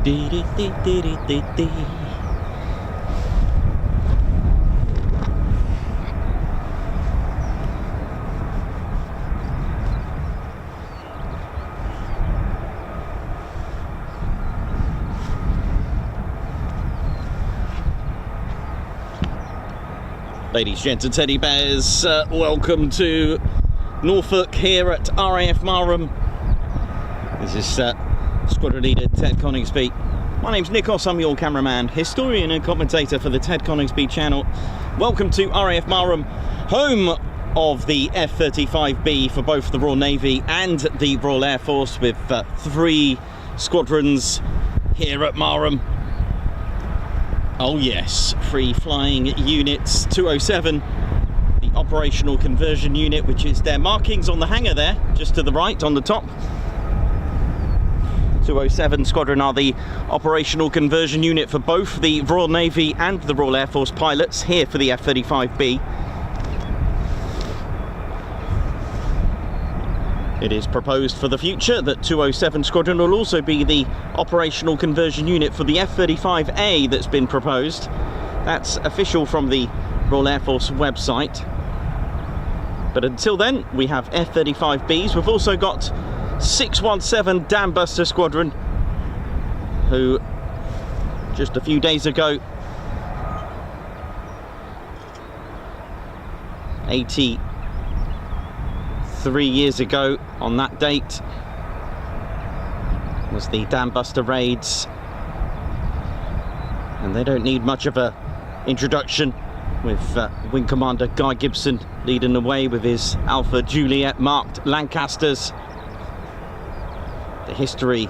Ladies, gents and teddy bears, welcome to Norfolk here at RAF Marham. This is Squadron Leader Ted Coningsby. My name's Nikos, I'm your cameraman, historian and commentator for the Ted Coningsby channel. Welcome to RAF Marham, home of the F-35B for both the Royal Navy and the Royal Air Force, with 3 squadrons here at Marham. Oh yes, free flying units. 207, the operational conversion unit, which is their markings on the hangar there, just to the right on the top. 207 Squadron are the operational conversion unit for both the Royal Navy and the Royal Air Force pilots here for the F-35B. It is proposed for the future that 207 Squadron will also be the operational conversion unit for the F-35A that's been proposed. That's official from the Royal Air Force website. But until then, we have F-35Bs. We've also got 617 Dambuster Squadron, who just a few days ago, 83 years ago on that date, was the Dambuster raids, and they don't need much of a introduction, with Wing Commander Guy Gibson leading the way with his Alpha Juliet marked Lancasters. The history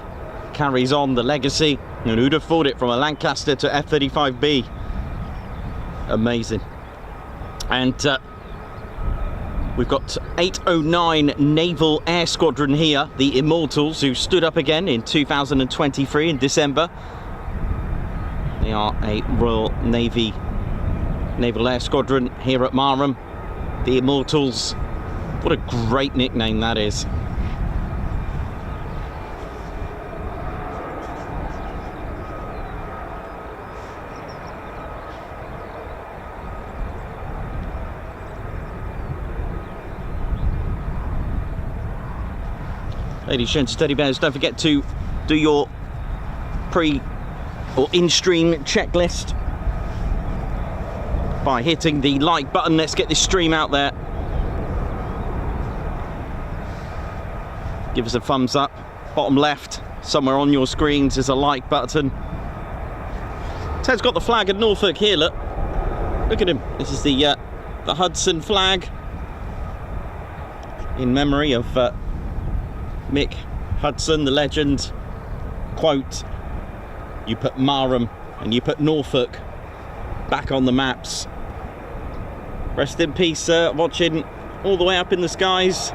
carries on, the legacy, and who'd have thought it, from a Lancaster to F-35B. Amazing. And we've got 809 Naval Air Squadron here, the Immortals, who stood up again in 2023 in December. They are a Royal Navy Naval Air Squadron here at Marham. The Immortals, what a great nickname that is. Ladies, gents, teddy bears, don't forget to do your pre or in-stream checklist by hitting the like button. Let's get this stream out there. Give us a thumbs up. Bottom left, somewhere on your screens, is a like button. Ted's got the flag of Norfolk here, look. Look at him. This is the Hudson flag, in memory of Mick Hudson, the legend. Quote, you put Marham and you put Norfolk back on the maps. Rest in peace, sir, watching all the way up in the skies.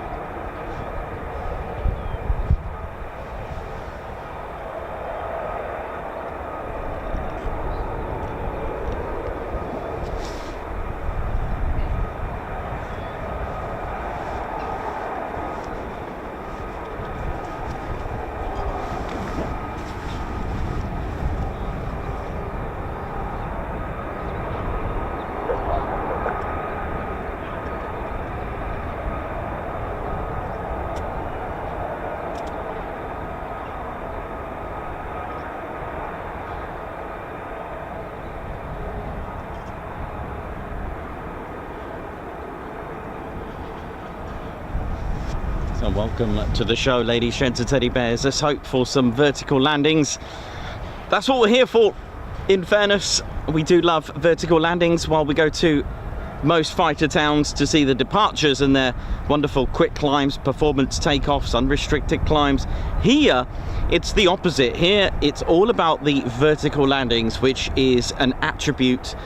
So welcome to the show, ladies, gents and teddy bears. Let's hope for some vertical landings. That's what we're here for. In fairness, we do love vertical landings while we go to most fighter towns to see the departures and their wonderful quick climbs, performance takeoffs, unrestricted climbs. Here, it's the opposite. Here, it's all about the vertical landings, which is an attribute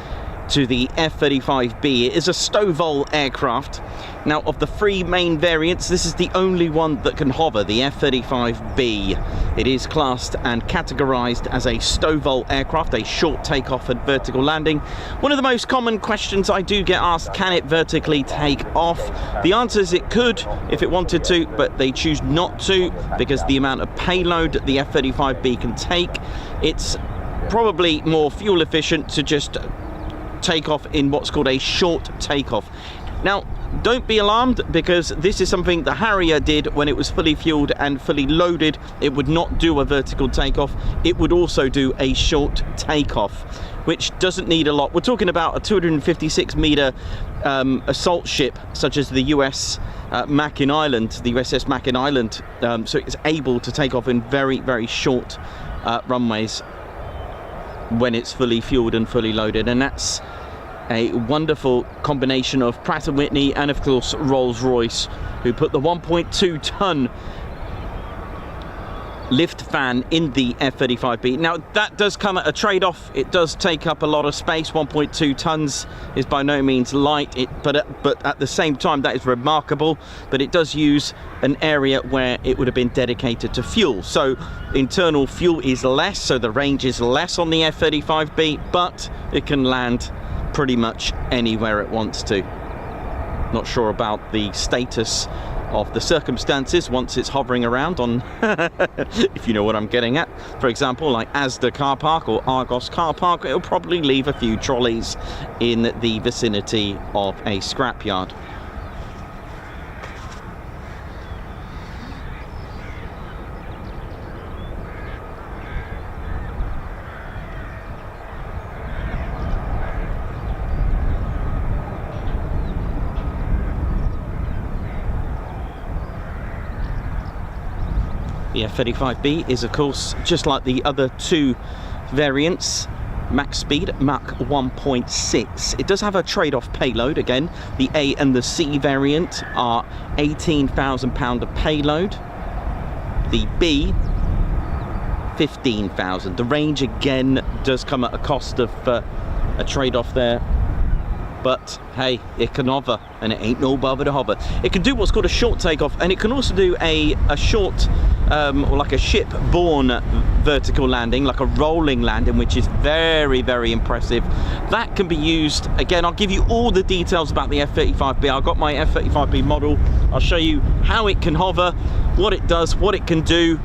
to the F-35B. It is a STOVL aircraft. Now, of the 3 main variants, this is the only one that can hover, the F-35B. It is classed and categorized as a STOVL aircraft, a short takeoff and vertical landing. One of the most common questions I do get asked, can it vertically take off? The answer is it could if it wanted to, but they choose not to because the amount of payload the F-35B can take, it's probably more fuel efficient to just take off in what's called a short takeoff. Now, don't be alarmed, because this is something the Harrier did when it was fully fueled and fully loaded. It would not do a vertical takeoff. It would also do a short takeoff, which doesn't need a lot. We're talking about a 256 meter assault ship, such as the US Mackinac Island, the USS Mackinac Island. So it's able to take off in very, very short runways when it's fully fueled and fully loaded. And that's a wonderful combination of Pratt & Whitney and of course Rolls-Royce, who put the 1.2 ton lift fan in the F-35B. Now that does come at a trade-off. It does take up a lot of space. 1.2 tons is by no means light, but at the same time that is remarkable. But it does use an area where it would have been dedicated to fuel, so internal fuel is less, so the range is less on the F-35B, but it can land pretty much anywhere it wants to. Not sure about the status of the circumstances once it's hovering around on if you know what I'm getting at. For example, like Asda car park or Argos car park, it'll probably leave a few trolleys in the vicinity of a scrapyard. The F-35B is, of course, just like the other two variants, max speed Mach 1.6. It does have a trade-off payload. Again, the A and the C variant are 18,000 pound of payload. The B, 15,000. The range again does come at a cost of a trade-off there. But hey, it can hover, and it ain't no bother to hover. It can do what's called a short takeoff, and it can also do a short, or like a ship-borne vertical landing, like a rolling landing, which is very, very impressive. That can be used, again, I'll give you all the details about the F-35B. I've got my F-35B model. I'll show you how it can hover, what it does, what it can do.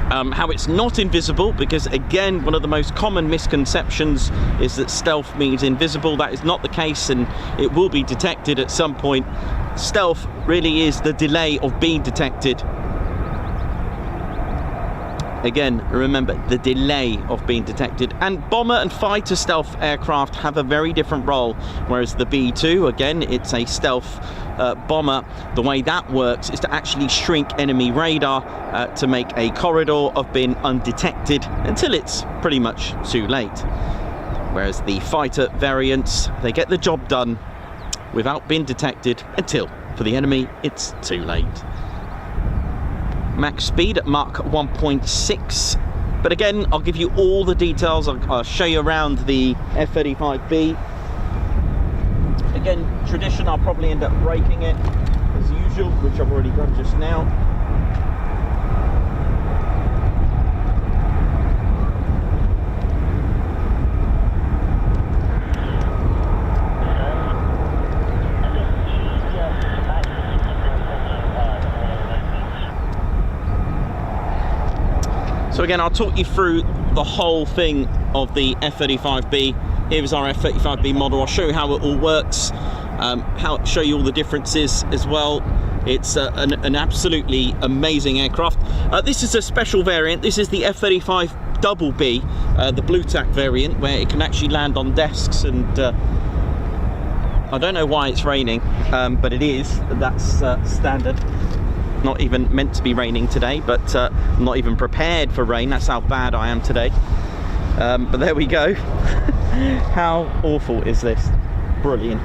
How it's not invisible, because again, one of the most common misconceptions is that stealth means invisible. That is not the case, and it will be detected at some point. Stealth really is the delay of being detected. Again, remember, the delay of being detected. And bomber and fighter stealth aircraft have a very different role, whereas the B-2, again, it's a stealth bomber. The way that works is to actually shrink enemy radar to make a corridor of being undetected until it's pretty much too late. Whereas the fighter variants, they get the job done without being detected until, for the enemy, it's too late. Max speed at Mach 1.6. But again, I'll give you all the details. I'll show you around the F-35B. Again, tradition, I'll probably end up breaking it as usual, which I've already done just now. So again, I'll talk you through the whole thing of the F-35B. Here's our F-35B model. I'll show you how it all works, show you all the differences as well. It's an absolutely amazing aircraft. This is a special variant. This is the F-35B, the blue tack variant, where it can actually land on desks. And I don't know why it's raining, but it is. That's standard. Not even meant to be raining today, but I'm not even prepared for rain. That's how bad I am today. But there we go. How awful is this? Brilliant.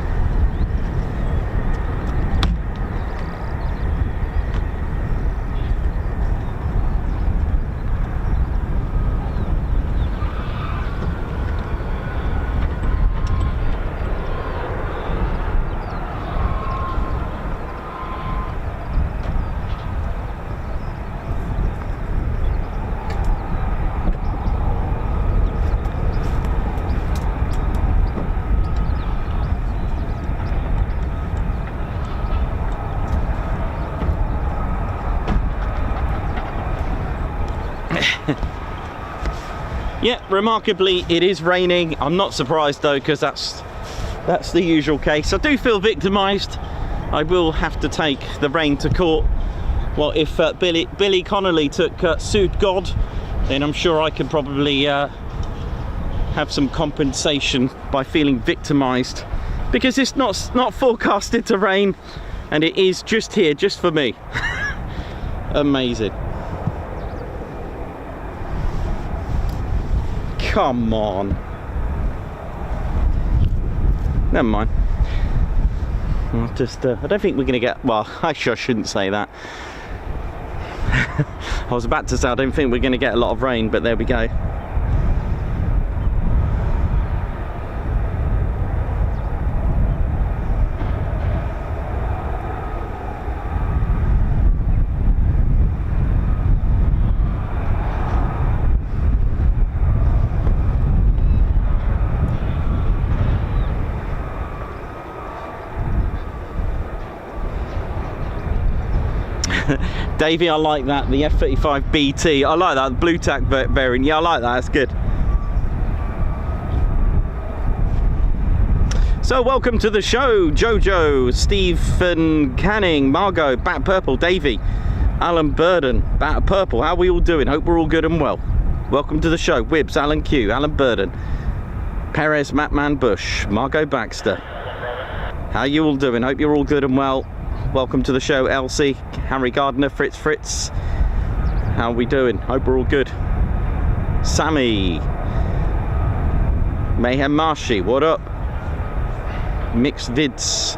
Yeah, remarkably it is raining. I'm not surprised though, because that's the usual case. I do feel victimised. I will have to take the rain to court. Well, if Billy Connolly took sued God, then I'm sure I could probably have some compensation by feeling victimised, because it's not forecasted to rain, and it is just here, just for me. Amazing. Come on. Never mind. I'll just, I don't think we're going to get, well, I shouldn't say that. I was about to say I don't think we're going to get a lot of rain, but there we go. Davey, I like that. The F-35B, I like that. Blue tack variant. Yeah, I like that. That's good. So, welcome to the show. Jojo, Stephen Canning, Margot, Bat Purple, Davey, Alan Burden, Bat Purple. How are we all doing? Hope we're all good and well. Welcome to the show. Wibbs, Alan Q, Alan Burden, Perez, Matman Bush, Margot Baxter. How you all doing? Hope you're all good and well. Welcome to the show, Elsie, Harry Gardner, Fritz. How are we doing? Hope we're all good. Sammy, Mayhem Marshy, what up? Mixed Vids,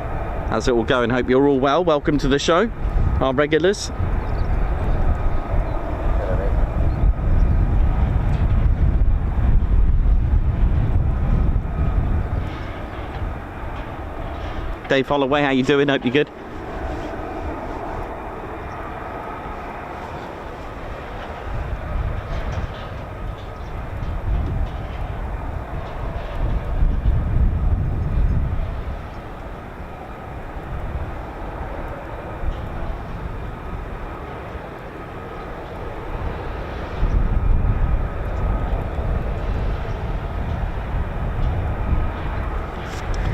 how's it all going? Hope you're all well. Welcome to the show, our regulars. Dave Holloway, how you doing? Hope you're good.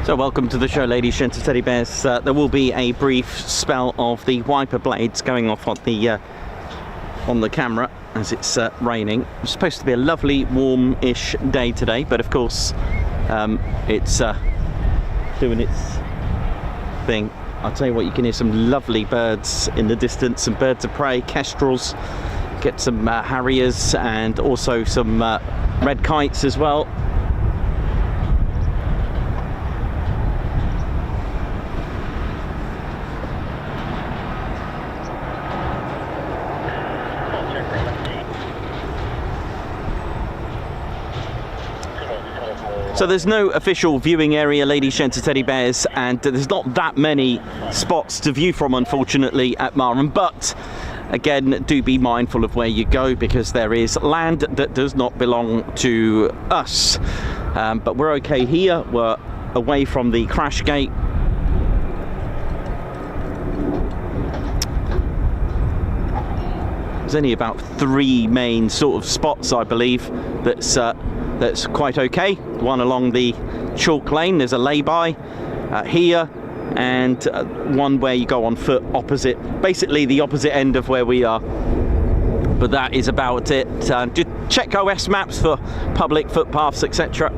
So welcome to the show, ladies, gents, and teddy bears. There will be a brief spell of the wiper blades going off on the camera as it's raining. It's supposed to be a lovely, warm-ish day today, but of course it's doing its thing. I'll tell you what, you can hear some lovely birds in the distance, some birds of prey, kestrels, get some harriers, and also some red kites as well. So there's no official viewing area, ladies, gents, and teddy bears, and there's not that many spots to view from, unfortunately, at Marham. But again, do be mindful of where you go, because there is land that does not belong to us. But we're okay here. We're away from the crash gate. There's only about 3 main sort of spots, I believe, that's quite okay. One along the chalk lane, there's a lay-by here, and one where you go on foot opposite, basically the opposite end of where we are. But that is about it. Just check OS maps for public footpaths, etc.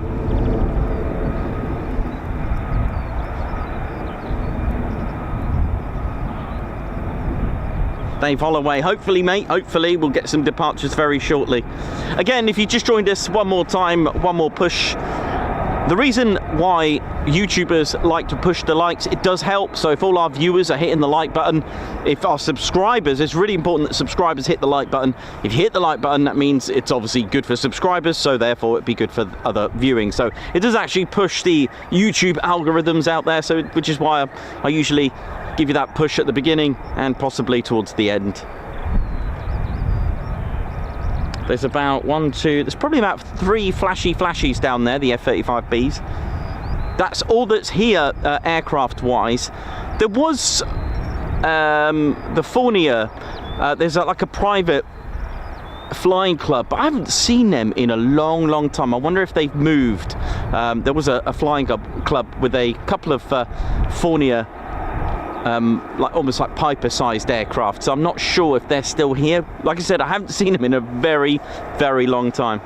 Dave Holloway, hopefully, mate, hopefully we'll get some departures very shortly. Again, if you just joined us, one more time, one more push. The reason why YouTubers like to push the likes, it does help. So if all our viewers are hitting the like button, if our subscribers, it's really important that subscribers hit the like button. If you hit the like button, that means it's obviously good for subscribers, so therefore it'd be good for other viewing. So it does actually push the YouTube algorithms out there, so which is why I usually give you that push at the beginning and possibly towards the end. There's about there's probably about 3 flashies down there, the F-35Bs. That's all that's here aircraft wise. There was the Fournier, there's like a private flying club, but I haven't seen them in a long time. I wonder if they've moved. There was a flying club with a couple of Fournier like almost like Piper-sized aircraft, so I'm not sure if they're still here. Like I said, I haven't seen them in a very long time.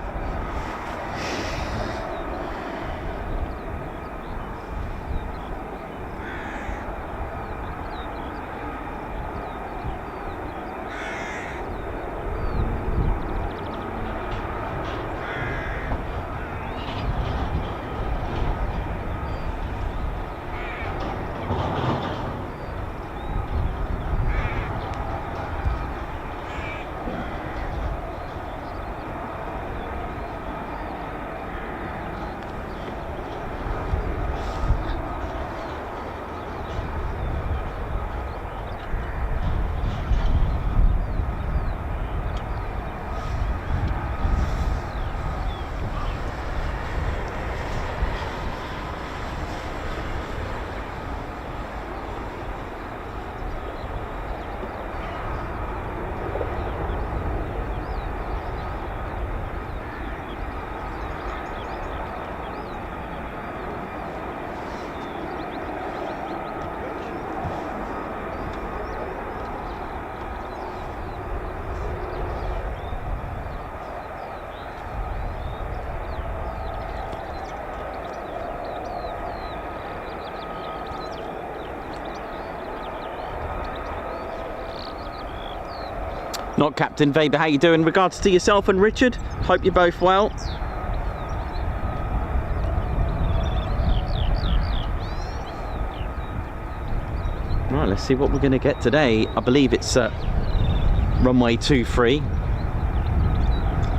Not Captain Weber, how you doing? In regards to yourself and Richard, hope you're both well. Right, let's see what we're going to get today. I believe it's runway 23.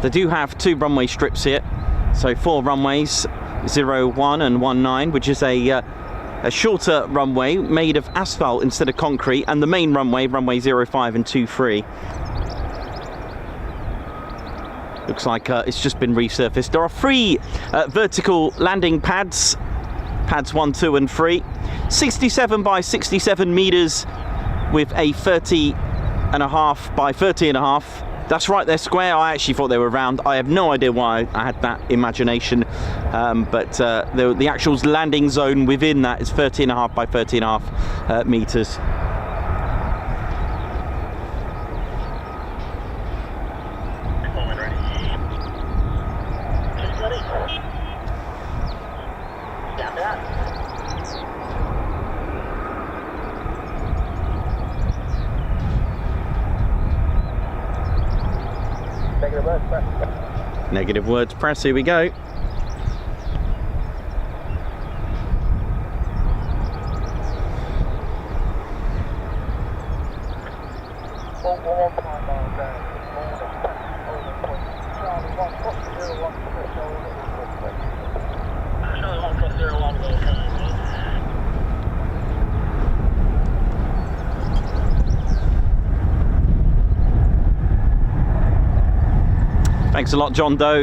They do have 2 runway strips here, so 4 runways, 01 and 19, which is a shorter runway made of asphalt instead of concrete, and the main runway, runway 05 and 23. Looks like it's just been resurfaced. There are 3 vertical landing pads, pads 1, 2 and 3, 67 by 67 meters with a 30.5 by 30.5. That's right, they're square. I actually thought they were round. I have no idea why I had that imagination, but the actual landing zone within that is 30.5 by 30.5 meters. Negative words press, here we go. Thanks a lot, John Doe.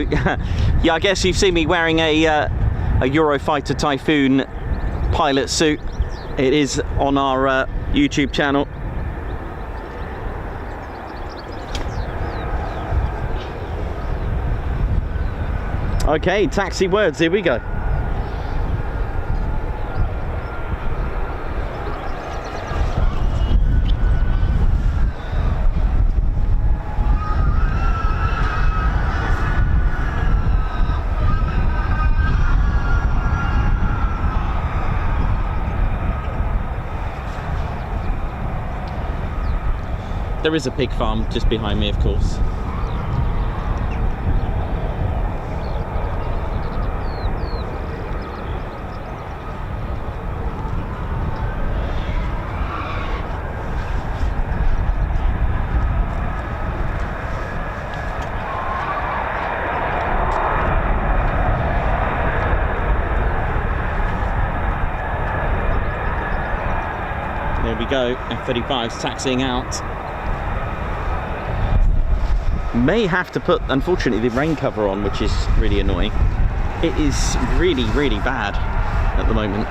Yeah, I guess you've seen me wearing a Eurofighter Typhoon pilot suit. It is on our YouTube channel. Okay, taxi words, here we go. There is a pig farm just behind me, of course. There we go, F-35's taxiing out. May have to put, unfortunately, the rain cover on, which is really annoying. It is really bad at the moment.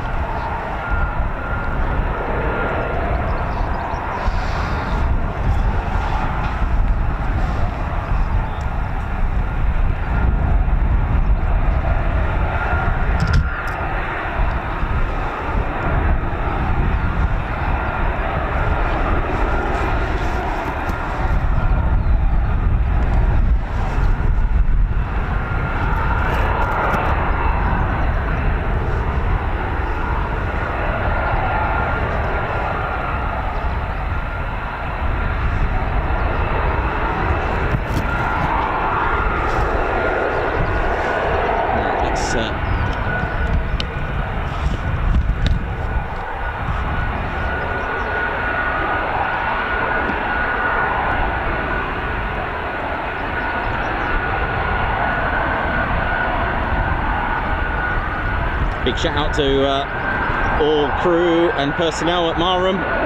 Big shout out to all crew and personnel at Marham.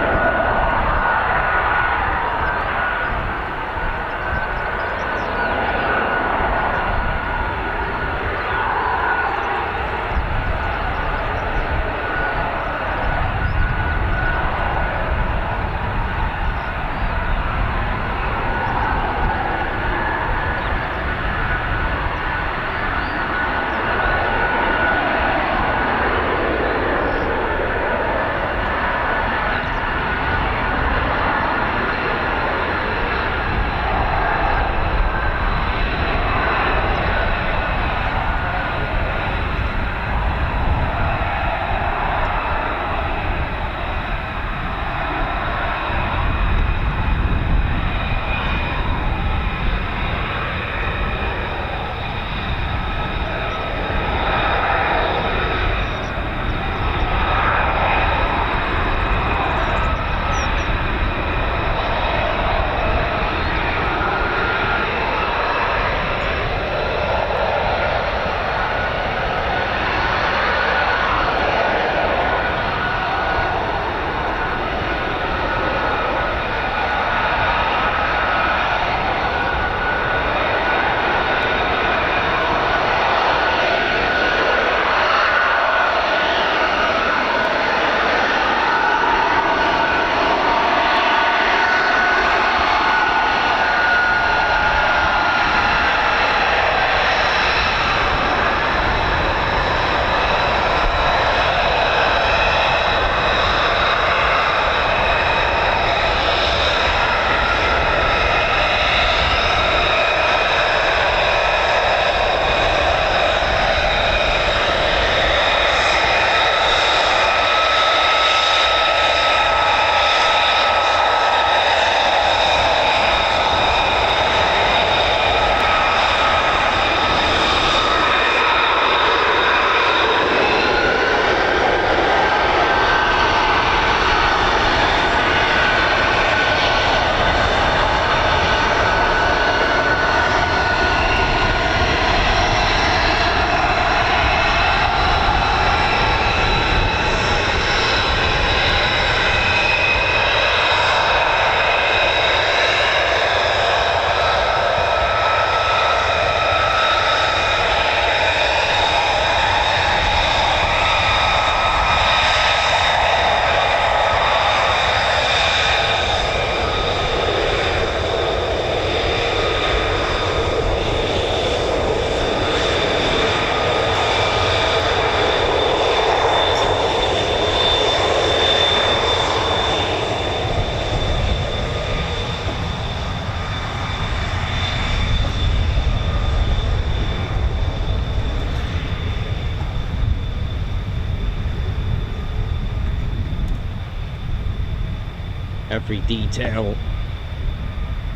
Every detail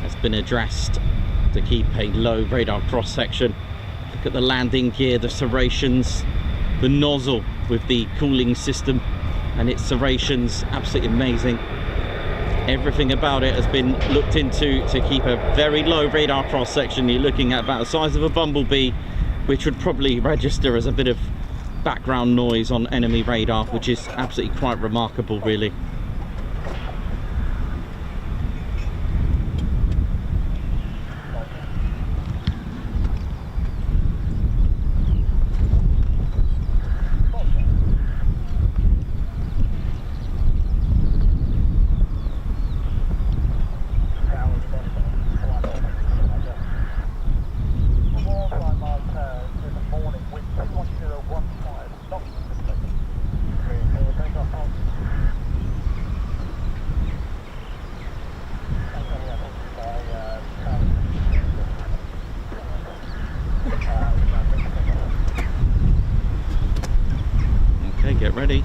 has been addressed to keep a low radar cross section. Look at the landing gear, the serrations, the nozzle with the cooling system and its serrations, absolutely amazing. Everything about it has been looked into to keep a very low radar cross section. You're looking at about the size of a bumblebee, which would probably register as a bit of background noise on enemy radar, which is absolutely quite remarkable, really. Get ready.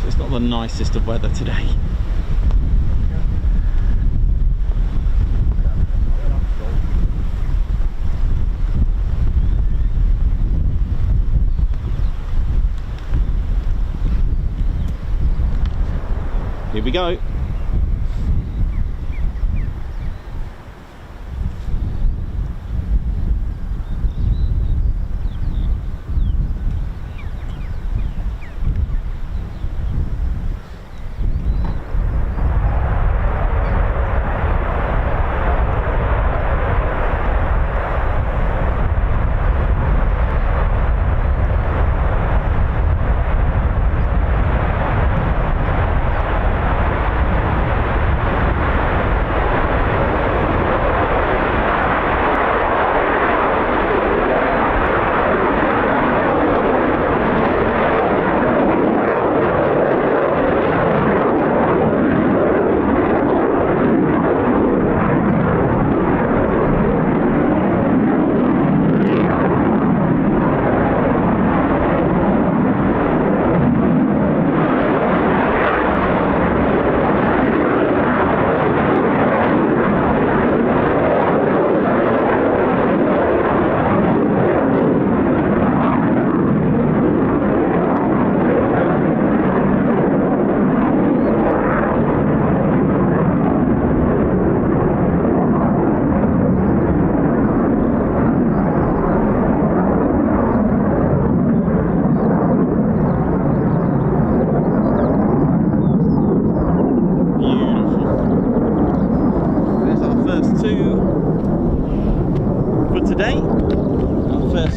So it's not the nicest of weather today. Here we go.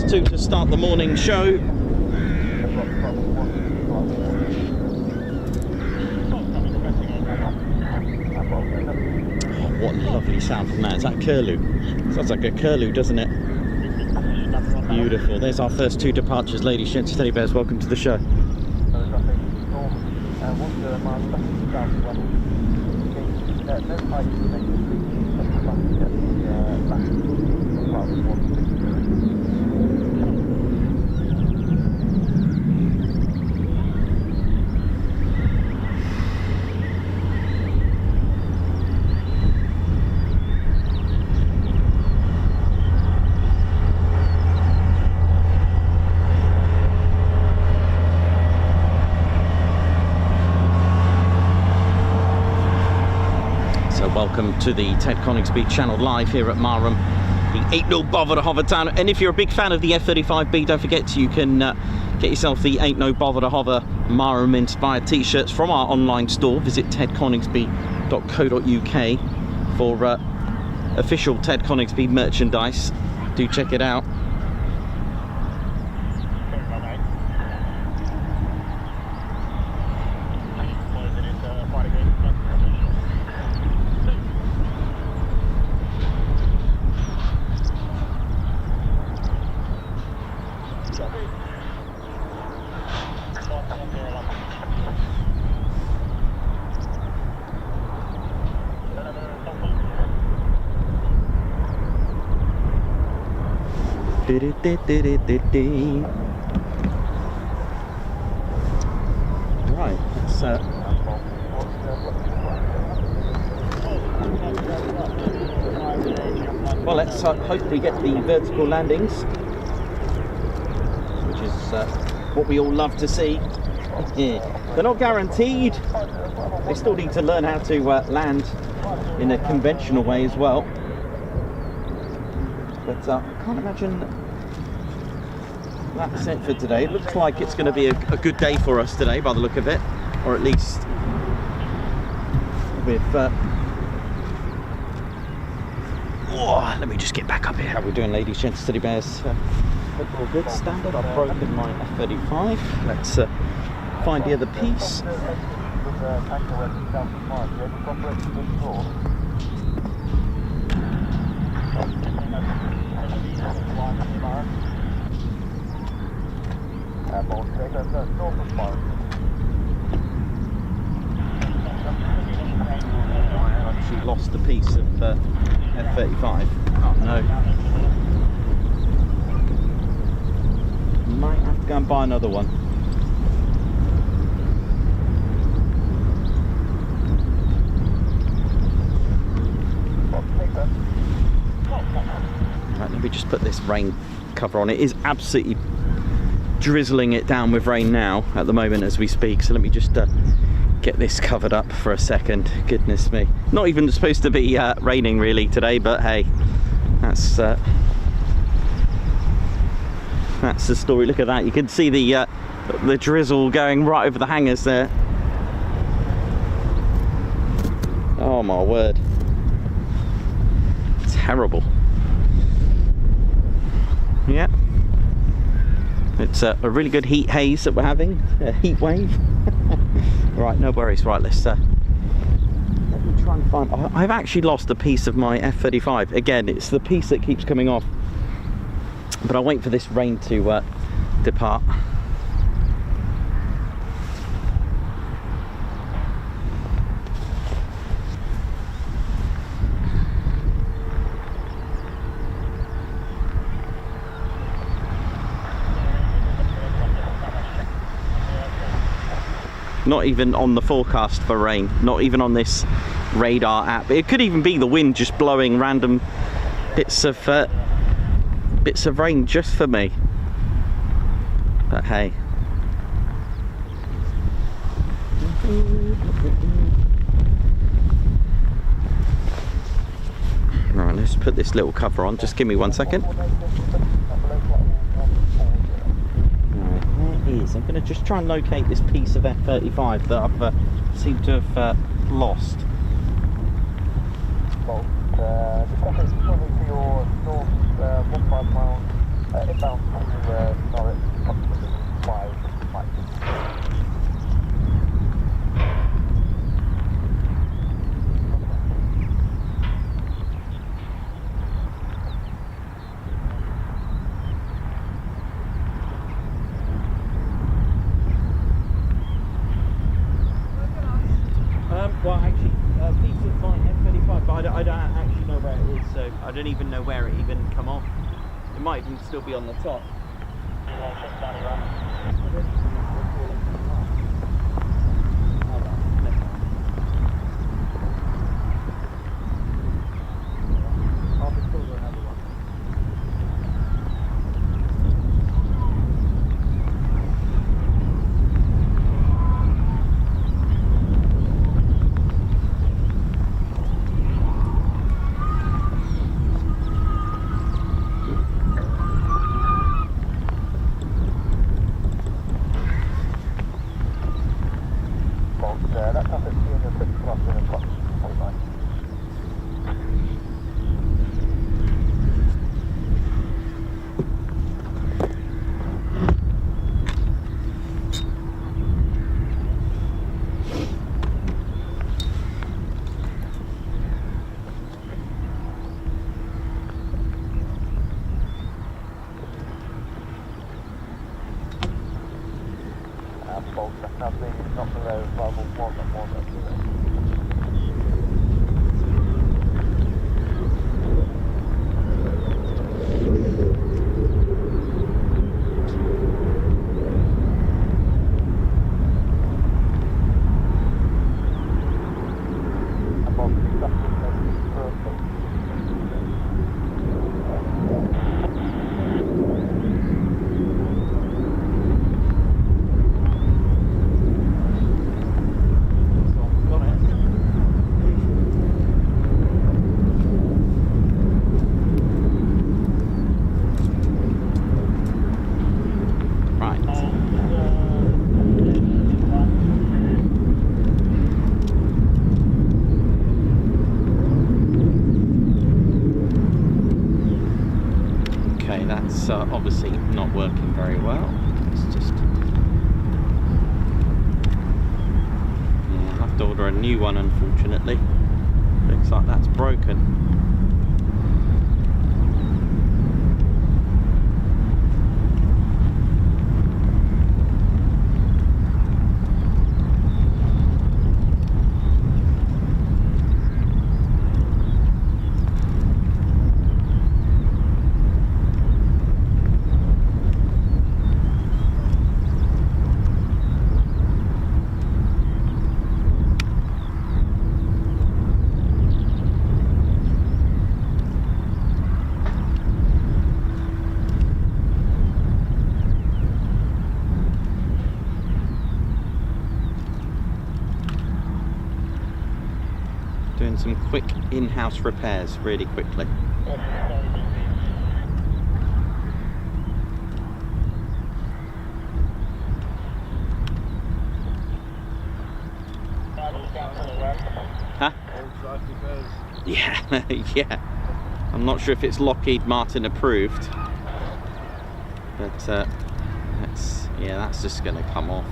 first two to start the morning show. Oh, what a lovely sound from that. Is that curlew? Sounds like a curlew, doesn't it? Beautiful. There's our first two departures, ladies, gents, teddy bears. Welcome to the show. Welcome to the Ted Coningsby channel live here at Marham, the 8-0 Bother to Hover town. And if you're a big fan of the F-35B, don't forget you can get yourself the 8-0 Bother to Hover Marham inspired t-shirts from our online store. Visit tedconingsby.co.uk for official Ted Coningsby merchandise. Do check it out. Right, let's well, let's hopefully get the vertical landings, which is what we all love to see. They're not guaranteed. They still need to learn how to land in a conventional way as well. But I can't imagine that's it for today. It looks like it's going to be a good day for us today by the look of it, or at least with let me just get back up here. How are we doing, ladies, gents, teddy bears? Hope we're all good. Standard. I've broken my F-35. Let's find the other piece. She lost a piece of F-35. Oh no. Might have to go and buy another one. Right, let me just put this rain cover on. It is absolutely drizzling it down with rain now at the moment as we speak, so let me just get this covered up for a second. Goodness me, not even supposed to be raining really today, but hey, that's the story. Look at that, you can see the drizzle going right over the hangars there. Oh my word, terrible. Yeah, it's a really good heat haze that we're having, a heat wave. Right, no worries. Right, let's let me try and find. I've actually lost a piece of my F-35. Again, it's the piece that keeps coming off, but I'll wait for this rain to depart. Not even on the forecast for rain, not even on this radar app. It could even be the wind just blowing random bits of rain just for me. But hey. Right, let's put this little cover on. Just give me 1 second. I'm going to just try and locate this piece of F-35 that I've seemed to have lost. Inbound to Norwich, approximately 5 miles. Well, actually, piece of my F-35, but I don't actually know where it is, so I don't even know where it even come off. It might even still be on the top. Obviously not working very well. It's just, yeah, I'll have to order a new one, unfortunately. Looks like that's broken. Doing some quick in-house repairs really quickly. Huh? Yeah, yeah. I'm not sure if it's Lockheed Martin approved, but that's just going to come off.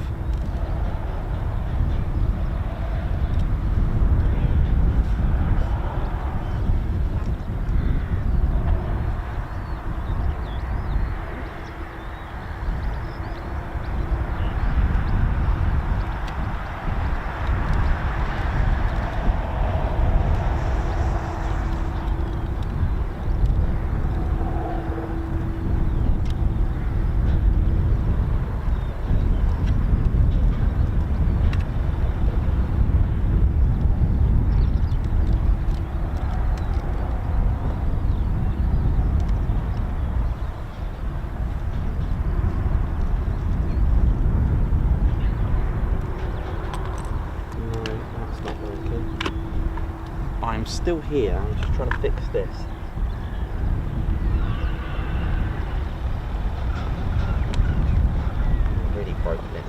I'm still here, I'm just trying to fix this. I'm really broken it.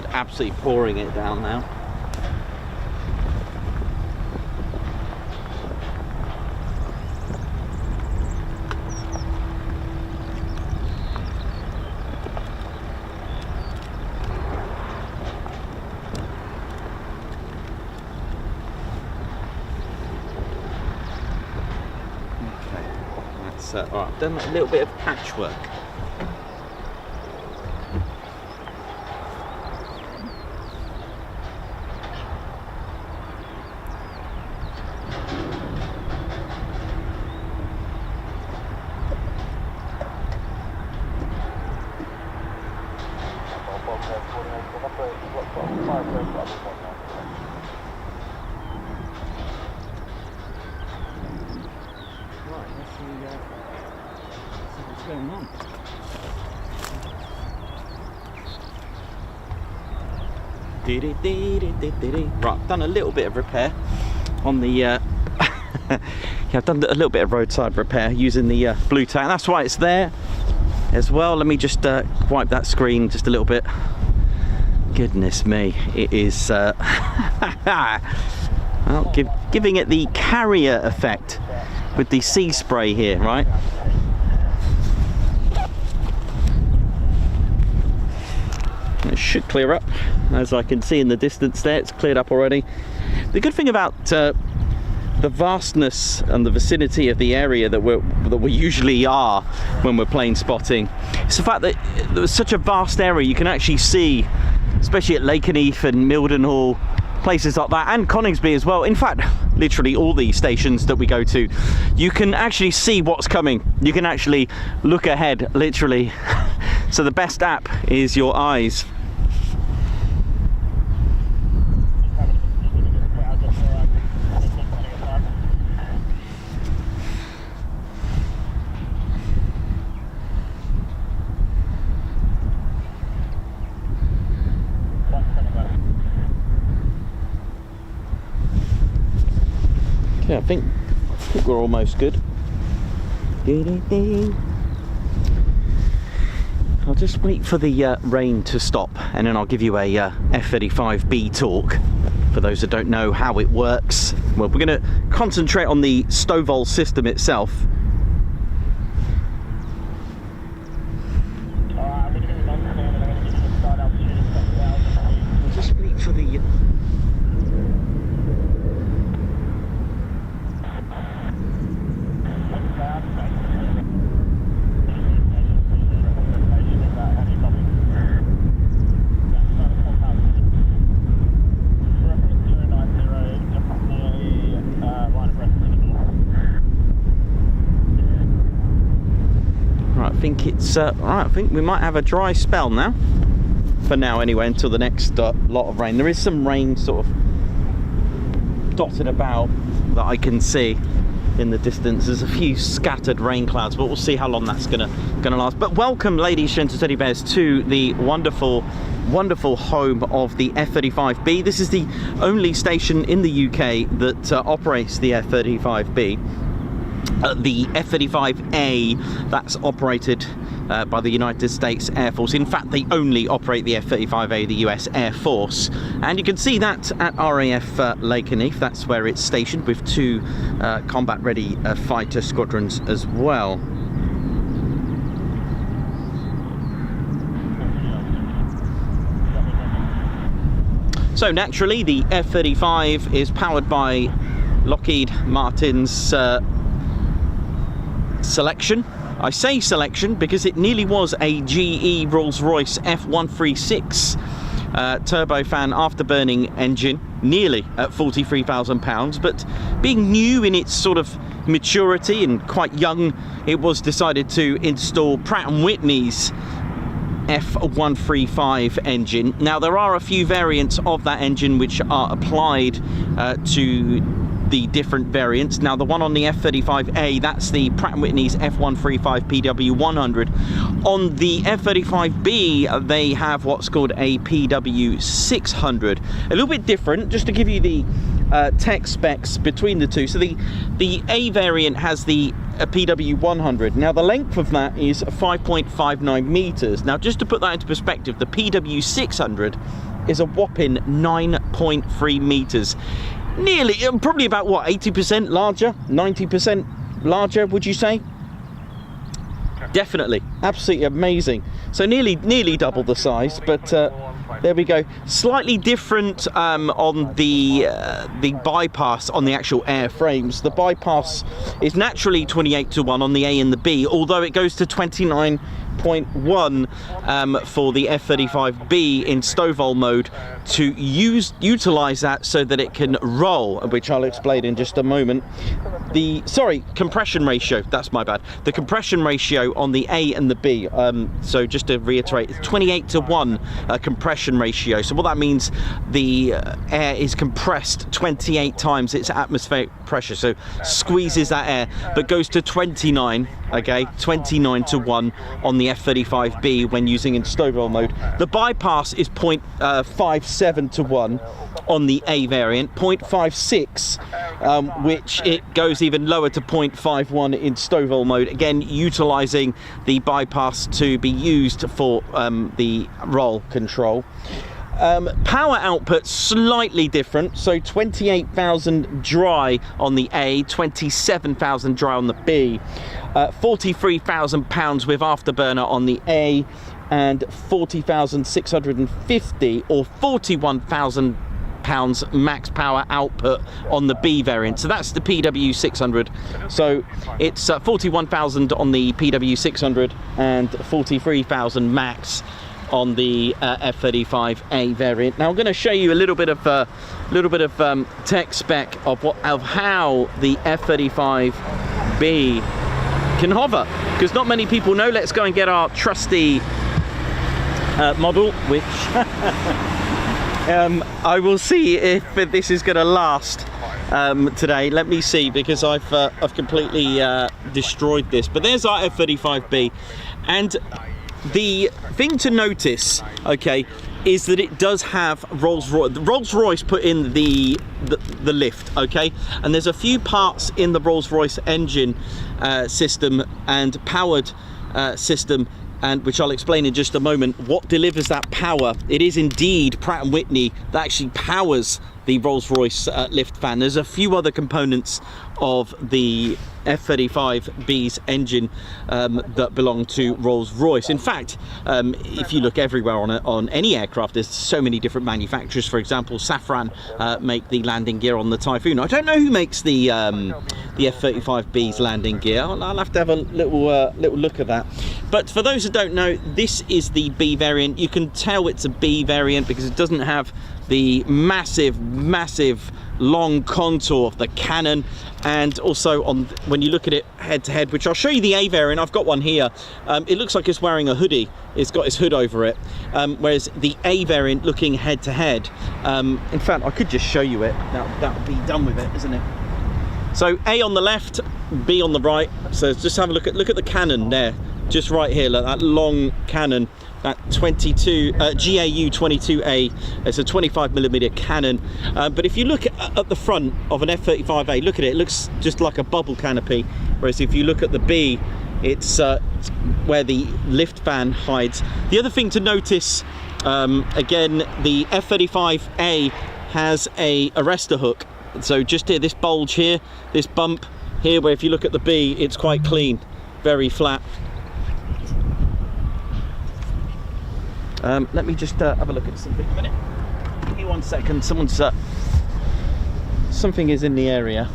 side, absolutely pouring it down now. All right, I've done a little bit of patchwork. Going on. Right, I've done a little bit of repair on the yeah, I've done a little bit of roadside repair using the blue tack. That's why it's there as well. Let me just wipe that screen just a little bit. Goodness me, it is well, giving it the carrier effect with the sea spray here, right? It should clear up, as I can see in the distance there. It's cleared up already. The good thing about the vastness and the vicinity of the area that we usually are when we're plane spotting, is the fact that there's such a vast area. You can actually see, especially at Lakenheath and Mildenhall, places like that, and Coningsby as well. In fact, literally all the stations that we go to, you can actually see what's coming. You can actually look ahead, literally. So the best app is your eyes. Yeah, I think we're almost good. I'll just wait for the rain to stop, and then I'll give you a F-35B talk for those that don't know how it works. Well, we're going to concentrate on the Stovall system itself. I'll just wait for the right, I think we might have a dry spell now, for now anyway, until the next lot of rain. There is some rain sort of dotted about that I can see in the distance. There's a few scattered rain clouds, but we'll see how long that's gonna last. But welcome, ladies, gents, teddy bears, to the wonderful home of the F-35B. This is the only station in the UK that operates the F-35B. The F-35A, that's operated by the United States Air Force. In fact, they only operate the F-35A, the US Air Force. And you can see that at RAF Lakenheath. That's where it's stationed, with 2 combat-ready fighter squadrons as well. So naturally, the F-35 is powered by Lockheed Martin's selection. I say selection because it nearly was a GE Rolls-Royce F136 turbofan afterburning engine, nearly at £43,000, but being new in its sort of maturity and quite young, it was decided to install Pratt & Whitney's F135 engine. Now, there are a few variants of that engine which are applied to the different variants. Now, the one on the F-35A, that's the Pratt & Whitney's F135 PW100. On the F-35B, they have what's called a PW600. A little bit different, just to give you the tech specs between the two. So the A variant has the PW100. Now the length of that is 5.59 meters. Now just to put that into perspective, the PW600 is a whopping 9.3 meters. Nearly, probably about what, 80% larger, 90% larger, would you say? Definitely, absolutely amazing. So nearly double the size, but there we go. Slightly different on the bypass on the actual airframes. The bypass is naturally 28:1 on the A and the B, although it goes to 29.1 for the F-35B in STOVL mode to utilize that so that it can roll, which I'll explain in just a moment. Compression ratio, that's my bad. The compression ratio on the A and the B, so just to reiterate, it's 28:1 compression ratio. So what that means, the air is compressed 28 times its atmospheric pressure, so squeezes that air, but goes to 29, okay, 29:1 on the F-35B when using in STOVL mode. The bypass is 0.57:1 on the A variant, 0.56, which it goes even lower to 0.51 in STOVL mode, again utilizing the bypass to be used for the roll control. Power output slightly different, so 28,000 dry on the A, 27,000 dry on the B, 43,000 pounds with afterburner on the A, and 40,650 or 41,000 pounds max power output on the B variant. So that's the PW600. So it's 41,000 on the PW600 and 43,000 max on the F-35A variant. Now I'm going to show you a little bit of tech spec of how the F-35B can hover, because not many people know. Let's go and get our trusty model, which I will see if this is going to last today. Let me see, because I've completely destroyed this. But there's our F-35B, and the thing to notice, okay, is that it does have Rolls-Royce put in the lift, okay, and there's a few parts in the Rolls-Royce engine system and powered system, and which I'll explain in just a moment, what delivers that power. It is indeed Pratt & Whitney that actually powers the Rolls-Royce lift fan. There's a few other components of the F-35B's engine that belong to Rolls-Royce. In fact, if you look everywhere on any aircraft, there's so many different manufacturers. For example, Safran make the landing gear on the Typhoon. I don't know who makes the F-35B's landing gear. I'll have to have a little look at that. But for those who don't know, this is the B variant. You can tell it's a B variant because it doesn't have the massive long contour of the cannon, and also when you look at it head to head, which I'll show you the A variant. I've got one here. It looks like it's wearing a hoodie. It's got its hood over it, whereas the A variant, looking head to head, in fact I could just show you it. That would be done with it, isn't it? So A on the left, B on the right. So just have a look at the cannon there, just right here, like that long cannon. That 22 GAU 22A, it's a 25mm cannon. But if you look at the front of an F-35A, look at it, it looks just like a bubble canopy. Whereas if you look at the B, it's where the lift fan hides. The other thing to notice, again, the F-35A has a arrestor hook. So just here, this bulge here, this bump here, where if you look at the B, it's quite clean, very flat. Let me just have a look at something a minute. Give me 1 second. Someone's something is in the area.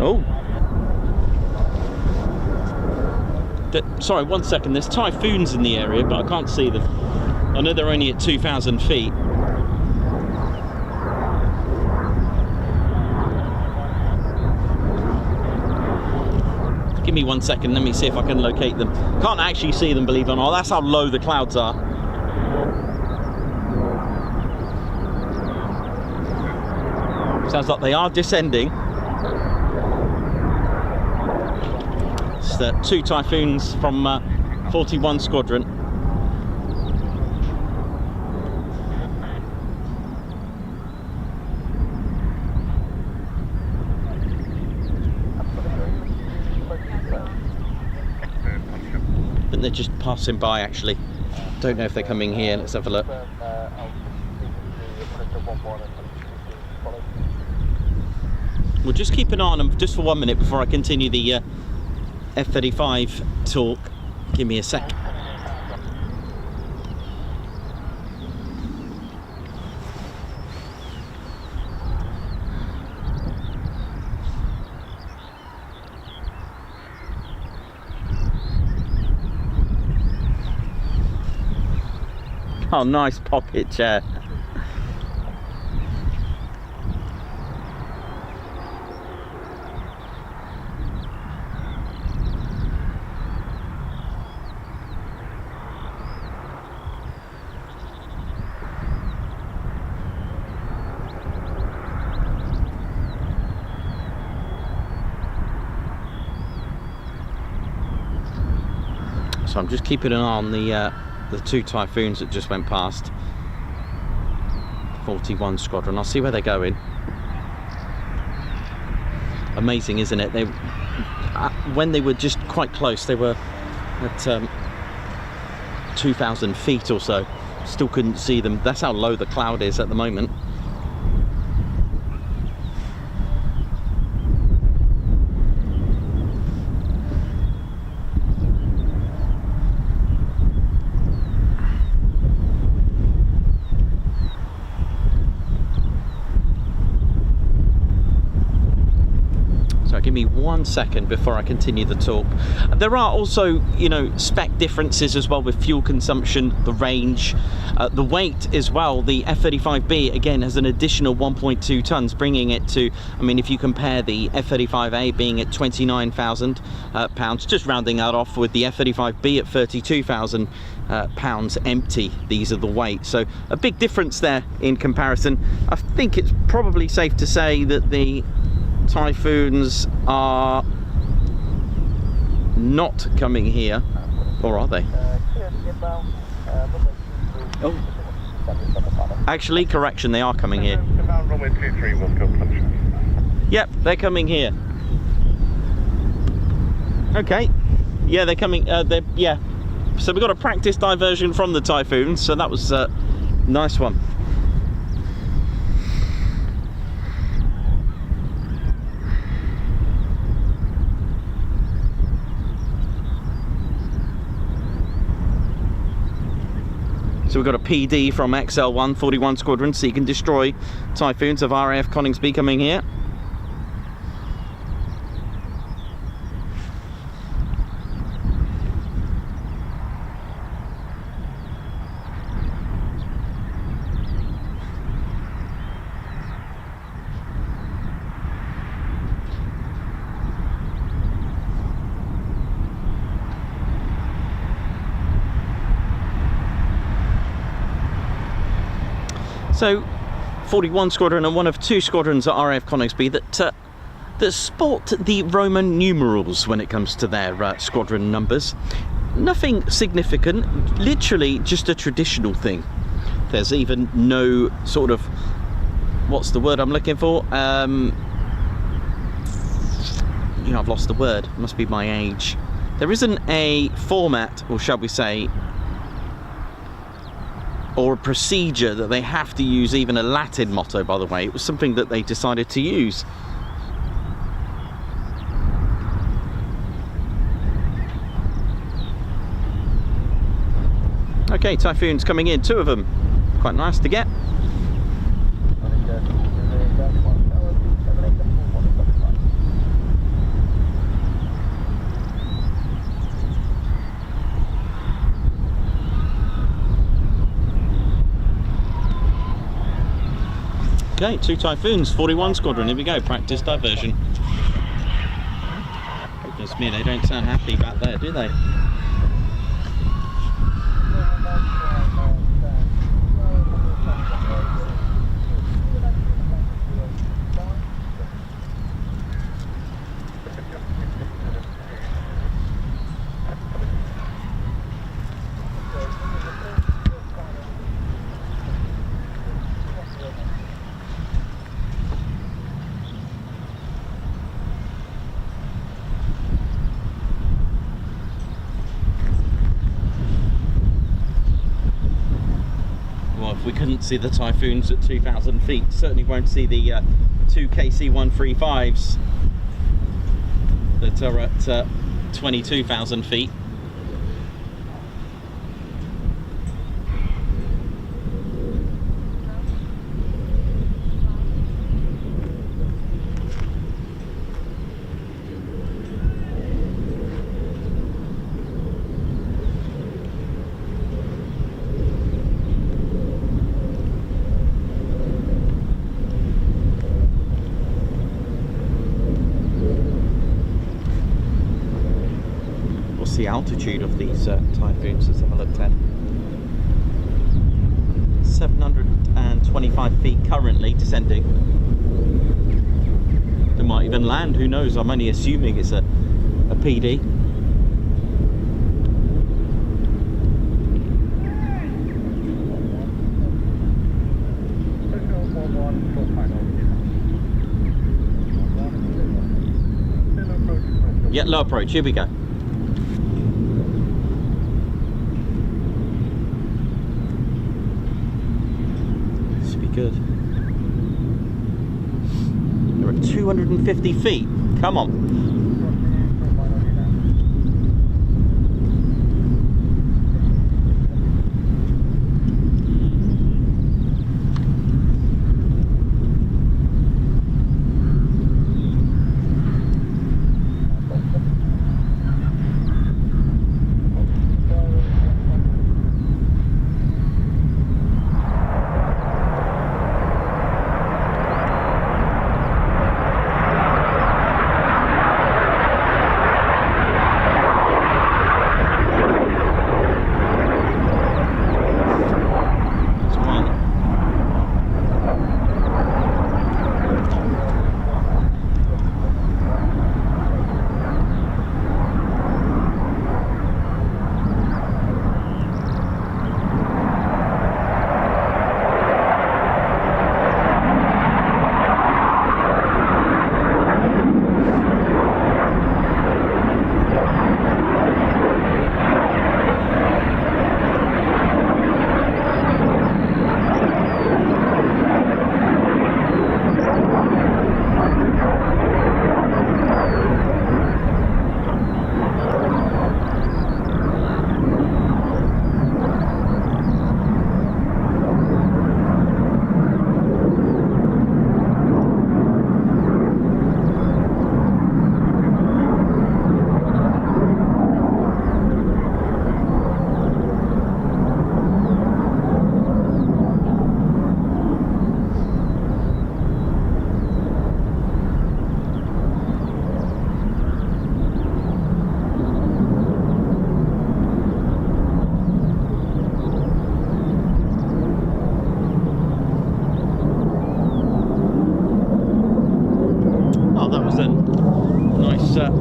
Oh, sorry, 1 second. There's Typhoons in the area, but I can't see them. I know they're only at 2,000 feet. Give me 1 second, let me see if I can locate them. Can't actually see them, believe it or not. That's how low the clouds are. Sounds like they are descending. It's the 2 Typhoons from 41 Squadron. they're just passing by actually. Don't know if they're coming here. Let's have a look. We'll just keep an eye on them just for 1 minute before I continue the F-35 talk. Give me a sec. Oh, nice pocket chair. So I'm just keeping an eye on the two Typhoons that just went past. 41 Squadron. I'll see where they're going. Amazing, isn't it? They, when they were just quite close, they were at 2,000 feet or so. Still couldn't see them. That's how low the cloud is at the moment. Give me 1 second before I continue the talk. There are also, you know, spec differences as well with fuel consumption, the range, the weight as well. The F-35B again has an additional 1.2 tons, bringing it to, I mean, if you compare the F-35A being at 29,000 pounds, just rounding that off with the F-35B at 32,000 pounds empty. These are the weight, so a big difference there in comparison. I think it's probably safe to say that the Typhoons are not coming here, or are they? Oh, actually, correction, they are coming here. Yep, they're coming here. Okay, yeah, they're coming. Yeah, so we got a practice diversion from the Typhoons, so that was a nice one. So we've got a PD from XL1, 41 Squadron, Seek and Destroy Typhoons of RAF Coningsby coming here. So, 41 Squadron and one of two squadrons at RAF Coningsby that sport the Roman numerals when it comes to their squadron numbers. Nothing significant, literally just a traditional thing. There's even no sort of, what's the word I'm looking for? You know, I've lost the word, it must be my age. There isn't a format, or shall we say, or a procedure that they have to use, even a Latin motto, by the way. It was something that they decided to use. Okay, Typhoons coming in, two of them. Quite nice to get. Okay, two Typhoons, 41 Squadron, here we go, practice diversion. Goodness me, they don't sound happy back there, do they? couldn't see the Typhoons at 2,000 feet. Certainly won't see the two KC-135s that are at 22,000 feet. The altitude of these Typhoons, let's have a look, Ted. 725 feet currently descending. They might even land, who knows? I'm only assuming it's a PD. Yeah, low approach, here we go. Good. You're at 250 feet. Come on.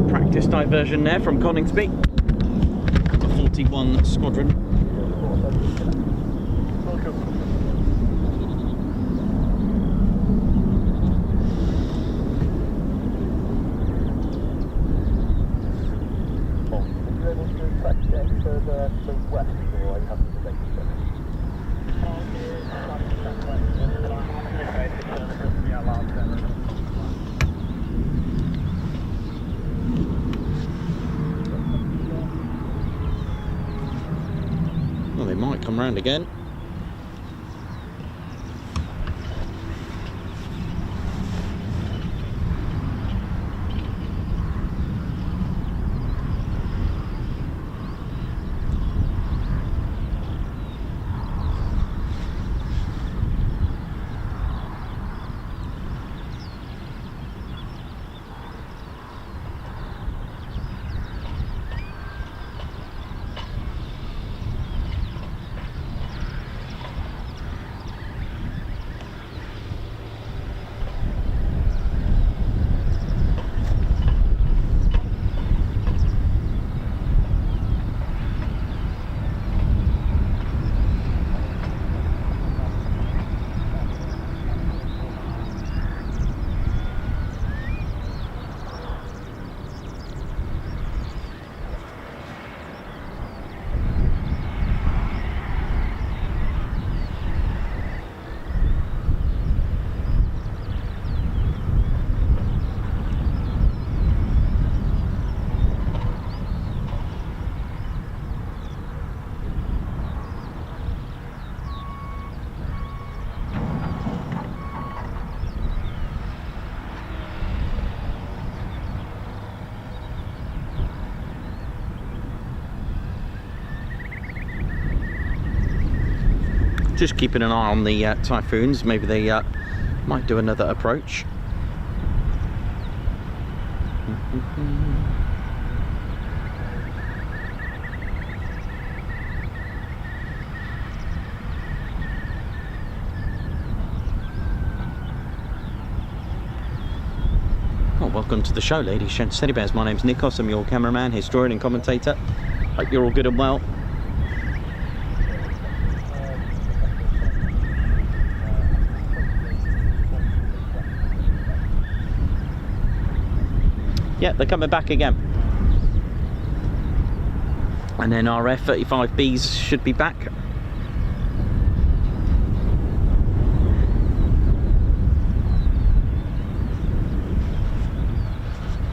Practice diversion there from Coningsby, the 41 Squadron. Well, they might come round again. Just keeping an eye on the Typhoons. Maybe they might do another approach. Well, welcome to the show, ladies, gents, teddy bears. My name's Nikos. I'm your cameraman, historian and commentator. Hope you're all good and well. Yeah, they're coming back again. And then our F-35Bs should be back.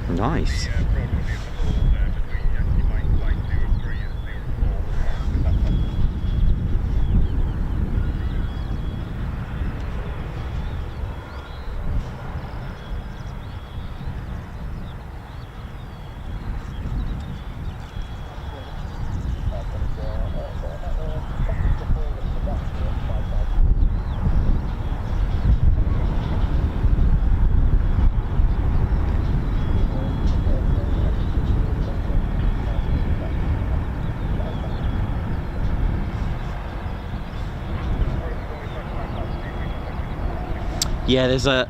Nice. Yeah, there's a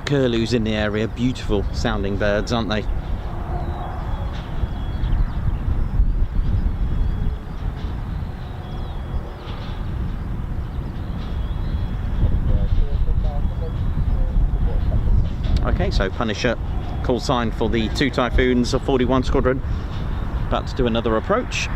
curlews in the area. Beautiful sounding birds, aren't they? Okay, so Punisher call sign for the 2 Typhoons of 41 Squadron. About to do another approach.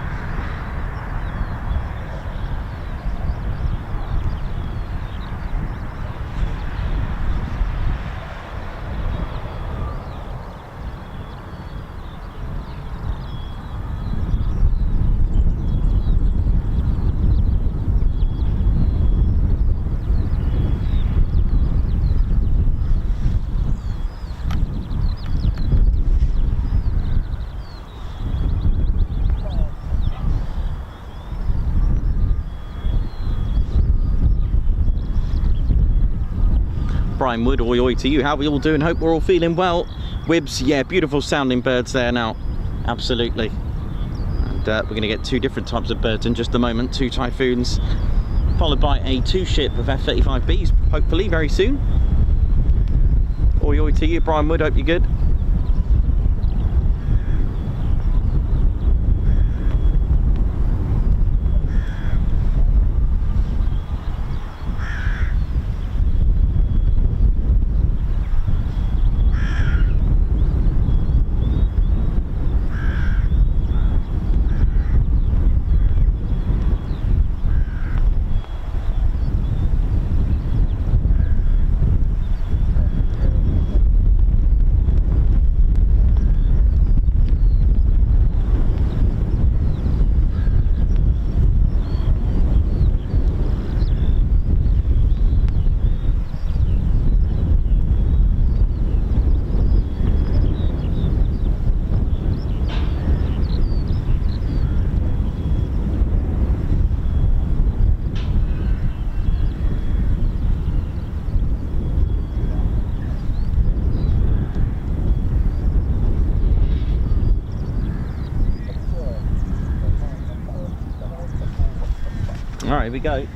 Brian Wood, oi oi to you. How are we all doing? Hope we're all feeling well. Wibs, yeah, beautiful sounding birds there now. Absolutely. And we're going to get 2 different types of birds in just a moment. 2 Typhoons, followed by a 2 ship of F-35Bs, hopefully very soon. Oi oi to you, Brian Wood. Hope you're good. All right, here we go.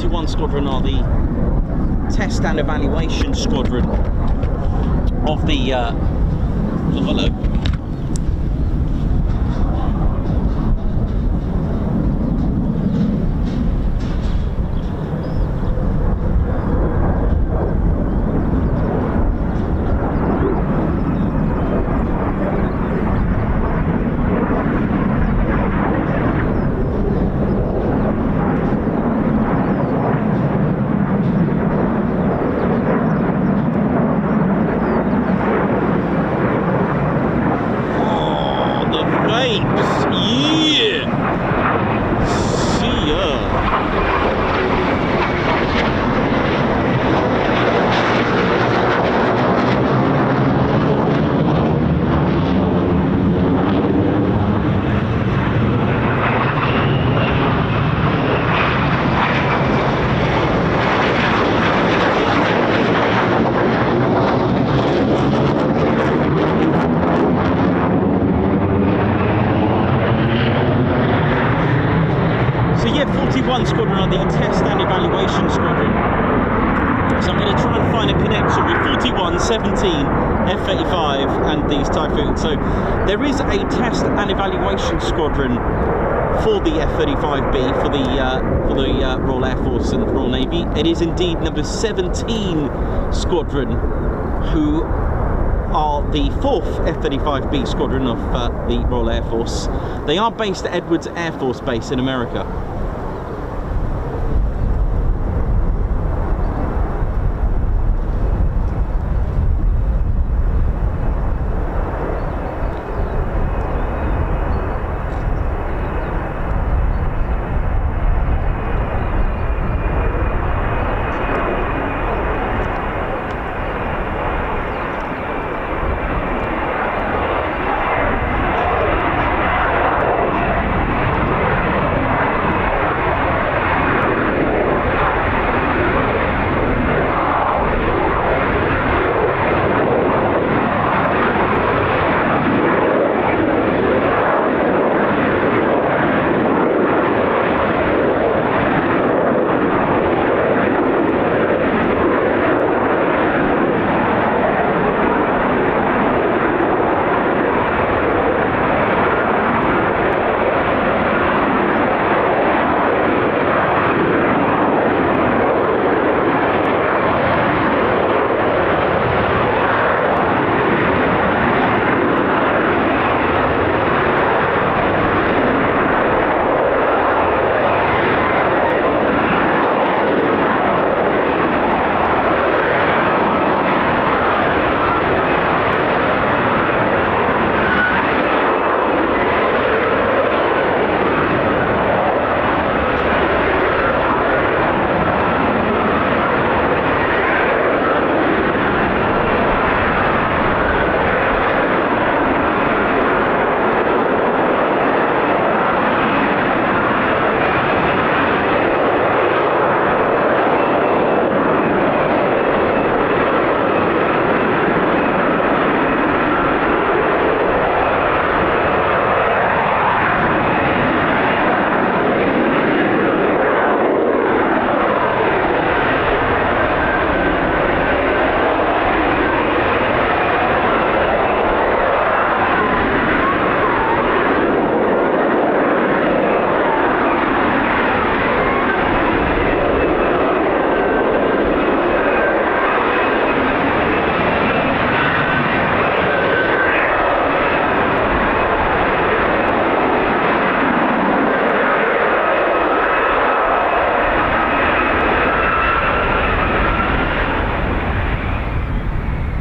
41 Squadron are the test and evaluation squadron of the hello. Squadron are the test and evaluation squadron. So I'm going to try and find a connection with 41, 17, F-35 and these Typhoons. So there is a test and evaluation squadron for the F-35B for the Royal Air Force and Royal Navy. It is indeed number 17 Squadron, who are the 4th F-35B squadron of the Royal Air Force. They are based at Edwards Air Force Base in America.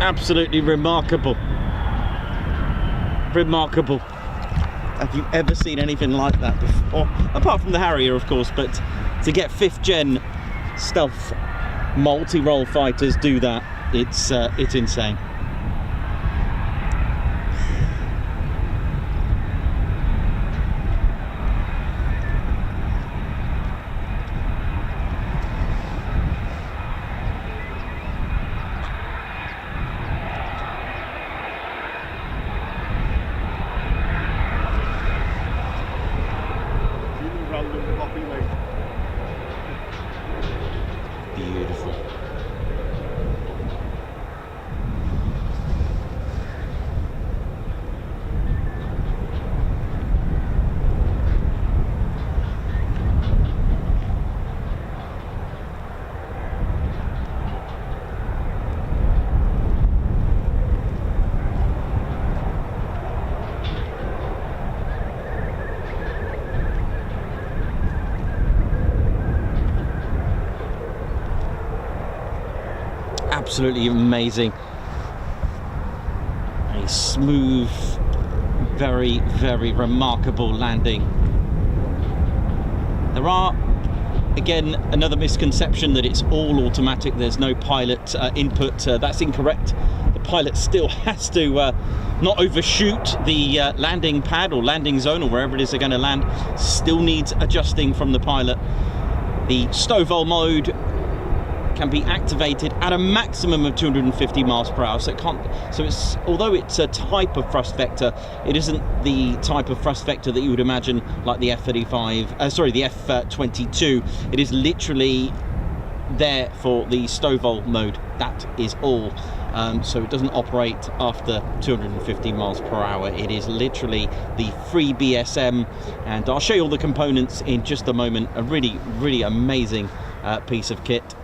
Absolutely remarkable. Remarkable. Have you ever seen anything like that before? Apart from the Harrier, of course, but to get 5th gen stealth multi-role fighters do that, it's insane. Absolutely amazing. A smooth, very, very remarkable landing. There are, again, another misconception that it's all automatic. There's no pilot input. That's incorrect. The pilot still has to not overshoot the landing pad or landing zone or wherever it is they're going to land. Still needs adjusting from the pilot. The Stovall mode can be activated at a maximum of 250 miles per hour, so it can't. So it's, although it's a type of thrust vector, it isn't the type of thrust vector that you would imagine like the F-35. Sorry, the F-22. It is literally there for the Stovall mode. That is all. So it doesn't operate after 250 miles per hour. It is literally the free BSM, and I'll show you all the components in just a moment. A really, really amazing piece of kit.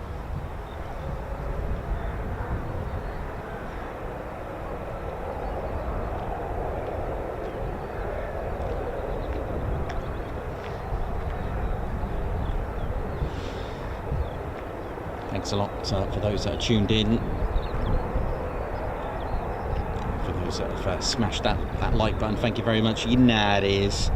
Thanks a lot for those that are tuned in. For those that have smashed that like button, thank you very much. You know it is.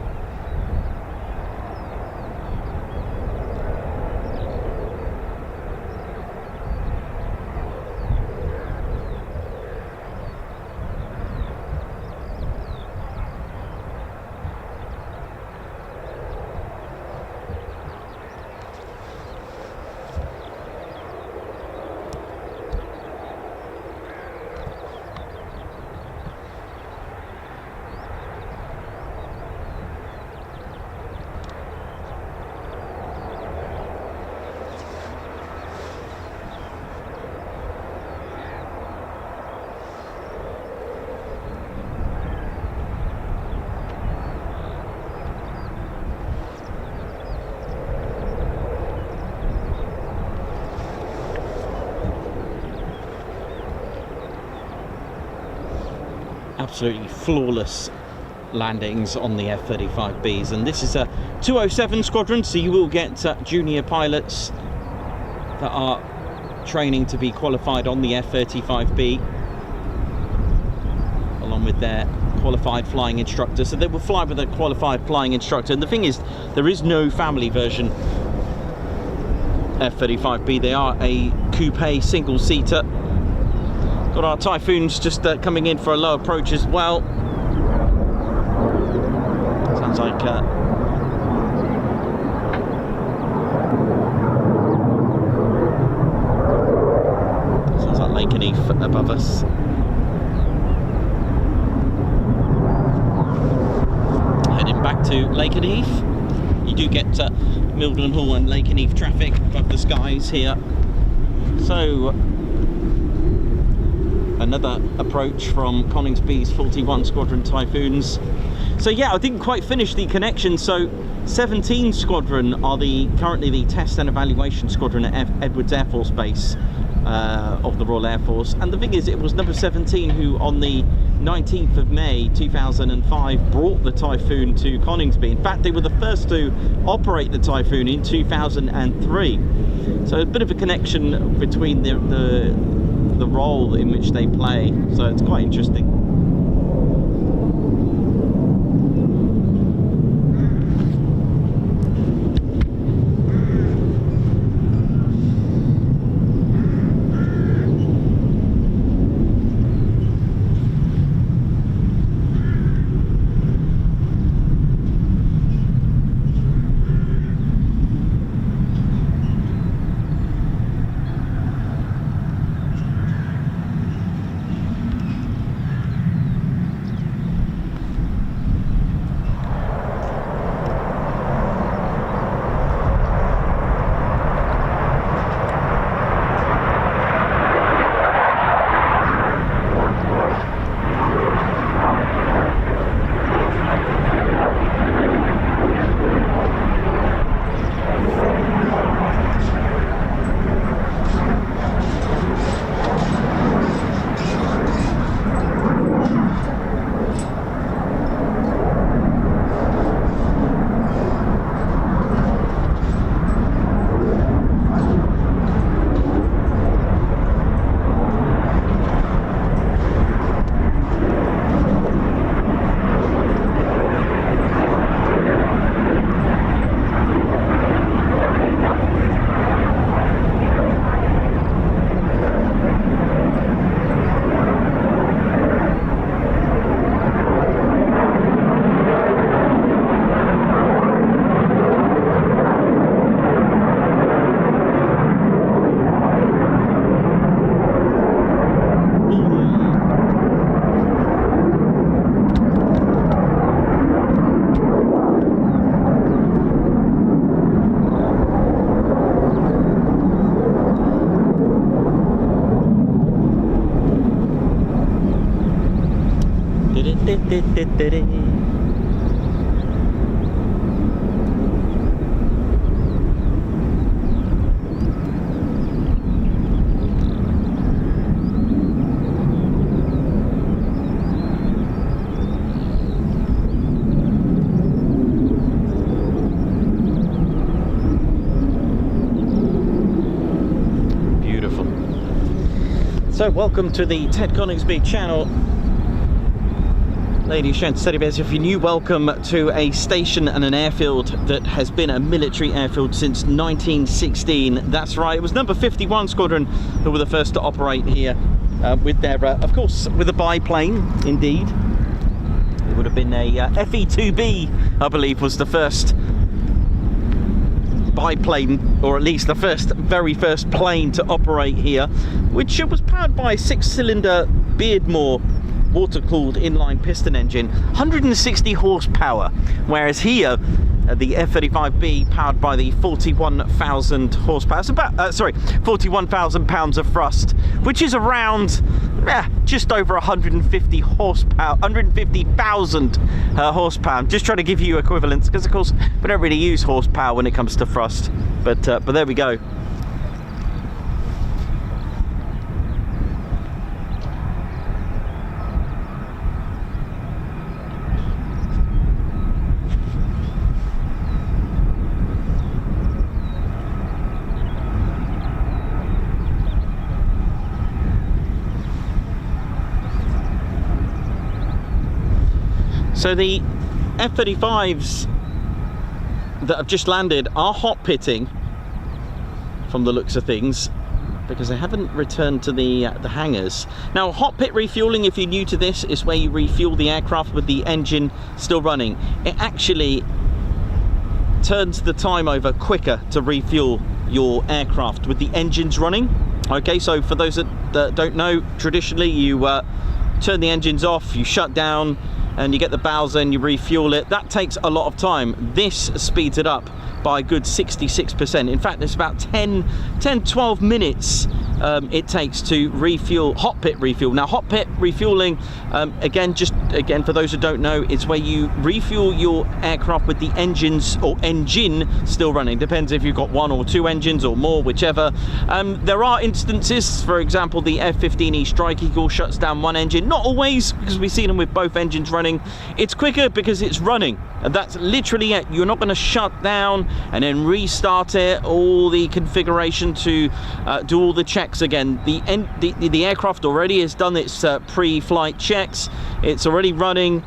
Absolutely flawless landings on the F-35Bs, and this is a 207 squadron, so you will get junior pilots that are training to be qualified on the F-35B along with their qualified flying instructor. So they will fly with a qualified flying instructor, and the thing is, there is no family version F-35B. They are a coupe single-seater. Got our Typhoons just coming in for a low approach as well. Sounds like Lakenheath above us. Heading back to Lakenheath. You do get Milden Hall and Lakenheath traffic above the skies here. So another approach from Coningsby's 41 Squadron Typhoons. So yeah, I didn't quite finish the connection. So 17 Squadron are currently the test and evaluation squadron at Edwards Air Force Base of the Royal Air Force. And the thing is, it was number 17 who on the 19th of May 2005 brought the Typhoon to Coningsby. In fact, they were the first to operate the Typhoon in 2003. So a bit of a connection between the role in which they play, so it's quite interesting. So welcome to the Ted Coningsby channel. Ladies, gents, teddy bears, if you're new, welcome to a station and an airfield that has been a military airfield since 1916. That's right, it was number 51 Squadron who were the first to operate here with their, of course, with a biplane, indeed. It would have been a FE2B, I believe, was the first biplane, or at least the very first plane to operate here, which was powered by a 6-cylinder Beardmore water-cooled inline piston engine, 160 horsepower, whereas here the F-35B powered by the 41,000 horsepower, it's about 41,000 pounds of thrust, which is around just over 150 horsepower, 150,000 horsepower. I'm just trying to give you equivalents because, of course, we don't really use horsepower when it comes to thrust, but there we go. So the F-35s that have just landed are hot pitting from the looks of things, because they haven't returned to the hangars. Now, hot pit refueling, if you're new to this, is where you refuel the aircraft with the engine still running. It actually turns the time over quicker to refuel your aircraft with the engines running. Okay, so for those that don't know, traditionally you turn the engines off, you shut down, and you get the Bowser and you refuel it. That takes a lot of time. This speeds it up by a good 66%. In fact, it's about 10-12 minutes it takes to refuel, hot pit refuel. Now, hot pit refueling, again for those who don't know, it's where you refuel your aircraft with the engines or engine still running. Depends if you've got 1 or 2 engines or more, whichever. There are instances, for example, the F-15E Strike Eagle shuts down 1 engine. Not always, because we see them with both engines running. It's quicker because it's running, and that's literally it. You're not going to shut down and then restart it, all the configuration to do all the checks again. The aircraft already has done its pre-flight checks. It's already running.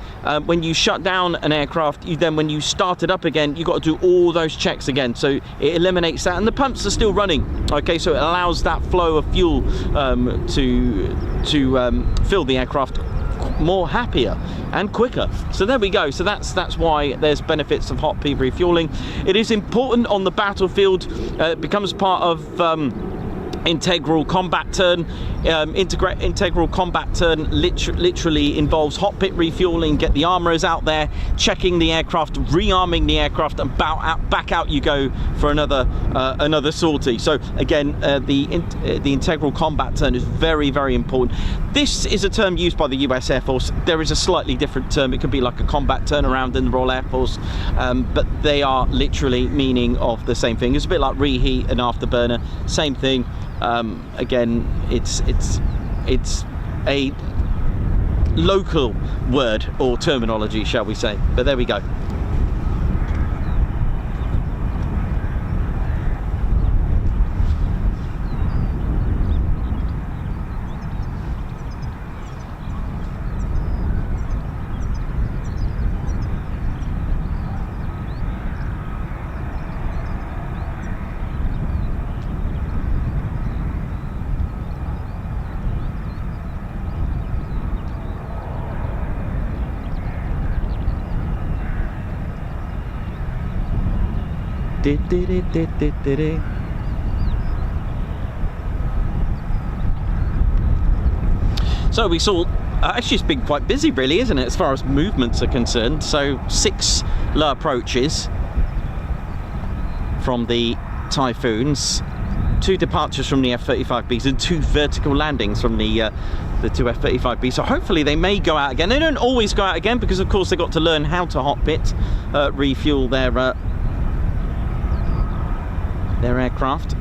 When you shut down an aircraft, when you start it up again, you've got to do all those checks again. So it eliminates that, and the pumps are still running. Okay, so it allows that flow of fuel to fill the aircraft more happier and quicker. So there we go. So that's why there's benefits of hot pit refueling. It is important on the battlefield. It becomes part of integral combat turn. Integral combat turn literally involves hot pit refueling, get the armourers out there, checking the aircraft, rearming the aircraft, and back out you go for another sortie. So again, the integral combat turn is very, very important. This is a term used by the US Air Force. There is a slightly different term. It could be like a combat turnaround in the Royal Air Force, but they are literally meaning of the same thing. It's a bit like reheat and afterburner, same thing. Again, it's a local word or terminology, shall we say, but there we go. So we saw, actually it's been quite busy really, isn't it, as far as movements are concerned. So 6 low approaches from the Typhoons. 2 departures from the F-35Bs and 2 vertical landings from the 2 F-35Bs. So hopefully they may go out again. They don't always go out again because, of course, they've got to learn how to hot pit, refuel their aircraft.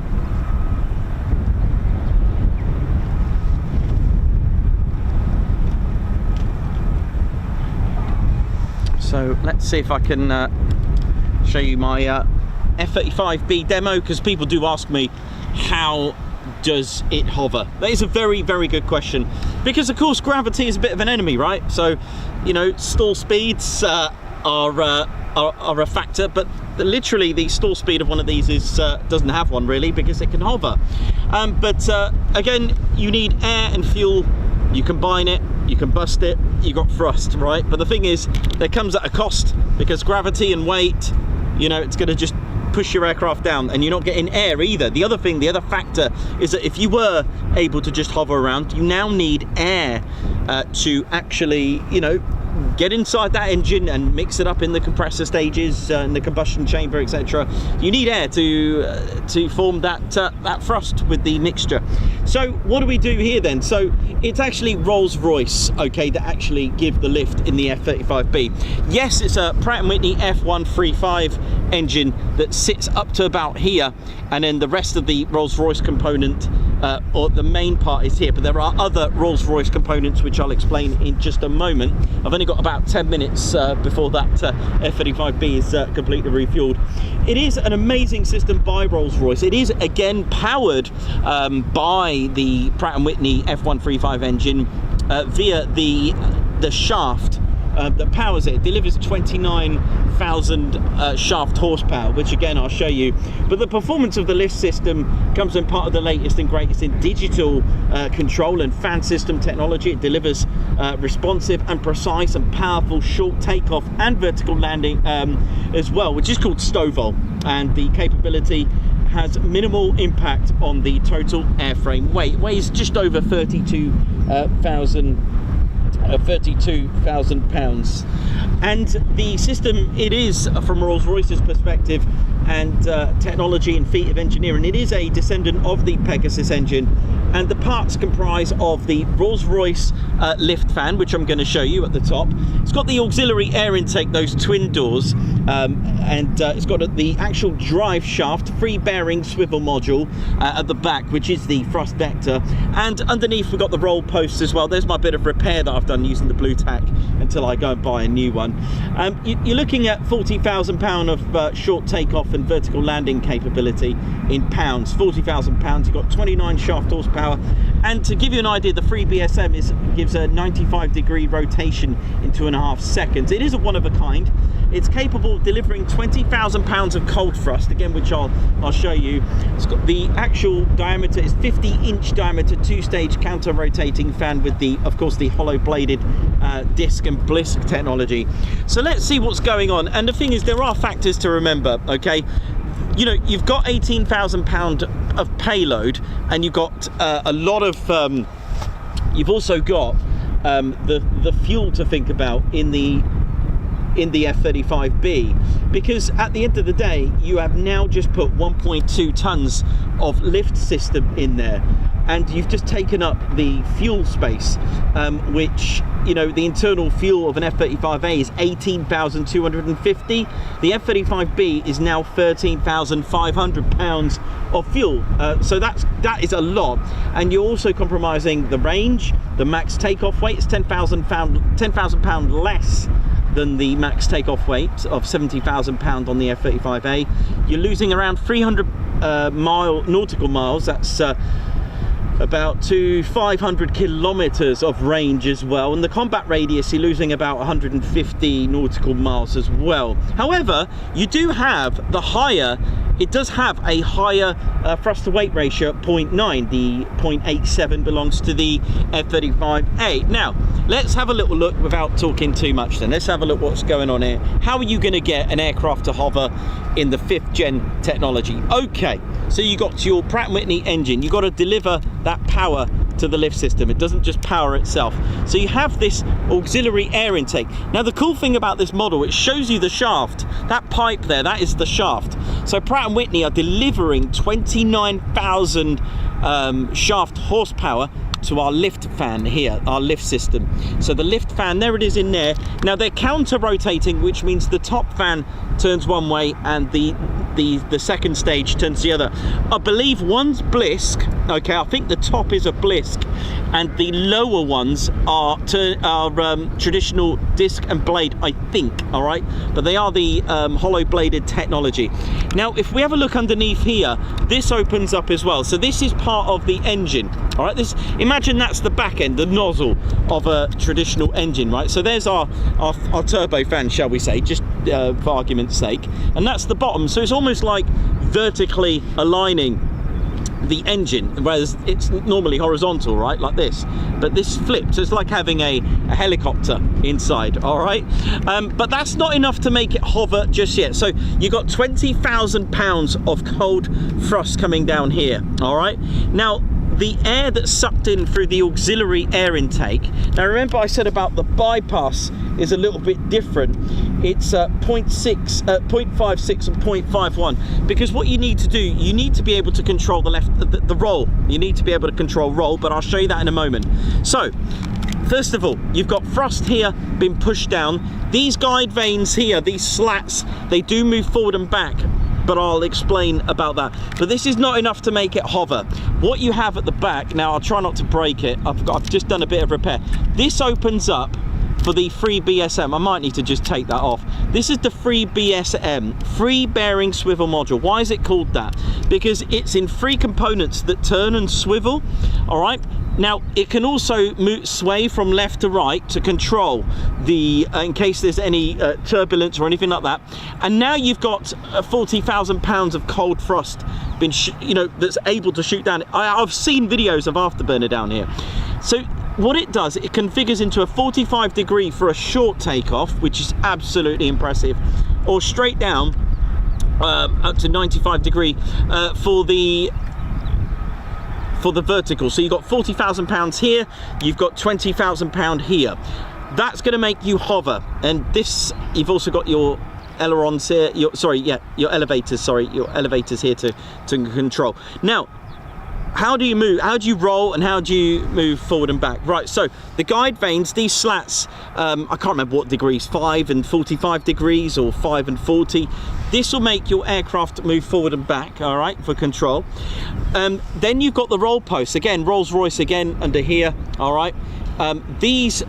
So let's see if I can show you my F-35B demo, because people do ask me, how does it hover? That is a very, very good question, because of course gravity is a bit of an enemy, right? So, you know, stall speeds are a factor, but literally the stall speed of one of these is doesn't have one really, because it can hover. But again, you need air and fuel. You combine it, you combust it, you got thrust, right? But the thing is, that comes at a cost, because gravity and weight, you know, it's going to just push your aircraft down, and you're not getting air either. The other thing, the other factor is that if you were able to just hover around, you now need air to actually, you know, get inside that engine and mix it up in the compressor stages, in the combustion chamber, etc. You need air to form that thrust with the mixture. So what do we do here then? So it's actually Rolls-Royce, okay, that actually give the lift in the F-35B. Yes, it's a Pratt & Whitney F135 engine that sits up to about here, and then the rest of the Rolls-Royce component, or the main part, is here. But there are other Rolls-Royce components which I'll explain in just a moment. I've only got about 10 minutes before that F-35B is completely refueled. It is an amazing system by Rolls-Royce. It is again powered by the Pratt & Whitney F135 engine via the shaft that powers it. It delivers 29,000 shaft horsepower, which again I'll show you. But the performance of the lift system comes in part of the latest and greatest in digital control and fan system technology. It delivers responsive and precise and powerful short takeoff and vertical landing as well, which is called STOVL, and the capability has minimal impact on the total airframe weight. It weighs just over 32,000 pounds, and the system, it is, from Rolls-Royce's perspective and technology and feat of engineering, it is a descendant of the Pegasus engine, and the parts comprise of the Rolls-Royce lift fan, which I'm going to show you at the top. It's got the auxiliary air intake, those twin doors, and it's got the actual drive shaft, free bearing swivel module at the back, which is the thrust vector, and underneath we've got the roll posts as well. There's my bit of repair that I've done using the blue tack until I go and buy a new one. You're looking at £40,000 of short takeoff and vertical landing capability in pounds. £40,000. You've got 29 shaft horsepower, and to give you an idea, the free BSM gives a 95-degree rotation in 2.5 seconds. It is a one of a kind. It's capable of delivering 20,000 pounds of cold thrust, again, which I'll show you. It's got the actual diameter is 50-inch diameter, 2-stage counter-rotating fan with the, of course, the hollow-bladed disc and blisk technology. So let's see what's going on. And the thing is, there are factors to remember, okay? You know, you've got 18,000 pound of payload, and you've got a lot of you've also got the fuel to think about in the F-35B, because at the end of the day you have now just put 1.2 tons of lift system in there, and you've just taken up the fuel space, which, you know, the internal fuel of an F-35A is 18,250. The F-35B is now 13,500 pounds of fuel, so that is a lot. And you're also compromising the range. The max takeoff weight is 10,000 pound less than the max takeoff weight of 70,000 pound on the F-35A. You're losing around 300 nautical miles. That's about 500 kilometers of range as well, and the combat radius, you're losing about 150 nautical miles as well. However, you do have the higher, it does have a higher thrust to weight ratio at 0.9. The 0.87 belongs to the F-35A. Now let's have a little look without talking too much then. Let's have a look what's going on here. How are you going to get an aircraft to hover in the 5th gen technology? Okay, so you got your Pratt & Whitney engine. You got to deliver that power to the lift system. It doesn't just power itself. So you have this auxiliary air intake. Now the cool thing about this model, it shows you the shaft. That pipe there, that is the shaft. So Pratt & Whitney are delivering 29,000 shaft horsepower to our lift fan here, our lift system. So the lift fan, there it is in there. Now they're counter rotating, which means the top fan turns one way and the second stage turns the other. I believe one's blisk, okay, I think the top is a blisk, and the lower ones are traditional disc and blade, I think, all right? But they are the hollow bladed technology. Now, if we have a look underneath here, this opens up as well. So this is part of the engine, all right? Imagine that's the back end, the nozzle of a traditional engine, right? So there's our turbo fan, shall we say, just for argument's sake. And that's the bottom. So it's almost like vertically aligning the engine, whereas it's normally horizontal, right, like this, but this flips. So it's like having a helicopter inside, all right? But that's not enough to make it hover just yet. So you got 20,000 pounds of cold thrust coming down here, all right? Now the air that's sucked in through the auxiliary air intake, now remember I said about the bypass is a little bit different. It's 0.56 and 0.51, because what you need to do, you need to be able to control the roll. You need to be able to control roll, but I'll show you that in a moment. So first of all, you've got thrust here being pushed down. These guide vanes here, these slats, they do move forward and back, but I'll explain about that. But this is not enough to make it hover. What you have at the back, now I'll try not to break it, I've just done a bit of repair. This opens up for the free BSM. I might need to just take that off. This is the free BSM, free bearing swivel module. Why is it called that? Because it's in 3 components that turn and swivel, all right? Now, it can also sway from left to right to control the, in case there's any turbulence or anything like that. And now you've got 40,000 pounds of cold thrust been, that's able to shoot down. I've seen videos of Afterburner down here. So what it does, it configures into a 45 degree for a short takeoff, which is absolutely impressive, or straight down up to 95 degree for the vertical. So you've got 40,000 pounds here, you've got 20,000 pound here. That's going to make you hover. And this, you've also got your ailerons here, your elevators here to control. Now, how do you move? How do you roll and how do you move forward and back? Right, so the guide vanes, these slats, I can't remember what degrees, 5 and 45 degrees or 5 and 40. This will make your aircraft move forward and back, all right, for control. Then you've got the roll posts. Again, Rolls-Royce again under here, all right. These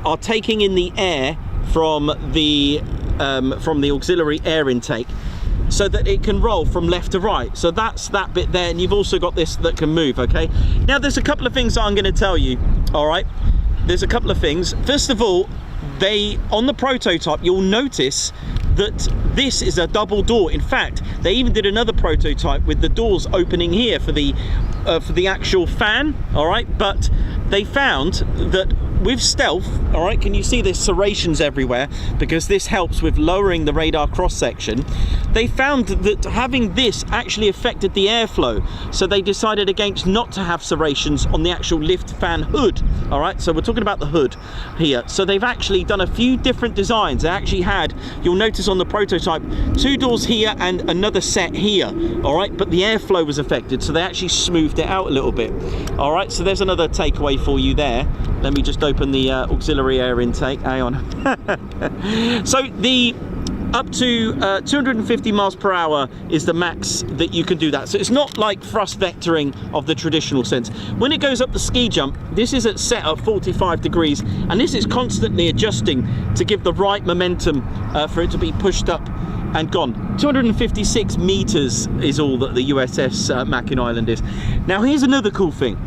are taking in the air from the auxiliary air intake, so that it can roll from left to right. So that's that bit there, and you've also got this that can move, okay? Now there's a couple of things that I'm going to tell you, all right? There's a couple of things. First of all, on the prototype, you'll notice that this is a double door. In fact, they even did another prototype with the doors opening here for the actual fan, all right? But they found that with stealth, all right, can you see there's serrations everywhere, because this helps with lowering the radar cross section. They found that having this actually affected the airflow, so they decided against not to have serrations on the actual lift fan hood, all right? So we're talking about the hood here. So they've actually done a few different designs. They actually had, you'll notice on the prototype, 2 doors here and another set here, all right? But the airflow was affected, so they actually smoothed it out a little bit, all right? So there's another takeaway for you there. Let me just open the auxiliary air intake. Hang on. So the up to 250 miles per hour is the max that you can do that. So it's not like thrust vectoring of the traditional sense. When it goes up the ski jump, this is set at 45 degrees, and this is constantly adjusting to give the right momentum for it to be pushed up and gone. 256 meters is all that the USS Mackinac Island is. Now here's another cool thing,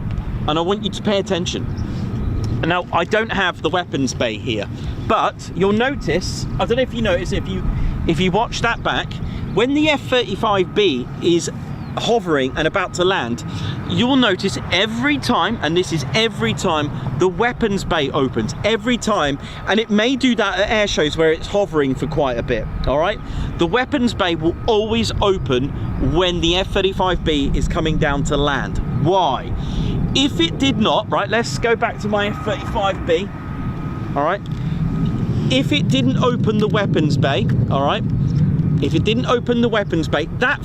and I want you to pay attention. Now, I don't have the weapons bay here, but you'll notice, I don't know if you notice, if you watch that back, when the F-35B is hovering and about to land, you will notice every time, and this is every time, the weapons bay opens, every time, and it may do that at air shows where it's hovering for quite a bit, all right? The weapons bay will always open when the F-35B is coming down to land. Why? If it did not, right, let's go back to my F-35B, all right? If it didn't open the weapons bay, all right? If it didn't open the weapons bay, that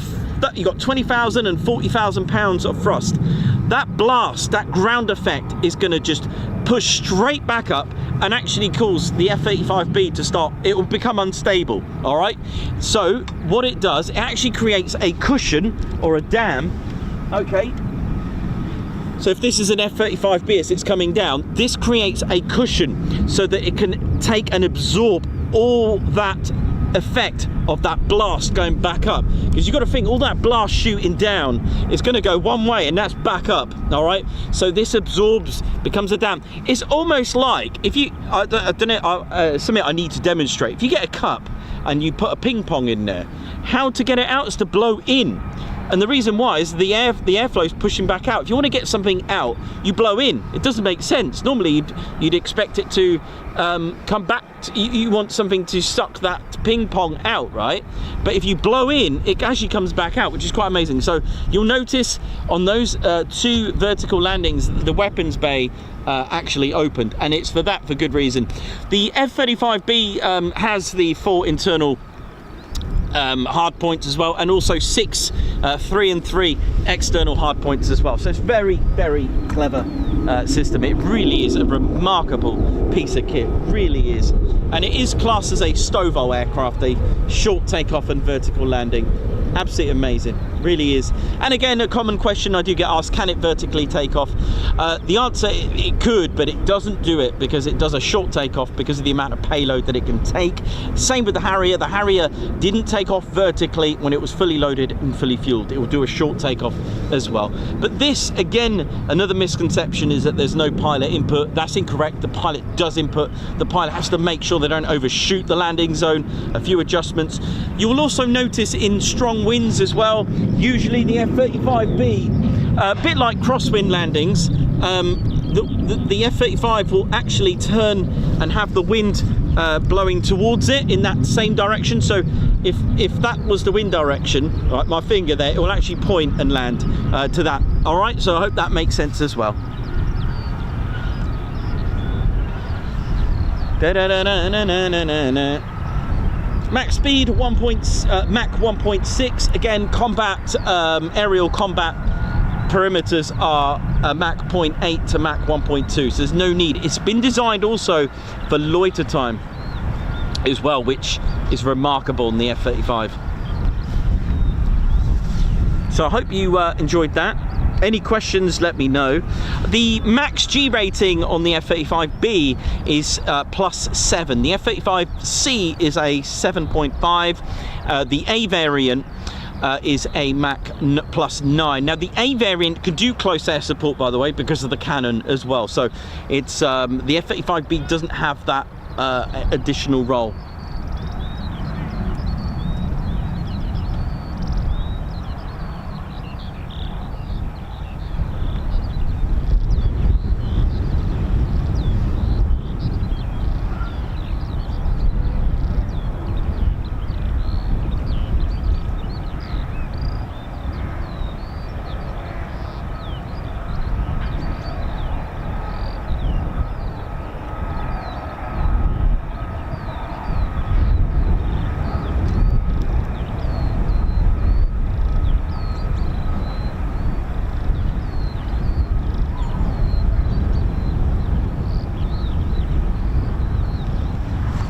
you got 20,000 and 40,000 pounds of thrust. That blast, that ground effect is going to just push straight back up and actually cause the F-35B to start, it will become unstable, all right? So what it does, it actually creates a cushion or a dam, okay? So if this is an F-35B as it's coming down, this creates a cushion so that it can take and absorb all that effect of that blast going back up, because you've got to think all that blast shooting down is going to go one way and that's back up, all right? So this absorbs, becomes a dam. It's almost like if you I don't know, something I need to demonstrate. If you get a cup and you put a ping pong in there, how to get it out is to blow in. And the reason why is the airflow is pushing back out. If you want to get something out, you blow in. It doesn't make sense. Normally, you'd expect it to come back. You want something to suck that ping pong out, right? But if you blow in, it actually comes back out, which is quite amazing. So you'll notice on those 2 vertical landings, the weapons bay actually opened, and it's for good reason. The F-35B has the 4 internal hard points as well, and also 6 3 and 3 external hard points as well. So it's very, very clever system. It really is a remarkable piece of kit, really is. And it is classed as a STOVL aircraft, a short takeoff and vertical landing. Absolutely amazing, really is. And again, a common question I do get asked, can it vertically take off? The answer, it could, but it doesn't do it because it does a short takeoff because of the amount of payload that it can take. Same with the Harrier. The Harrier didn't take off vertically when it was fully loaded and fully fueled. It will do a short takeoff as well. But this, again, another misconception is that there's no pilot input. That's incorrect. The pilot does input. The pilot has to make sure they don't overshoot the landing zone. A few adjustments. You will also notice in strong winds as well, usually the F-35B, a bit like crosswind landings, the F-35 will actually turn and have the wind blowing towards it in that same direction. So if that was the wind direction, right, my finger there, it will actually point and land to that. All right, so I hope that makes sense as well. Max speed Mach 1.6. Again, combat aerial combat perimeters are Mach 0.8 to Mach 1.2, so there's no need. It's been designed also for loiter time as well, which is remarkable in the F-35. So I hope you enjoyed that. Any questions, let me know. The max G rating on the F-35B is +7. The F-35C is a 7.5. The A variant is a Mach +9. Now the A variant can do close air support, by the way, because of the cannon as well. So it's the F-35B doesn't have that additional role.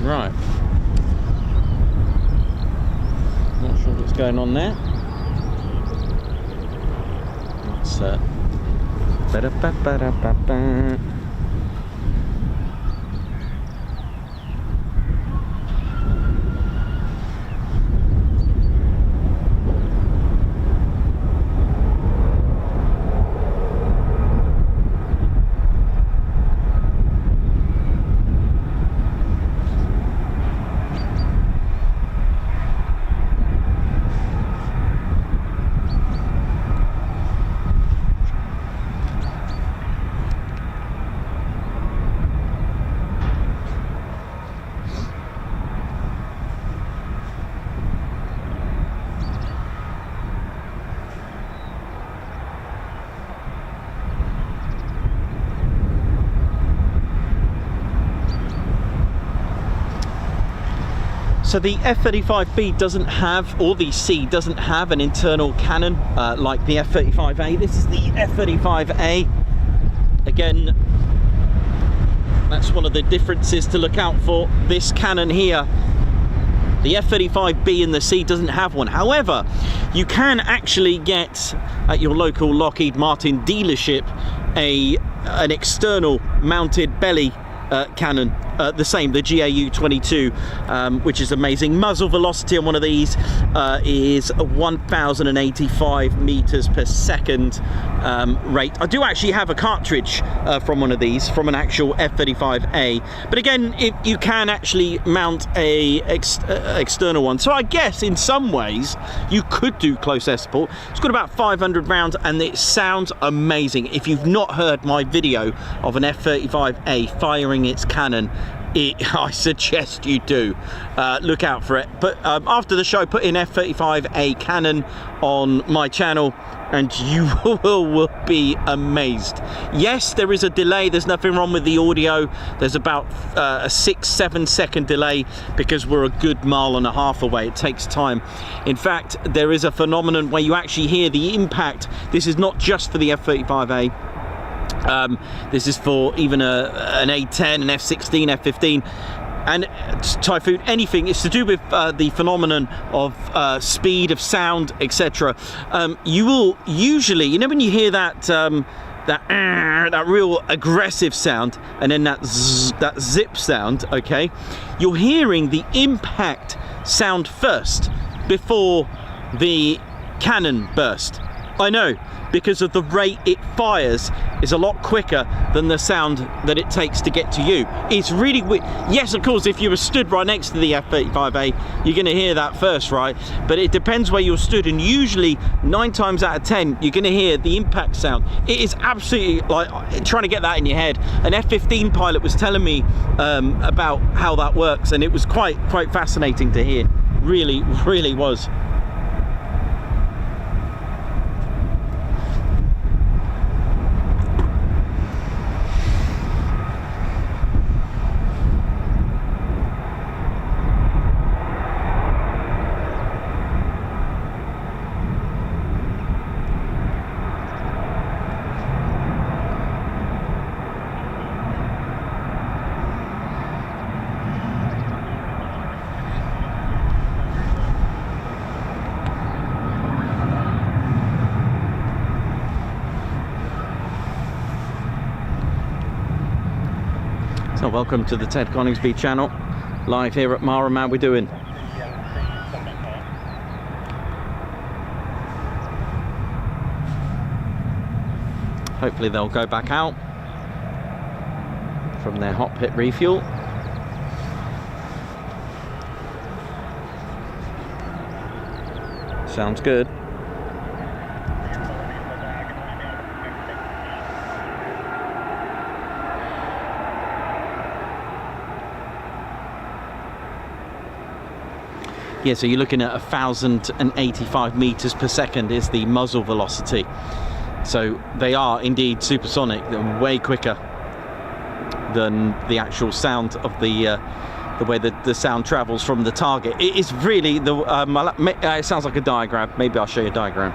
Right, not sure what's going on there. It's So the F-35B doesn't have, or the C doesn't have an internal cannon like the F-35A. This is the F-35A. Again, that's one of the differences to look out for. This cannon here, the F-35B and the C doesn't have one. However, you can actually get at your local Lockheed Martin dealership an external mounted belly cannon, the same, the GAU-22, which is amazing. Muzzle velocity on one of these is 1,085 meters per second rate. I do actually have a cartridge from one of these, from an actual F-35A, but again, you can actually mount a external one. So I guess in some ways you could do close air support. It's got about 500 rounds and it sounds amazing. If you've not heard my video of an F-35A firing its cannon, I suggest you do. Look out for it. But after the show, put in F-35A cannon on my channel and you will be amazed. Yes, there is a delay. There's nothing wrong with the audio. There's about a 6-7 second delay because we're a good mile and a half away. It takes time. In fact, there is a phenomenon where you actually hear the impact. This is not just for the F-35A. This is for even an A-10, an F-16, F-15 and Typhoon, anything. It's to do with the phenomenon of speed, of sound, etc. You will usually, you know, when you hear that that real aggressive sound and then that zip sound, okay, you're hearing the impact sound first before the cannon burst. I know, because of the rate it fires is a lot quicker than the sound that it takes to get to you. It's really weird. Yes, of course, if you were stood right next to the F-35A, you're going to hear that first, right? But it depends where you're stood, and usually 9 times out of 10, you're going to hear the impact sound. It is absolutely, like, trying to get that in your head. An F-15 pilot was telling me about how that works, and it was quite fascinating to hear. Really, really was. So welcome to the Ted Coningsby channel, live here at Marham. How we doing? Hopefully they'll go back out from their hot pit refuel. Sounds good. Yeah, so you're looking at 1,085 meters per second is the muzzle velocity. So they are indeed supersonic. They're way quicker than the actual sound of the way that the sound travels from the target. It is really the. It sounds like a diagram. Maybe I'll show you a diagram.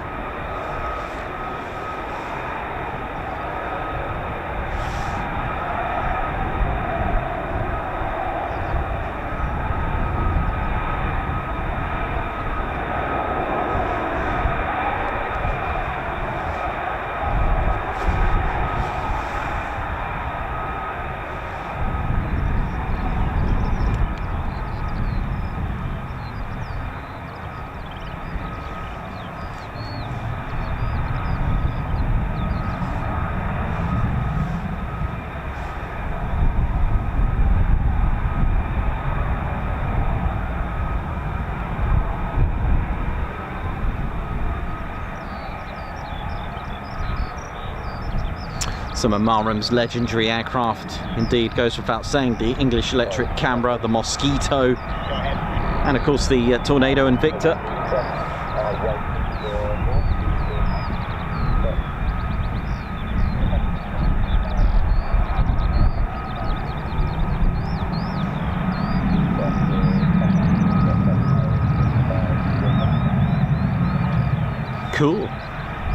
Some of Marham's legendary aircraft, indeed, goes without saying. The English electric camera, the Mosquito, and of course the Tornado and Victor.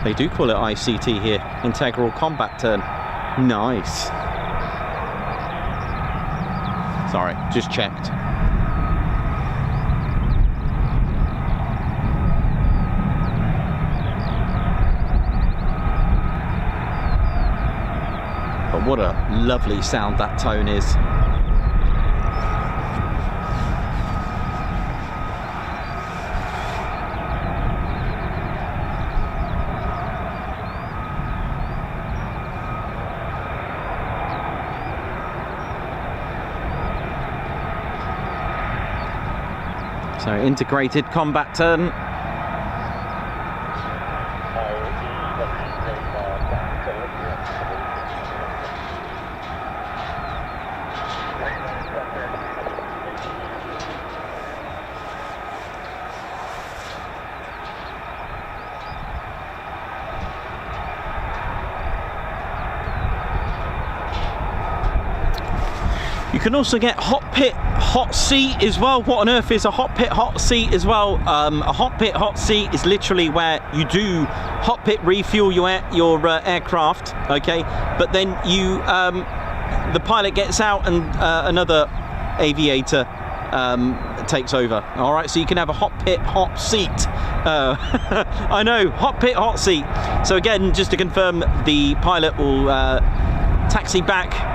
They do call it ICT here, Integral Combat Turn. Nice. Sorry, just checked. But what a lovely sound that tone is. So integrated combat turn. You can also get hot pit, hot seat as well. What on earth is a hot pit, hot seat as well? A hot pit, hot seat is literally where you do hot pit refuel your aircraft, okay? But then you, the pilot gets out and another aviator takes over. All right, so you can have a hot pit, hot seat. I know, hot pit, hot seat. So again, just to confirm, the pilot will taxi back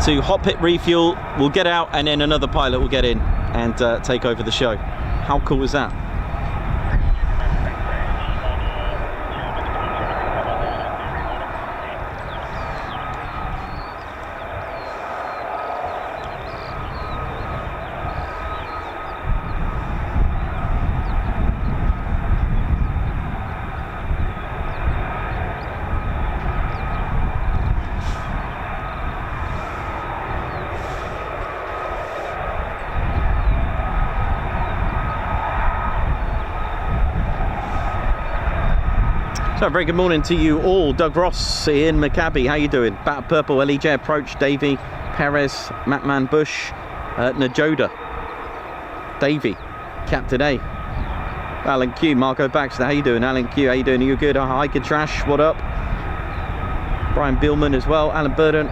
to hot pit refuel, we'll get out, and then another pilot will get in and take over the show. How cool is that? So very good morning to you all. Doug Ross, Ian Maccabi, how you doing? Bat Purple, LEJ Approach, Davey, Perez, Matman Bush, Najoda, Davey, Captain A, Alan Q, Marco Baxter, how you doing? Alan Q, how you doing? Are you good? Hi, good trash, what up? Brian Billman as well, Alan Burden.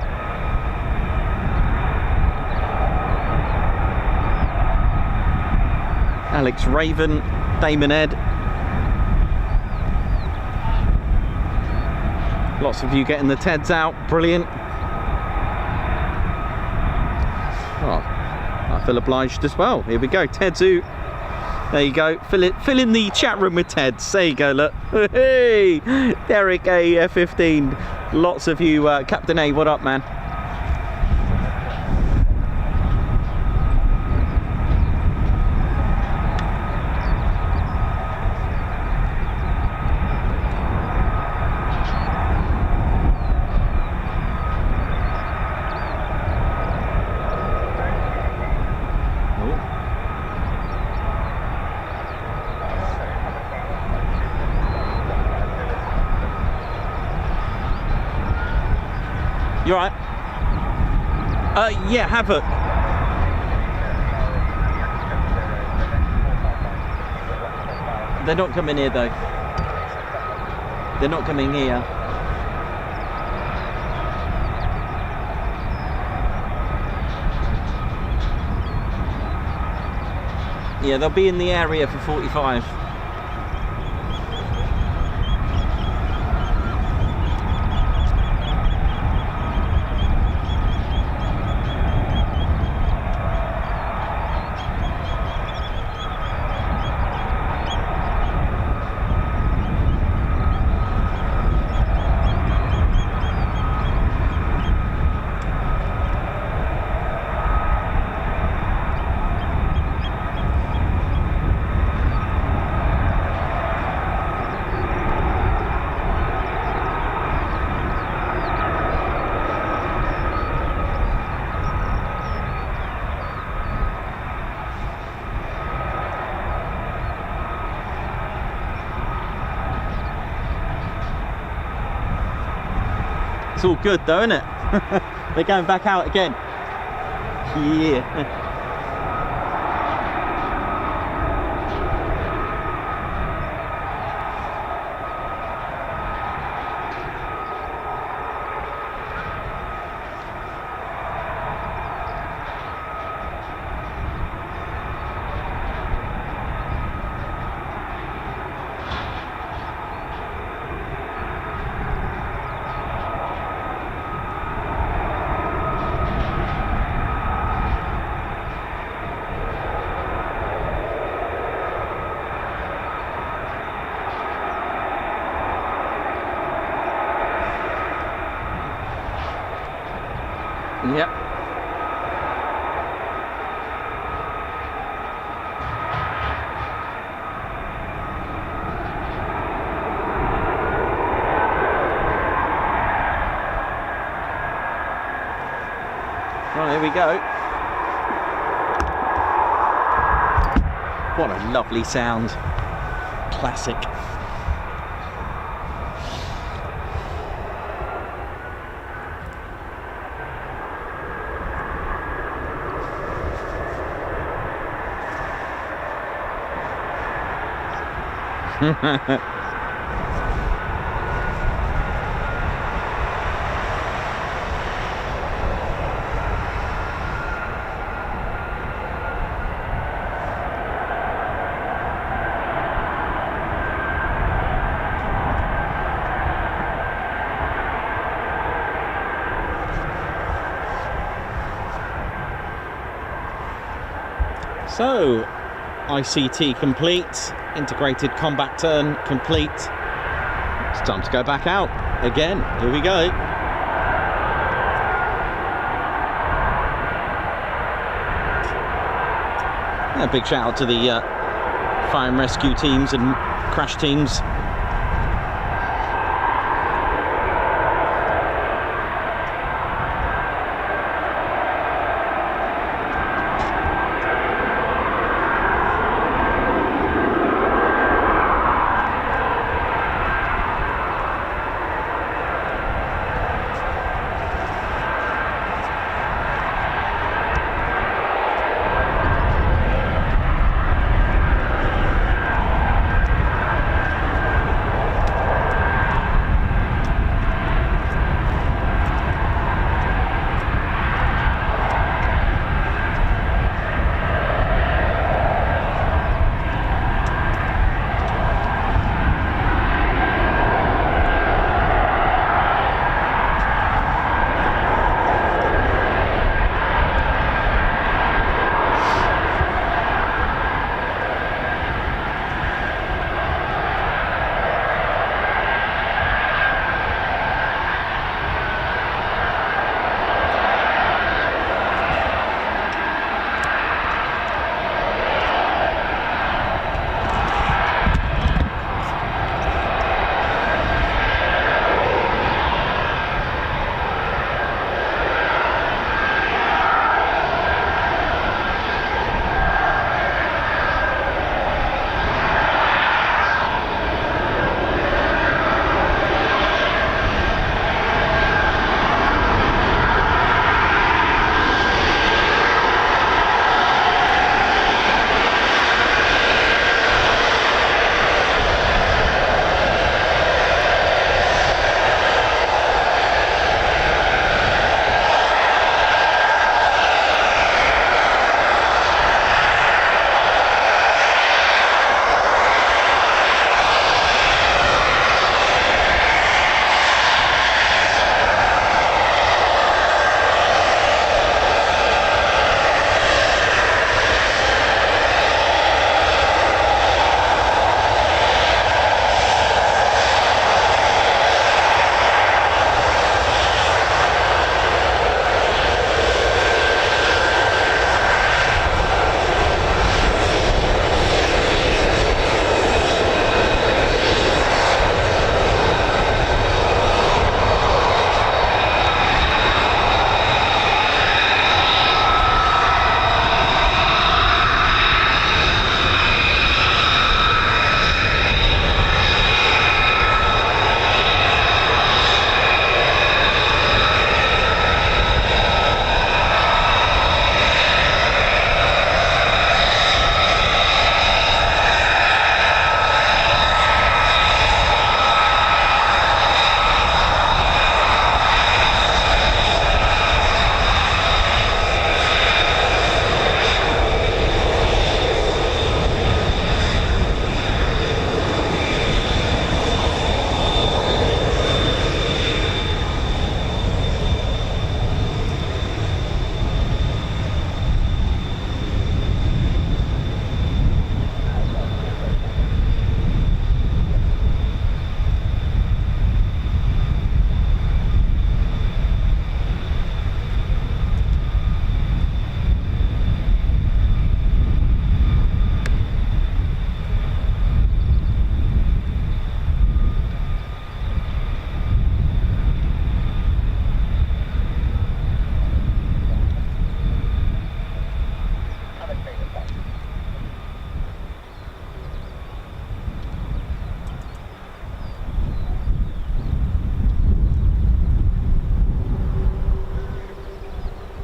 Alex Raven, Damon Ed. Lots of you getting the Teds out, brilliant. Oh, I feel obliged as well. Here we go, Tedzu. There you go, fill in the chat room with Teds. There you go, look. Hey, Derek A, F-15. Lots of you, Captain A, what up, man? You alright? Yeah, Havoc. They're not coming here though. They're not coming here. Yeah, they'll be in the area for 45. It's all good though, isn't it? They're going back out again. Yeah. Yep. Well, here we go. What a lovely sound. Classic. So, ICT complete, integrated combat turn complete. It's time to go back out again. Here we go. Yeah, big shout out to the fire and rescue teams and crash teams.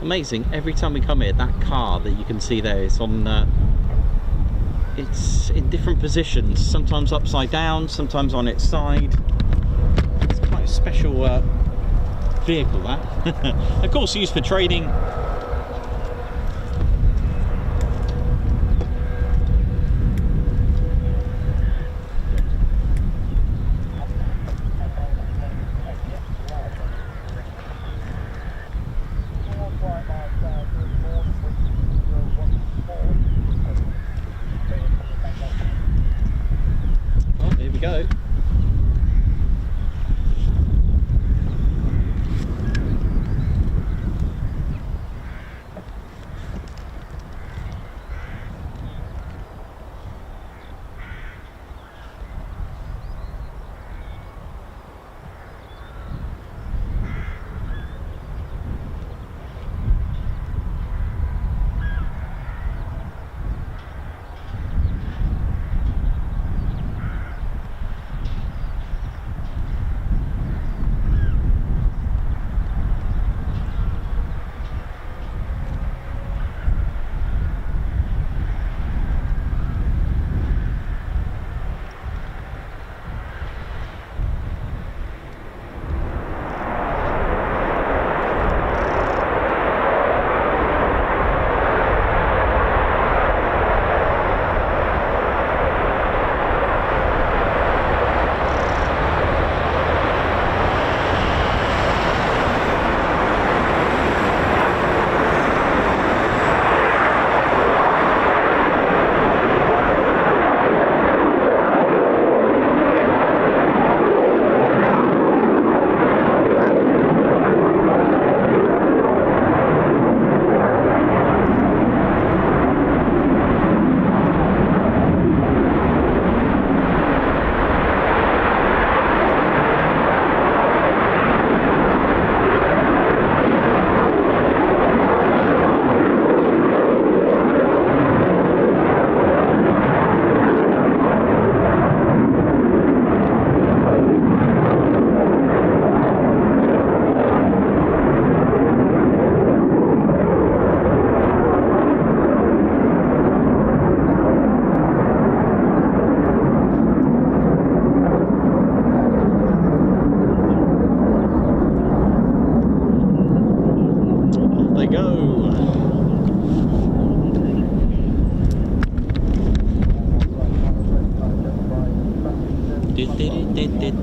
Amazing. Every time we come here, that car that you can see there is on it's in different positions, sometimes upside down, sometimes on its side. It's quite a special vehicle, that. Of course used for trading. Go.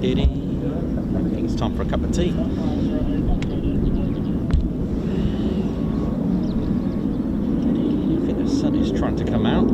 I think it's time for a cup of tea. I think the sun is trying to come out.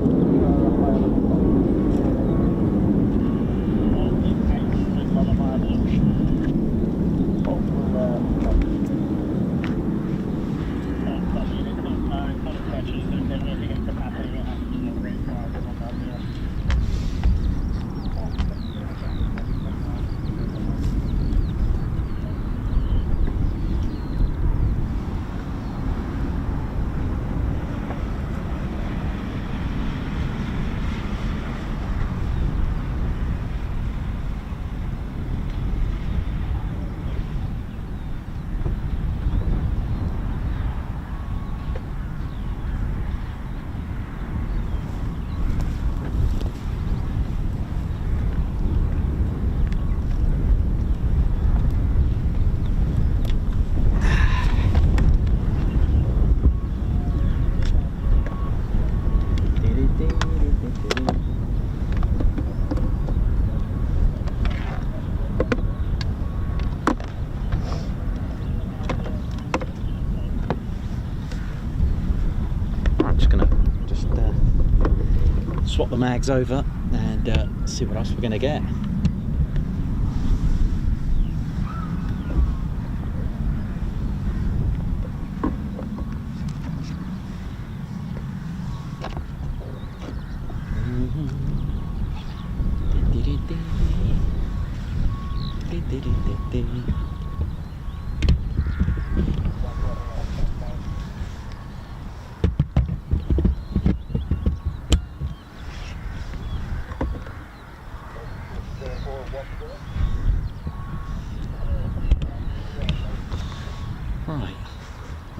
Swap the mags over and see what else we're going to get.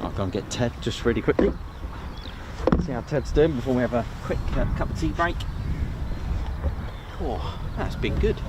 I'll go and get Ted just really quickly. See how Ted's doing before we have a quick cup of tea break. Oh, that's been good.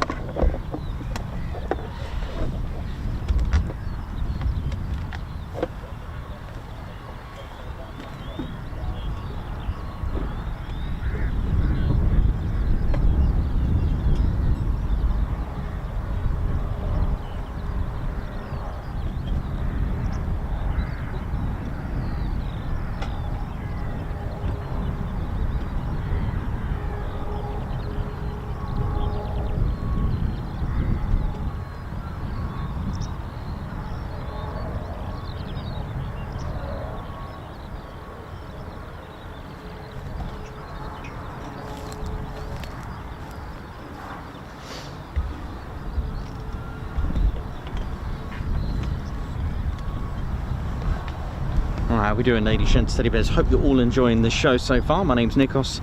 Alright, how we doing, ladies, gents, teddy bears? Hope you're all enjoying the show so far. My name's Nikos,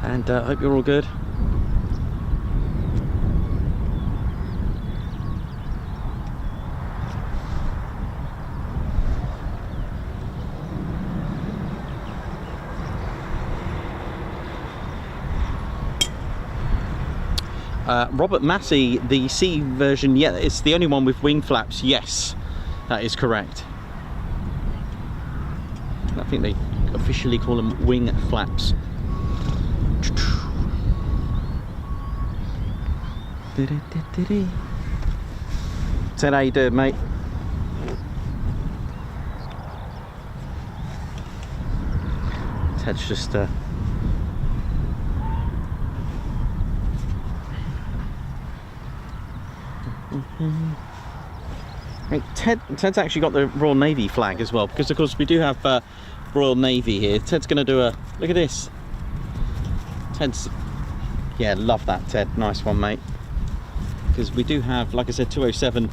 and hope you're all good. Robert Massey, the C version, yeah, it's the only one with wing flaps. Yes, that is correct. I think they officially call them wing flaps. Ted, how you doing, mate? Ted's just Hey, Ted's actually got the Royal Navy flag as well, because of course we do have Royal Navy here. Ted's going to do a look at this. Ted's, yeah, love that, Ted. Nice one, mate. Because we do have, like I said, 207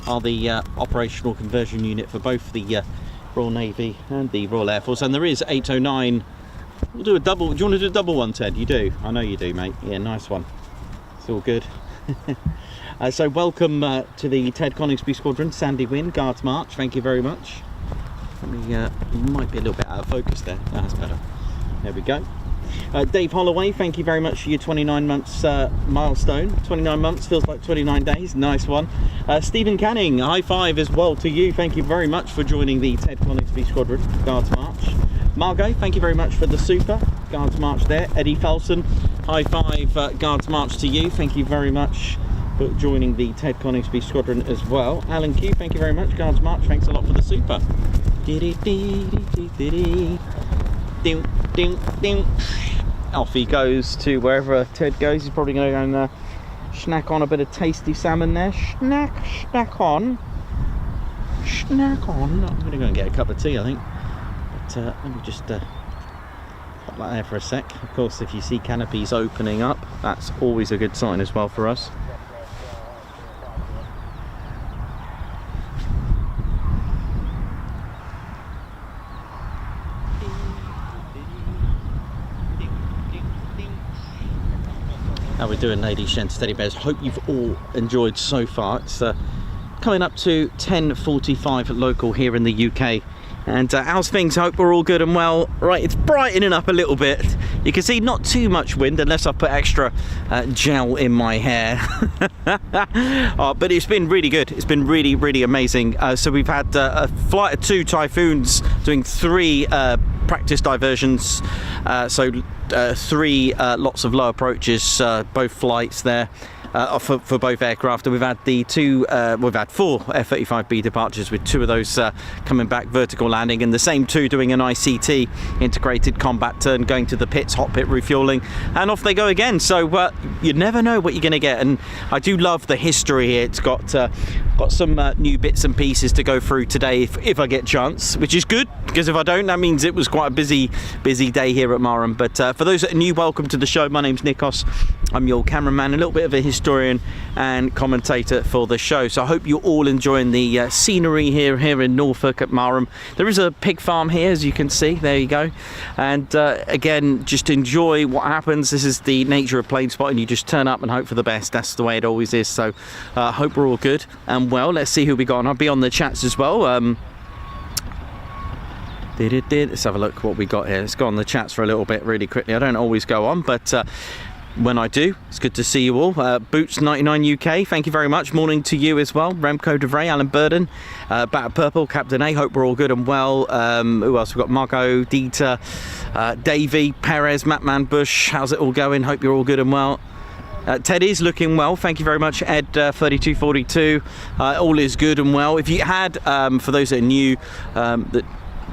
are the operational conversion unit for both the Royal Navy and the Royal Air Force, and there is 809. We'll do a double. Do you want to do a double one, Ted? You do. I know you do, mate. Yeah, nice one. It's all good. So welcome to the Ted Coningsby Squadron, Sandy Wind, Guards March. Thank you very much. Let me, might be a little bit out of focus there. No, that's better. There we go. Dave Holloway, thank you very much for your 29 months milestone. 29 months feels like 29 days. Nice one. Stephen Canning, high five as well to you. Thank you very much for joining the Ted Coningsby Squadron, Guards March. Margot, thank you very much for the super Guards March there. Eddie Felson, high five, Guards March to you. Thank you very much for joining the Ted Coningsby Squadron as well. Alan Q, thank you very much, Guards March. Thanks a lot for the super. Off he goes to wherever Ted goes. He's probably going to go and snack on a bit of tasty salmon there. Snack on. I'm going to go and get a cup of tea, I think. But let me just pop that there for a sec. Of course, if you see canopies opening up, that's always a good sign as well for us. How we doing, ladies, gents, teddy bears? Hope you've all enjoyed so far. It's coming up to 10:45 local here in the UK. And how's things? Hope we're all good and well. Right, it's brightening up a little bit. You can see not too much wind unless I put extra gel in my hair. But it's been really good. It's been really, really amazing. So we've had a flight of 2 Typhoons doing 3 practice diversions. So 3 lots of low approaches, both flights there. For both aircraft, and we've had we've had 4 F-35B departures, with 2 of those coming back vertical landing, and the same 2 doing an ICT, integrated combat turn, going to the pits, hot pit refueling, and off they go again. So you never know what you're going to get, and I do love the history here. It's got some new bits and pieces to go through today if I get a chance, which is good, because if I don't, that means it was quite a busy day here at Marham. But for those that are new, welcome to the show. My name's Nikos. I'm your cameraman, a little bit of a historian and commentator for the show. So I hope you're all enjoying the scenery here in Norfolk at Marham. There is a pig farm here, as you can see. There you go. And again, just enjoy what happens. This is the nature of plane spotting. You just turn up and hope for the best. That's the way it always is. So I hope we're all good and well. Let's see who we got. And I'll be on the chats as well. Let's have a look what we got here. Let's go on the chats for a little bit really quickly. I don't always go on, but when I do, it's good to see you all. Boots99 UK, thank you very much. Morning to you as well. Remco De Vrij, Alan Burden, Batter Purple, Captain A. Hope we're all good and well. Who else? We've got Marco, Dieter, Davey, Perez, Mattman Bush. How's it all going? Hope you're all good and well. Ted is looking well, thank you very much. Ed 3242, all is good and well. If you had, for those that are new, that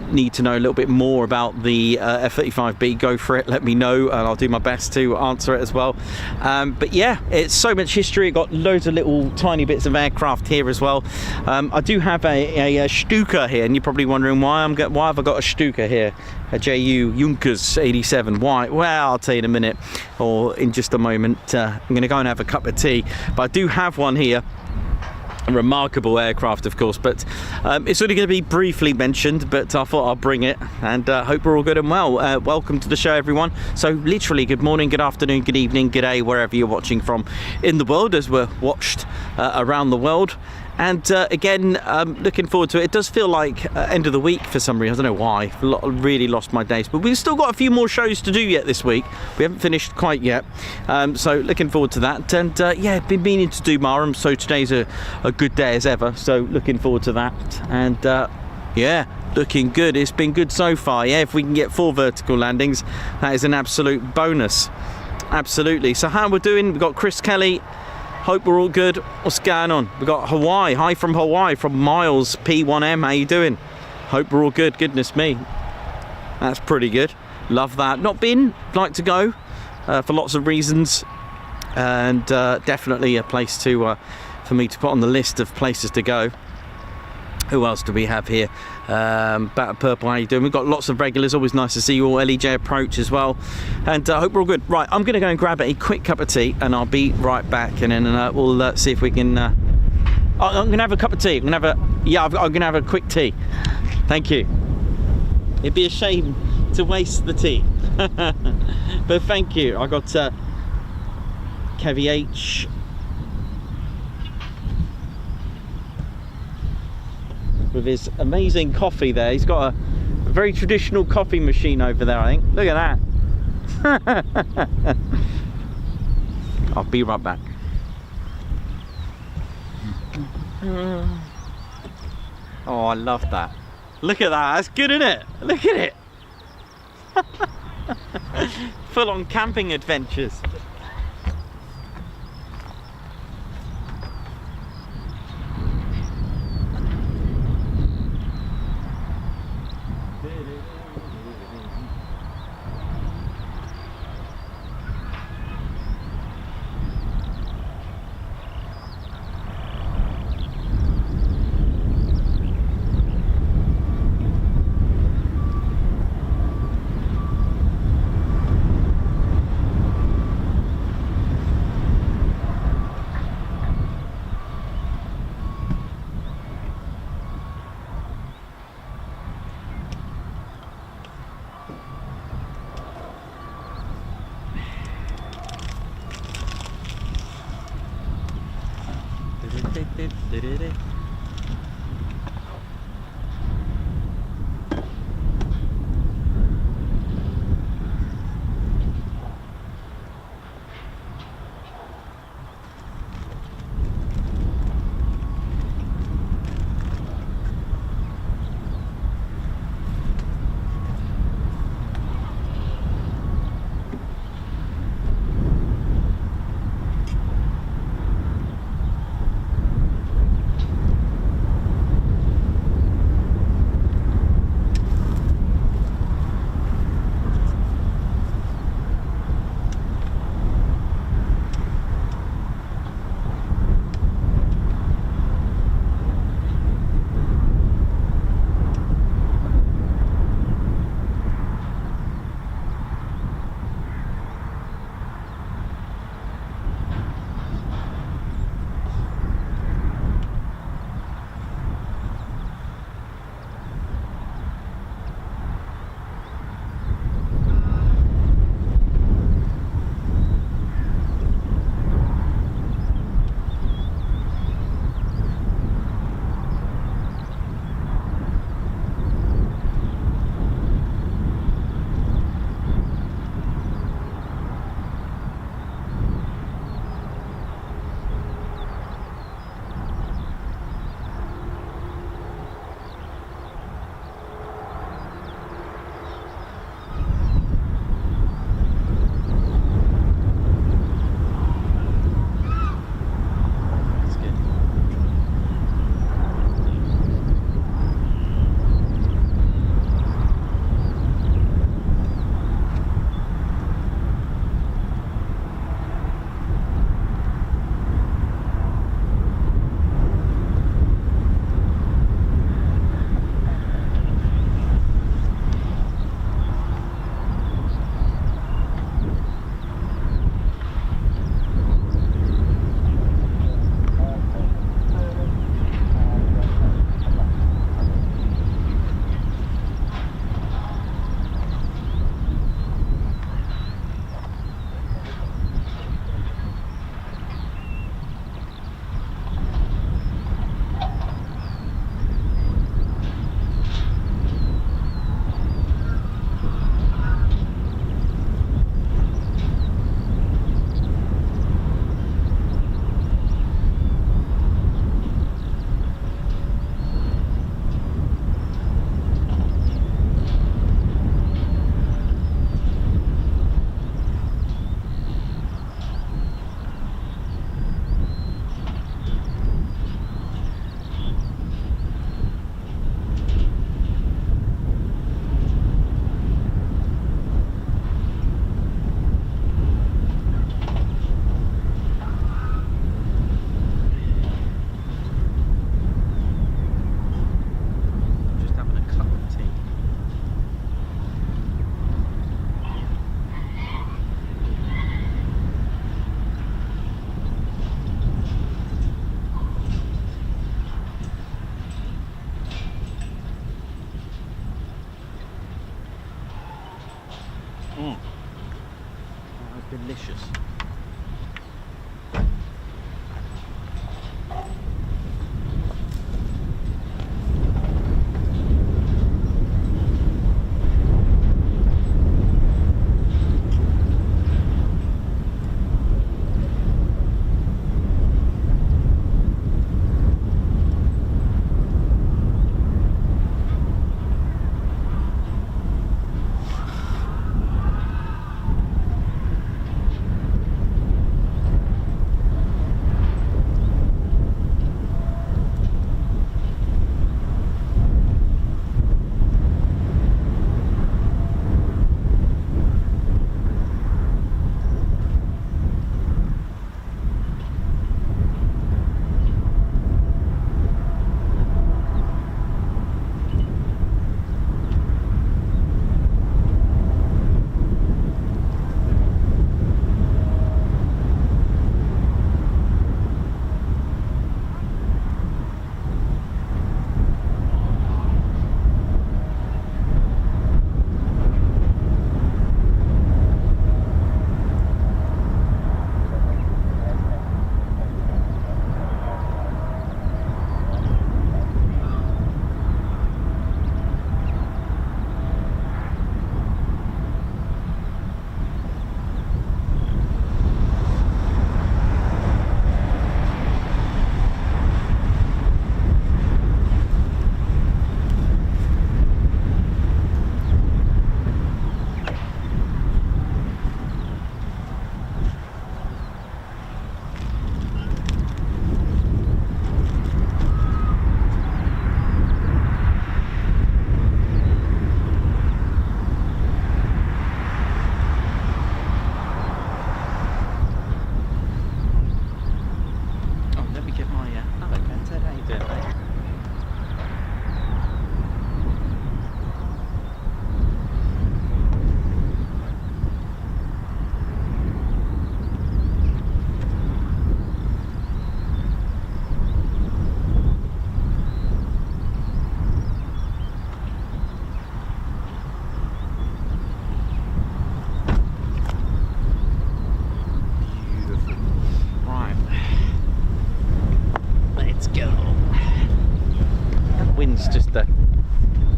need to know a little bit more about the F-35B, go for it, let me know and I'll do my best to answer it as well. But yeah, it's so much history. It got loads of little tiny bits of aircraft here as well. I do have a Stuka here, and you're probably wondering why have I got a Stuka here, a JU Junkers 87. Why? Well, I'll tell you in a minute or in just a moment. I'm going to go and have a cup of tea, but I do have one here. A remarkable aircraft, of course, but it's only going to be briefly mentioned, but I thought I'll bring it, and hope we're all good and well. Welcome to the show, everyone. So literally good morning, good afternoon, good evening, good day, wherever you're watching from in the world, as we're watched around the world. And again, looking forward to it. It does feel like end of the week for some reason. I don't know why. Really lost my days. But we've still got a few more shows to do yet this week. We haven't finished quite yet. So looking forward to that. And yeah, been meaning to do Marham. So today's a good day as ever. So looking forward to that. And yeah, looking good. It's been good so far. Yeah, if we can get 4 vertical landings, that is an absolute bonus. Absolutely. So how we're doing, we've got Chris Kelly. Hope we're all good. What's going on? We've got Hawaii. Hi from Hawaii, from Miles P1M. How you doing? Hope we're all good. Goodness me. That's pretty good. Love that. Not been. Like to go for lots of reasons. And definitely a place to for me to put on the list of places to go. Who else do we have here? Batter Purple, how you doing? We've got lots of regulars. Always nice to see you all. LEJ Approach as well. And I hope we're all good. Right, I'm going to go and grab a quick cup of tea, and I'll be right back. And then we'll see if we can... I'm going to have a cup of tea. I'm going to have a quick tea. Thank you. It'd be a shame to waste the tea. But thank you. I got Kevy H... with his amazing coffee there. He's got a very traditional coffee machine over there, I think. Look at that. I'll be right back. Oh, I love that. Look at that. That's good, isn't it? Look at it. Full on camping adventures. Delicious.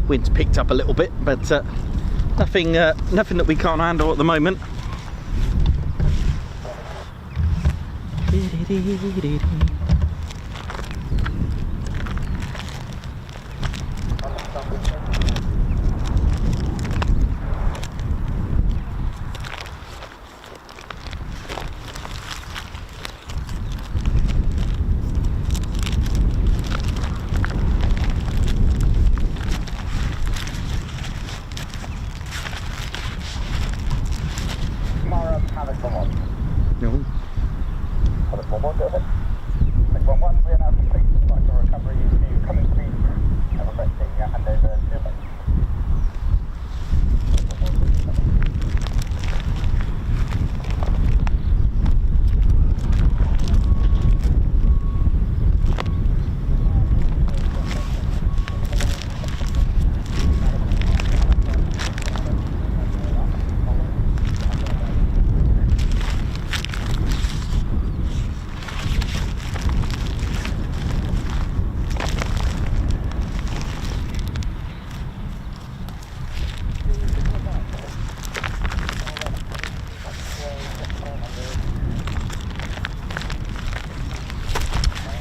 Wind's picked up a little bit, but nothing that we can't handle at the moment.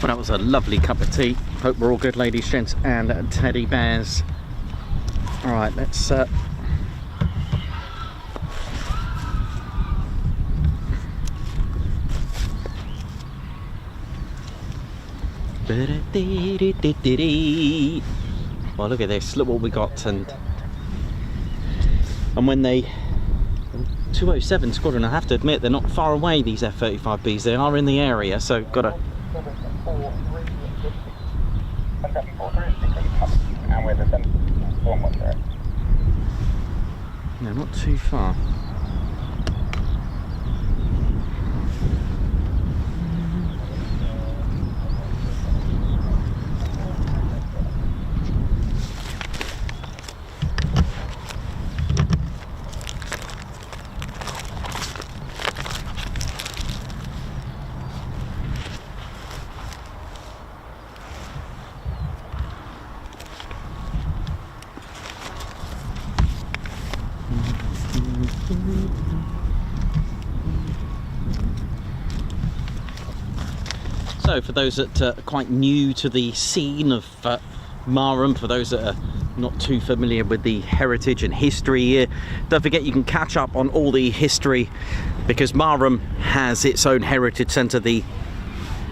Well, that was a lovely cup of tea. Hope we're all good, ladies, gents, and teddy bears. All right, let's well, look at this, look what we got. And when they 207 Squadron, I have to admit, they're not far away, these F-35Bs. They are in the area, so got to no, not too far. So for those that are quite new to the scene of Marham, for those that are not too familiar with the heritage and history here, don't forget you can catch up on all the history, because Marham has its own heritage centre, the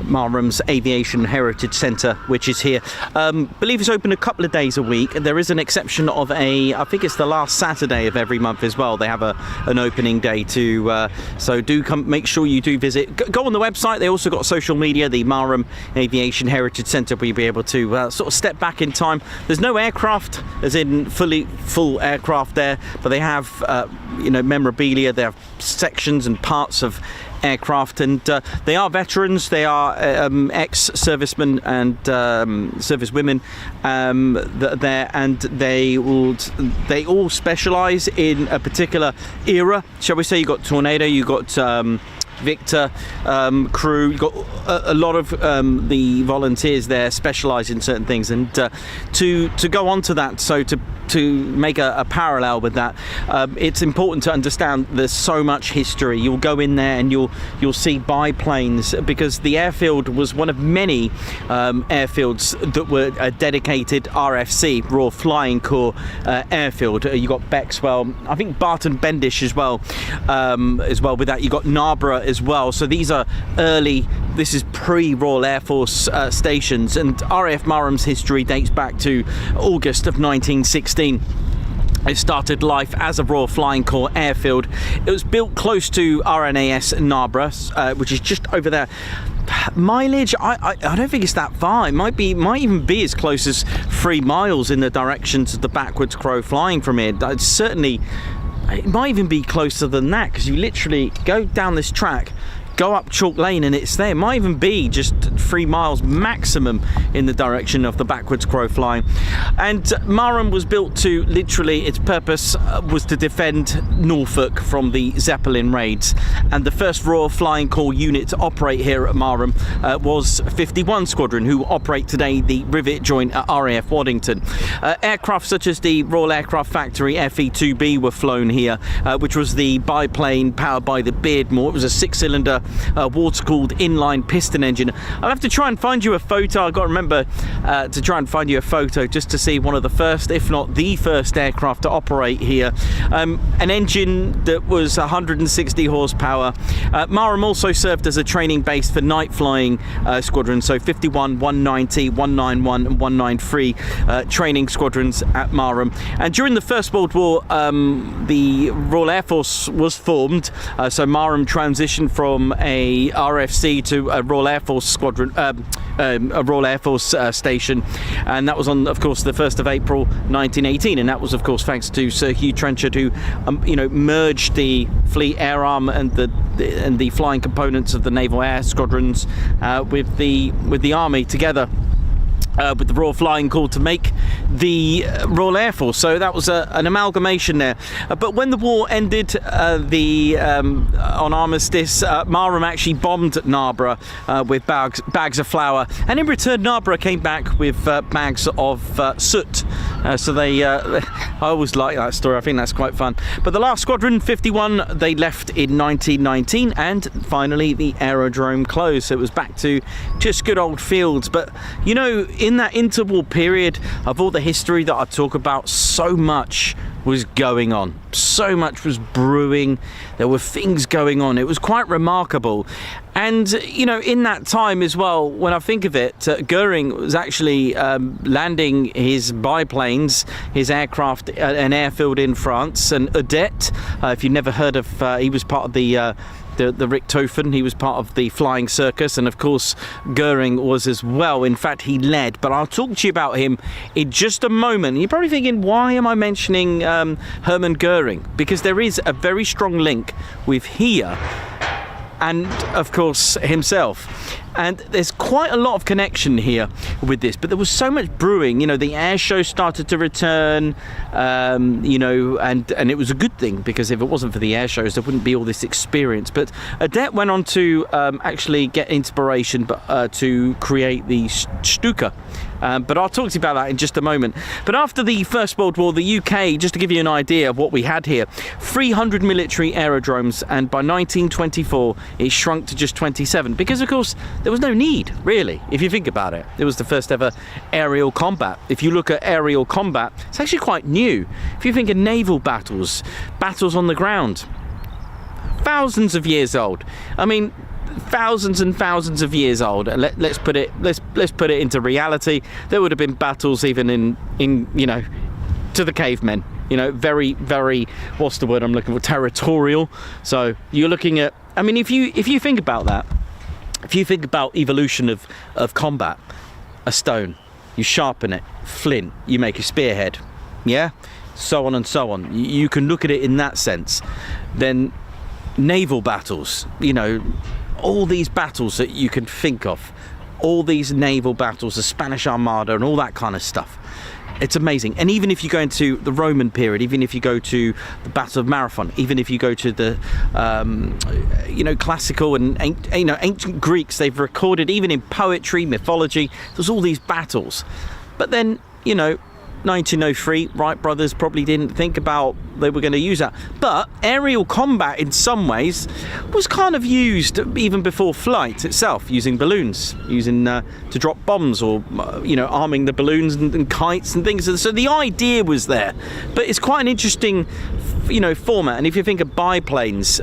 Marham's Aviation Heritage Centre, which is here. Believe it's open a couple of days a week. There is an exception of I think it's the last Saturday of every month as well. They have an opening day too. So do come, make sure you do visit. Go on the website. They also got social media, the Marham Aviation Heritage Centre, where you'll be able to sort of step back in time. There's no aircraft, as in full aircraft there, but they have memorabilia. They have sections and parts of aircraft, and they are veterans. They are ex-servicemen and servicewomen that are there, and they all specialise in a particular era, shall we say. You got Tornado, you got Victor, crew. You've got a lot of the volunteers there specialise in certain things, and to go on to that, so to make a parallel with that, it's important to understand there's so much history. You'll go in there and you'll see biplanes, because the airfield was one of many airfields that were a dedicated RFC, Royal Flying Corps airfield. You got Bexwell, I think Barton Bendish as well with that. You got Narborough as well. So these are early, this is pre-Royal Air Force stations, and RAF Marham's history dates back to August of 1916. It started life as a Royal Flying Corps airfield. It was built close to RNAS Narborough, which is just over there. Mileage, I don't think it's that far. It might even be as close as 3 miles in the directions of the backwards crow flying from here. It might even be closer than that, because you literally go down this track, go up Chalk Lane, and it's there. It might even be just 3 miles maximum in the direction of the backwards crow flying. And Marham was built to, literally, its purpose was to defend Norfolk from the Zeppelin raids. And the first Royal Flying Corps unit to operate here at Marham was 51 Squadron, who operate today the Rivet Joint at RAF Waddington. Aircraft such as the Royal Aircraft Factory FE2B were flown here, which was the biplane powered by the Beardmore. It was a 6-cylinder water-cooled inline piston engine. I'll have to try and find you a photo. I've got to remember to try and find you a photo just to see one of the first, if not the first, aircraft to operate here. An engine that was 160 horsepower. Marham also served as a training base for night flying squadrons, so 51, 190, 191 and 193 training squadrons at Marham. And during the First World War, the Royal Air Force was formed, so Marham transitioned from a RFC to a Royal Air Force squadron, a Royal Air Force station, and that was on, of course, the 1st of April 1918, and that was, of course, thanks to Sir Hugh Trenchard, who merged the Fleet Air Arm and the flying components of the Naval Air Squadrons with the Army together. With the Royal Flying Corps to make the Royal Air Force. So that was an amalgamation there. But when the war ended, on armistice, Marham actually bombed Narborough with bags of flour, and in return Narborough came back with bags of soot. So I always like that story. I think that's quite fun. But the last squadron, 51, they left in 1919, and finally the aerodrome closed. So it was back to just good old fields. But in that interval period of all the history that I talk about, so much was going on. So much was brewing. There were things going on. It was quite remarkable. And, in that time as well, when I think of it, Goering was actually landing his biplanes, his aircraft at an airfield in France, and Odette, if you've never heard of, he was part of the Richthofen. He was part of the flying circus, and of course Goering was as well. In fact, he led, but I'll talk to you about him in just a moment. You're probably thinking, why am I mentioning Hermann Goering? Because there is a very strong link with here and of course himself. And there's quite a lot of connection here with this, but there was so much brewing. You know, the air show started to return, you know, and it was a good thing, because if it wasn't for the air shows, there wouldn't be all this experience. But Adet went on to actually get inspiration to create the Stuka. But I'll talk to you about that in just a moment. But after the First World War, the UK, just to give you an idea of what we had here, 300 military aerodromes, and by 1924 it shrunk to just 27, because of course there was no need, really, if you think about it. It was the first ever aerial combat. If you look at aerial combat, it's actually quite new. If you think of naval battles, battles on the ground, thousands of years old. I mean, thousands and thousands of years old. Let's put it into reality. There would have been battles even in you know, to the cavemen. You know, very, very, what's the word I'm looking for? Territorial. So you're looking at, I mean, if you think about that, if you think about evolution of combat, a stone, you sharpen it, flint, you make a spearhead, yeah, so on and so on. You can look at it in that sense. Then naval battles, you know, all these battles that you can think of, all these naval battles, the Spanish Armada and all that kind of stuff. It's amazing. And even if you go into the Roman period, even if you go to the Battle of Marathon, even if you go to the you know, classical and you know, ancient Greeks, they've recorded, even in poetry, mythology, there's all these battles. But then, you know, 1903, Wright brothers probably didn't think about they were going to use that. But aerial combat in some ways was kind of used even before flight itself, using balloons, using to drop bombs, or you know, arming the balloons and kites and things. So the idea was there, but it's quite an interesting, you know, format. And if you think of biplanes,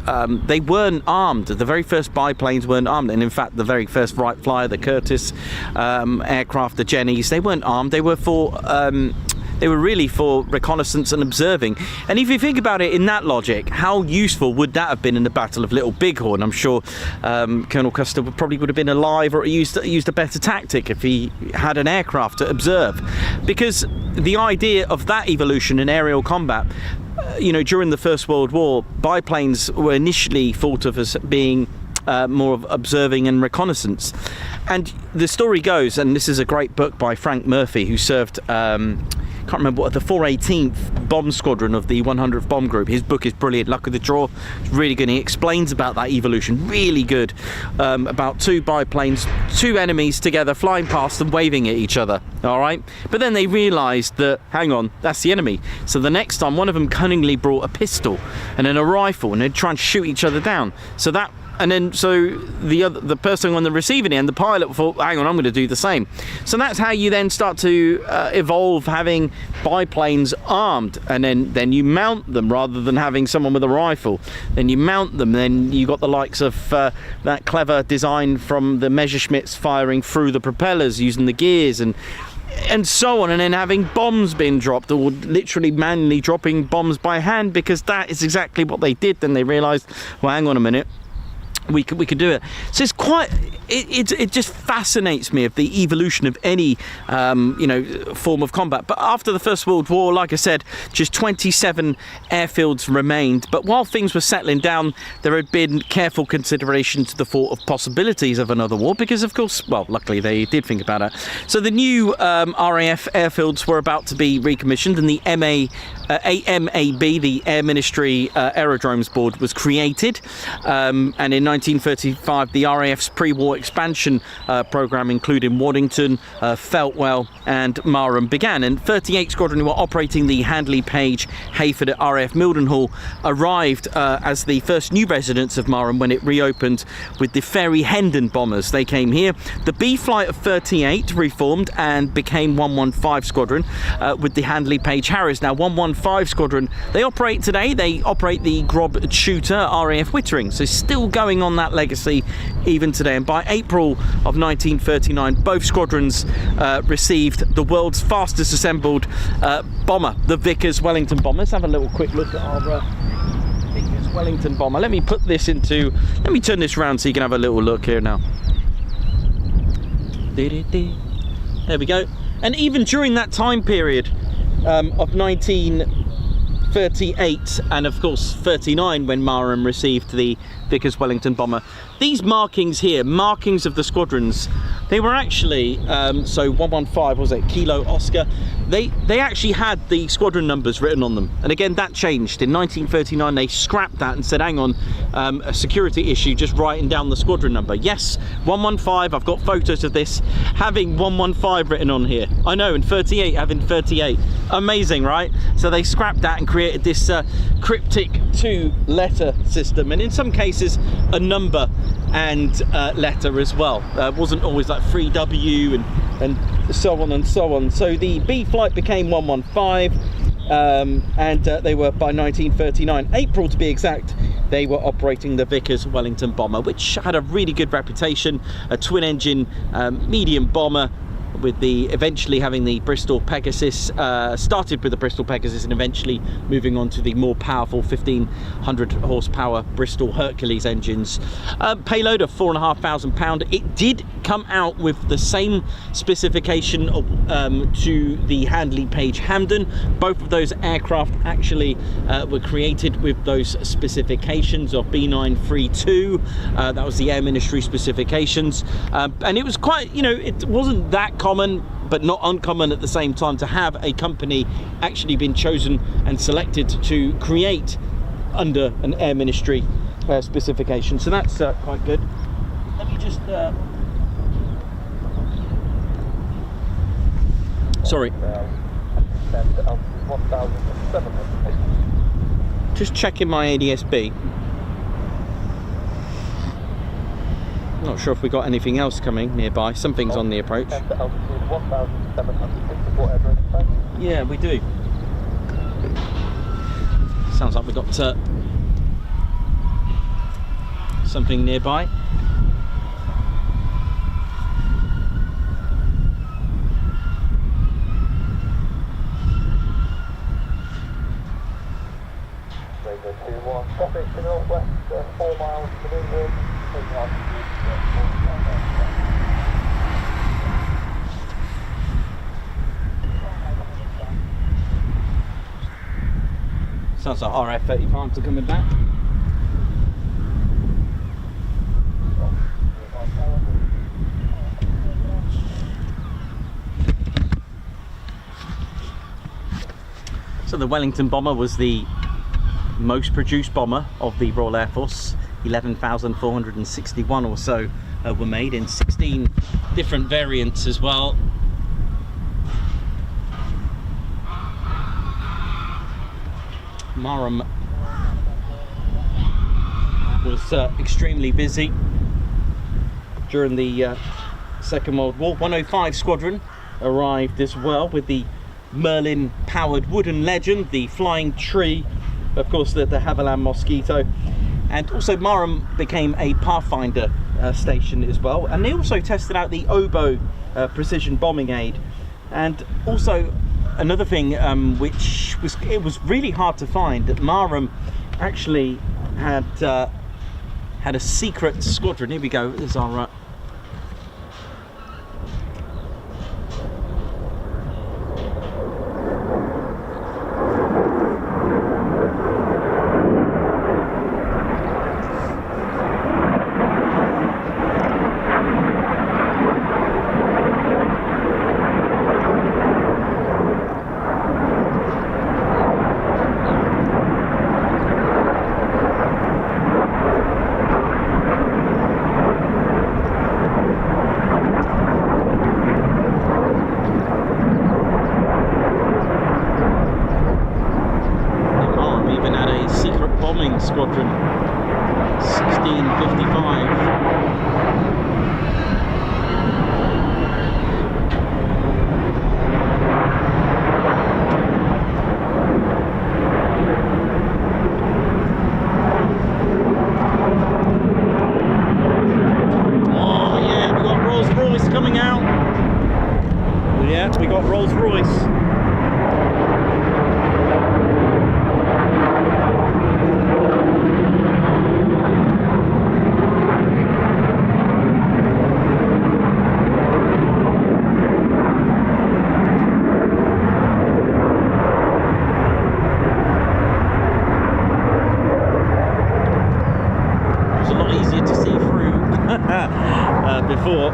they weren't armed. The very first biplanes weren't armed, and in fact the very first Wright Flyer, the Curtiss aircraft, the Jennies, they weren't armed. They were for they were really for reconnaissance and observing. And if you think about it in that logic, how useful would that have been in the Battle of Little Bighorn? I'm sure Colonel Custer probably would have been alive, or used a better tactic if he had an aircraft to observe. Because the idea of that evolution in aerial combat, you know, during the First World War, biplanes were initially thought of as being more of observing and reconnaissance. And the story goes, and this is a great book by Frank Murphy, who served can't remember what, the 418th Bomb Squadron of the 100th Bomb Group. His book is brilliant, Luck of the Draw. It's really good. He explains about that evolution, really good, about two biplanes, two enemies together, flying past and waving at each other, all right? But then they realised that, hang on, that's the enemy. So the next time, one of them cunningly brought a pistol and then a rifle, and they'd try and shoot each other down. So that, and then so the person on the receiving end, the pilot, thought, hang on, I'm going to do the same. So that's how you then start to evolve, having biplanes armed, and then you mount them rather than having someone with a rifle. Then you mount them. Then you got the likes of that clever design from the Messerschmitts firing through the propellers using the gears and so on, and then having bombs being dropped, or literally manually dropping bombs by hand, because that is exactly what they did. Then they realized, well, hang on a minute, we could do it. So it's quite, it just fascinates me of the evolution of any you know, form of combat. But after the First World War, like I said, just 27 airfields remained. But while things were settling down, there had been careful consideration to the thought of possibilities of another war, because of course, well, luckily they did think about it. So the new RAF airfields were about to be recommissioned, and the AMAB, the Air Ministry Aerodromes Board, was created, and in 1935 the RAF's pre-war expansion program, including Waddington, Feltwell and Marham, began, and 38 Squadron, who were operating the Handley Page Hayford at RAF Mildenhall, arrived as the first new residents of Marham when it reopened with the Ferry Hendon bombers. They came here. The B Flight of 38 reformed and became 115 Squadron with the Handley Page Harriers. Now 115 Squadron, they operate today, they operate the Grob Shooter RAF Wittering, so still going on that legacy even today. And by April of 1939, both squadrons received the world's fastest assembled bomber, the Vickers Wellington bomber. Let's have a little quick look at our Vickers Wellington bomber. Let me put this into, let me turn this around so you can have a little look here now. There we go. And even during that time period of 1938 and of course 39, when Marham received the Vickers Wellington bomber. These markings here, markings of the squadrons, they were actually, so 115, was it, Kilo Oscar, they actually had the squadron numbers written on them. And again, that changed. In 1939, they scrapped that and said, hang on, a security issue, just writing down the squadron number. Yes, 115, I've got photos of this, having 115 written on here. I know, and 38, having 38. Amazing, right? So they scrapped that and created this cryptic 2-letter system, and in some cases a number and letter as well. Wasn't always like 3W and so on and so on. So the B flight became 115, and they were, by 1939, April to be exact, they were operating the Vickers Wellington bomber, which had a really good reputation, a twin engine medium bomber, with the eventually having the Bristol Pegasus, started with the Bristol Pegasus and eventually moving on to the more powerful 1500 horsepower Bristol Hercules engines. Payload of 4,500 pounds. It did come out with the same specification of, to the Handley Page Hampden. Both of those aircraft actually were created with those specifications of B932. That was the Air Ministry specifications, and it was quite, you know, it wasn't that common, but not uncommon at the same time, to have a company actually been chosen and selected to create under an Air Ministry specification. So that's quite good. Let me just sorry, just checking my ADS-B. Not sure if we got anything else coming nearby. Something's on the approach. Yeah, we do. Sounds like we got something nearby. Radio 2-1, traffic to northwest, 4 miles maneuvering. Sounds like RAF-35s are coming back. So the Wellington bomber was the most produced bomber of the Royal Air Force. 11,461 or so were made in 16 different variants as well. Marham was extremely busy during the Second World War. 105 Squadron arrived as well with the Merlin powered wooden legend, the flying tree, of course the Marham Mosquito, and also Marham became a Pathfinder station as well, and they also tested out the Oboe precision bombing aid. And also another thing which was really hard to find, that Marham actually had a secret squadron. Here we go, there's our Squadron 1655. Oh yeah, we got Rolls-Royce coming out. Yeah, we got Rolls-Royce. before.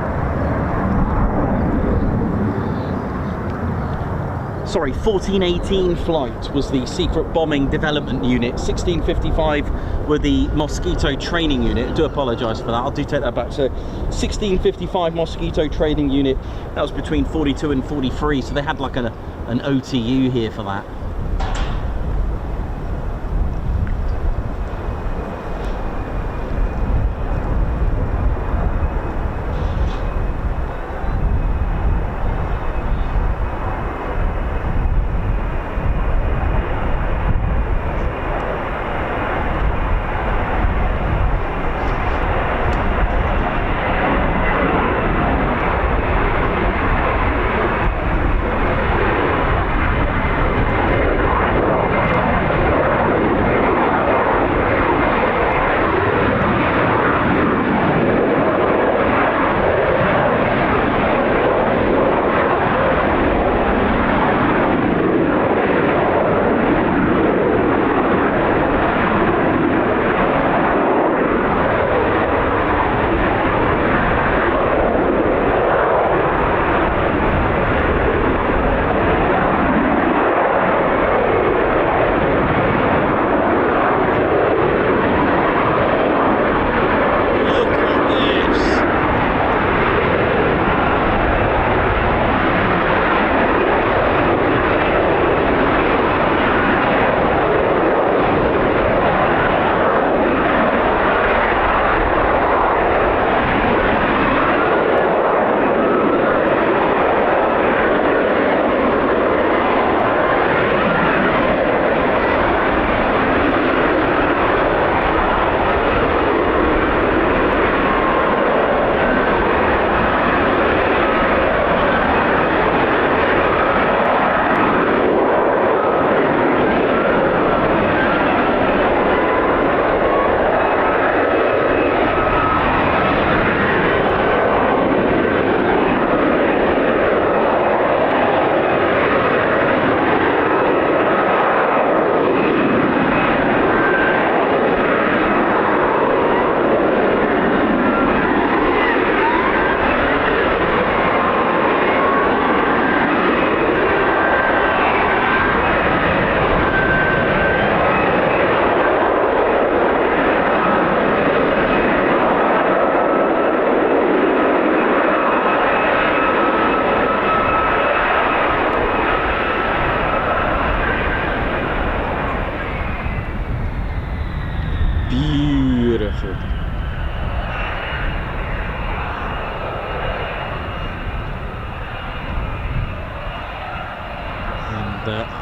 Sorry, 1418 flight was the Secret Bombing Development Unit. 1655 were the Mosquito Training Unit. I do apologise for that. I do take that back. So 1655 Mosquito Training Unit. That was between 42 and 43. So they had like an OTU here for that.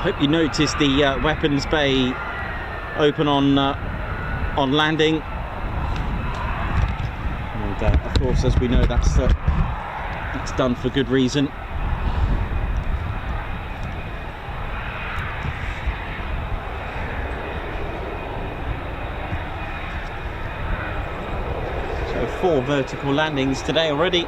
Hope you noticed the weapons bay open on landing, and of course, as we know, that's done for good reason. So 4 vertical landings today already.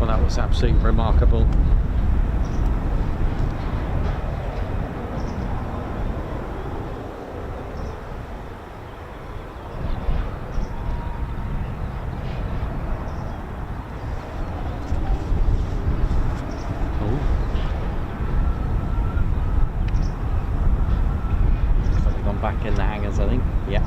Well, that was absolutely remarkable. Back in the hangars, I think. Yeah.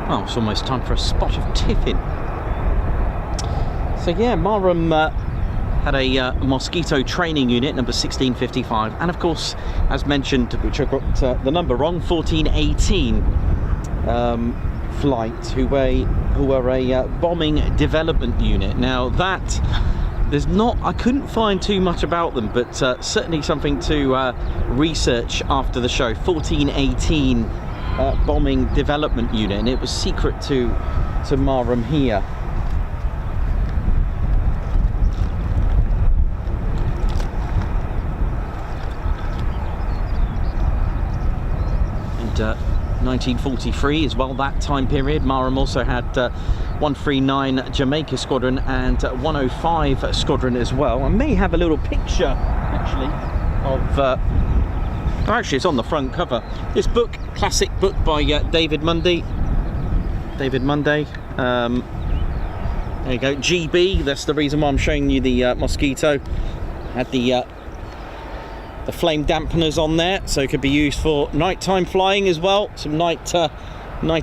Well, it's almost time for a spot of tiffin. So yeah, Marham had a Mosquito training unit, number 1655, and of course, as mentioned, which I got the number wrong, 1418 flight, who were a bombing development unit. Now that, I couldn't find too much about them, but certainly something to research after the show. 1418 bombing development unit, and it was secret to Marham here. And 1943 as well, that time period, Marham also had 139 Jamaica Squadron and 105 Squadron as well. I may have a little picture actually of actually it's on the front cover. This book, classic book by David Mundy. There you go, GB, that's the reason why I'm showing you the Mosquito. Had the flame dampeners on there, so it could be used for nighttime flying as well. Some night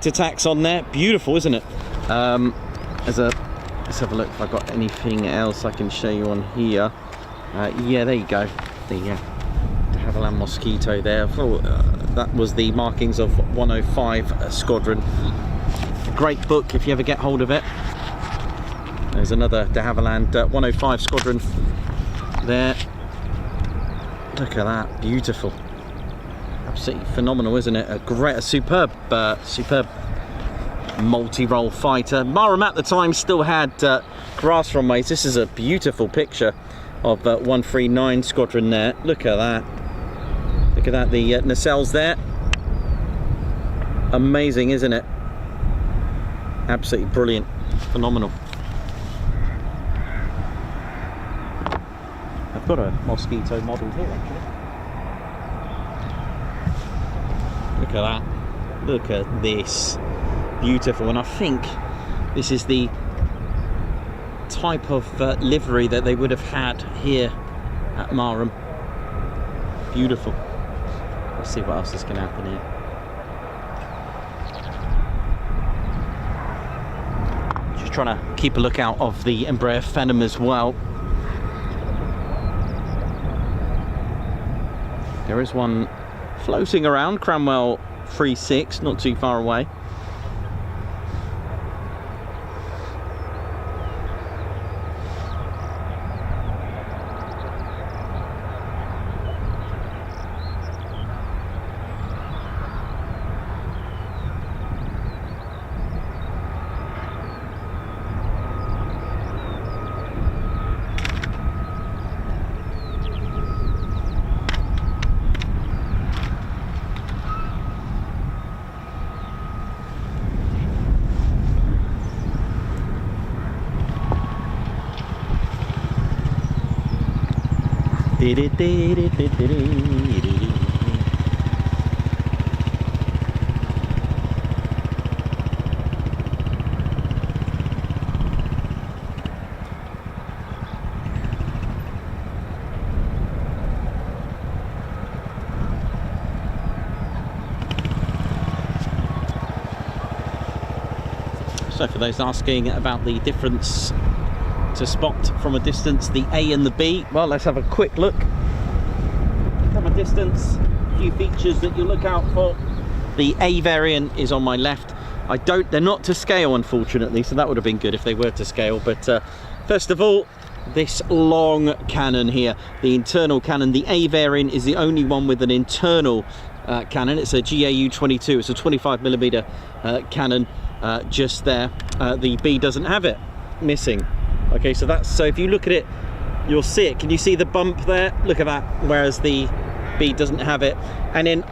attacks on there. Beautiful, isn't it? Let's have a look if I've got anything else I can show you on here. Yeah, there you go. The Naval Air Mosquito there. That was the markings of 105 Squadron. Great book if you ever get hold of it. There's another de Havilland 105 Squadron there. Look at that, beautiful, absolutely phenomenal, isn't it? A superb multi-role fighter. Marham at the time still had grass runways. This is a beautiful picture of 139 Squadron there. Look at that. Look at that, the nacelles there. Amazing, isn't it? Absolutely brilliant, phenomenal. I've got a Mosquito model here actually. Look at that. Look at this. Beautiful. And I think this is the type of livery that they would have had here at Marham. Beautiful. Let's see what else is going to happen here. Just trying to keep a lookout of the Embraer Phenom as well. There is one floating around, Cranwell 36, not too far away. So for those asking about the difference to spot from a distance, the A and the B, well, let's have a quick look. From a distance, a few features that you look out for. The A variant is on my left. They're not to scale, unfortunately, so that would have been good if they were to scale. But first of all, this long cannon here, the internal cannon. The A variant is the only one with an internal cannon. It's a GAU-22. It's a 25mm cannon just there. The B doesn't have it, missing. Okay, so if you look at it, you'll see it. Can you see the bump there? Look at that. Whereas the B doesn't have it. And then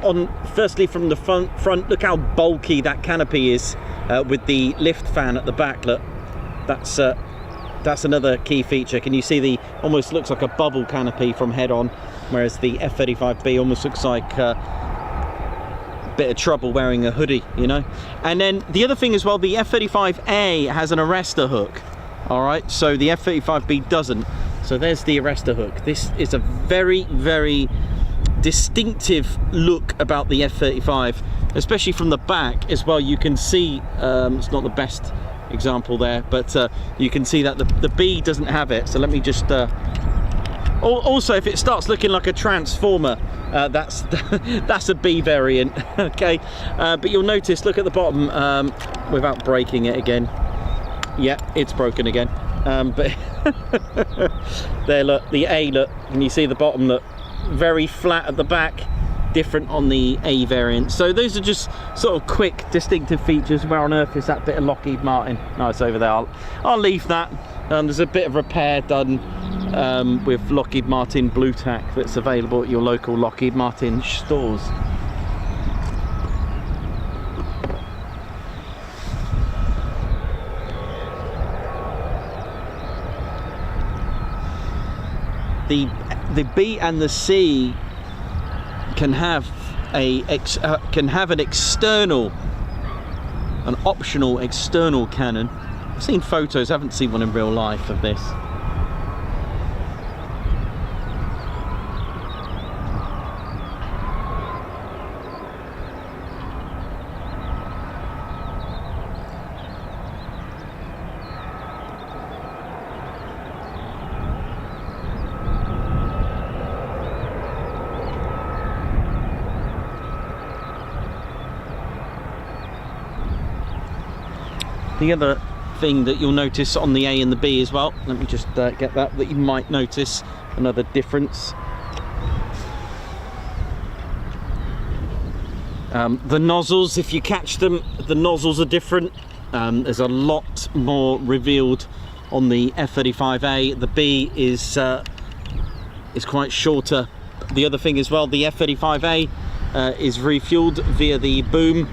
firstly from the front, look how bulky that canopy is with the lift fan at the back. Look, that's another key feature. Can you see almost looks like a bubble canopy from head on, whereas the F-35B almost looks like a bit of trouble wearing a hoodie, you know. And then the other thing as well, the F-35A has an arrestor hook. All right, so the F-35B doesn't. So there's the arrestor hook. This is a very, very distinctive look about the F-35, especially from the back as well. You can see, it's not the best example there, but you can see that the B doesn't have it. So let me just also, if it starts looking like a transformer, that's a B variant. Okay, but you'll notice, look at the bottom, without breaking it again. Yeah, it's broken again. But there, look, the A, look, and you see the bottom, look, very flat at the back, different on the A variant. So those are just sort of quick distinctive features. Where on earth is that bit of Lockheed Martin? No, it's over there. I'll leave that. There's a bit of repair done with Lockheed Martin Blue Tack that's available at your local Lockheed Martin stores. The B and the C can have an optional external cannon. I've seen photos, haven't seen one in real life of this. The other thing that you'll notice on the A and the B as well, let me just get that you might notice another difference. The nozzles, if you catch them, the nozzles are different. There's a lot more revealed on the F-35A. The B is quite shorter. The other thing as well, the F-35A is refueled via the boom.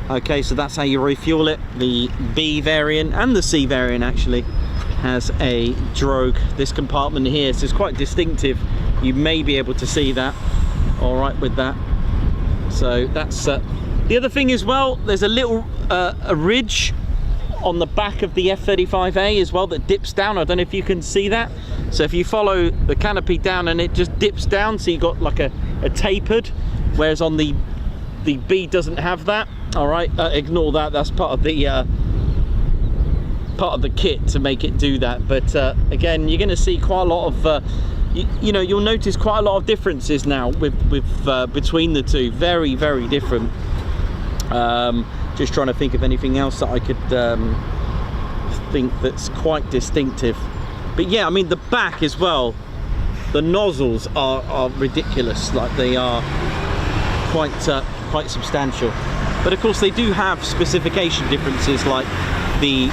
Okay, so that's how you refuel it. The B variant and the C variant actually has a drogue. This compartment here, so it's quite distinctive. You may be able to see that. All right with that. So that's the other thing as well. There's a little a ridge on the back of the F-35A as well that dips down. I don't know if you can see that. So if you follow the canopy down, and it just dips down, so you got like a tapered, whereas on the B doesn't have that. All right, ignore that. That's part of the kit to make it do that. But again, you're going to see quite a lot of you know, you'll notice quite a lot of differences now with between the two. Very, very different. Just trying to think of anything else that I could think that's quite distinctive. But yeah, I mean, the back as well, the nozzles are ridiculous. Like, they are quite substantial. But of course they do have specification differences, like the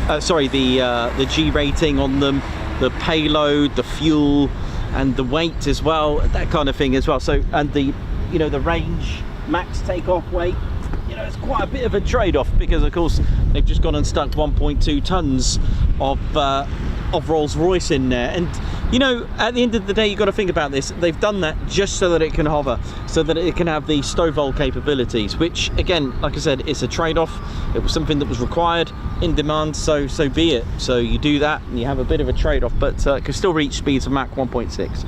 the G rating on them, the payload, the fuel, and the weight as well, that kind of thing as well. So, and the, you know, the range, max takeoff weight, you know, it's quite a bit of a trade-off, because of course they've just gone and stuck 1.2 tons of Rolls-Royce in there. And you know, at the end of the day, you've got to think about this. They've done that just so that it can hover, so that it can have the STOVL capabilities, which again, like I said, it's a trade-off. It was something that was required, in demand, so be it. So you do that and you have a bit of a trade-off, but can still reach speeds of Mach 1.6.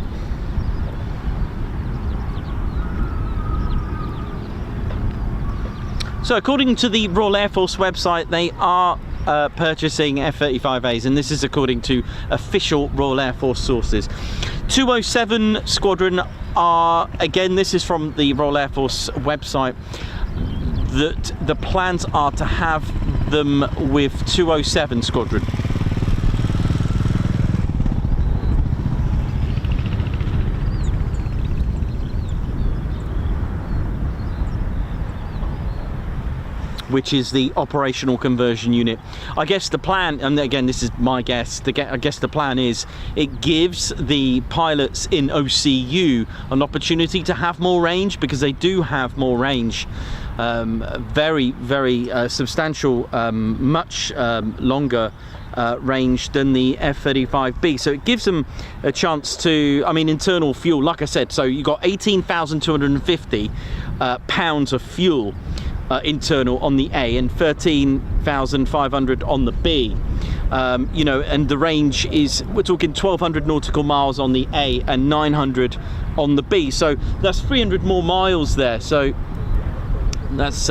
So according to the Royal Air Force website, they are purchasing F-35As, and this is according to official Royal Air Force sources. 207 Squadron are, again, this is from the Royal Air Force website, that the plans are to have them with 207 Squadron. Which is the operational conversion unit. I guess the plan, and again this is my guess, I guess the plan is it gives the pilots in OCU an opportunity to have more range, because they do have more range, very substantial, much longer range than the F-35B. So it gives them a chance to, I mean, internal fuel, like I said, so you got 18,250 pounds of fuel internal on the A, and 13,500 on the B. You know, and the range is, we're talking 1,200 nautical miles on the A and 900 on the B. So that's 300 more miles there. So that's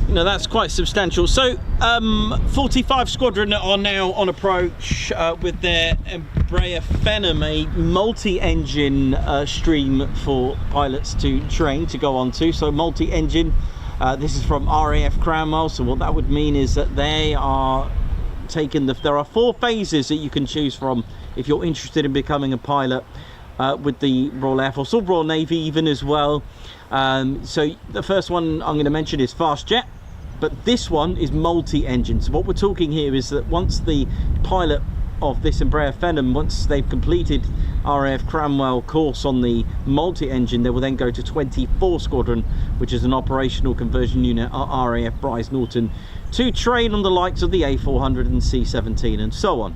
you know, that's quite substantial. So 45 Squadron are now on approach with their Embraer Phenom, a multi-engine stream for pilots to train to go on to. So multi-engine, this is from RAF Marham. So what that would mean is that they are taking there are 4 phases that you can choose from if you're interested in becoming a pilot with the Royal Air Force or Royal Navy even as well. So the first one I'm going to mention is fast jet, but this one is multi-engine. So what we're talking here is that once the pilot of this Embraer Phenom, once they've completed RAF Cranwell course on the multi-engine, they will then go to 24 Squadron, which is an operational conversion unit at RAF Bryce Norton, to train on the likes of the A400 and C-17 and so on.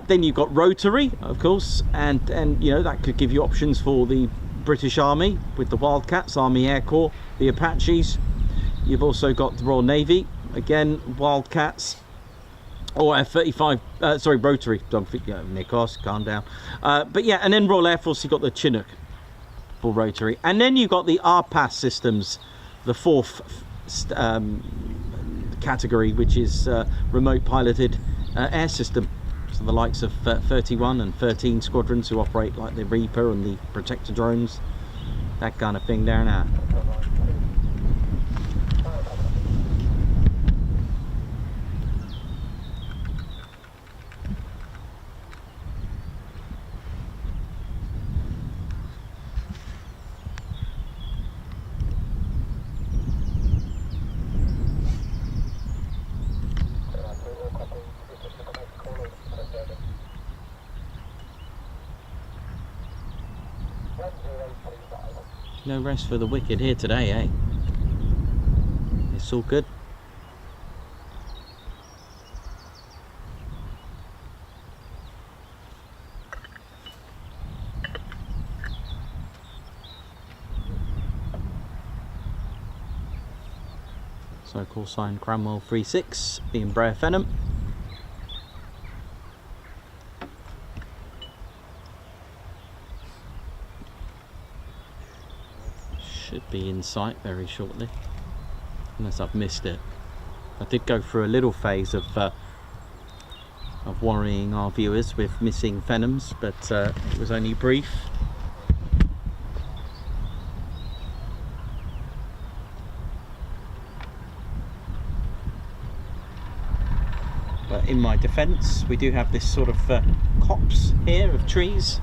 Then you've got rotary, of course, and you know, that could give you options for the British Army with the Wildcats, Army Air Corps, the Apaches. You've also got the Royal Navy, again, Wildcats, or F-35, sorry, rotary. Don't think, yeah, Nikos, calm down. But yeah, and then Royal Air Force, you've got the Chinook for rotary. And then you've got the RPAS systems, the 4th category, which is remote piloted air system. So the likes of 31 and 13 Squadrons who operate like the Reaper and the Protector drones, that kind of thing there now. No rest for the wicked here today, eh? It's all good. So call sign Cranwell 36, the Embraer Phenom. Should be in sight very shortly, unless I've missed it. I did go through a little phase of worrying our viewers with missing Phenoms, but it was only brief. But in my defence, we do have this sort of copse here of trees.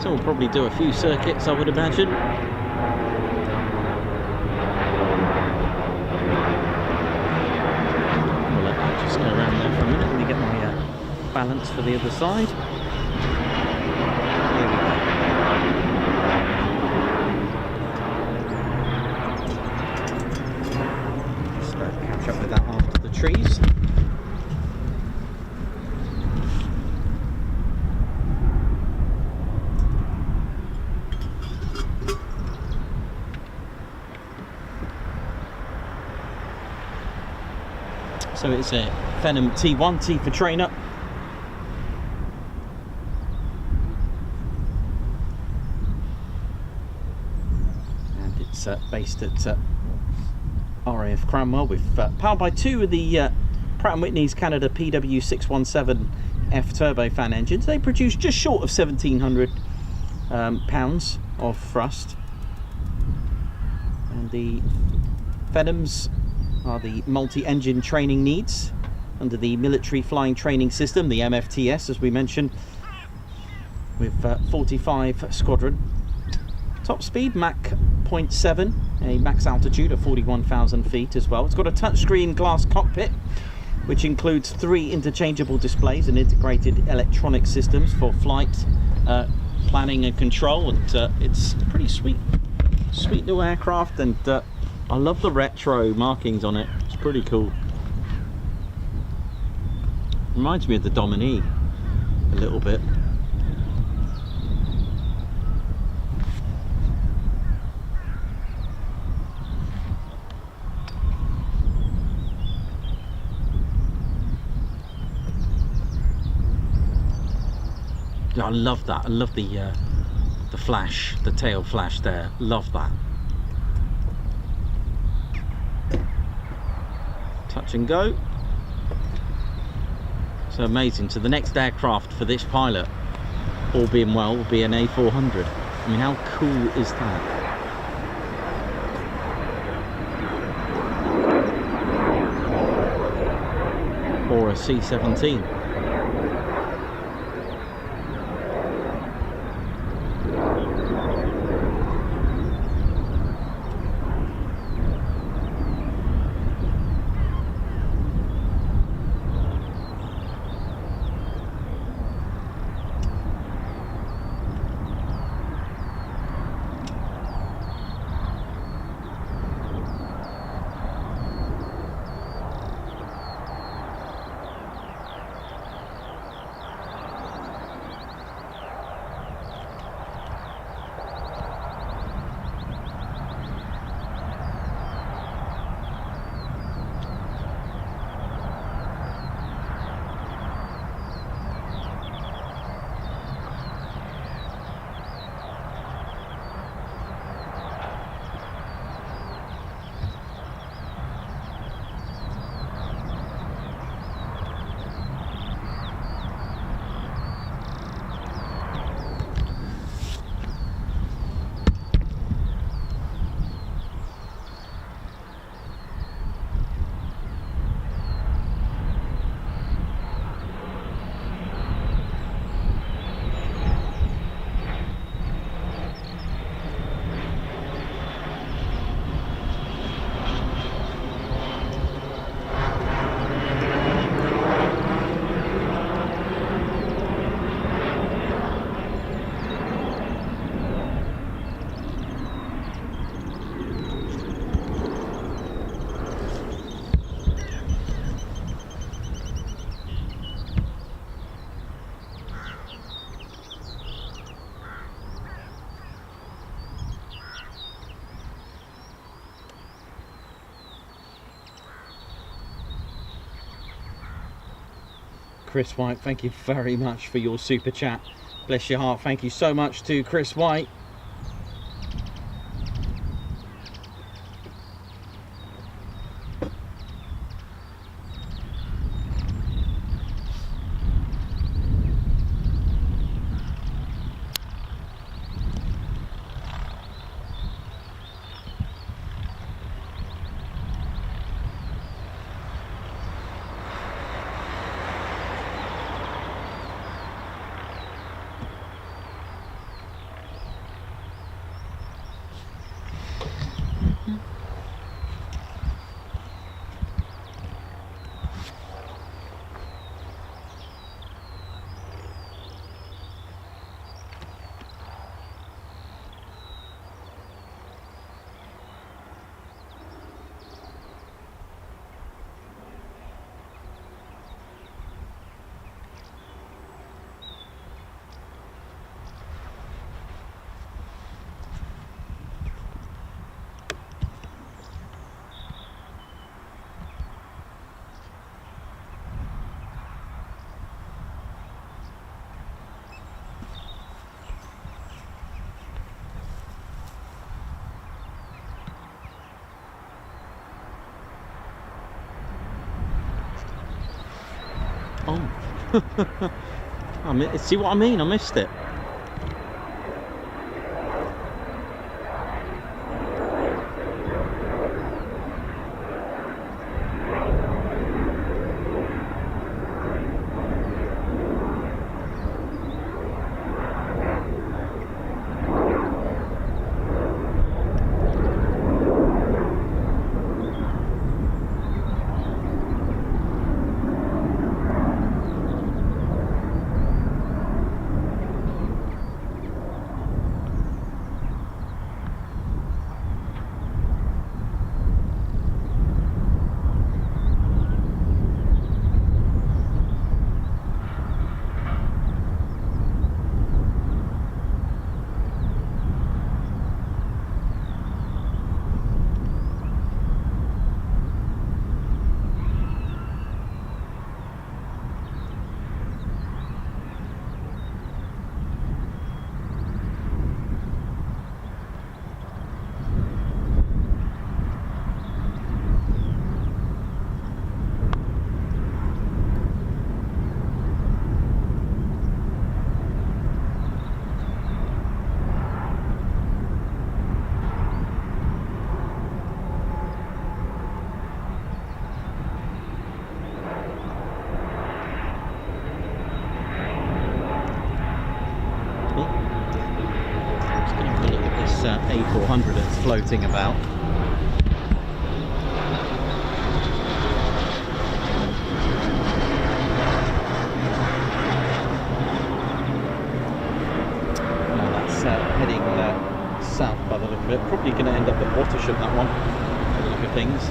So we'll probably do a few circuits, I would imagine. We'll let that just go around there for a minute. Let me get my balance for the other side. There we go. Just catch up with that after the trees. So it's a Phenom T1, T for trainer. And it's based at RAF Cranwell with powered by two of the Pratt & Whitney's Canada PW617F turbofan engines. They produce just short of 1,700 pounds of thrust. And the Phenoms are the multi-engine training needs under the military flying training system, the MFTS, as we mentioned, with 45 Squadron. Top speed Mach 0.7, a max altitude of 41,000 feet as well. It's got a touchscreen glass cockpit, which includes 3 interchangeable displays and integrated electronic systems for flight planning and control. And it's a pretty sweet new aircraft, and I love the retro markings on it. It's pretty cool. Reminds me of the Dominique a little bit. I love that. I love the flash, the tail flash there. Love that. Touch and go. So amazing. So the next aircraft for this pilot, all being well, will be an A400. I mean, how cool is that? Or a C-17. Chris White, thank you very much for your super chat. Bless your heart. Thank you so much to Chris White. See what I mean? I missed it. A400 that's floating about. Now that's heading south by the look of it. Probably going to end up at Watership, that one, by the look of things.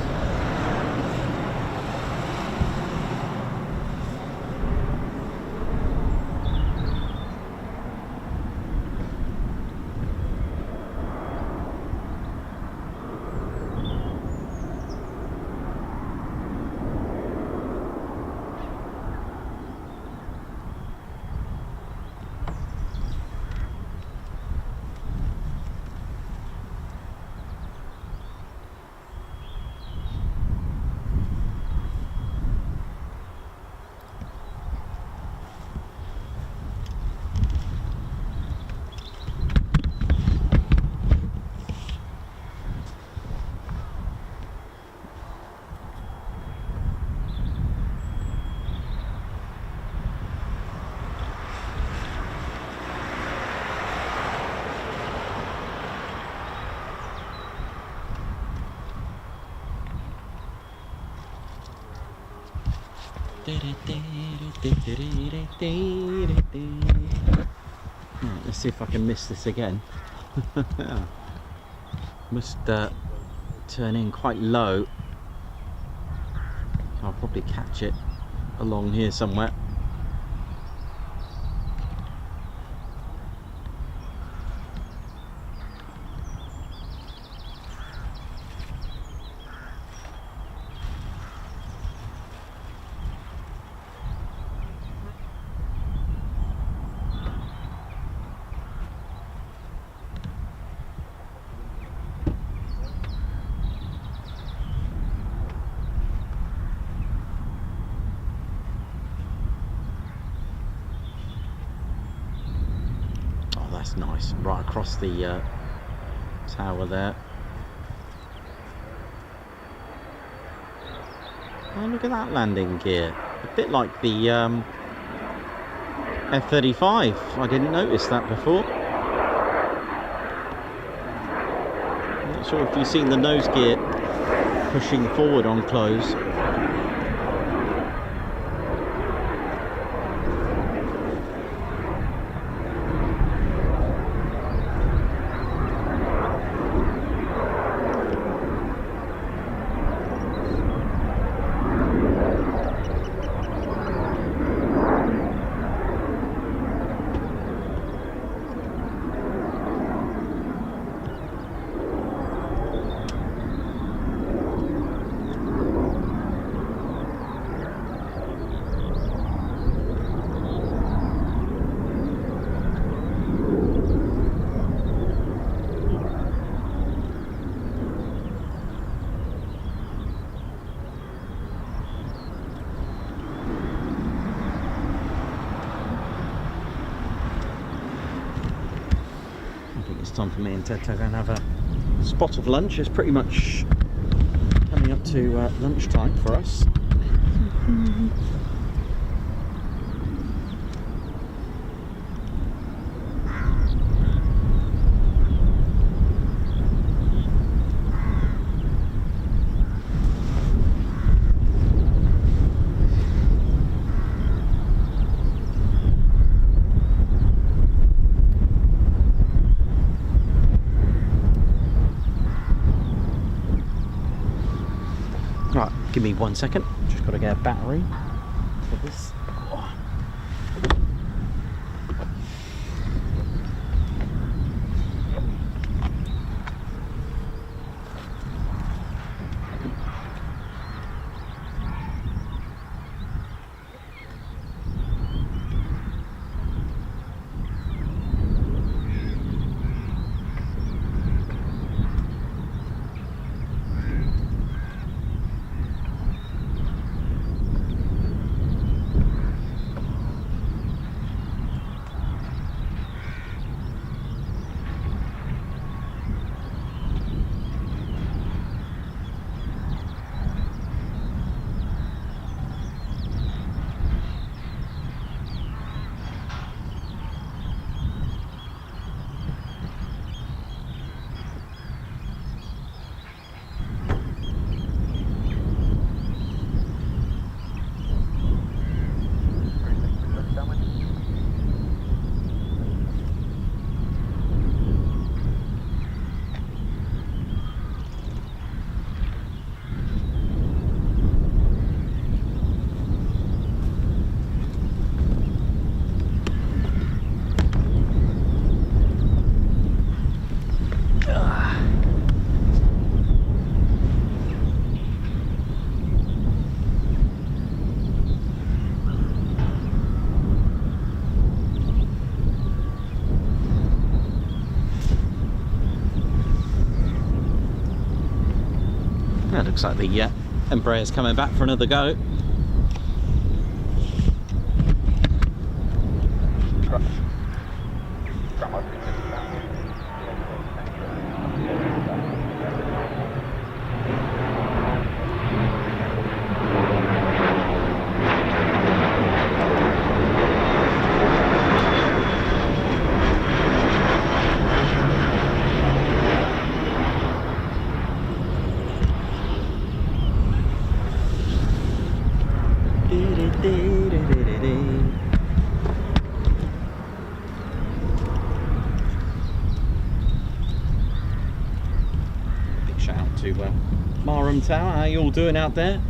Right, let's see if I can miss this again. Must turn in quite low. I'll probably catch it along here somewhere. Nice, right across the tower there. Oh, look at that landing gear. A bit like the F-35. I didn't notice that before. I'm not sure if you've seen the nose gear pushing forward on close. time for me and Ted to go and have a spot of lunch. It's pretty much coming up to lunchtime for us. Right, give me 1 second. Just got to get a battery for this. Yeah, looks like the Embraer's coming back for another go. Big shout out to Marham Tower. How you all doing out there?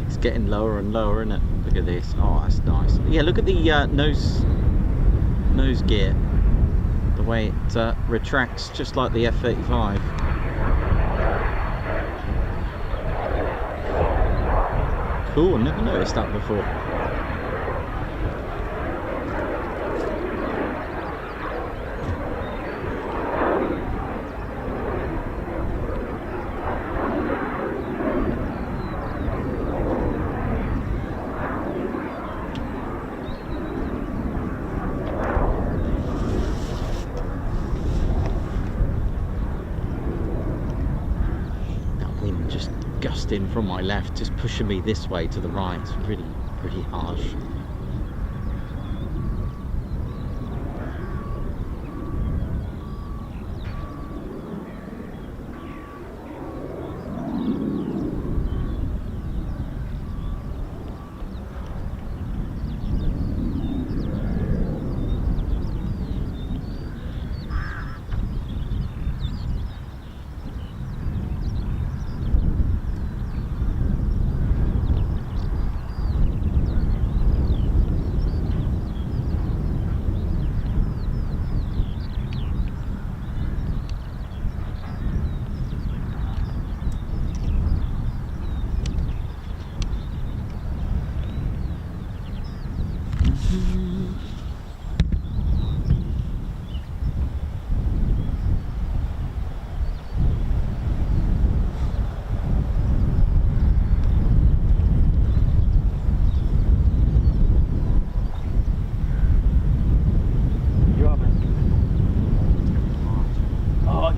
It's getting lower and lower, isn't it? Look at this. Oh, that's nice. Yeah, look at the nose gear. The way it retracts, just like the F-35. cool. I never noticed that before. Just gusting from my left, just pushing me this way to the right. It's really pretty harsh.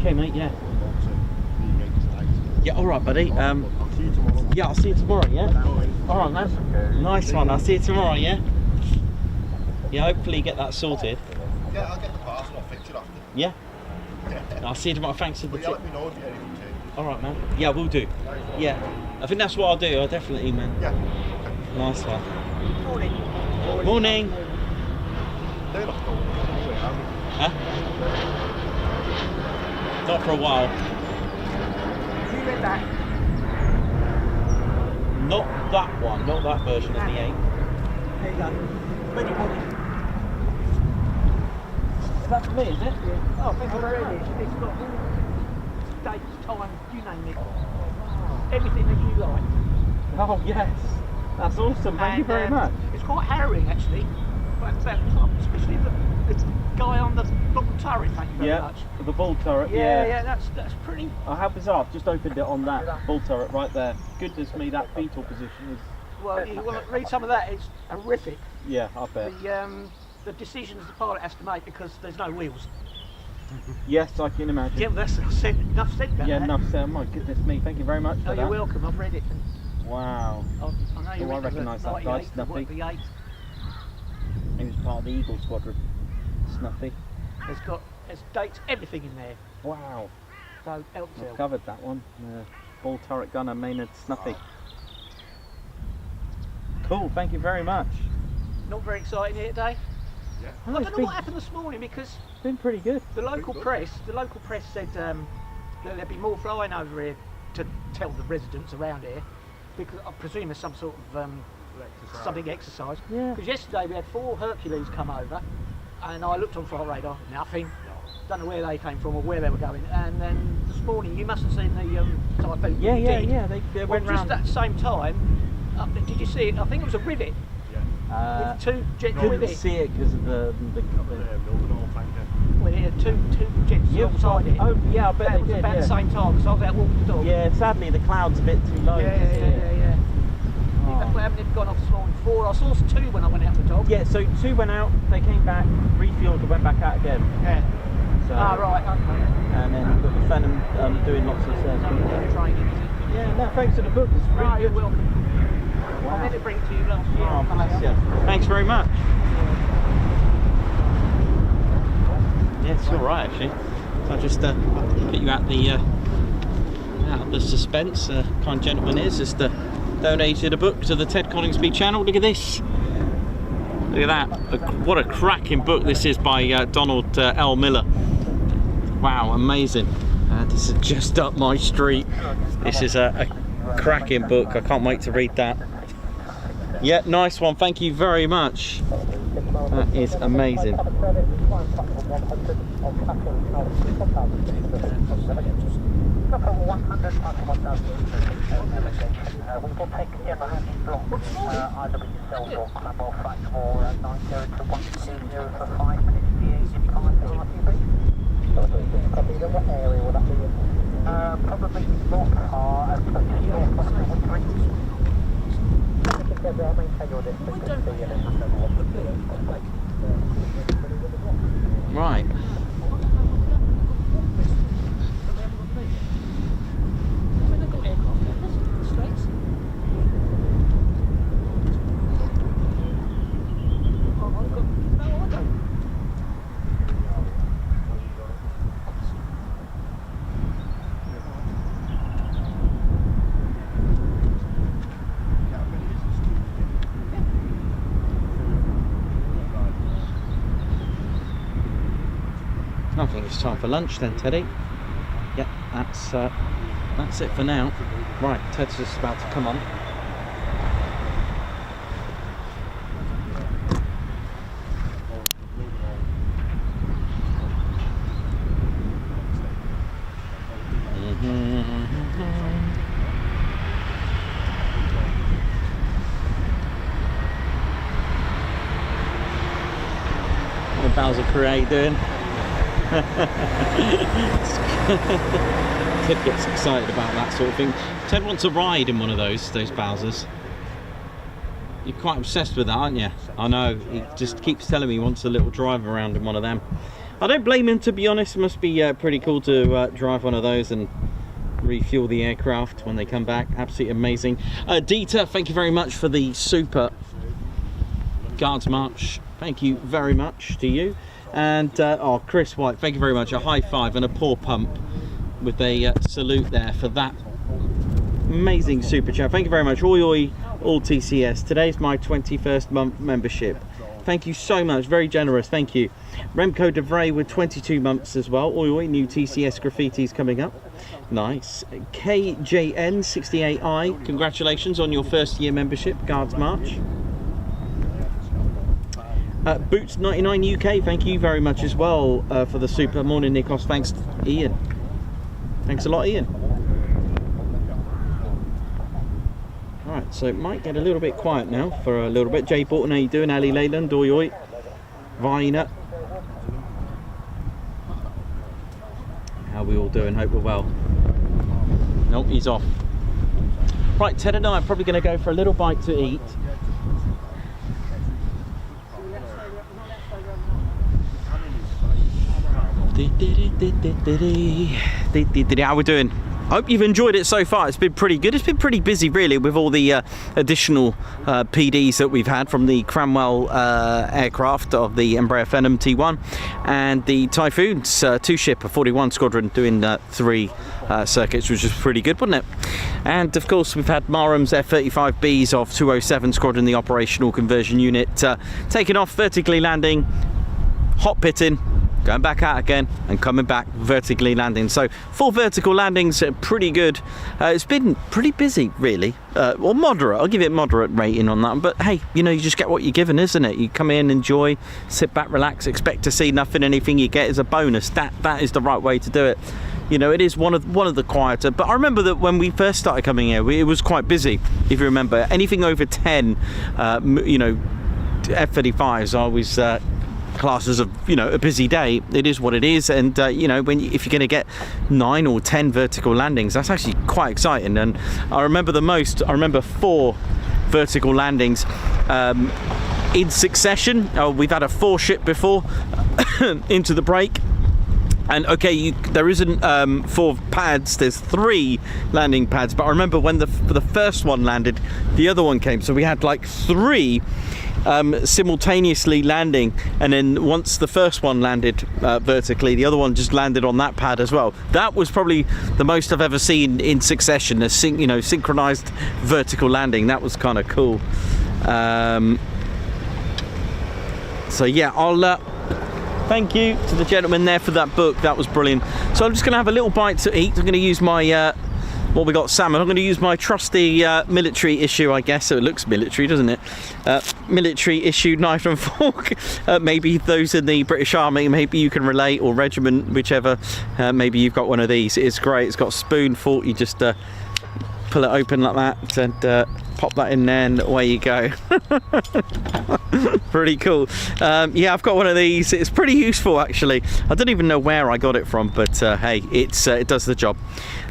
Okay, mate, yeah. Yeah, alright, buddy. Yeah, I'll see you tomorrow, yeah? Alright, man. Nice one, I'll see you tomorrow, yeah? Yeah, hopefully get that sorted. Yeah, I'll get the parcel, I'll fix it after. Yeah? I'll see you tomorrow, thanks for the tip. Let me know if you get anything changed. Alright, man. Yeah, we'll do. Yeah. I think that's what I'll do, I'll definitely, man. Yeah. Nice one. Morning. Morning. They're not going anywhere, are we? Huh? Not for a while. You read that? Not that one, not that version of the 8. There you go. Ready, morning. That's for me, is it? Yeah. Oh, thank you very much. It's got dates, time, you name it. Everything that you like. Oh, yes. That's awesome, thank you very much. It's quite harrowing, actually. But it's about top, especially the guy on the bottom turret, thank you very much. The bull turret, Yeah, that's pretty. Oh, how bizarre, I've just opened it on that bull turret right there. Goodness me, that fetal position is... Well, you want to read some of that, it's horrific. Yeah, I bet. The decisions the pilot has to make because there's no wheels. Yes, I can imagine. Yeah, well, that's enough said about Yeah, that. enough said. My goodness me, thank you very much for Oh, that. you're welcome, I've read it. Wow. I know you I recognise that guy, Snuffy. The 8. He was part of the Eagle Squadron. Snuffy. There's dates, everything in there. Wow. So, help I've yourself. covered that one. Bull turret gunner Maynard Snuffy. Cool, thank you very much. Not very exciting here today. Yeah. Oh, I it's don't know been, what happened this morning because been pretty good. the local press said that there'd be more flying over here to tell the residents around here, because I presume there's some sort of something exercise. Yeah. Because yesterday we had 4 Hercules come over, and I looked on flight radar, nothing. Don't know where they came from or where they were going. And then this morning you must have seen the Typhoon. Yeah, You yeah, did. yeah. They Well, went just round. at the same time, did you see it? I think it was a rivet with 2 jets with Couldn't it. see it because of the Well, it had two jets alongside it. Oh, yeah, I bet That they was did. about Yeah. the same time because I was out walking the dog. Yeah, sadly the cloud's a bit too low. Yeah. Oh. We haven't even gone off this morning. 4. I saw 2 when I went out the dog. Yeah, so 2 went out, they came back, refueled, and went back out again. Yeah. So, Right, okay. And then we've got the Phenom doing lots of Training, is it? Yeah, no, thanks for the book. It's No, really you're good. welcome. Wow. I meant to bring it to you last year. Oh, bless you. Thanks very much. Yeah, it's all right actually. So I'll just put you out of the suspense. Kind gentleman is just donated a book to the Ted Coningsby channel. Look at this. Look at that. What a cracking book this is by Donald L. Miller. Wow, amazing. This is just up my street. This is a cracking book. I can't wait to read that. Yeah, nice one. Thank you very much. That is amazing. 100 plus 1,000 navigation. We will take general handling block, either with yourself or Cromwell Factor or 90 to 120 for 5 minutes, DH 5 for RTB. Copy, then what area will that be in? Probably not far, as much as your I'll maintain your distance. Right. I think it's time for lunch then, Teddy. Yeah, that's it for now. Right, Ted's just about to come on. What the Bowser crew, how you doing? Ted gets excited about that sort of thing. Ted wants a ride in one of those Bowsers. You're quite obsessed with that, aren't you? I know, he just keeps telling me he wants a little drive around in one of them. I don't blame him, to be honest. It must be pretty cool to drive one of those and refuel the aircraft when they come back. Absolutely amazing. Dieter, thank you very much for the super Guards March. Thank you very much to you. And oh, Chris White, thank you very much. A high five and a paw pump with a salute there for that amazing super chat. Thank you very much. Oi oi, all TCS. Today's my 21st month membership. Thank you so much, very generous, thank you. Remco De Vrij with 22 months as well. Oi oi, new TCS graffitis coming up. Nice. KJN68I, congratulations on your first year membership, Guards March. Boots 99 UK, thank you very much as well for the super. Morning Nikos, thanks Ian. Thanks a lot Ian. Alright, so it might get a little bit quiet now for a little bit. Jay Borton, how you doing? Ali Leyland, oi oi. Vina. How are we all doing? Hope we're well. Nope, he's off. Right, Ted and I are probably going to go for a little bite to eat. How we doing? Hope you've enjoyed it so far. It's been pretty good. It's been pretty busy really with all the additional PDs that we've had from the Cromwell aircraft of the Embraer Phenom T1 and the Typhoons two-ship, a 41 Squadron doing 3 circuits, which was pretty good, wasn't it? And of course we've had Marham's F-35Bs of 207 Squadron, the operational conversion unit, taking off, vertically landing, hot pitting, going back out again and coming back, vertically landing. So 4 vertical landings, pretty good. It's been pretty busy really, or moderate. I'll give it moderate rating on that, but hey, you know, you just get what you're given, isn't it? You come in, enjoy, sit back, relax, expect to see nothing. Anything you get is a bonus. That is the right way to do it. You know, it is one of the quieter, but I remember that when we first started coming here, it was quite busy. If you remember, anything over 10 you know, F-35s, I always classes of, you know, a busy day. It is what it is, and you know, if you're going to get 9 or 10 vertical landings, that's actually quite exciting. And I remember 4 vertical landings in succession. We've had a 4-ship before into the break. And okay, there isn't 4 pads, there's 3 landing pads, but I remember when the first one landed, the other one came, so we had like 3 simultaneously landing, and then once the first one landed vertically, the other one just landed on that pad as well. That was probably the most I've ever seen in succession, a synchronized vertical landing. That was kind of cool. So yeah, I'll thank you to the gentleman there for that book. That was brilliant. So I'm just going to have a little bite to eat. I'm going to use my What we got? Salmon. I'm going to use my trusty military issue, I guess. So it looks military, doesn't it? Military issue knife and fork. Maybe those in the British Army, maybe you can relate, or regiment, whichever. Maybe you've got one of these. It's great. It's got a spoon, fork. You just pull it open like that and pop that in there, and away you go. Pretty cool. Yeah, I've got one of these. It's pretty useful, actually. I don't even know where I got it from, but hey, it does the job.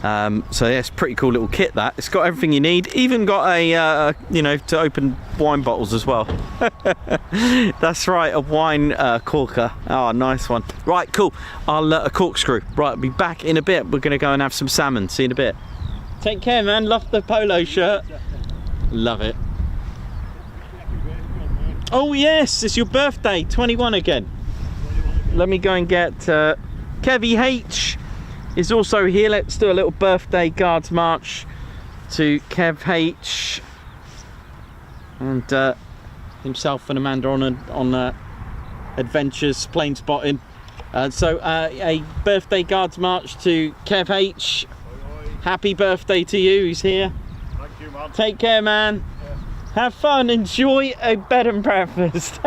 So yeah, it's a pretty cool little kit. That it's got everything you need. Even got a you know, to open wine bottles as well. That's right, a wine corker. Oh, nice one. Right, cool. I'll a corkscrew. Right, I'll be back in a bit. We're gonna go and have some salmon. See you in a bit. Take care, man. Love the polo shirt. Love it. Oh yes, it's your birthday, 21 again. Let me go and get Kevy H is also here. Let's do a little birthday guards march to Kev H and himself and Amanda on adventures plane spotting. So a birthday guards march to Kev H. Happy birthday to you. He's here. Thank you, man. Take care, man. Have fun, enjoy a bed and breakfast.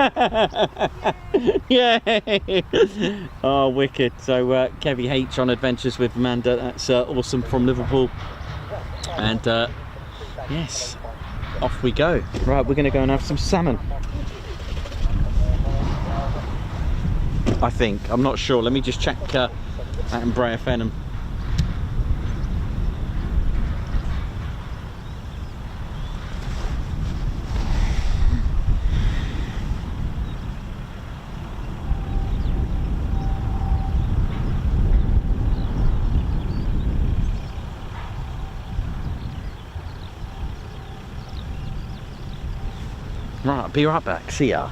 Yay! Oh, wicked. So Kevy H on adventures with Amanda. That's awesome, from Liverpool. And yes, off we go. Right, we're going to go and have some salmon. I think. I'm not sure. Let me just check that Embraer Phenom. Right, I'll be right back. See ya.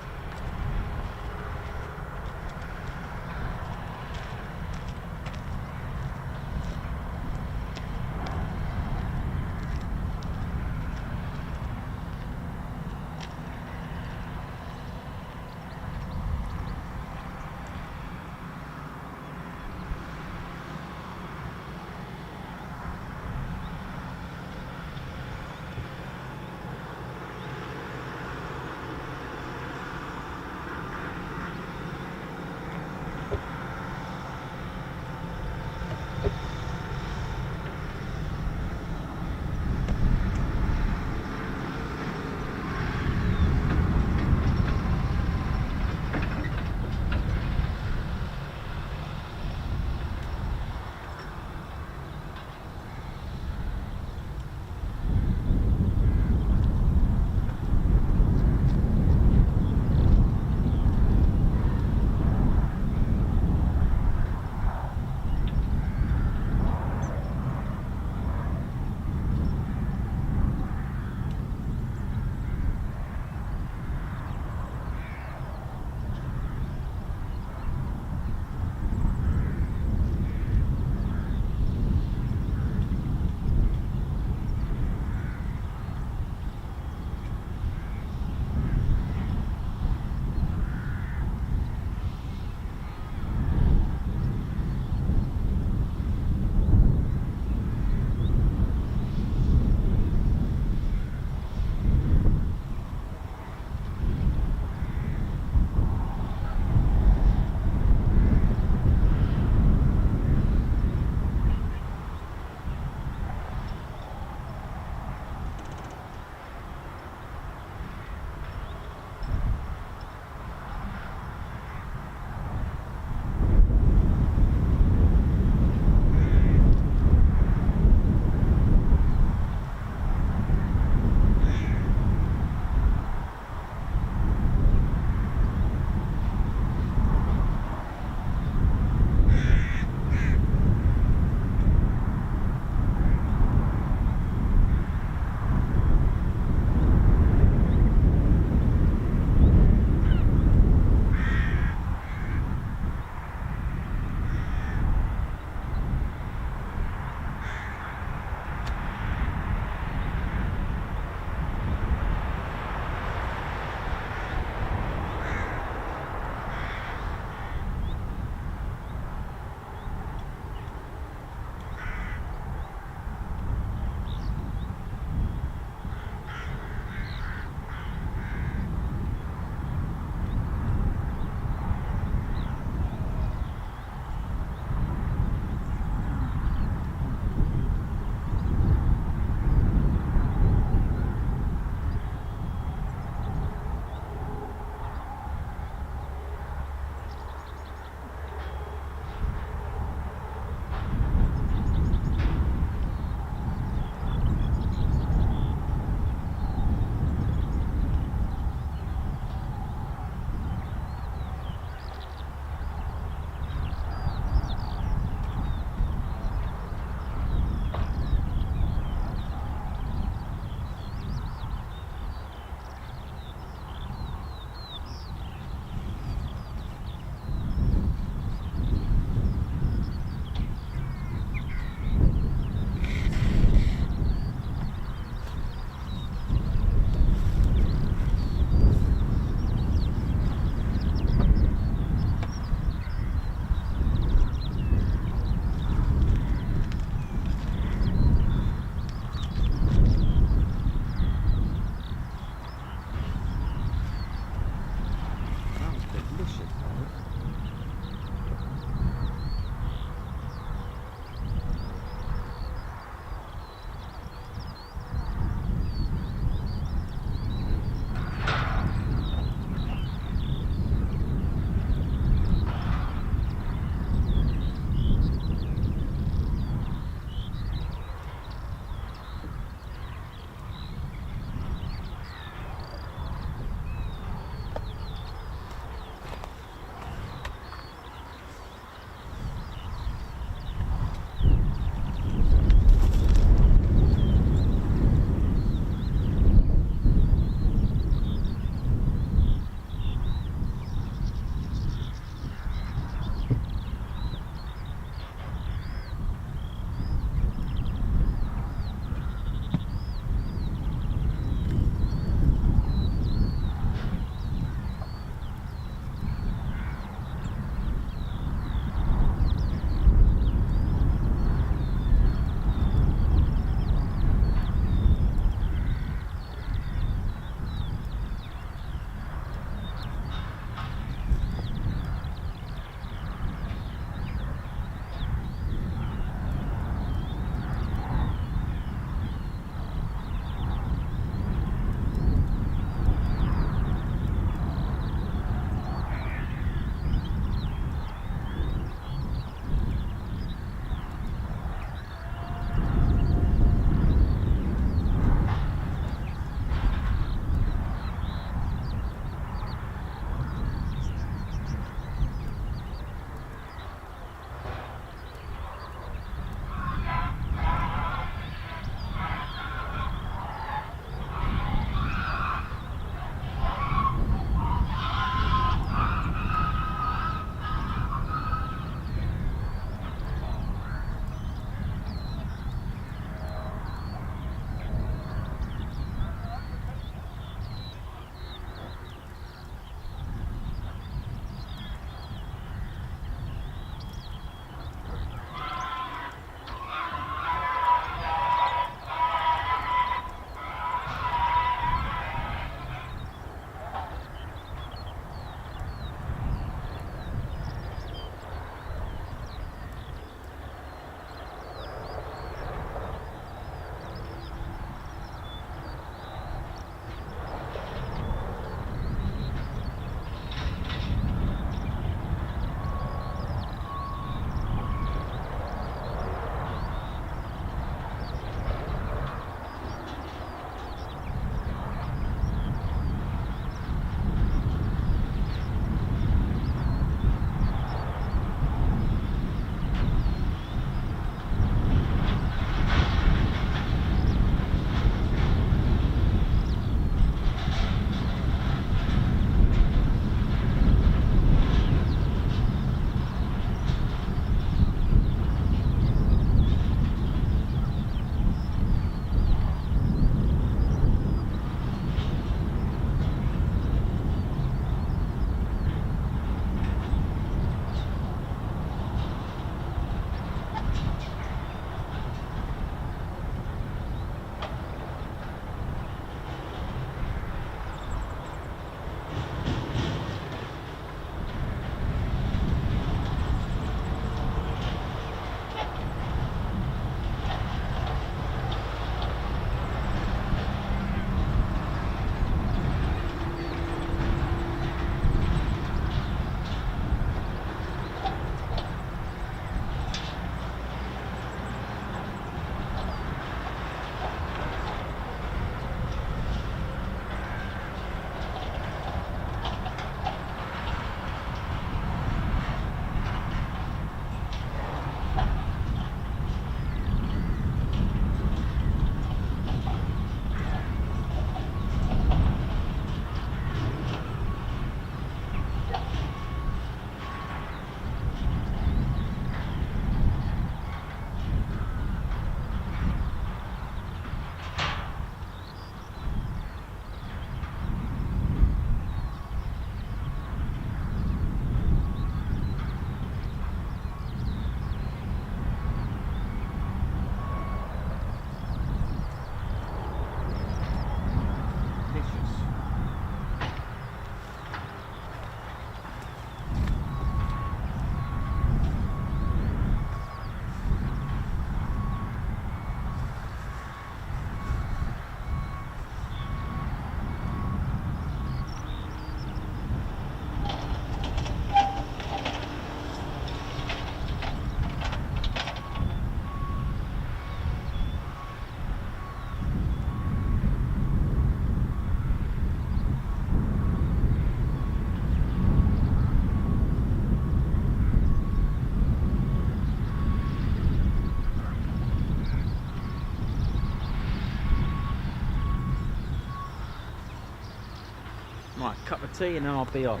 of tea and then I'll be on.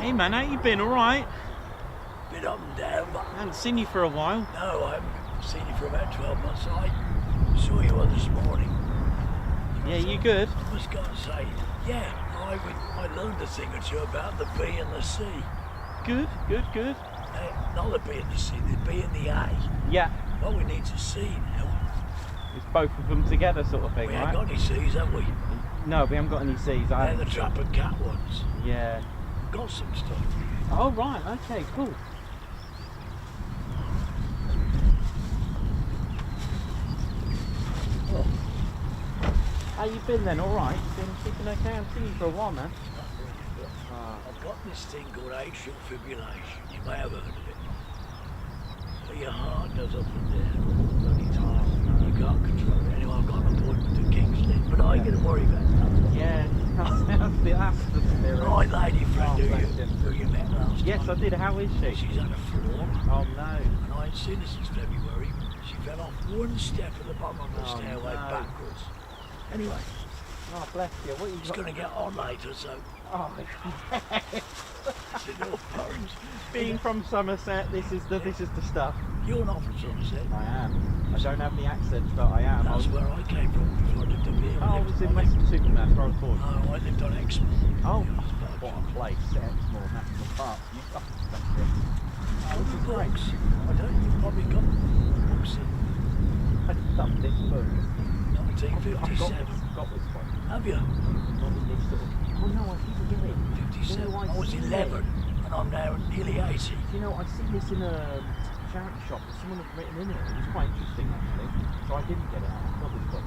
Hey man, how you been? All right? Been up and down, but I haven't seen you for a while. no, I haven't seen you for about 12 months. I saw you on this morning. Yeah, you good? I was going to say, yeah, I learned a thing or two about the B and the C. Good, good, good. Not the B and the C, the B and the A. Yeah. Well, we need to C now. It's both of them together sort of thing, We right? ain't got any C's, have we? No, we haven't got any C's. They're the trap and cat ones. Yeah. We've got some stuff. Oh right, okay, cool. Oh. How you been then? All right. Been keeping okay? I haven't seen you for a while, man. I've got this thing called atrial fibrillation. You may have heard of it. But your heart goes up and down bloody time. You can't control it. Anyway, I've got an appointment to Kingsley, but I ain't going to worry about that. Yeah, that's the spirit. Right, lady friend, Oh, who you met last time. Yes, I did. How is she? She's had a fall, Oh no. and I ain't seen her since February. She fell off one step at the bottom of the Oh, stairway no. backwards. Anyway, Oh bless you. What you it's got? going to get on later, so Oh, it's in all phones. being from Somerset, this is the stuff. You're not from Somerset. I am. I don't have the accent, but I am. That's where I came from before I lived up here. Oh, I was in Western Superman, where I was born. No, I lived on Exmouth. Oh, Yeah, what a place. Exmoor National Park. You got Oh, this is great. books. I don't. You've probably got books in I love this book. 1957. I've got this one. Have you? Not in this sort of... Oh no, I keep forgetting. 57. No, I was see 11, it. and I'm now nearly 80. You know, I see this in a charity shop that someone had written in it. It was quite interesting actually. So I didn't get it. I got this book.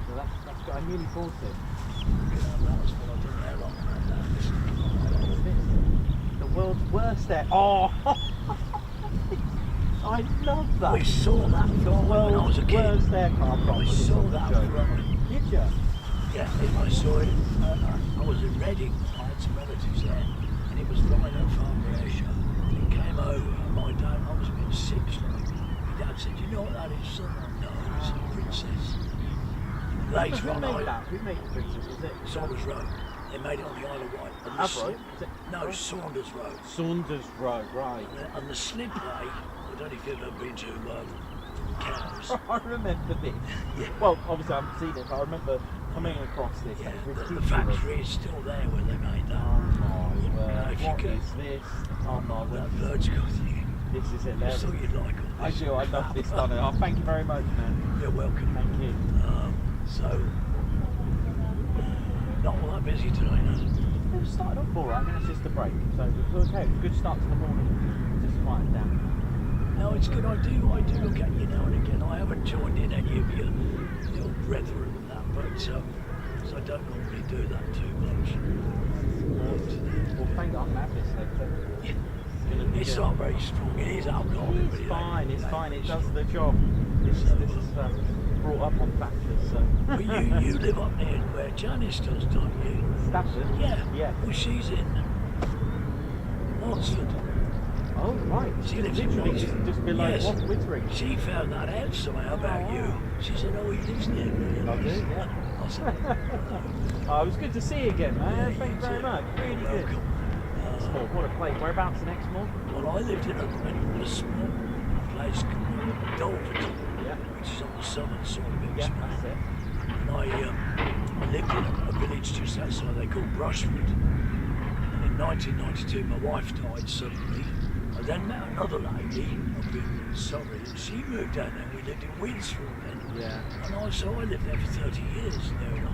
So that's good. I nearly bought it. That was what I did there long about that. What's this? The world's worst air. Oh! I love that. We saw that The film when I was a world's kid. worst aircraft. I saw that film. Did you? Yeah, I saw it. I was in Reading. I had some relatives there, and it was flying at Farm Air Show. And it came over, and my dad, I was a bit sick, like. My dad said, "You know what that is, son?" No, it's a princess. Later Who on, made that? Who made the princess? Is it? Saunders Road. They made it on the Isle of Wight. And the Avro? Is it? No, Saunders Road. Saunders Road, right. And the slip way, I don't know if you've ever been to Cowes. I remember this. Yeah. Well, obviously I haven't seen it, but I remember coming across this. Yeah, It's the ridiculous. factory is still there where they made that. Oh my word. if you What could- is this? Oh my That word. vertical thing. This is I hilarious. thought you'd like all I this. do, I love this done. Oh, thank you very much, man. You're welcome. Thank you. So, not all that busy today, no? It started off alright, I mean it's just a break. So it was okay, it was a good start to the morning. Just quiet down. No, it's good. I do look at you now and again. I haven't joined in any of your little brethren and that, but so I don't normally do that too much. Well, thank God I'm glad this later. It's not very strong. It is alcohol. It's fine, it's fine, it does the job. This is brought up on factors, so. Well, you live up near where Janice does, don't you? Stafford? Yeah. Yeah. Well, she's in Oxford. Oh, right. She lives in literally Oxford. just below Yes. Wittering. She found that out somehow about you. She said, "Oh, he lives near me." I do, yeah. I said, Oh, it was good to see you again, man. Yeah, Thank you very too. much. Really good. Welcome. Exmoor, what a place. Whereabouts in Exmoor? Well, I lived in a small place called Dalverton, Yeah. which is on the southern side of Yeah, Exmoor. that's it. And I lived in a village just outside they called Brushford. And in 1992, my wife died suddenly. I then met another lady up in Surrey, and she moved down there. We lived in Winsford then. Yeah. And so I lived there for 30 years, near enough.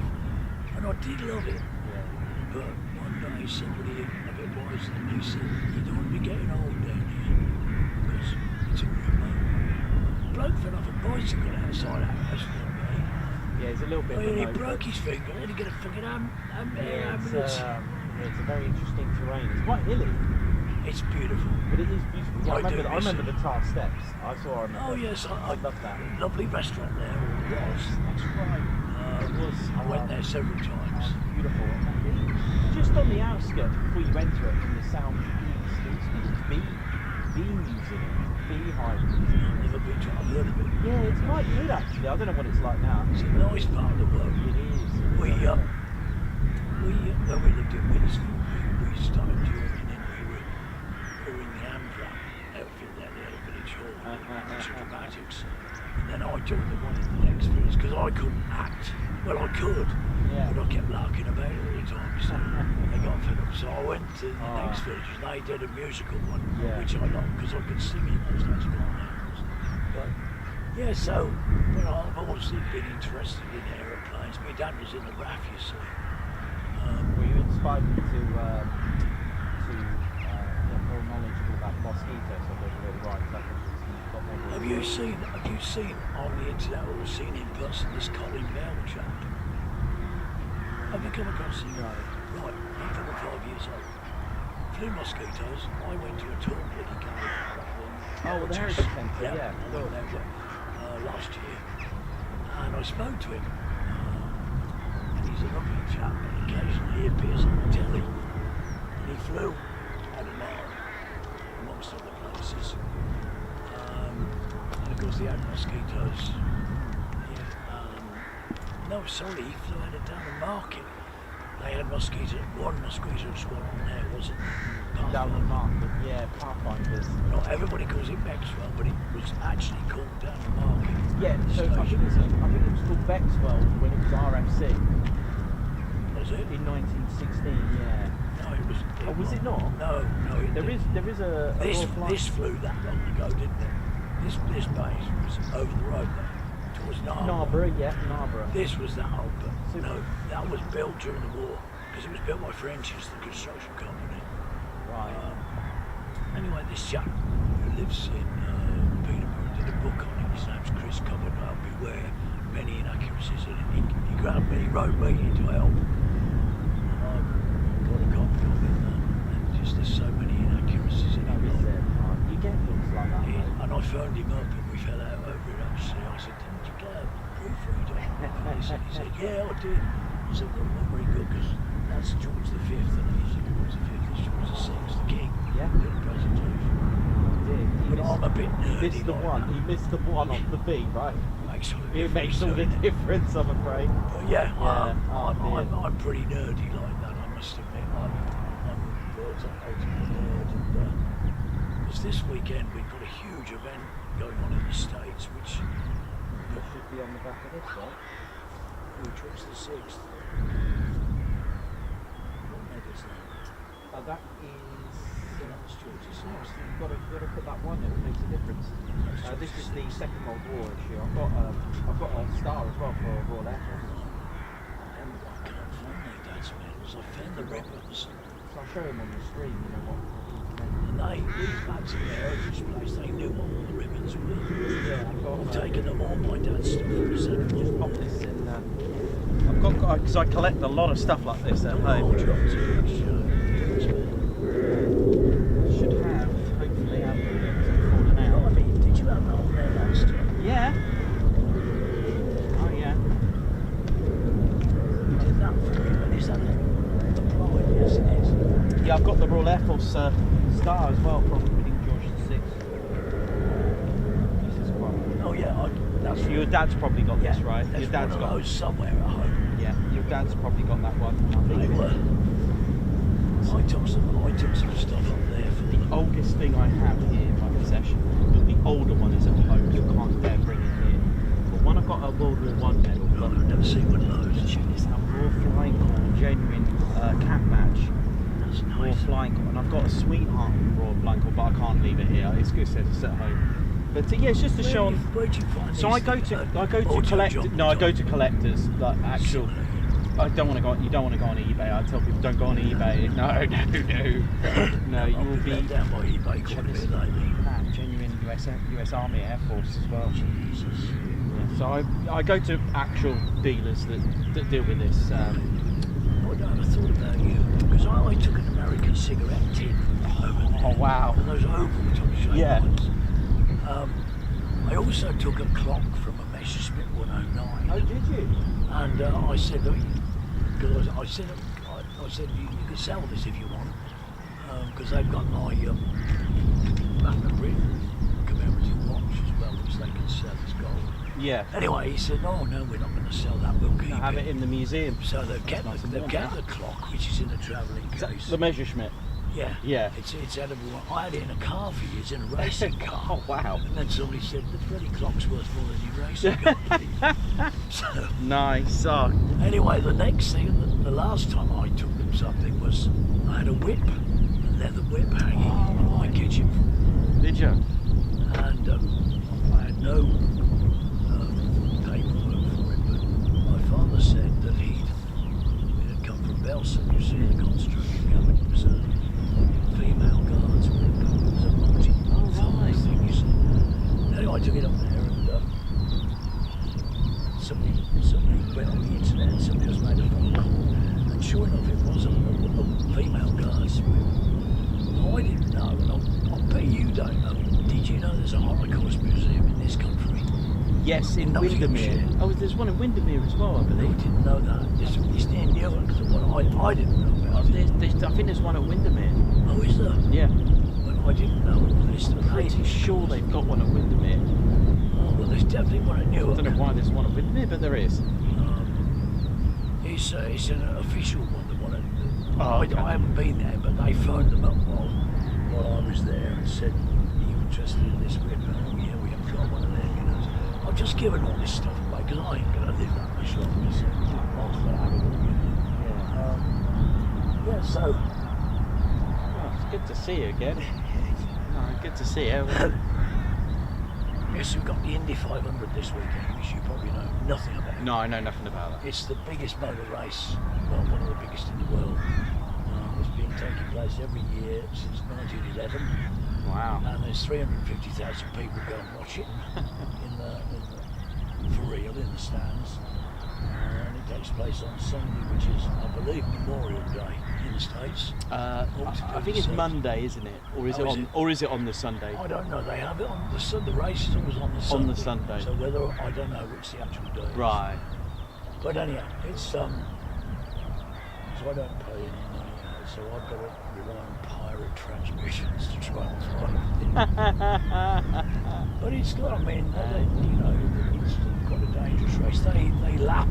And I did love it. Yeah. But one day somebody a bit wiser than me said, "You don't want to be getting old down here, because it's all remote." A bloke fell off a bicycle outside our house one day. Yeah, it's a little bit Well, he remote, broke but- his finger, and he get a fucking Yeah, ambulance. it's a very interesting terrain. It's quite hilly, It's beautiful. but it is beautiful. Yeah, I I do remember miss the tar steps. I remember. Oh yes, I love that. Lovely restaurant there. It was. That's right. It was. I went there several times. Beautiful. Just on the outskirts, before you enter it, from the south east, it used to be this bee museum, beehive museum. I've never been to it. I've heard of it. Yeah, it's quite good actually. I don't know what it's like now. It's a nice part of the world. It is. We when we lived in Winsford, we started joining in. We were in the AMFRA outfit there, the village hall, which was dramatics. And then I joined the one in the next village because I couldn't act. Well, I could, Yeah. but I kept larking about all the time. So they got fed up. So I went to the next village and they did a musical one, Yeah. which I liked because I could sing in those days. But Yeah, so, well, I've always been interested in aeroplanes. My dad was in the RAF, you see. Were you inspired to get more knowledgeable about mosquitoes? So those really right. Have you seen on the internet or seen in person this Coningsby chapter? Have you come across it? No. Right, I'm 5 years old. Flew mosquitoes. I went to a talk that he gave. Oh, the Heritage Centre, yeah. I went there last year, and I spoke to him. And he's a lovely chap, and occasionally he appears on the telly. And he flew out of Marham, amongst other places. And of course, they had mosquitoes. No, sorry, he flew out of down the market. They had one mosquito squadron there, wasn't it? Down the market, yeah, Pathfinders. Not everybody calls it Maxwell, but it was actually called down the market. Yeah, so I think it was called Bexwell when it was RFC. Was it? In 1916, yeah. No, it was. Oh, was it not? No. There is a This flew that long ago, didn't it? This base was over the road there. Was Narborough, yeah, Narborough. This was that old, but no, that was built during the war because it was built by Frenchies, the construction company. Right. Anyway, this chap who lives in Phenom did a book on it. His name's Chris Coverdale. Beware many inaccuracies in it. He grabbed me, he wrote me to help, and I got a copy of it. And just there's so many inaccuracies in it. You get things like that. And I phoned him up and we fell out over it actually. I said, didn't you get a proofreader? He said, yeah, I did. I said, well, not very good because that's George V and he's George V, it's George VI, the king. Yeah. Did a presentation. But I'm a bit nerdy. He missed the one off the B, right? It makes all the difference. difference, I'm afraid. But yeah, I'm pretty nerdy like that, I must admit. I'm bird's eye nerd. Because this weekend we've got a huge event going on in the States, which should be on the back of this, right? Which was the 6th. What mega's that? That is... That's George's 6th. You've got to put that one, it makes a difference. This is the Second World War issue. I've got a star as well for Royal Air Force. And I can't find my dad's medals. I found the ribbons. So I'll show him on the screen, you know what. And these lads in the heritage place, they knew what all the ribbons were. Yeah, I've taken them all my dad's stuff for a second. Just pop this in. I've got, because I collect a lot of stuff like this at home. Should have, hopefully, fallen out. I mean, did you have that on there last time? Yeah. Oh yeah. You did that for me. Is that a yes it is. Yeah, I've got the Royal Air Force star as well from King George VI. This is quite... Oh yeah, that's your dad's probably got this, right? Your dad's one of got those somewhere at home. Yeah, your dad's probably got that one. They were. I took some stuff up there for the oldest thing I have here in my possession. But the older one is at home, so I can't dare bring it here. But one I've got a World War I medal. I've never seen one of those. Check this out, Royal Flying Corps, genuine cap badge. That's nice. Royal Flying Corps, and I've got a sweetheart from Royal Flying Corps, but I can't leave it here. It's good, it's at home. But yeah, it's just to show on. Where'd you find So I go to collect. No, I go to collectors, like actual. I don't want to go. You don't want to go on eBay. I tell people don't go on eBay. No. No, you will be down by eBay quite a bit lately. Genuine US Army Air Force as well. Jesus. Yeah, so I go to actual dealers that deal with this. I thought about you because I took an American cigarette tin over there. Oh wow! And those oval top shaped ones. I also took a clock from a Messerschmitt 109. Oh, did you? And I said, because I said you can sell this if you want, because they've got my Batman Britain commemorative watch as well, which they can sell as gold. Yeah. Anyway, he said, "Oh no, we're not going to sell that. We'll keep have it in the museum." So they've kept the clock, which is in a travelling case. The Messerschmitt. Yeah. Yeah. It's edible. I had it in a car for years, in a racing car. Oh wow! And then somebody said the bloody clock's worth more than your racing car. So, nice. Oh. Anyway, the next thing, the last time I took them something was I had a whip, a leather whip hanging in my kitchen. Did you? And I had no fella said that it had come from Belsen, you see, the concentration camp. It was a female guardsman. It was a multi-farm thing, you see. Anyway, I took it up there and somebody went on the internet and somebody else made a phone call. And sure enough, it was a female guardsman. I didn't know, and I'll bet you don't know. Did you know there's a Holocaust museum in this country? Yes, in Nottinghamshire. Windermere. Oh, there's one in Windermere as well, I I believe. didn't know that. It's near Newark, the one I didn't know about. I think there's one at Windermere. Oh, is there? Yeah, Well, I didn't know this. pretty sure they've got one at Windermere. Oh, well, there's definitely one at I Newark. don't know why there's one at Windermere, but there is. It's an official one, the one at... Oh, okay. I haven't been there, but they phoned them up while I was there and said, are you interested in this? We had, yeah, we haven't got one of them, you know. So I've just given all this stuff away, because I ain't going to live that much longer, so I'll have it all, you know. Yeah, so... Oh, it's good to see you again. Oh, good to see you. Yes, we've got the Indy 500 this weekend, which you probably know nothing about. No, I know nothing about that. It's the biggest motor race, well, one of the biggest in the world. It's been taking place every year since 1911. Wow. And there's 350,000 people go and watch it for real in the stands. And it takes place on Sunday, which is, I believe, Memorial Day in the States. I think it's Monday, isn't it? Or is it on the Sunday? I don't know. They have it on the Sunday. The race is always on the Sunday. On the Sunday. So whether I don't know which the actual day is. Right. But anyhow, it's so I don't pay any money, so I've got to rely on pirate transmissions to try and find. But it's got, I mean, it's quite a dangerous race. They lap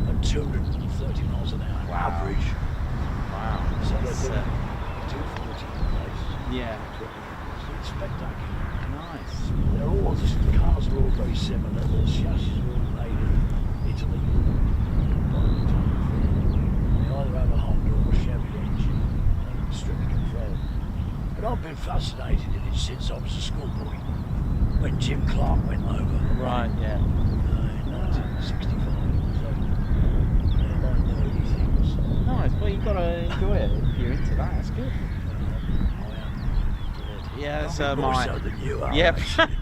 at 230 miles an hour average. Wow. So That's, they're doing 240 in the race. yeah. It's spectacular. Nice. They're all, the cars are all very similar. The chassis are all made in Italy. They either have a Honda or a Chevy engine, and strictly controlled. But I've been fascinated in it since I was a schoolboy, when Jim Clark went over. Right, yeah. In 1965. So, they're like the early things. Nice. Well, you've got to enjoy it if you're into that. That's good. I am. Yeah, that's More mine. so than you are. Yep. actually.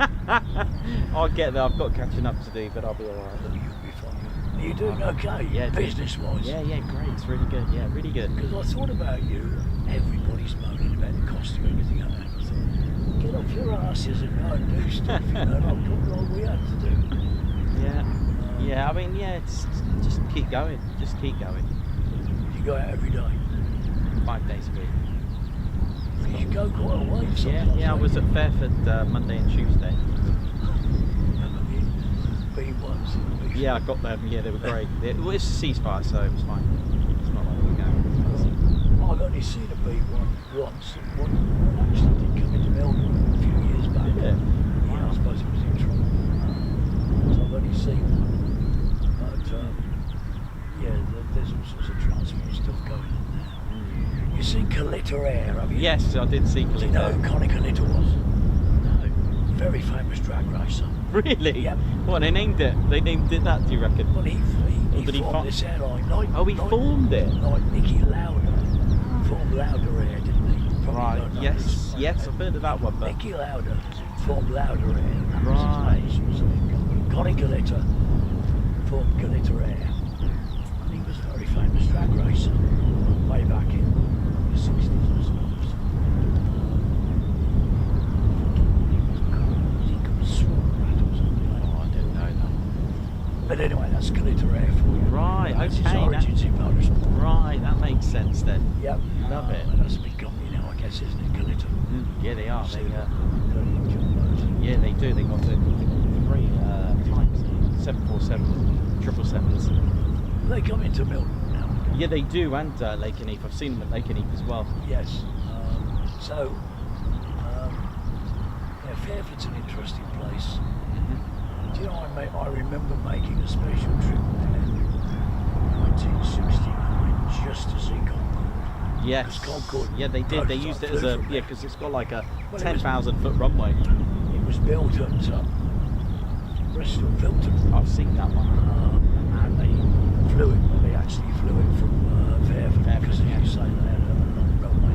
I'll get there. I've got catching up to do, but I'll be alright. You'll be fine. Are you doing okay? Yeah, business-wise? Yeah, great. It's really good. Yeah, really good. Because I thought about you, everybody's moaning about the cost of everything. And I thought, get off your asses and go and do stuff, you know, like what we had to do. Yeah. Yeah, I mean, yeah, it's just keep going. Just keep going. You go out every day. 5 days a week. You go quite a way sometimes. Yeah, I was at Fairford Monday and Tuesday. B1s. Yeah, I got them. Yeah, they were great. Well, it's a ceasefire, so it was fine. It's not like we go. I've only seen a B1 once. One actually did come into Melbourne a few years back. Yeah. Yeah, I suppose it was in trouble. So I've only seen one. But yeah, there's all sorts of transport stuff going on there. You seen Calita Air, have you? Yes, I did see Do you Calita. know who Connie Calita was? No. Very famous drag racer. Really? Yep. What, they named it? They named it that, do you reckon? Well, he did he formed this airline. Like, Oh, he formed it? Like Nicky Lauda. Formed Lauda Air, didn't he? Probably Right, don't know yes, this. yes, I've heard of that one, but... Nicky Lauda formed Lauda Air. That Right. was his name. Connie Calita formed Calita Air. And he was a very famous drag racer way back in the 60s, I suppose. But anyway, that's Calita Air for you. Right, That's okay, its origins in motorsport. Right, that makes sense then. Yep. Love it. That's a big company now, I guess, isn't it, Calita? Yeah, they are. They, Bloody jump loads. yeah, they do. They got the 3 types, 747s, 777s. They come into Milton now. Yeah, they do, and Lakenheath. I've seen them at Lakenheath as well. Yes. Yeah, Fairford's an interesting place. Do you know, I remember making a special trip there in 1969 just to see Concorde. Yes. Concorde Yeah, they did. They used it as a because it's got like a 10,000-foot runway. It was built at Bristol, Filton. I've seen that one. And they flew it. Well, they actually flew it from Fairford because yeah. you say they had a runway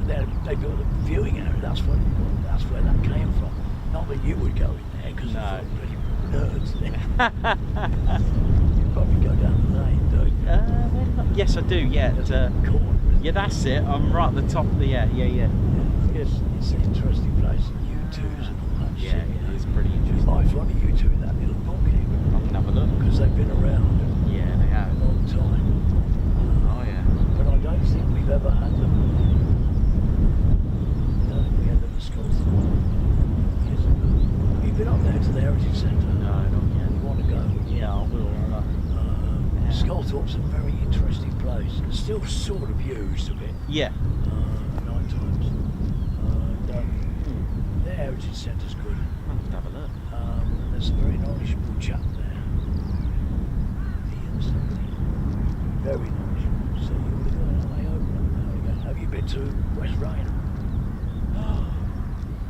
there. They built a viewing area. That's where that came from. Not that you would go in there because No. you're nerds there. You probably go down the lane, don't you? Yes, I do. Yeah, Corner. yeah, that's it. I'm right at the top of the yeah. It's an interesting place. U2s and all that Yeah, shit. yeah, it's pretty You interesting. might find a U2 in that little book even. I can have a look. Because they've been around Yeah, they a have. long time. Oh yeah. But I don't think we've ever had them. I don't think we had them at Scotland. Years ago. You've been up there to the Heritage Centre? No, not yet. You want to go? Yeah, I will. Yeah. Sculthorpe's a very interesting place. It's still sort of used a bit. Yeah. At night times. The Heritage Centre's good. I'll have to have a look. And there's a very knowledgeable chap there. Ian something. Very knowledgeable. So you would have gone on my own. Have you been to West Raynham?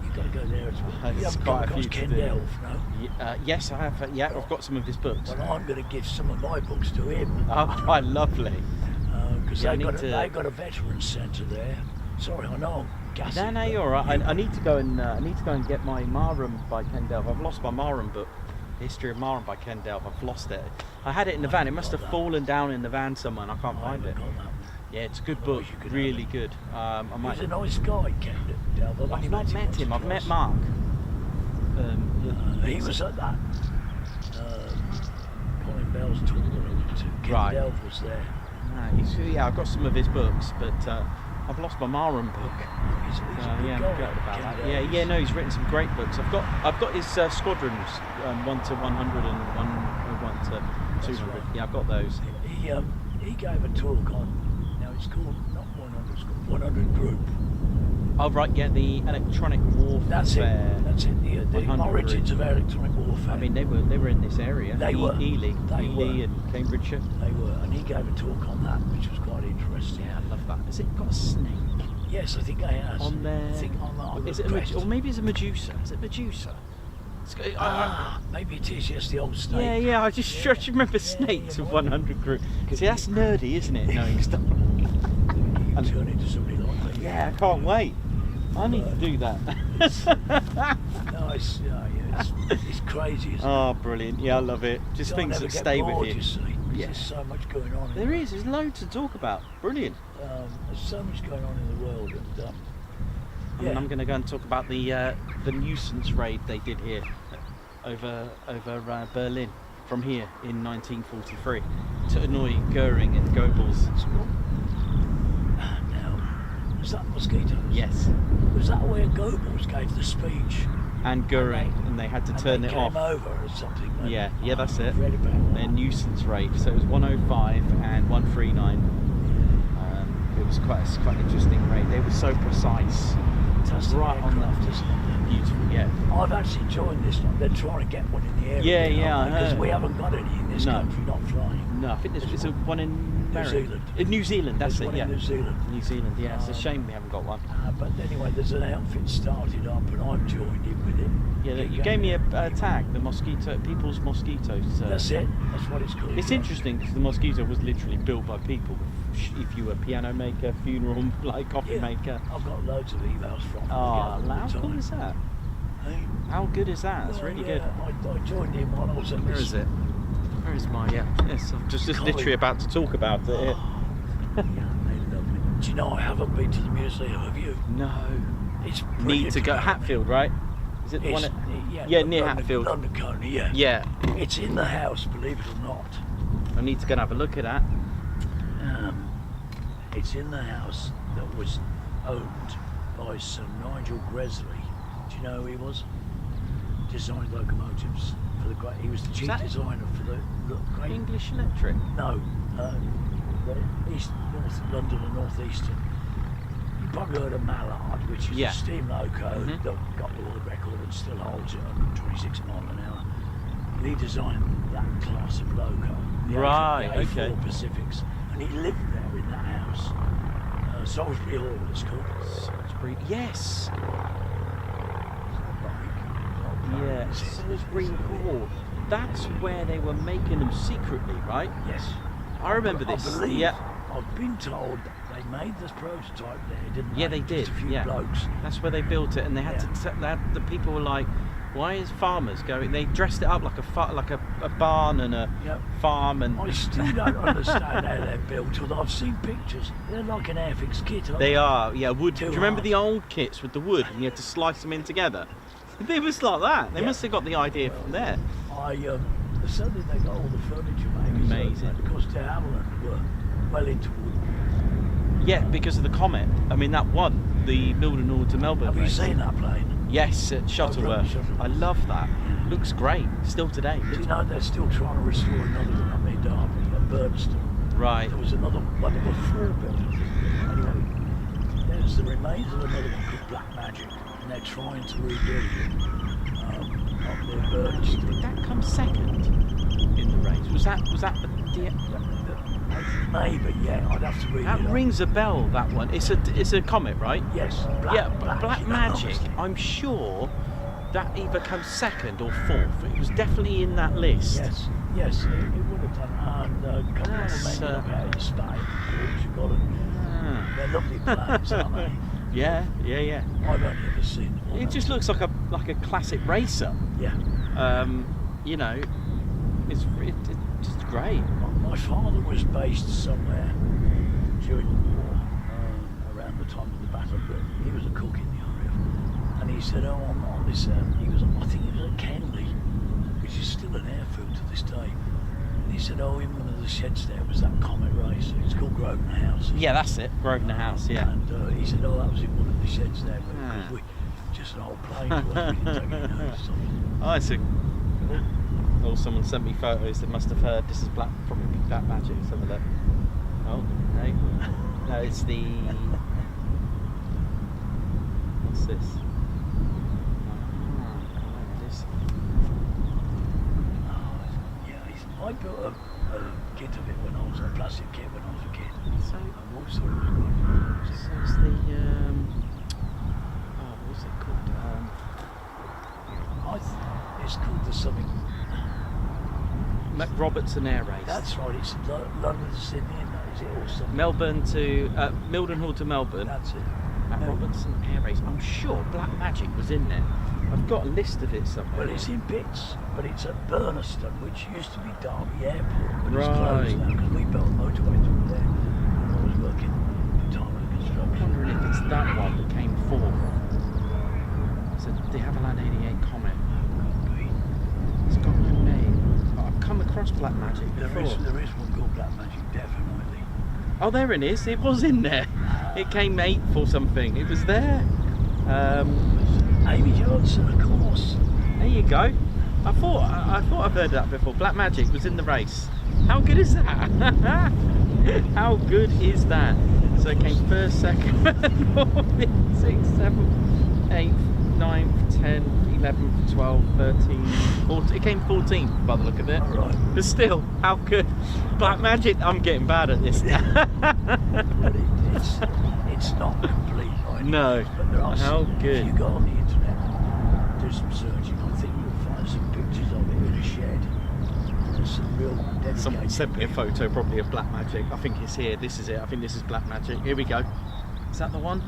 You've got to go there as well. You There's haven't quite come a across few to Ken do. Delve, no? Yes, I have. Yeah, I've got some of his books. Well, I'm going to give some of my books to him. Oh, quite lovely. Because Yeah, I they've need to- they've got a veterans centre there. Sorry, I know I'm gassing. No, you're all right. I need to go and get my Marham by Ken Delve. I've lost my Marham book, History of Marham by Ken Delve. I've lost it. I had it in the van. It must have fallen down in the van somewhere, and I can't find it. Yeah, it's a good book. you could Really have good. I might. He's a nice guy, Ken Delve. I've not met him. I've met Mark. He was at that Colin Bell's tournament. Ken Right. Delve was there. Yeah, I've got some of his books, but I've lost my Marham book. He's a good Yeah, I'm guy, gutted about Ken that. Delve. Yeah. No, he's written some great books. I've got his Squadrons, 1 to 100 and 1 to 200. right. Yeah, I've got those. He gave a talk on. Now it's called not 100. It's called 100 Group. Oh right, yeah, the electronic warfare. That's it. That's it. The 100 origins of electronic warfare. I mean, they were in this area. They were. Ely They were. and Cambridgeshire. They were, and he gave a talk on that, which was quite interesting. Yeah, I love that. Has it got a snake Yes, I think he has. on there? I think on Is the it crest. or maybe it's a Medusa? Is it Medusa? Maybe it is. Yes, the old snake. Yeah. I just remember snakes of 100 group. See, that's nerdy, isn't it? Knowing stuff. You can turn into somebody like that. Yeah, I can't wait. I need to do that. No, it's crazy. Isn't Oh, brilliant. Yeah, I love it. Just it? things Never that get stay bored, with you. You see. Yeah. There's so much going on. There is. There's loads to talk about. Brilliant. There's so much going on in the world, and And I'm going to go and talk about the nuisance raid they did here over Berlin from here in 1943 to annoy Goering and Goebbels. Now, was that Mosquitoes? Yes, Was that where Goebbels gave the speech? and Goering, and they had to turn they it came off. over or something. Yeah, that's it. I've read about Their that. nuisance raid. So it was 105 and 139. It was quite an interesting raid. They were so precise. Fantastic right on aircraft, that. isn't it? Beautiful, yeah. I've actually joined this one. They're trying to get one in the area. Yeah, I Because heard. we haven't got any in this No. country, not flying. No, I think there's a one in New America. Zealand. In New Zealand, that's There's it, one yeah. in New Zealand. New Zealand, yeah. It's a shame we haven't got one. But anyway, there's an outfit started up, and I've joined in with it. Yeah, you gave me a tag, the Mosquito, People's Mosquitoes. That's it. That's what it's called. It's interesting because the Mosquito was literally built by people. If you were a piano maker, funeral, like coffee Yeah. maker. I've got loads of emails from them. Oh, all the how time. cool is that? Hey? How good is that? That's Well, really yeah, good. I joined in while I was at Where this. is it? Where is my, yes, I'm just Colin. literally about to talk about it here. Yeah, they love it. Do you know I haven't been to the museum? Have you? No. It's Need brilliant to go, Hatfield, right? Is it the one It's, at, yeah, near London, Hatfield. London Coney, yeah. Yeah, It's in the house, believe it or not. I need to go and have a look at that. It's in the house that was owned by Sir Nigel Gresley. Do you know who he was? Designed locomotives for the great. He was the chief that- designer for the great. English Electric. No, the East, North London and North Eastern. You probably heard of Mallard, which is Yeah. a steam loco Mhm. that got the world record and still holds it 126 miles an hour. He designed that class of loco. The Right, A4 okay. Pacifics, and he lived there in that house. Salisbury Hall, it's called. Salisbury. Yes. Like, Yeah. Salisbury Hall. That's where they were making them secretly, right? Yes. I remember I this. believe, Yeah, I've been told they made this prototype there, didn't they? yeah, they did. Just a few Yeah, blokes. that's where they built it, and they had the people were like, "Why is farmers going?" They dressed it up like a barn and a Yep. farm, and I still don't understand how they're built, although I've seen pictures. They're like an airfix kit, aren't they are. Yeah, wood. Do Too you remember hard. the old kits with the wood, and you had to slice them in together? It was like that. They Yeah. must have got the idea from there. Certainly they got all the furniture maybe. Amazing. Because de Havilland were well into wood. Yeah, because of the Comet. I mean, that one, the Mildenhall to Melbourne. Have you race. seen that plane? Yes, at Shuttleworth. Shuttleworth. I love that. Looks great. Still today. Do you know they're still trying to restore another one up near Derby at Burnston? Right. There was another one, there were 4 built, I think. Anyway, there's the remains of another one called Black Magic, and they're trying to rebuild it up near Burnston. Did that come second in the race? Was that the Maybe, yeah, I'd have to read that it up. rings a bell, that one. It's a Comet, right? Yes, Black Magic. I'm sure that either comes second or fourth. It was definitely in that list. Yes, it would have done. And a couple That's, of them out in Spain, which you got them. They're lovely planes, aren't they? Yeah. I've only ever seen them. It just looks like a classic racer. Yeah. You know, it's just great. My father was based somewhere during the war, around the time of the battle, but he was a cook in the RAF. And he said, on this, I think he was at Kenley, which is still an airfield to this day. And he said, in one of the sheds there was that Comet race. It's called Grosvenor House. Yeah, that's it. Grosvenor House, yeah. And he said, that was in one of the sheds there, but because we just an old plane to us, we didn't take any notice of it. Oh, it's a... Oh, someone sent me photos. They must have heard this is probably Black Magic. Let's have a look. Oh, no. No, it's the... What's this? I built a kit of it when I was a plastic kit when I was a kid. So, I always thought it was good. so it's the what's it called? It's called the something. Robertson Air Race. That's right. It's London to Sydney, and that is it, or something. Melbourne to Mildenhall to Melbourne. That's it. At Robertson Air Race. I'm sure Black Magic was in there. I've got a list of it somewhere. Well, it's in bits, but it's at Burniston, which used to be Derby Airport, but it's Right. closed now because we built a motorway through there when I was working for time of the I'm construction. wondering if it's that one that came fourth. So the Havilland 88 Comet. It's got no name. But I've come across Black Magic before. There is one called Black Magic, definitely. Oh, there it is. It was in there. It came 8th or something. It was there. Amy Johnson, of course. There you go. I thought I've heard that before. Black Magic was in the race. How good is that? How good is that? So it came 1st, 2nd, 4th, 5th, 6th, 7th, 8th, 9th, 10th, 11th, 12th, 13th, 14th. It came 14th by the look of it. All right. But still, how good. Black Magic, I'm getting bad at this now. But it's not complete. Right? No. But there are How some, good. If you go on the internet, do some searching, I think you'll find some pictures of it in a shed. There's some real dedicated Someone sent me a people. photo probably of Black Magic. I think it's here. This is it. I think this is Black Magic. Here we go. Is that the one?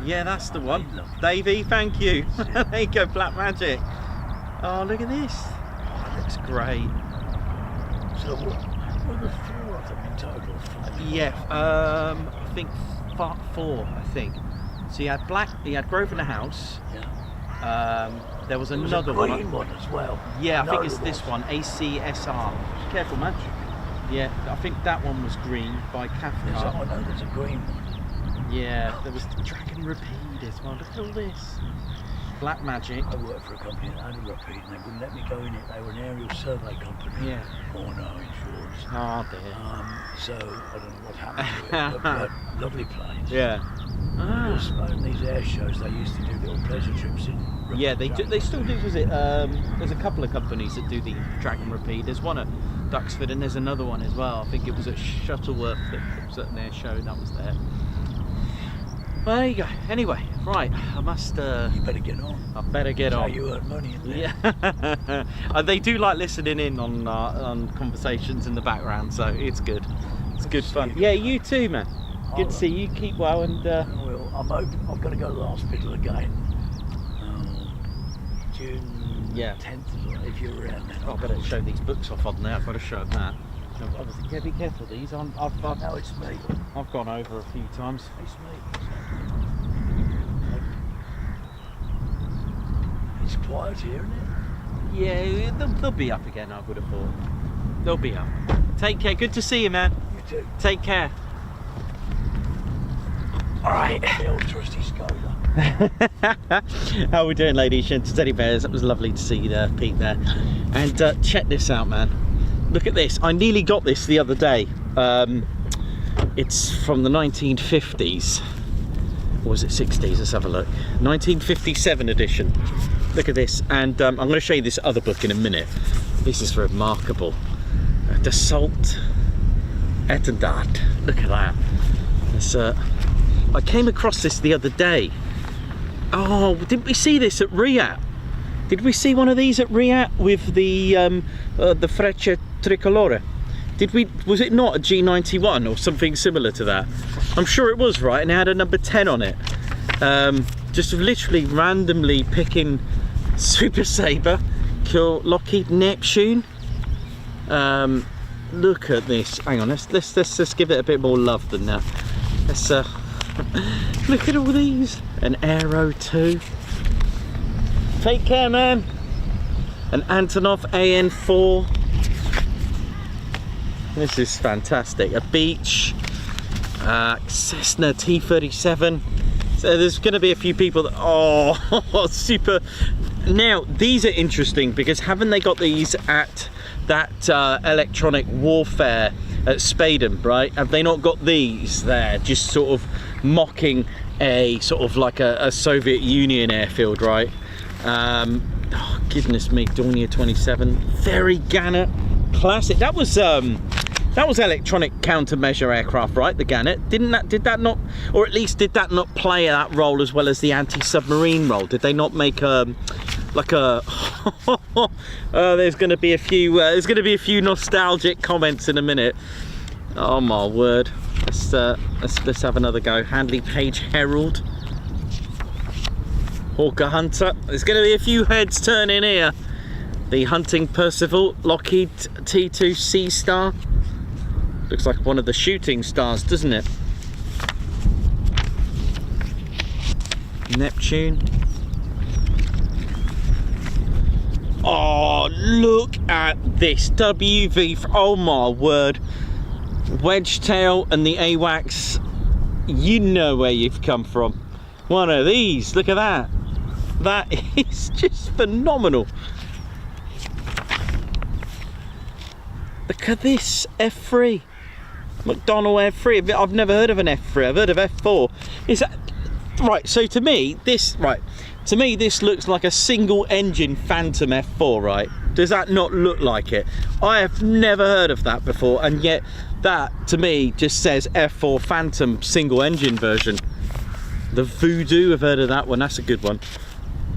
Yeah, that's the one. Davey, thank you. There you go, Black Magic. Oh, look at this. Oh, it looks great. So what were the 4 of them in total? 5? Yeah, I think 4, I think. So you had Grosvenor House. Yeah. There was There was another a green one. one as well. Yeah, I think know it's there this was. one, ACSR. Careful, man. Yeah, I think that one was green by I Cathcart. know there's a green one. Yeah, there was the Dragon Rapide as well. Look at all this. Black Magic. I worked for a company that had a repeat and they wouldn't let me go in it. They were an aerial survey company. Yeah. Oh no insurance. Oh dear. So I don't know what happened to it, but lovely planes. Yeah. Just on these air shows, they used to do little pleasure trips in. Yeah, they do. They still do. Was it? There's a couple of companies that do the Dragon Rapide. There's one at Duxford, and there's another one as well. I think it was at Shuttleworth that was at an air show that was there. Well, there you go. Anyway, right, I must. You better get on. I better get That's how on. you earn money in there. Yeah. They do like listening in on conversations in the background, so it's good. It's good fun. Yeah, you too, man. Good to see you. Keep well, and Well, I'm hoping I've got to go to the hospital again. June 10th, if you're around then. oh, I better show these books off on there. I've got to show them that. Obviously, yeah, be careful. These. No, it's me. I've gone over a few times. It's me. It's quiet here, isn't it? Yeah, they'll be up again. I would have thought. They'll be up. Take care. Good to see you, man. You too. Take care. All right. The old trusty Skoda. How are we doing, ladies and teddy bears? That was lovely to see you there, Pete there. And check this out, man. Look at this. I nearly got this the other day. It's from the 1950s. Or was it 60s? Let's have a look. 1957 edition. Look at this. And I'm going to show you this other book in a minute. This is remarkable. Dassault Etendard. Look at that. It's, I came across this the other day. Oh, didn't we see this at RIAT? Did we see one of these at RIAT with the Frecce Tricolore? Did we? Was it not a G91 or something similar to that? I'm sure it was, right? And it had a number 10 on it. Just literally randomly picking Super Sabre, kill Lockheed Neptune. Look at this. Hang on, let's give it a bit more love than that. Let's look at all these. An Aero 2. Take care, man. An Antonov AN4. This is fantastic. A Beach. Cessna T-37. So there's going to be a few people that, oh, super. Now, these are interesting because haven't they got these at that electronic warfare at Spadeham, right? Have they not got these there, just sort of mocking a sort of like a Soviet Union airfield, right? Oh, goodness me, Dornier 27, very Gannet, classic. That was electronic countermeasure aircraft, right? The Gannet, did that not, or at least did that not play that role as well as the anti-submarine role? Did they not make like a there's going to be a few nostalgic comments in a minute. Oh my word. Let's have another go. Handley Page Herald, Hawker Hunter. There's going to be a few heads turning here. The Hunting Percival, Lockheed T2 Sea Star. Looks like one of the shooting stars, doesn't it? Neptune. Oh, look at this WV. Oh my word. Wedgetail and the AWACS. You know where you've come from. One of these. Look at that. That is just phenomenal. Look at this F3. McDonnell F3. I've never heard of an F3. I've heard of F4. Is that right? So to me, this looks like a single engine Phantom F4, right? Does that not look like it? I have never heard of that before, and yet that to me just says F4 Phantom single engine version. The Voodoo, I've heard of that one. That's a good one.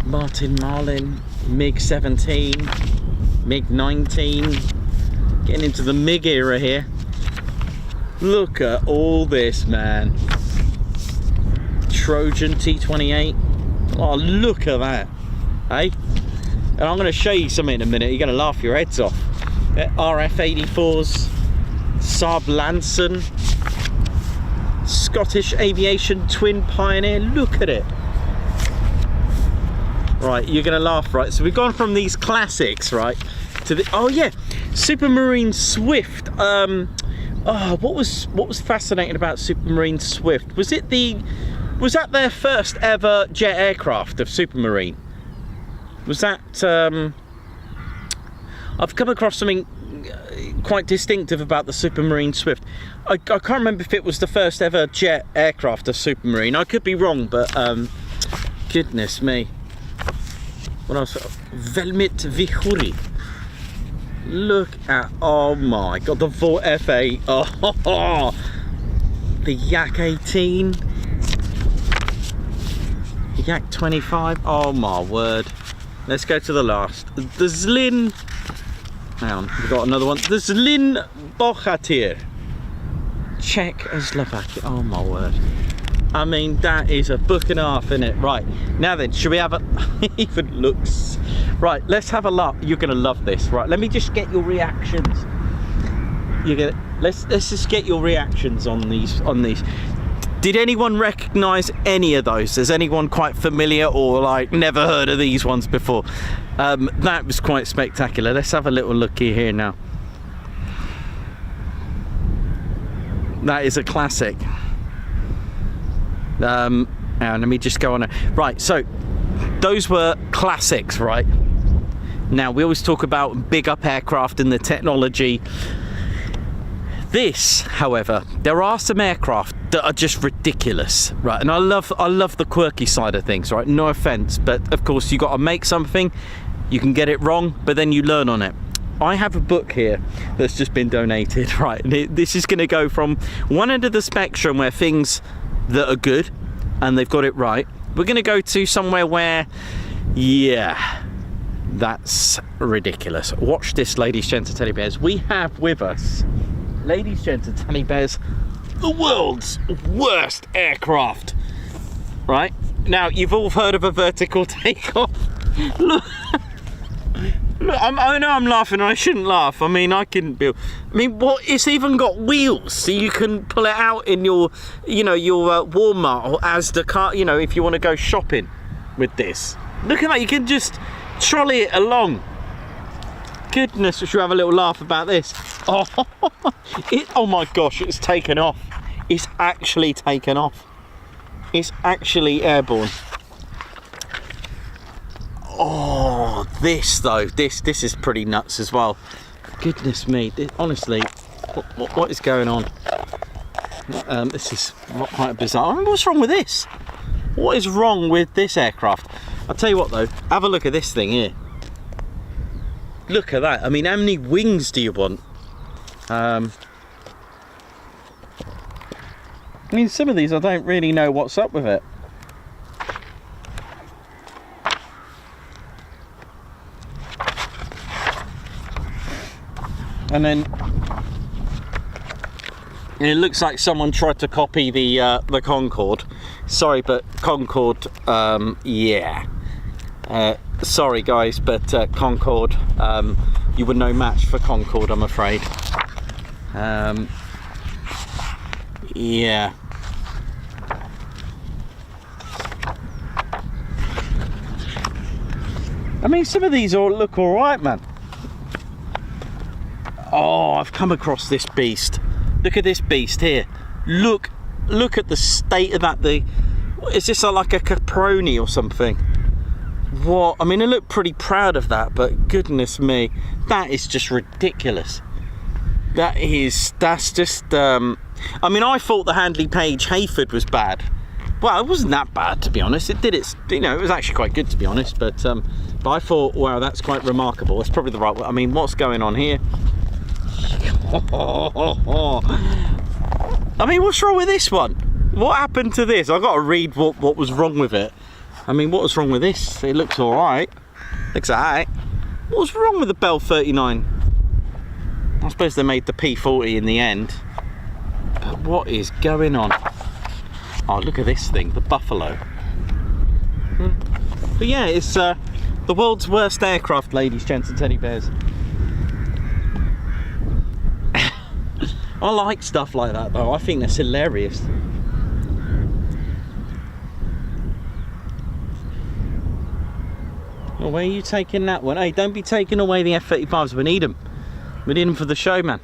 Martin Marlin, MiG 17, MiG 19. Getting into the MiG era here. Look at all this, man. Trojan T28. Oh, look at that. Hey? And I'm going to show you something in a minute. You're going to laugh your heads off. RF 84s. Saab Lanson. Scottish Aviation Twin Pioneer. Look at it. Right, you're going to laugh, right? So we've gone from these classics, right, to the, oh yeah, Supermarine Swift. Oh, what was fascinating about Supermarine Swift? Was that their first ever jet aircraft of Supermarine? Was that, I've come across something quite distinctive about the Supermarine Swift. I can't remember if it was the first ever jet aircraft of Supermarine. I could be wrong, but goodness me. What else? Velmit Vichuri. Look at, oh my god, the Vought F8. Oh, the Yak 18. Yak 25. Oh my word. Let's go to the last. The Zlin. Hang on, we've got another one. The Zlin Bohatir. Czechoslovakia. Oh my word. I mean, that is a book and a half, isn't it? Right, now then, should we have a... even looks... Right, let's have a look. You're going to love this. Right, let me just get your reactions. Let's just get your reactions on these. Did anyone recognise any of those? Is anyone quite familiar or like never heard of these ones before? That was quite spectacular. Let's have a little look here now. That is a classic. And let me just go on. Right, so those were classics, right? Now we always talk about big up aircraft and the technology. This, however, there are some aircraft that are just ridiculous, right? And I love the quirky side of things, right? No offense, but of course you got to make something, you can get it wrong, but then you learn on it. I have a book here that's just been donated, right? And this is going to go from one end of the spectrum where things that are good and they've got it right. We're going to go to somewhere where, yeah, that's ridiculous. Watch this, ladies, gents and teddy bears. We have with us, ladies, gents and teddy bears, the world's worst aircraft. Right? Now, you've all heard of a vertical takeoff. Look. Look, I know I'm laughing and I shouldn't laugh. I mean, I can build. I mean, what? It's even got wheels, so you can pull it out in your, you know, your Walmart or Asda car. You know, if you want to go shopping with this. Look at that. You can just trolley it along. Goodness, we should have a little laugh about this. Oh, oh my gosh, it's taken off. It's actually taken off. It's actually airborne. Oh, this though, this is pretty nuts as well. Goodness me, honestly, what is going on? This is quite bizarre. I mean, what's wrong with this? What is wrong with this aircraft? I'll tell you what though, have a look at this thing here. Look at that. I mean, how many wings do you want? I mean, some of these I don't really know what's up with it. And then it looks like someone tried to copy the Concorde. Sorry, but Concorde, yeah. Sorry guys, but Concorde, you were no match for Concorde, I'm afraid. Yeah. I mean, some of these all look all right, man. Oh, I've come across this beast. Look at this beast here. Look at the state of that. Is this like a Caproni or something? What? I mean, I look pretty proud of that, but goodness me, that is just ridiculous. That's just. I mean, I thought the Handley Page Hayford was bad. Well, it wasn't that bad, to be honest. It did its, you know, it was actually quite good, to be honest. But I thought, wow, that's quite remarkable. It's probably the right way. I mean, what's going on here? I mean, what's wrong with this one? What happened to this? I've got to read what was wrong with it. I mean, what was wrong with this? It looks all right. Looks all right. What was wrong with the Bell 39? I suppose they made the P40 in the end. But what is going on? Oh, look at this thing, the Buffalo. But yeah, it's the world's worst aircraft, ladies, gents and teddy bears. I like stuff like that though. I think that's hilarious. Well, where are you taking that one? Hey, don't be taking away the F-35s. We need them. We need them for the show, man.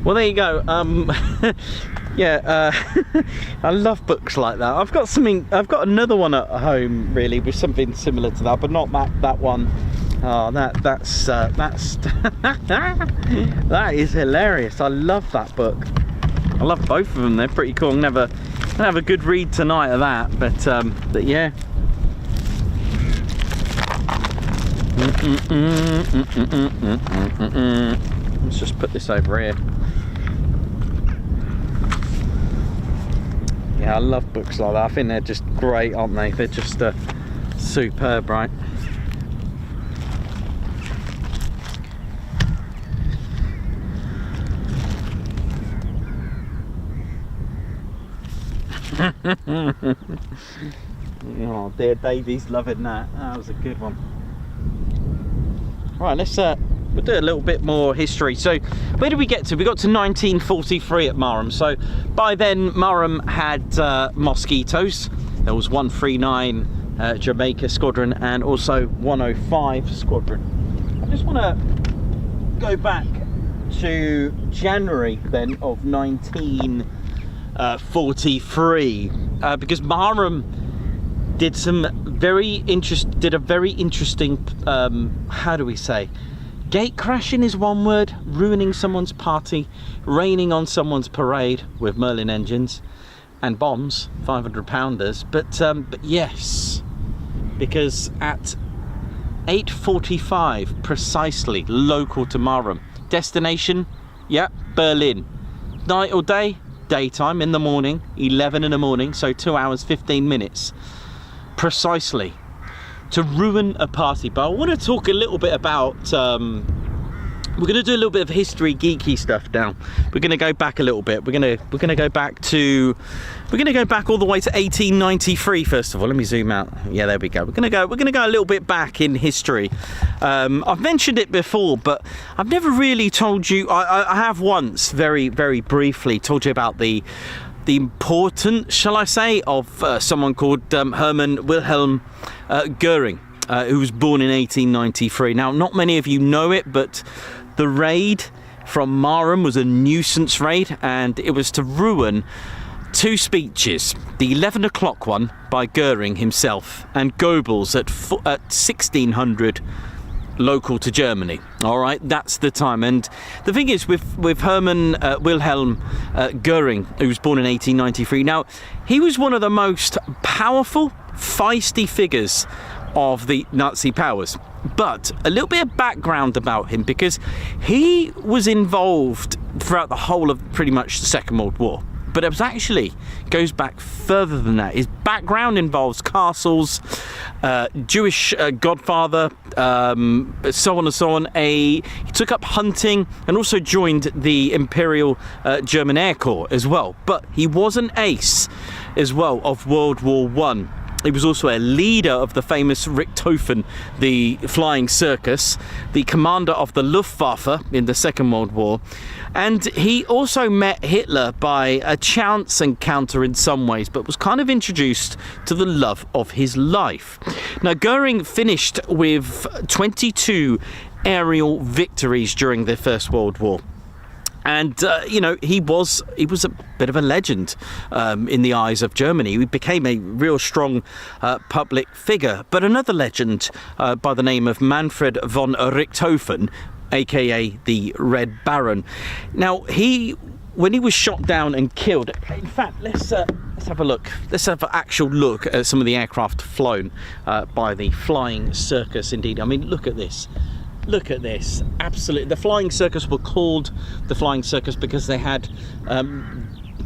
Well, there you go. Yeah, I love books like that. I've got another one at home, really, with something similar to that, but not that one. Oh, that's that is hilarious. I love that book. I love both of them. They're pretty cool. I'm gonna have a good read tonight of that. But yeah. Let's just put this over here. Yeah, I love books like that. I think they're just great, aren't they? They're just superb, right? Oh dear, Davey's loving that. That was a good one. Right, let's we'll do a little bit more history. So where did we get to? We got to 1943 at Marham. So by then Marham had Mosquitoes. There was 139 Jamaica Squadron and also 105 Squadron. I just want to go back to January then of 1943 because Marham did a very interesting how do we say, gate crashing is one word, ruining someone's party, raining on someone's parade with Merlin engines and bombs, 500-pounders, but yes, because at 8:45 precisely, local to Marham, destination, yeah, Berlin. Night or day? Daytime, in the morning, 11 in the morning, so 2 hours 15 minutes precisely to ruin a party. But I want to talk a little bit about we're going to do a little bit of history geeky stuff now. We're going to go back a little bit. We're going to go back all the way to 1893 first of all. Let me zoom out. Yeah, there we go. We're going to go a little bit back in history. I've mentioned it before, but I've never really told you. I have once very briefly told you about the importance, shall I say, of someone called Hermann Wilhelm Goering, who was born in 1893. Now, not many of you know it, but the raid from Marham was a nuisance raid, and it was to ruin two speeches. The 11 o'clock one by Goering himself, and Goebbels at 1600 local to Germany. All right, that's the time. And the thing is, with Hermann Wilhelm Goering, who was born in 1893. Now, he was one of the most powerful, feisty figures of the Nazi powers. But a little bit of background about him, because he was involved throughout the whole of pretty much the Second World War. But it was actually goes back further than that. His background involves castles, Jewish godfather, so on and so on. He took up hunting and also joined the Imperial German Air Corps as well. But he was an ace as well of World War I. He was also a leader of the famous Richthofen, the flying circus, the commander of the Luftwaffe in the Second World War. And he also met Hitler by a chance encounter in some ways, but was kind of introduced to the love of his life. Now, Goering finished with 22 aerial victories during the First World War. And, you know, he was a bit of a legend in the eyes of Germany. He became a real strong public figure. But another legend by the name of Manfred von Richthofen, a.k.a. the Red Baron. Now, when he was shot down and killed, in fact, let's have a look. Let's have an actual look at some of the aircraft flown by the flying circus, indeed. I mean, look at this. Look at this, absolutely. The flying circus were called the flying circus because they had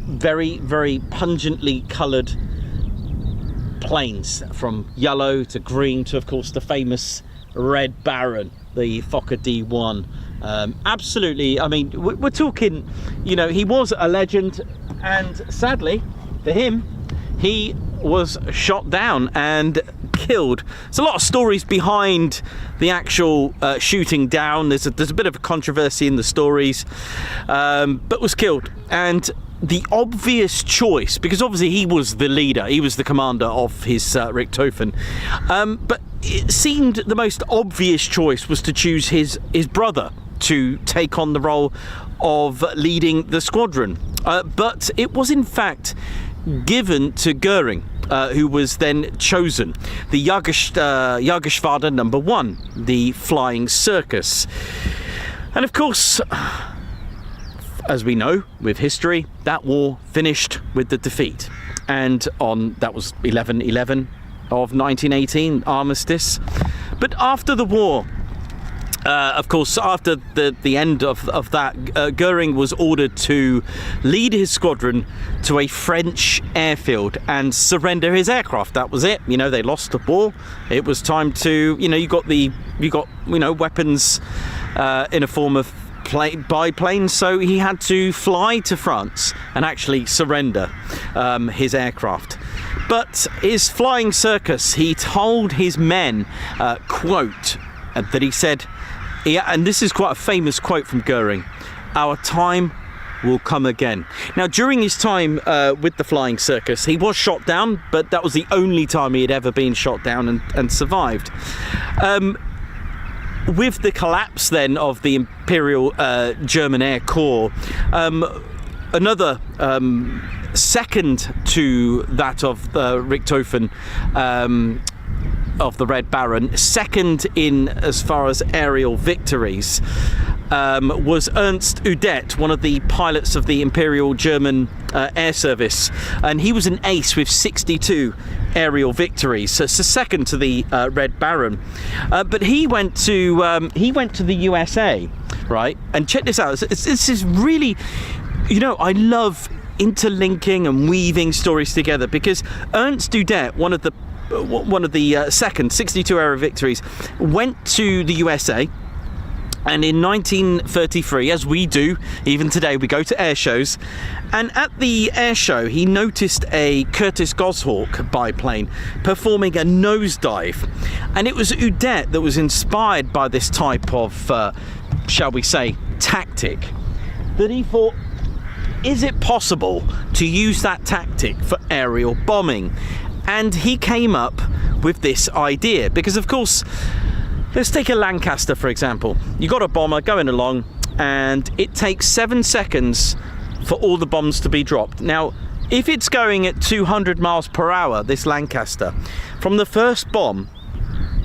very pungently coloured planes, from yellow to green to, of course, the famous Red Baron, the Fokker D1. Absolutely, I mean, we're talking, you know, he was a legend, and sadly for him, he was shot down and killed. There's a lot of stories behind the actual shooting down. There's a bit of a controversy in the stories, but was killed. And the obvious choice, because obviously he was the leader, he was the commander of his Richthofen, but it seemed the most obvious choice was to choose his brother, to take on the role of leading the squadron. But it was in fact given to Goering, who was then chosen, the Jagerschwader number 1, the Flying Circus. And of course, as we know with history, that war finished with the defeat. And that was 11/11 of 1918, armistice. But after the war, of course, after the end of that, Goering was ordered to lead his squadron to a French airfield and surrender his aircraft. That was it. You know, they lost the war. It was time to, you know, you got weapons in a form of biplanes, so he had to fly to France and actually surrender his aircraft. But his Flying Circus, he told his men, quote, that he said, yeah, and this is quite a famous quote from Goering, "Our time will come again." Now, during his time with the Flying Circus, he was shot down, but that was the only time he had ever been shot down and survived. With the collapse then of the Imperial German Air Corps, another second to that of Richthofen, of the Red Baron, second in as far as aerial victories, was Ernst Udet, one of the pilots of the Imperial German Air Service, and he was an ace with 62 aerial victories, so second to the Red Baron. But he went to the USA, right? And check this out. This is really, you know, I love interlinking and weaving stories together, because Ernst Udet, one of the second 62 aerial victories, went to the USA. And in 1933, as we do, even today, we go to air shows. And at the air show, he noticed a Curtiss Goshawk biplane performing a nosedive. And it was Udet that was inspired by this type of, shall we say, tactic, that he thought, is it possible to use that tactic for aerial bombing? And he came up with this idea, because of course, let's take a Lancaster for example. You got a bomber going along and it takes 7 seconds for all the bombs to be dropped. Now, if it's going at 200 miles per hour, this Lancaster, from the first bomb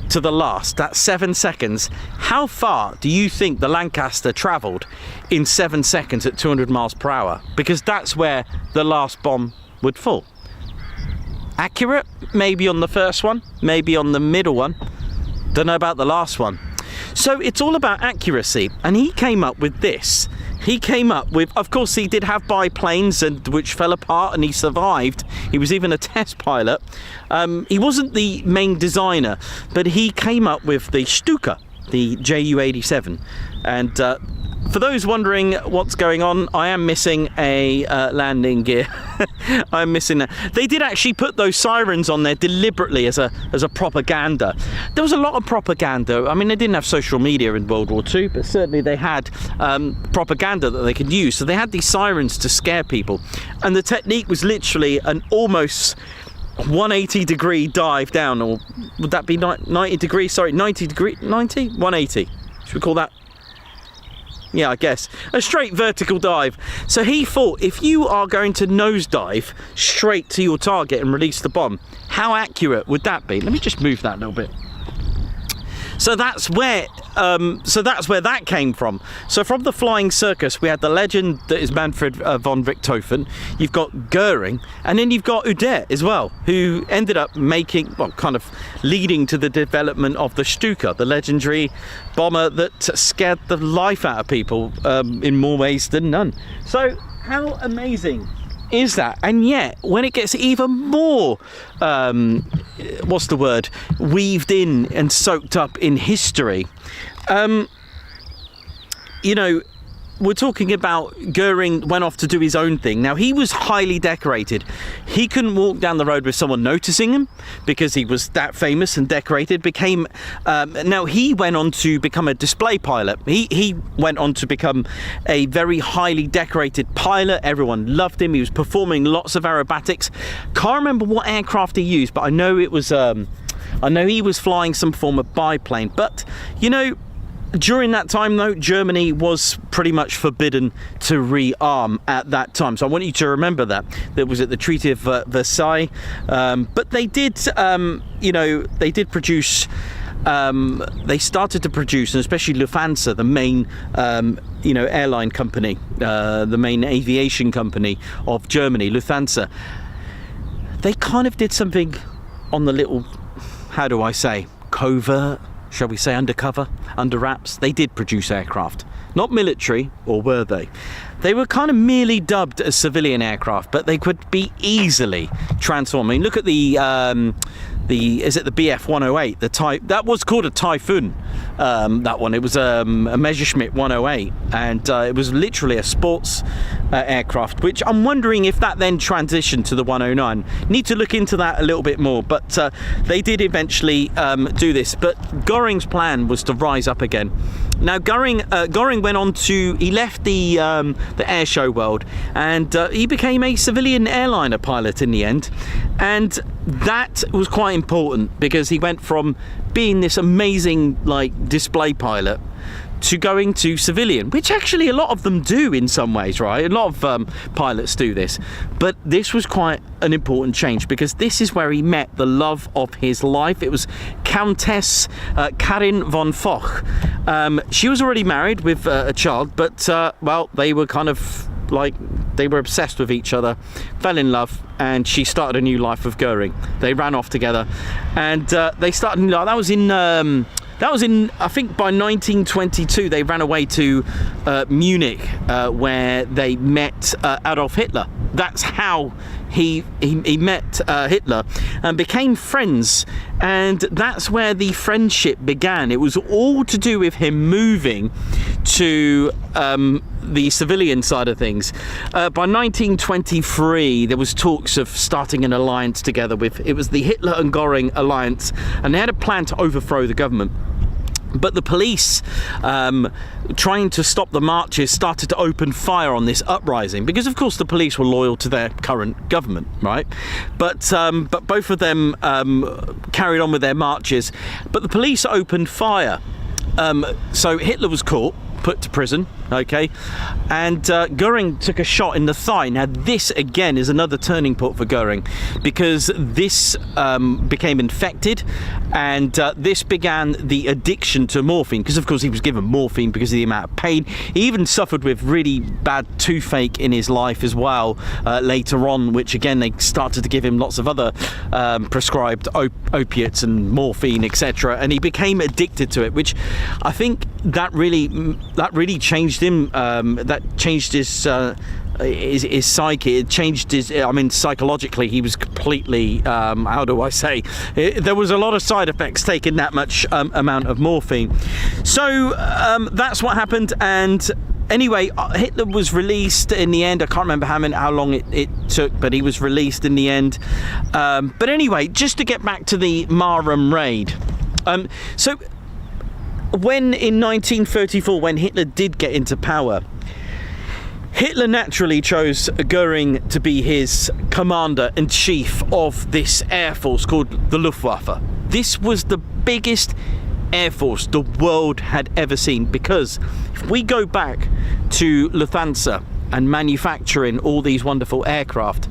to the last, that's 7 seconds. How far do you think the Lancaster travelled in 7 seconds at 200 miles per hour? Because that's where the last bomb would fall. Accurate? Maybe on the first one, maybe on the middle one. Don't know about the last one. So it's all about accuracy, and he came up with this. He came up with, of course, he did have biplanes and which fell apart, and he survived. He was even a test pilot. He wasn't the main designer, but he came up with the Stuka, the Ju-87. And for those wondering what's going on, I am missing a landing gear. I'm missing that. They did actually put those sirens on there deliberately as a propaganda. There was a lot of propaganda. I mean, they didn't have social media in World War II, but certainly they had propaganda that they could use. So they had these sirens to scare people. And the technique was literally an almost 180-degree dive down, or would that be 90 degrees? Sorry, 90 degree, 90? 180. Should we call that? Yeah, I guess. A straight vertical dive. So he thought, if you are going to nosedive straight to your target and release the bomb, how accurate would that be? Let me just move that a little bit. So that's where that came from. So from the Flying Circus, we had the legend that is Manfred von Richthofen. You've got Goering, and then you've got Udet as well, who ended up making, well, kind of leading to the development of the Stuka, the legendary bomber that scared the life out of people in more ways than none. So how amazing is that? And yet, when it gets even more, what's the word, weaved in and soaked up in history, you know, we're talking about Goering went off to do his own thing. Now, he was highly decorated. He couldn't walk down the road with someone noticing him because he was that famous and decorated. Now, he went on to become a display pilot. He went on to become a very highly decorated pilot. Everyone loved him. He was performing lots of aerobatics. Can't remember what aircraft he used, but I know it was, I know he was flying some form of biplane. But, you know, During that time, though, Germany was pretty much forbidden to rearm at that time. So I want you to remember that. That was at the Treaty of Versailles. But they did, they did produce. They started to produce, and especially Lufthansa, the main, airline company, the main aviation company of Germany, Lufthansa. They kind of did something on the little, how do I say, covert, shall we say, undercover, under wraps. They did produce aircraft, not military, or were they? They were kind of merely dubbed as civilian aircraft, but they could be easily transformed. I mean, look at the BF 108, that was called a Typhoon, that one. It was a Messerschmitt 108, and it was literally a sports aircraft, which I'm wondering if that then transitioned to the 109. Need to look into that a little bit more, but they did eventually do this. But Göring's plan was to rise up again. Now Göring went on to, he left the air show world, and he became a civilian airliner pilot in the end, and that was quite important because he went from being this amazing display pilot to going to civilian, which actually a lot of them do in some ways, right? A lot of pilots do this, but this was quite an important change because this is where he met the love of his life. It was Countess Karin von Foch. She was already married with a child, but they were kind of they were obsessed with each other, fell in love, and she started a new life with Göring. They ran off together, and they started. That was in I think by 1922 they ran away to Munich, where they met Adolf Hitler. That's how he met Hitler and became friends, and that's where the friendship began. It was all to do with him moving to the civilian side of things. By 1923 there was talks of starting an alliance together it was the Hitler and Göring alliance, and they had a plan to overthrow the government. But the police, trying to stop the marches, started to open fire on this uprising because, of course, the police were loyal to their current government, right? But both of them carried on with their marches. But the police opened fire. So Hitler was caught, put to prison, okay, and Göring took a shot in the thigh. Now this again is another turning point for Göring because this became infected, and this began the addiction to morphine, because of course he was given morphine because of the amount of pain. He even suffered with really bad toothache in his life as well later on, which again they started to give him lots of other prescribed opiates and morphine, etc., and he became addicted to it, which I think that really changed him. That changed his psyche. It changed his. I mean, psychologically, he was completely. How do I say? There was a lot of side effects taking that much amount of morphine. So that's what happened. And anyway, Hitler was released in the end. I can't remember how long it took, but he was released in the end. But anyway, just to get back to the Marham raid. So when in 1934, when Hitler did get into power, Hitler naturally chose Göring to be his commander-in-chief of this air force called the Luftwaffe. This was the biggest air force the world had ever seen, because if we go back to Lufthansa and manufacturing all these wonderful aircraft,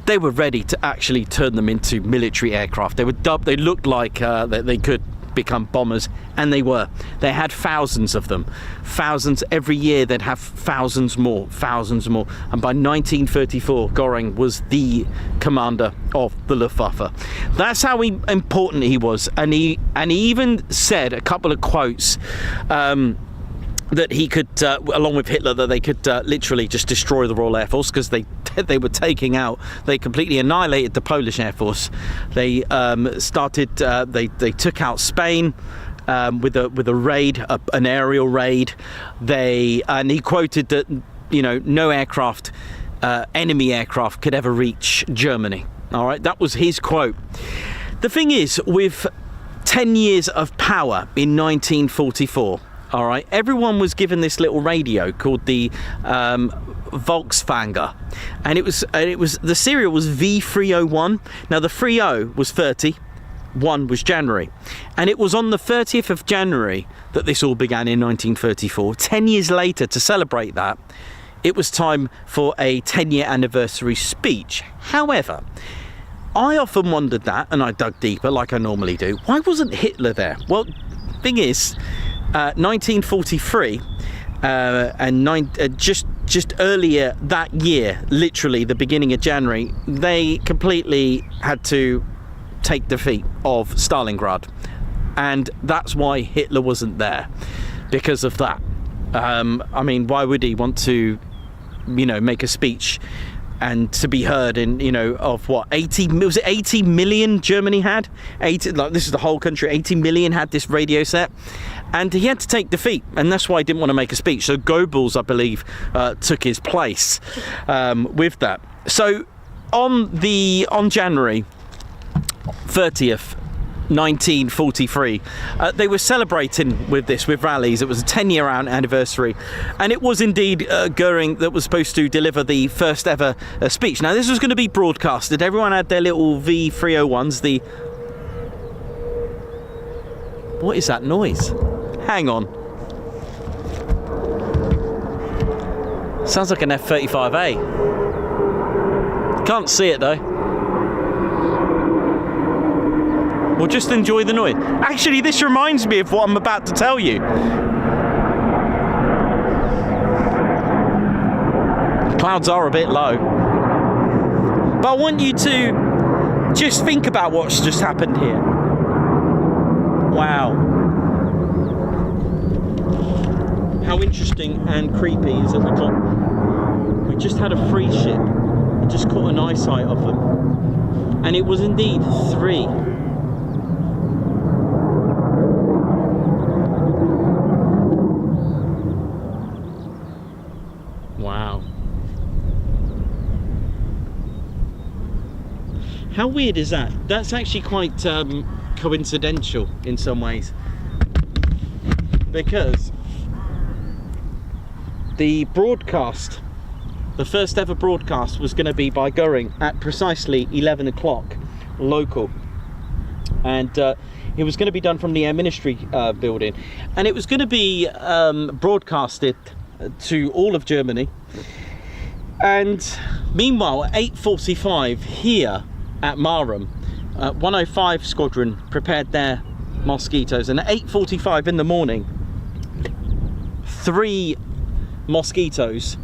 they were ready to actually turn them into military aircraft. They were dubbed, they looked like they could become bombers, and they were. They had thousands of them. Thousands every year. They'd have thousands more. And by 1934, Göring was the commander of the Luftwaffe. That's how important he was. And he even said a couple of quotes that he could, along with Hitler, that they could literally just destroy the Royal Air Force, because they were taking out, they completely annihilated the Polish Air Force. They started, they took out Spain with a raid, an aerial raid. And he quoted that, no aircraft, enemy aircraft, could ever reach Germany. All right, that was his quote. The thing is, with 10 years of power in 1944. All right, everyone was given this little radio called the Volkswagen, and it was the serial was V301. Now the 30 was 30, one was January. And it was on the 30th of January that this all began in 1934. 10 years later, to celebrate that, it was time for a 10-year anniversary speech. However, I often wondered that, and I dug deeper like I normally do. Why wasn't Hitler there? Well, thing is, 1943 and just earlier that year, literally the beginning of January, they completely had to take defeat of Stalingrad, and that's why Hitler wasn't there, because of that. I mean, why would he want to, you know, make a speech and to be heard in, you know, of what, 80 million Germany had? 80, like, this is the whole country, 80 million had this radio set, and he had to take defeat, and that's why he didn't want to make a speech. So Goebbels, I believe, took his place with that. So on January 30th, 1943, they were celebrating with this, with rallies. It was a 10-year anniversary, and it was indeed Goering that was supposed to deliver the first ever speech. Now, this was going to be broadcasted. Everyone had their little V301s. What is that noise? Hang on. Sounds like an F-35A. Can't see it though. Well, just enjoy the noise. Actually, this reminds me of what I'm about to tell you. Clouds are a bit low. But I want you to just think about what's just happened here. Wow. How interesting and creepy is that we just had a free ship and just caught an eyesight of them. And it was indeed 3. How weird is that? That's actually quite coincidental in some ways, because the broadcast, the first ever broadcast, was going to be by Goering at precisely 11 o'clock local, and it was going to be done from the Air Ministry building, and it was going to be broadcasted to all of Germany. And meanwhile, at 8:45 here at Marham, 105 Squadron prepared their Mosquitoes, and at 8:45 in the morning, 3 Mosquitoes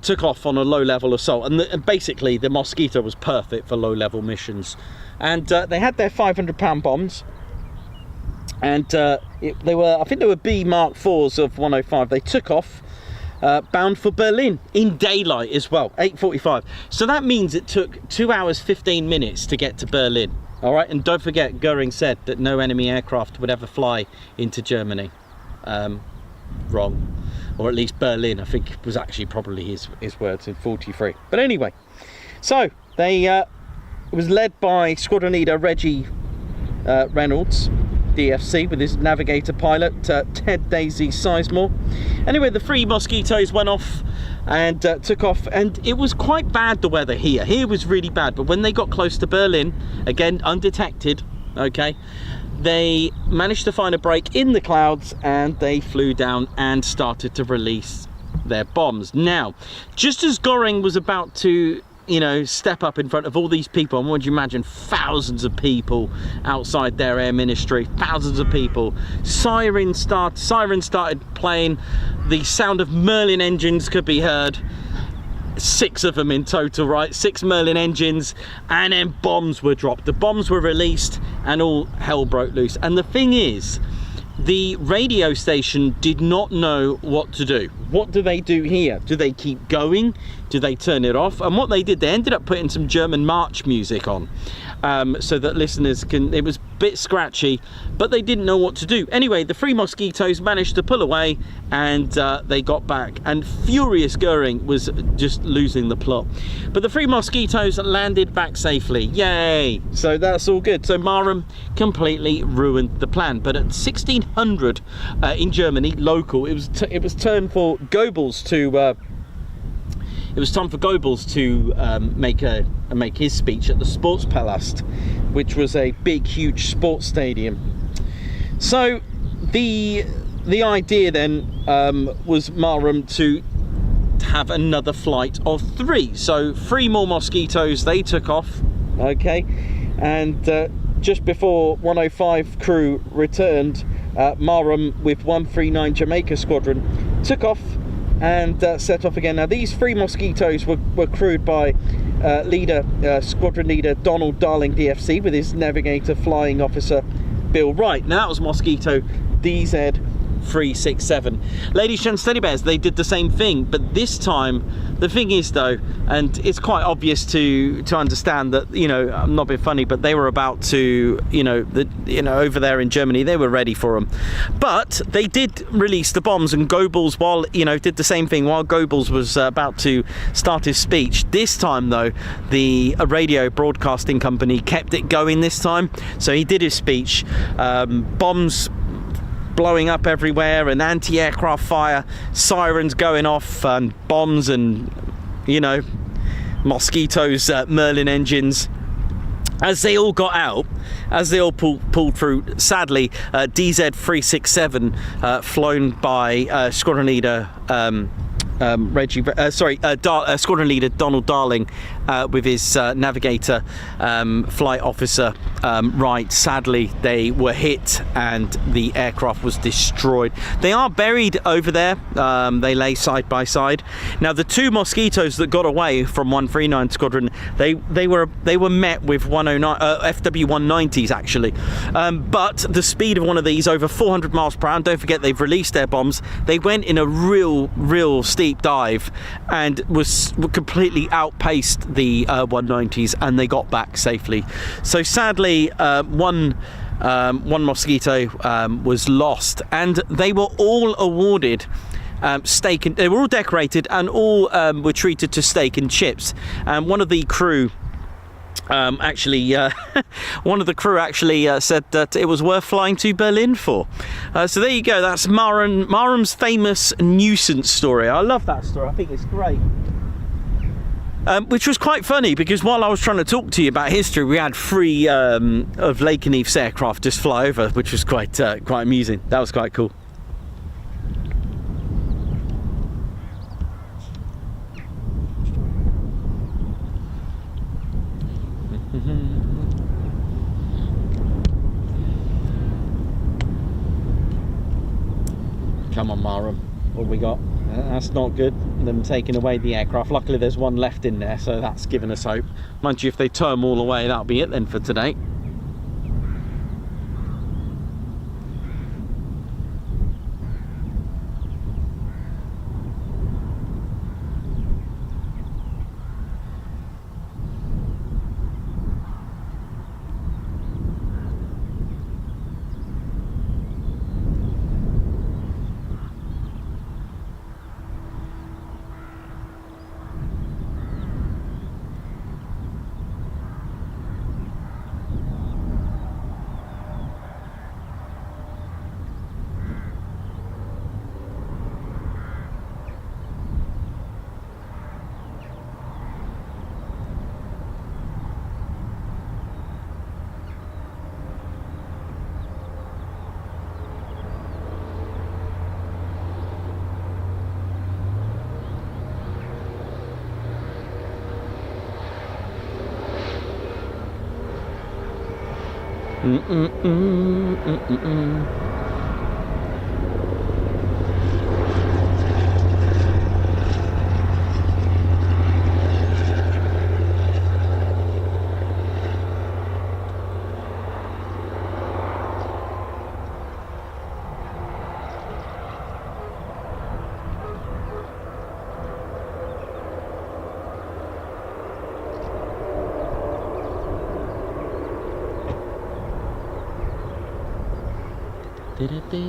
took off on a low-level assault, and basically the Mosquito was perfect for low-level missions. And they had their 500-pound bombs, and I think they were B Mark IVs of 105. They took off, bound for Berlin in daylight as well, 8:45. So that means it took 2 hours 15 minutes to get to Berlin. All right, and don't forget, Goering said that no enemy aircraft would ever fly into Germany. Wrong, or at least Berlin, I think was actually probably his words in 43. But anyway, so they it was led by Squadron Leader Reggie Reynolds, DFC, with his navigator pilot Ted Daisy Sizemore. Anyway, the 3 Mosquitoes went off and took off, and it was quite bad, the weather here. Here was really bad, but when they got close to Berlin, again undetected, okay, they managed to find a break in the clouds, and they flew down and started to release their bombs. Now, just as Goering was about to, you know, step up in front of all these people, and what would you imagine, thousands of people outside their Air Ministry, thousands of people, sirens started playing, the sound of Merlin engines could be heard, 6 of them in total, right, 6 Merlin engines, and then bombs were dropped. The bombs were released and all hell broke loose. And the thing is, the radio station did not know what to do. What do they do here? Do they keep going? Do they turn it off? And what they did, they ended up putting some German march music on, so that listeners can, it was a bit scratchy, but they didn't know what to do. Anyway, the 3 Mosquitoes managed to pull away, and they got back, and furious Goering was just losing the plot. But the 3 Mosquitoes landed back safely. Yay! So that's all good. So Marham completely ruined the plan. But at 1600 in Germany, local, it was turned for Goebbels to it was time for Goebbels to make his speech at the Sportspalast, which was a big, huge sports stadium. So the idea then was Marham to have another flight of 3. So 3 more Mosquitoes, they took off, okay, and just before 105 crew returned, Marham with 139 Jamaica Squadron took off and set off again. Now these 3 Mosquitoes were crewed by Squadron Leader Donald Darling DFC with his navigator flying officer Bill Wright. Now that was Mosquito DZ367. Ladies, gents, teddy bears, they did the same thing, but this time, the thing is though, and it's quite obvious to understand that, you know, I'm not being funny, but they were about to, over there in Germany, they were ready for them. But they did release the bombs, and Goebbels, did the same thing while Goebbels was about to start his speech. This time though, the radio broadcasting company kept it going this time, so he did his speech. Bombs blowing up everywhere and anti-aircraft fire, sirens going off, and bombs, and Mosquitoes, Merlin engines. As they all got out, as they all pulled through, sadly, DZ367, flown by Squadron Leader Squadron Leader Donald Darling with his navigator flight officer Wright. Sadly, they were hit and the aircraft was destroyed. They are buried over there. They lay side by side. Now the 2 Mosquitoes that got away from 139 Squadron, they were met with 109 FW190s actually, but the speed of one of these over 400 miles per hour. Don't forget, they've released their bombs. They went in a real steep dive and was completely outpaced the 190s, and they got back safely. So sadly, one Mosquito was lost, and they were all awarded steak, and they were all decorated and all were treated to steak and chips. And one of the crew said that it was worth flying to Berlin for. So there you go. That's Marham's famous nuisance story. I love that story. I think it's great. Which was quite funny, because while I was trying to talk to you about history, we had 3 of Lakenheath's aircraft just fly over, which was quite amusing. That was quite cool. Come on, Marham, what have we got? That's not good, them taking away the aircraft. Luckily there's one left in there, so that's given us hope. Mind you, if they tow them all away, that'll be it then for today.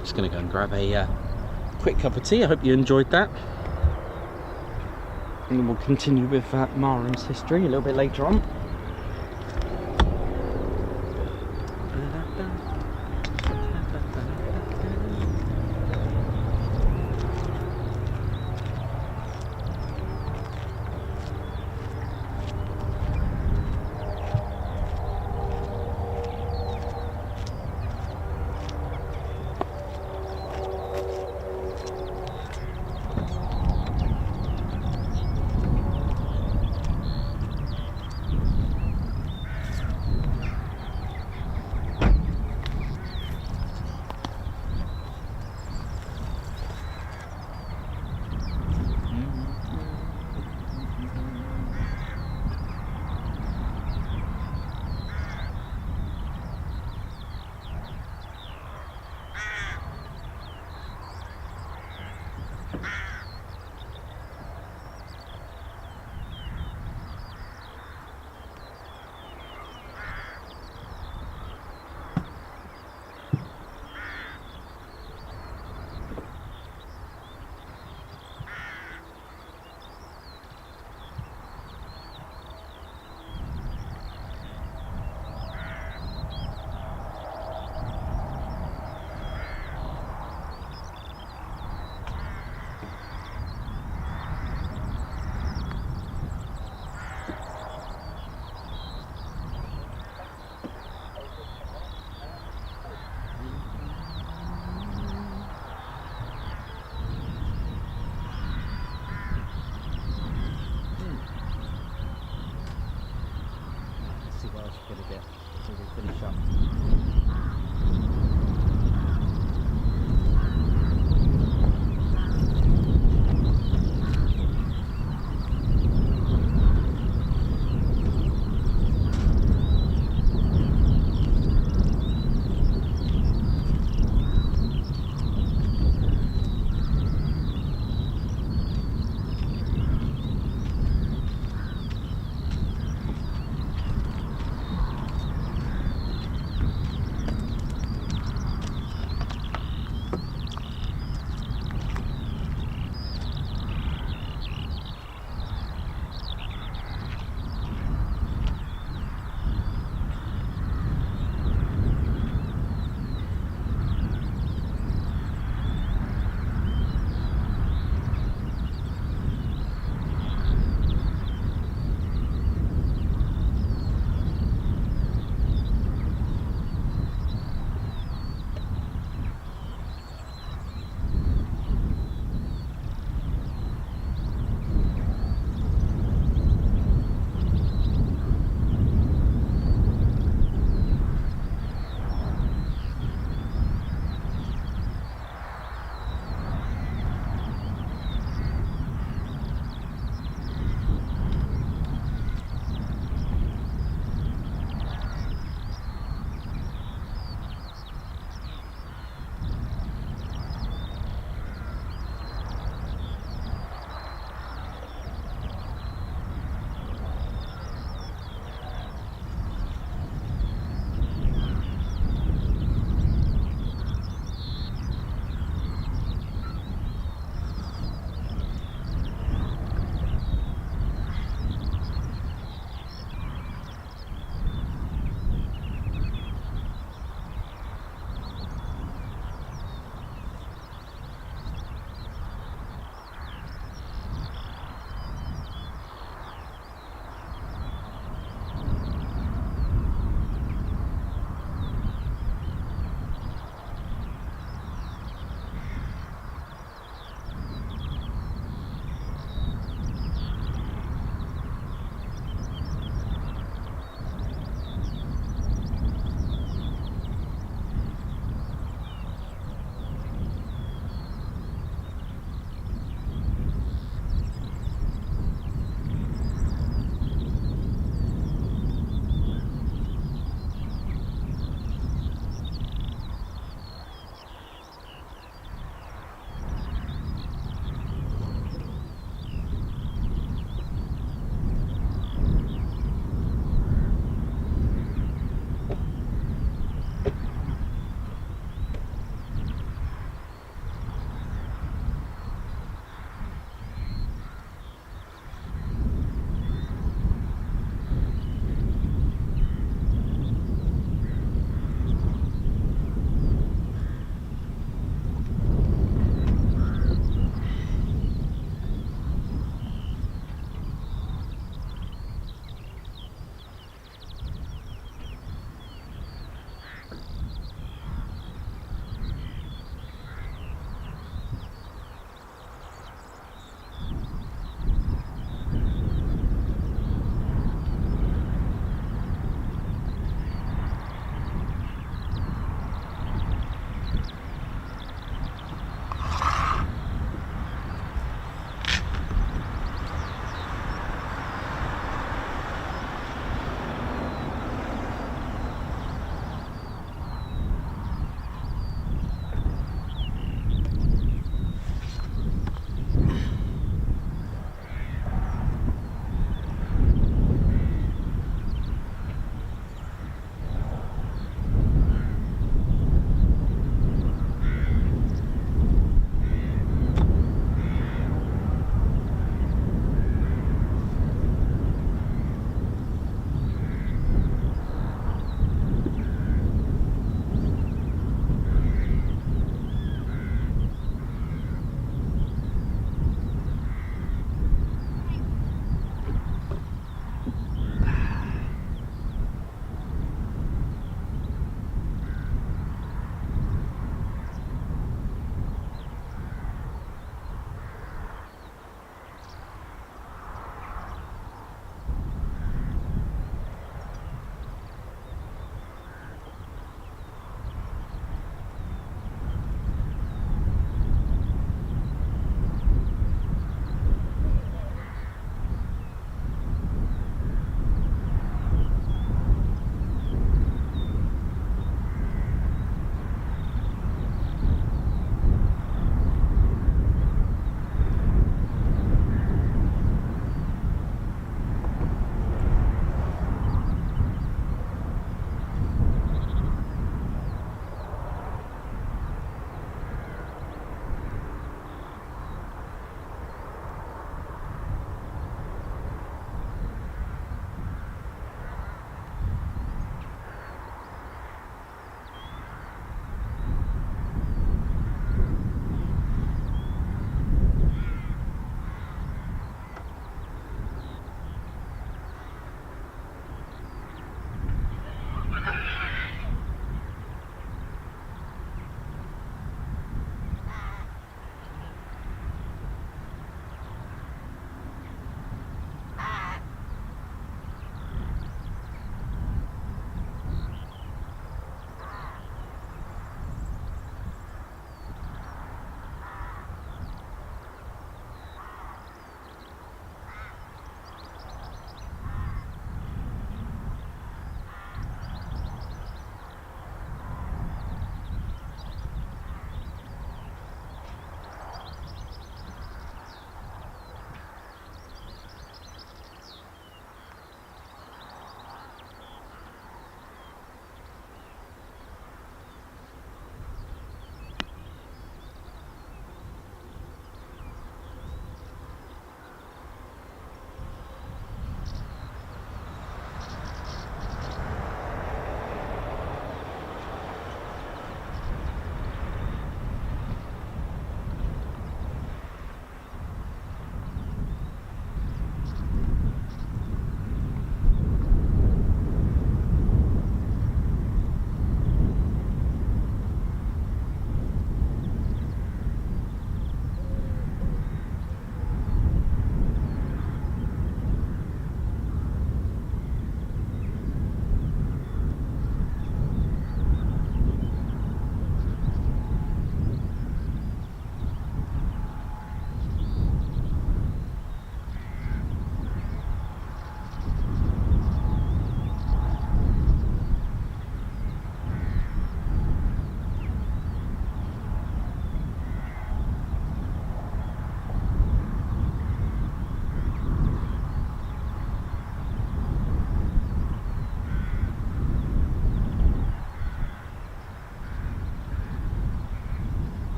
Just going to go and grab a quick cup of tea. I hope you enjoyed that. And then we'll continue with Marham's history a little bit later on. see what else we're going to get before we finish up.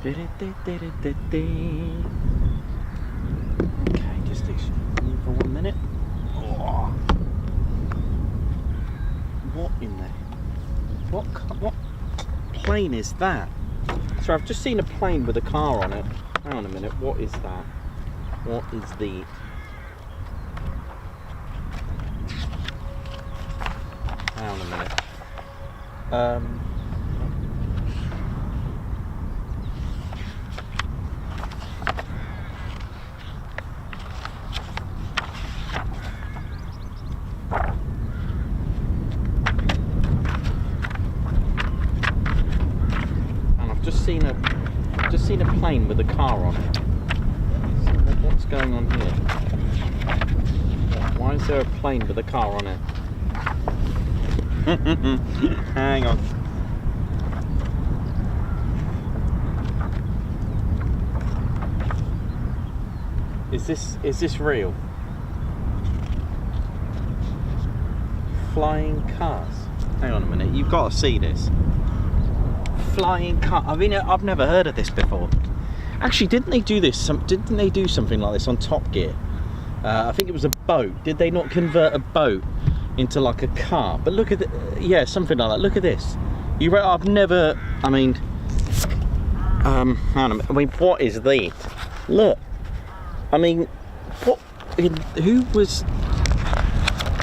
Okay, just excuse for 1 minute. Oh. What in there? What plane is that? So I've just seen a plane with a car on it. Hang on a minute, what is that? What is the... Hang on a minute. And I've just seen a plane with a car on it. So what's going on here? Why is there a plane with a car on it? Hang on. Is this real? Flying cars. Hang on a minute. You've got to see this. Flying car. I mean, I've never heard of this before. Actually, didn't they do this? Didn't they do something like this on Top Gear? I think it was a boat. Did they not convert a boat into like a car? But look at the, yeah, something like that. Look at this. I've never. I mean, hang on a minute. I mean, what is this? Look. I mean, what? Who was?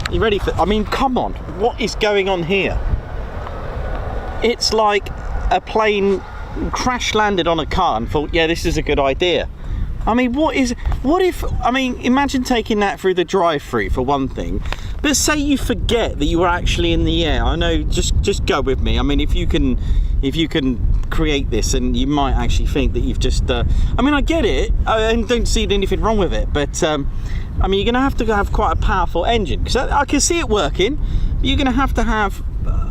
You ready for? I mean, come on. What is going on here? It's like a plane crash landed on a car and thought, yeah, this is a good idea. I mean, what if, I mean, imagine taking that through the drive-through for one thing, but say you forget that you were actually in the air. I know, just go with me. I mean, if you can create this, and you might actually think that you've just, I mean, I get it, and don't see anything wrong with it, but, I mean, you're going to have quite a powerful engine, because I can see it working. You're going to have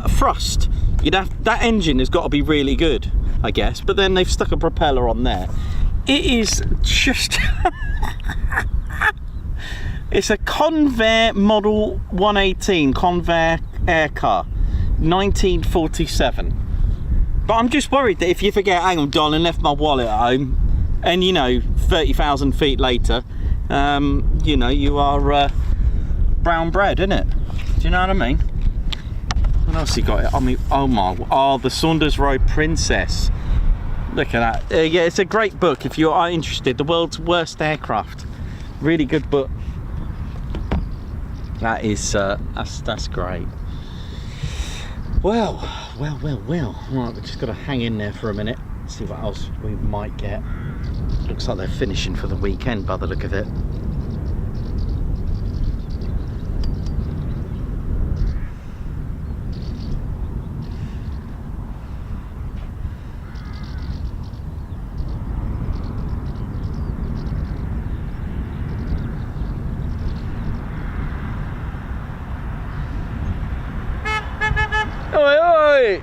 thrust. That engine has got to be really good, I guess, but then they've stuck a propeller on there. It is just it's a Convair Model 118 Convair air car, 1947. But I'm just worried that if you forget, hang on darling, left my wallet at home, and 30,000 feet later, you are brown bread, innit? Do you know what I mean? What else you got? I mean, the Saunders Row Princess. Look at that. Yeah, it's a great book if you are interested. The World's Worst Aircraft. Really good book. That is, that's great. Well. Right, we've just got to hang in there for a minute. See what else we might get. Looks like they're finishing for the weekend by the look of it. Oi!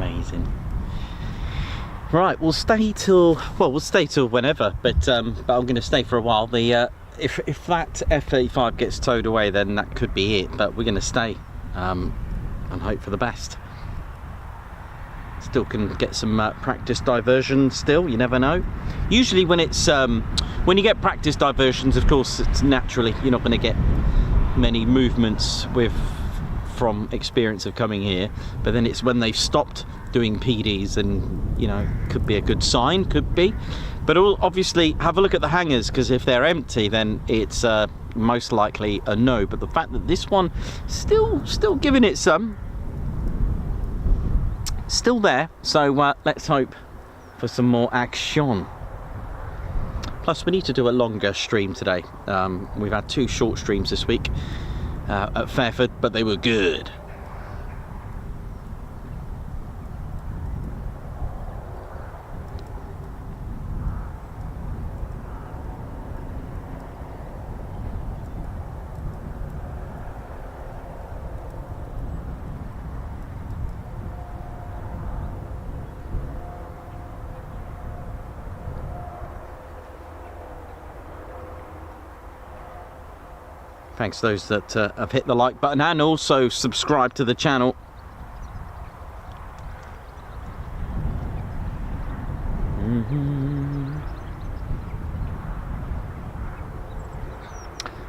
Amazing. Right, we'll stay till whenever, but I'm going to stay for a while. If that F-35 gets towed away, then that could be it, but we're going to stay and hope for the best. Still can get some practice diversions still, you never know. Usually when it's when you get practice diversions, of course, it's naturally you're not going to get many movements from experience of coming here, but then it's when they've stopped doing PDs, and you know, could be a good sign, could be. But obviously have a look at the hangars, because if they're empty, then it's most likely a no. But the fact that this one still giving it some, still there, so let's hope for some more action. Plus we need to do a longer stream today. We've had 2 short streams this week at Fairford, but they were good. Thanks to those that have hit the like button and also subscribe to the channel.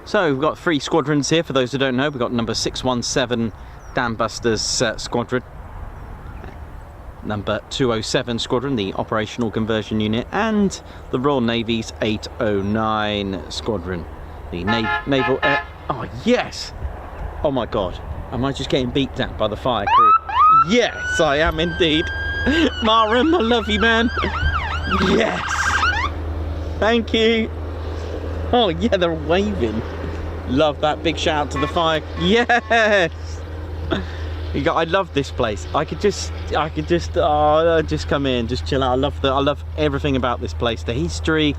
So we've got 3 squadrons here, for those who don't know. We've got number 617 Dambusters Squadron, number 207 Squadron, the Operational Conversion Unit, and the Royal Navy's 809 Squadron, the Naval Air... Oh, yes! Oh my God. Am I just getting beat down by the fire crew? Yes, I am indeed. Marham, I love you, man. Yes! Thank you. Oh, yeah, they're waving. Love that. Big shout out to the fire. Yes! I love this place. I could just come in, just chill out. I love everything about this place. The history,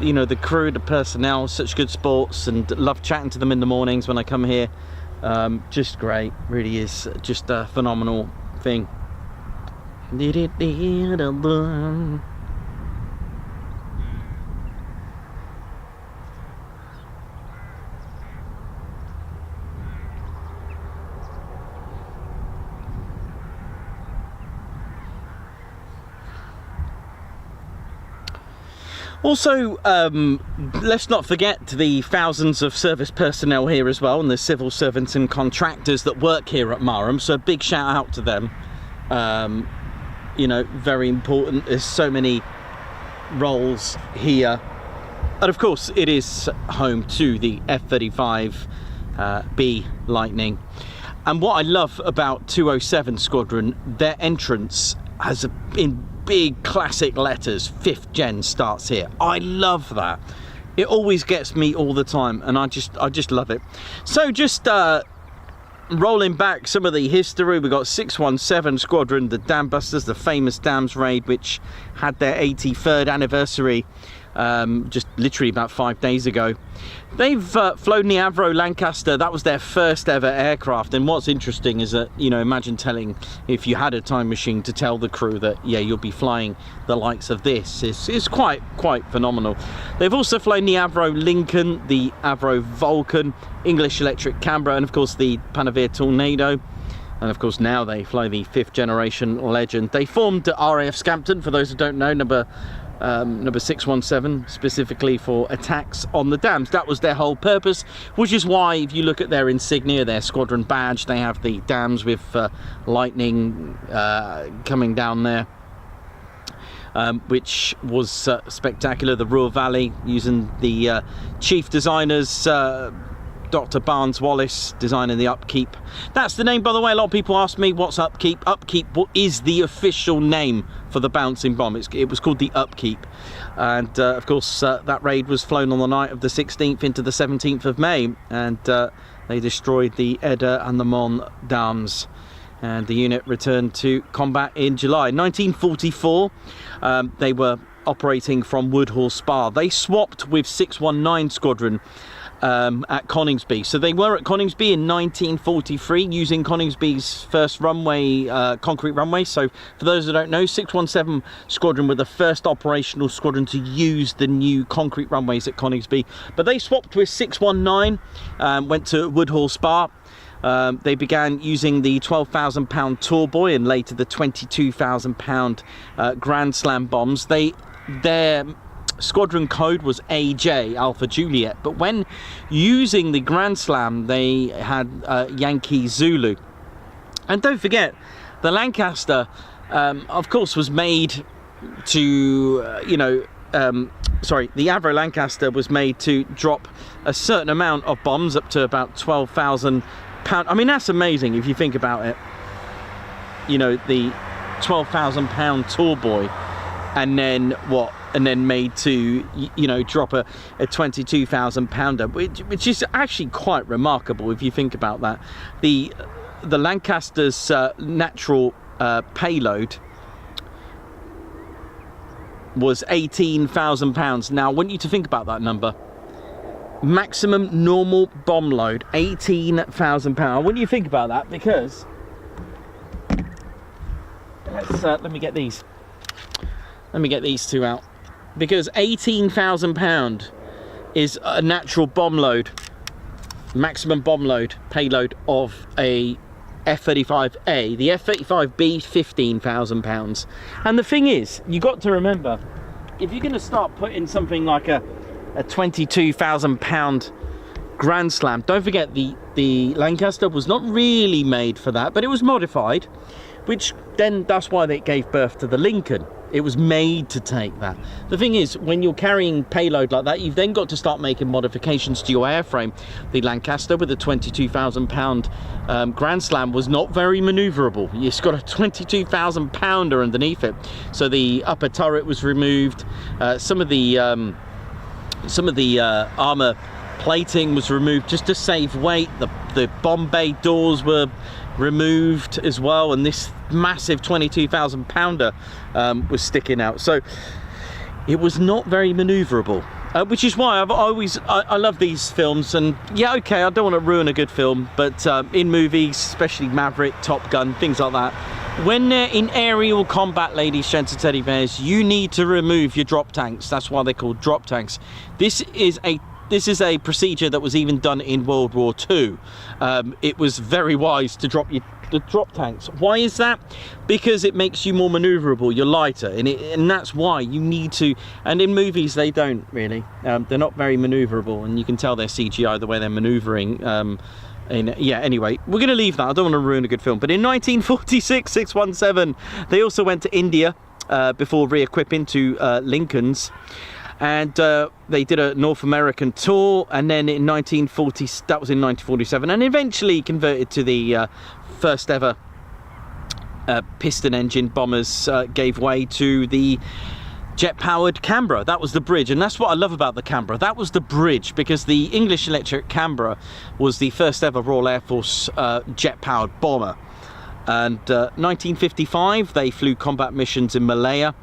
you know, the crew, the personnel, such good sports, and love chatting to them in the mornings when I come here. Just great, really is just a phenomenal thing. Also, let's not forget the thousands of service personnel here as well, and the civil servants and contractors that work here at Marham, so a big shout out to them. You know, very important. There's so many roles here, and of course it is home to the F-35B Lightning. And what I love about 207 Squadron, their entrance has in big classic letters, 5th Gen starts here. I love that. It always gets me all the time, and I just love it. So just rolling back some of the history, we got 617 Squadron, the Dambusters, the famous Dams raid, which had their 83rd anniversary just literally about 5 days ago. They've flown the Avro Lancaster. That was their first ever aircraft, and what's interesting is that, you know, imagine telling, if you had a time machine, to tell the crew that, yeah, you'll be flying the likes of this. It's quite phenomenal. They've also flown the Avro Lincoln, the Avro Vulcan, English Electric Canberra, and of course the Panavir Tornado. And of course now they fly the 5th generation Legend. They formed RAF Scampton, for those who don't know, number 617, specifically for attacks on the dams. That was their whole purpose, which is why if you look at their insignia, their squadron badge, they have the dams with lightning coming down there, which was spectacular. The Ruhr Valley, using the chief designers, Dr. Barnes Wallace, designing the Upkeep. That's the name, by the way. A lot of people ask me, what's Upkeep? Upkeep is the official name for the bouncing bomb. It was called the Upkeep. And of course, that raid was flown on the night of the 16th into the 17th of May. And they destroyed the Edda and the Mon dams. And the unit returned to combat in July 1944. They were operating from Woodhall Spa. They swapped with 619 Squadron at Coningsby. So they were at Coningsby in 1943 using Coningsby's first runway, concrete runway. So for those that don't know, 617 Squadron were the first operational squadron to use the new concrete runways at Coningsby. But they swapped with 619, went to Woodhall Spa. They began using the 12,000-pound Tall Boy and later the 22,000-pound Grand Slam bombs. Their squadron code was AJ, Alpha Juliet, but when using the Grand Slam they had Yankee Zulu. And don't forget, the Lancaster of course was made to the Avro Lancaster was made to drop a certain amount of bombs up to about 12,000 pounds. I mean, that's amazing if you think about it. You know, the 12,000 pound Tall Boy, and then made to, you know, drop a 22,000 pounder, which is actually quite remarkable if you think about that. The Lancaster's natural payload was 18,000 pounds. Now I want you to think about that number. Maximum normal bomb load, 18,000 pounds. I want you to think about that, because let me get these two out, because 18,000 pound is a natural bomb load, maximum bomb load payload of a F-35A. The F-35B, 15,000 pounds. And the thing is, you got to remember, if you're going to start putting something like a 22,000 pound Grand Slam, don't forget the Lancaster was not really made for that, but it was modified, which then that's why they gave birth to the Lincoln. It was made to take that. The thing is, when you're carrying payload like that, you've then got to start making modifications to your airframe. The Lancaster with a 22,000 pound Grand Slam was not very maneuverable. It's got a 22,000 pounder underneath it, so the upper turret was removed. Some of the armor plating was removed just to save weight. The bomb bay doors were removed as well, and this massive 22,000 pounder was sticking out, so it was not very maneuverable, which is why I love these films. And yeah, okay, I don't want to ruin a good film, but in movies, especially Maverick, Top Gun, things like that, when they're in aerial combat, ladies, gents and teddy bears, you need to remove your drop tanks. That's why they're called drop tanks. This is a procedure that was even done in World War II. It was very wise to drop the drop tanks. Why is that? Because it makes you more maneuverable, you're lighter, and that's why you need to. And in movies they don't really, they're not very maneuverable, and you can tell they're CGI the way they're maneuvering. Yeah, anyway, we're going to leave that. I don't want to ruin a good film. But in 1946, 617, they also went to India before re-equipping to Lincolns. And they did a North American tour, and then in 1947, and eventually converted to the first ever piston engine bombers, gave way to the jet-powered Canberra. That was the bridge, and that's what I love about the Canberra. That was the bridge, because the English electric Canberra was the first ever Royal Air Force jet-powered bomber. And 1955, they flew combat missions in Malaya.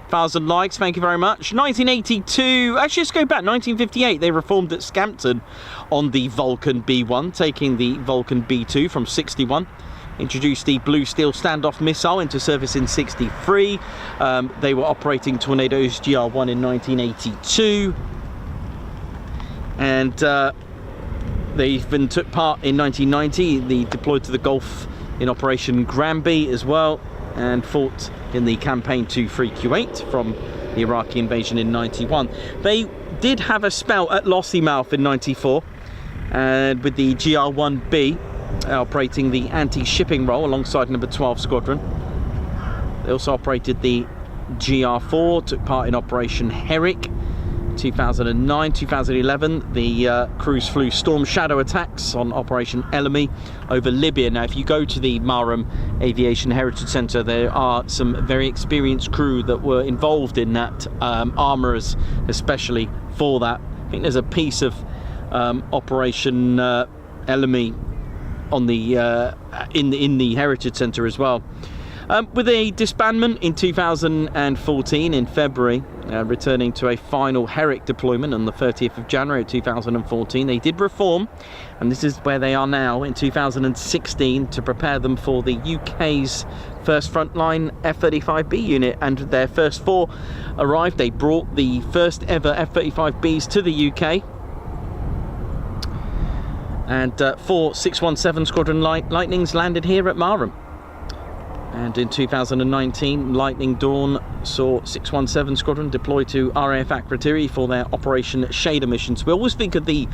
1,000 likes, thank you very much. 1982, actually let's go back, 1958, they reformed at Scampton on the Vulcan B1, taking the Vulcan B2 from 61. Introduced the Blue Steel standoff missile into service in 63. They were operating Tornadoes GR1 in 1982. And they even took part in 1990, they deployed to the Gulf in Operation Granby as well, and fought in the campaign to free Kuwait from the Iraqi invasion in 91. They did have a spell at Lossiemouth in 94, and with the GR1B operating the anti-shipping role alongside number 12 Squadron. They also operated the GR4, took part in Operation Herrick 2009, 2011. The crews flew Storm Shadow attacks on Operation Elemi over Libya. Now if you go to the Marham Aviation Heritage Centre, there are some very experienced crew that were involved in that, armourers especially for that. I think there's a piece of Operation Elemi on the in the Heritage Centre as well. With a disbandment in 2014 in February, returning to a final Herrick deployment on the 30th of January 2014, they did reform, and this is where they are now in 2016 to prepare them for the UK's first frontline F-35B unit, and their first 4 arrived. They brought the first ever F-35Bs to the UK, and 4 617 Squadron Lightnings landed here at Marham. And in 2019, Lightning Dawn saw 617 Squadron deploy to RAF Akrotiri for their Operation Shader missions. We always think of the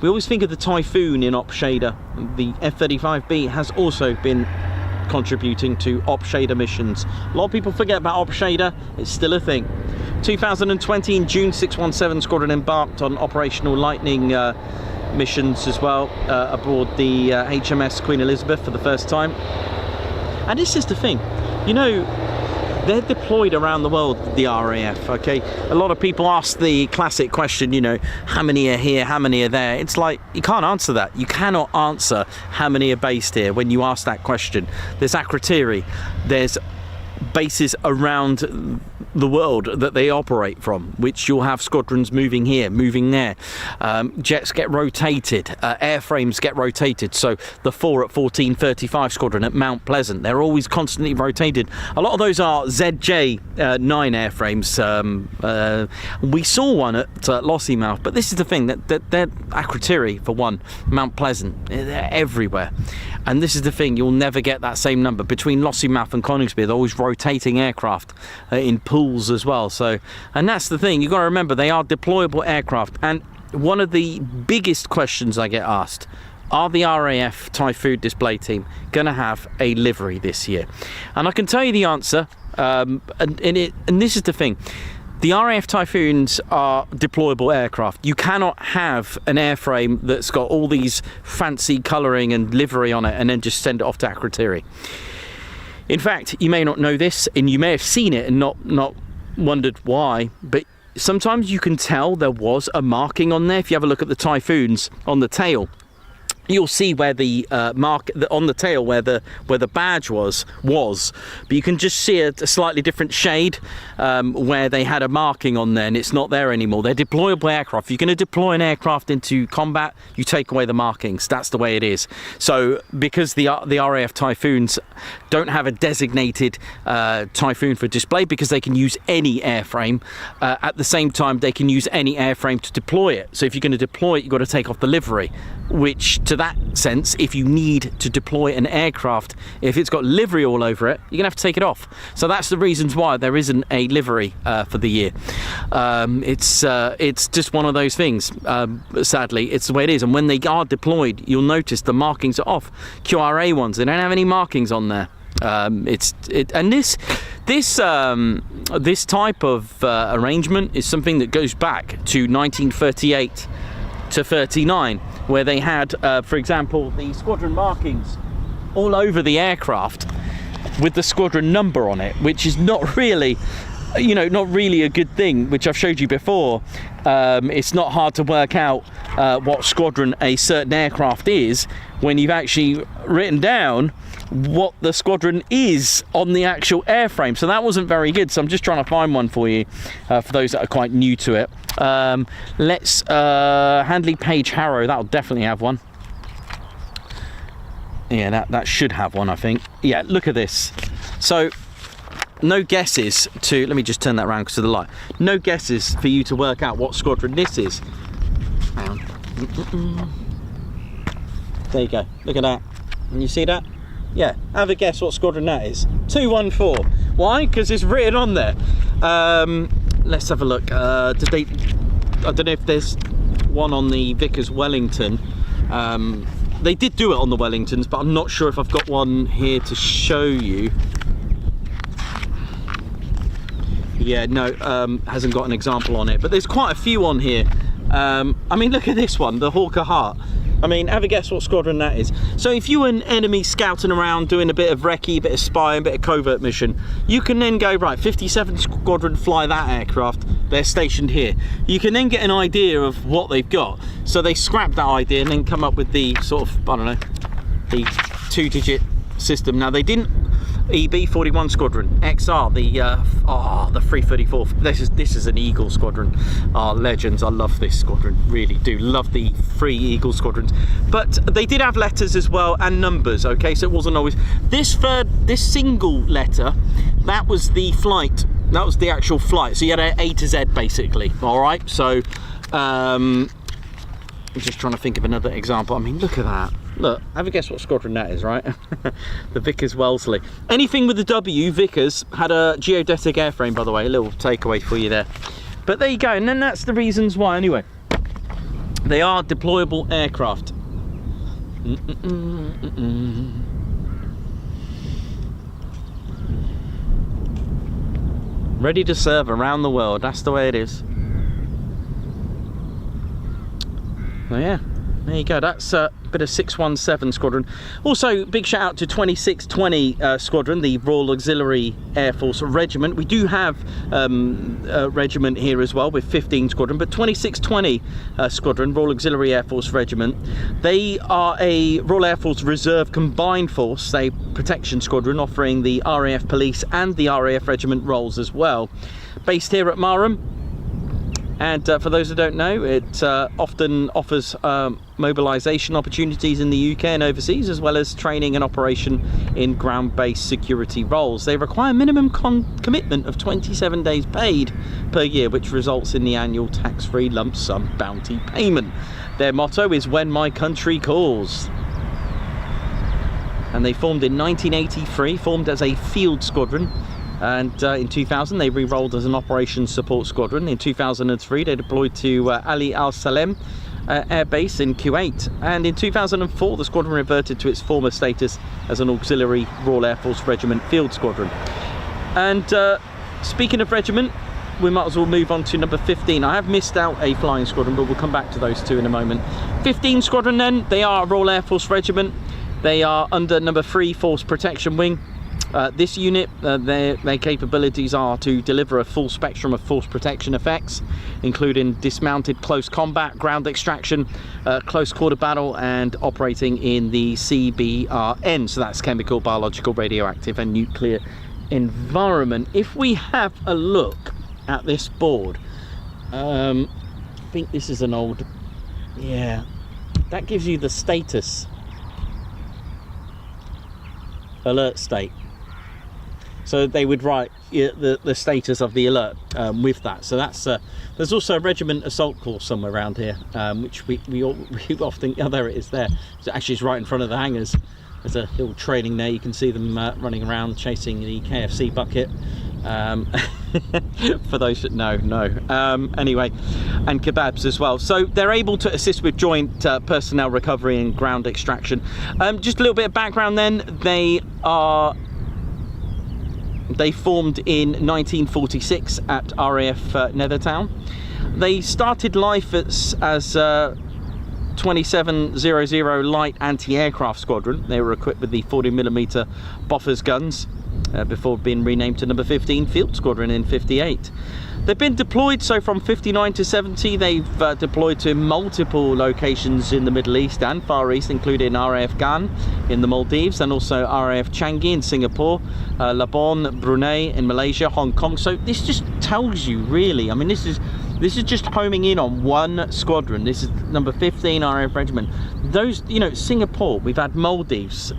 Typhoon in Op Shader. The F-35B has also been contributing to Op Shader missions. A lot of people forget about Op Shader. It's still a thing. 2020 in June, 617 Squadron embarked on operational Lightning missions as well aboard the HMS Queen Elizabeth for the first time. And this is the thing, you know, they're deployed around the world, the RAF, okay? A lot of people ask the classic question, you know, how many are here, how many are there? It's like, you can't answer that. You cannot answer how many are based here when you ask that question. There's Akrotiri, there's bases around the world that they operate from, which you'll have squadrons moving here, moving there. Jets get rotated, airframes get rotated. So the 4 at 1435 Squadron at Mount Pleasant, they're always constantly rotated. A lot of those are ZJ9 airframes. We saw one at Lossiemouth, but this is the thing, that they're Akrotiri for one, Mount Pleasant, they're everywhere. And this is the thing, you'll never get that same number. Between Lossiemouth and Coningsby, they're always rotating aircraft in pools as well. So, and that's the thing, you've got to remember, they are deployable aircraft. And one of the biggest questions I get asked, are the RAF Typhoon display team going to have a livery this year? And I can tell you the answer, and this is the thing. The RAF Typhoons are deployable aircraft. You cannot have an airframe that's got all these fancy colouring and livery on it and then just send it off to Akrotiri. In fact, you may not know this, and you may have seen it and not wondered why, but sometimes you can tell there was a marking on there. If you have a look at the Typhoons on the tail, you'll see where the mark on the tail where the badge was, but you can just see a slightly different shade where they had a marking on there, and it's not there anymore. They're deployable aircraft. If you're going to deploy an aircraft into combat, you take away the markings. That's the way it is. So because the RAF Typhoons don't have a designated Typhoon for display, because they can use any airframe, at the same time they can use any airframe to deploy it. So if you're going to deploy it, you've got to take off the livery, which to that sense, if you need to deploy an aircraft, if it's got livery all over it, you're gonna have to take it off. So that's the reasons why there isn't a livery for the year. It's just one of those things. Sadly, it's the way it is. And when they are deployed, you'll notice the markings are off. QRA ones, they don't have any markings on there. This type of arrangement is something that goes back to 1938 to 39, where they had, for example, the squadron markings all over the aircraft with the squadron number on it, which is not really, not really a good thing, which I've showed you before. It's not hard to work out what squadron a certain aircraft is when you've actually written down what the squadron is on the actual airframe. So that wasn't very good. So I'm just trying to find one for you, for those that are quite new to it. Let's Handley Page Harrow, that'll definitely have one. Yeah, that should have one, I think. Yeah, look at this. So no guesses to, let me just turn that around because of the light. No guesses for you to work out what squadron this is. Hang on. There you go, look at that. Can you see that? Yeah, have a guess what squadron that is. 214. Why? Because it's written on there. Let's have a look. I don't know if there's one on the Vickers Wellington. They did do it on the Wellingtons, but I'm not sure if I've got one here to show you. Yeah, no, hasn't got an example on it, but there's quite a few on here. I mean, look at this one, the Hawker Hart. I mean, have a guess what squadron that is. So if you were an enemy scouting around doing a bit of recce, a bit of spying, a bit of covert mission, you can then go, right, 57 Squadron fly that aircraft, they're stationed here. You can then get an idea of what they've got. So they scrap that idea and then come up with the sort of, I don't know, the 2-digit system. Now they didn't, EB 41 Squadron, XR, the 334. This is an Eagle Squadron. Legends. I love this squadron, really do love the 3 Eagle Squadrons. But they did have letters as well and numbers. Okay, so it wasn't always this single letter. That was the flight. That was the actual flight. So you had A to Z basically. All right. So I'm just trying to think of another example. I mean, look at that. Look, have a guess what squadron that is, right? The Vickers Wellesley. Anything with the W, Vickers, had a geodetic airframe, by the way. A little takeaway for you there. But there you go, and then that's the reasons why, anyway. They are deployable aircraft. Ready to serve around the world, that's the way it is. So yeah, there you go, that's a bit of 617 Squadron. Also, big shout out to 2620 Squadron, the Royal Auxiliary Air Force Regiment. We do have a regiment here as well with 15 Squadron, but 2620 Squadron, Royal Auxiliary Air Force Regiment, they are a Royal Air Force Reserve combined force, a protection squadron offering the RAF Police and the RAF Regiment roles as well. Based here at Marham. And for those who don't know, it often offers mobilisation opportunities in the UK and overseas, as well as training and operation in ground-based security roles. They require a minimum commitment of 27 days paid per year, which results in the annual tax-free lump sum bounty payment. Their motto is "When my country calls." And they formed in 1983, formed as a field squadron. And in 2000 they re-rolled as an operations support squadron. In 2003 they deployed to Ali Al Salem Air Base in Kuwait, and in 2004 the squadron reverted to its former status as an auxiliary Royal Air Force Regiment field squadron. And speaking of regiment, we might as well move on to number 15. I have missed out a flying squadron, but we'll come back to those two in a moment. 15 Squadron then, they are a Royal Air Force Regiment. They are under number 3 Force Protection Wing. This unit, their capabilities are to deliver a full spectrum of force protection effects, including dismounted close combat, ground extraction, close quarter battle, and operating in the CBRN, so that's chemical, biological, radioactive and nuclear environment. If we have a look at this board, I think this is an old, yeah, that gives you the status, alert state. So they would write the status of the alert with that. So that's there's also a regiment assault course somewhere around here, which we often, oh, there it is there. So actually it's right in front of the hangars. There's a little training there. You can see them running around chasing the KFC bucket. For those that know. Anyway, and kebabs as well. So they're able to assist with joint personnel recovery and ground extraction. Just a little bit of background then. They formed in 1946 at RAF Nethertown. They started life as 2700 Light Anti-Aircraft Squadron. They were equipped with the 40mm Bofors guns before being renamed to number 15 Field Squadron in 58. They've been deployed, so from 59 to 70 they've deployed to multiple locations in the Middle East and Far East, including RAF Gan in the Maldives and also RAF Changi in Singapore, Labuan, Brunei in Malaysia, Hong Kong. So this just tells you, really, I mean, this is just homing in on one squadron. This is number 15 RAF Regiment. Those, you know, Singapore, we've had Maldives,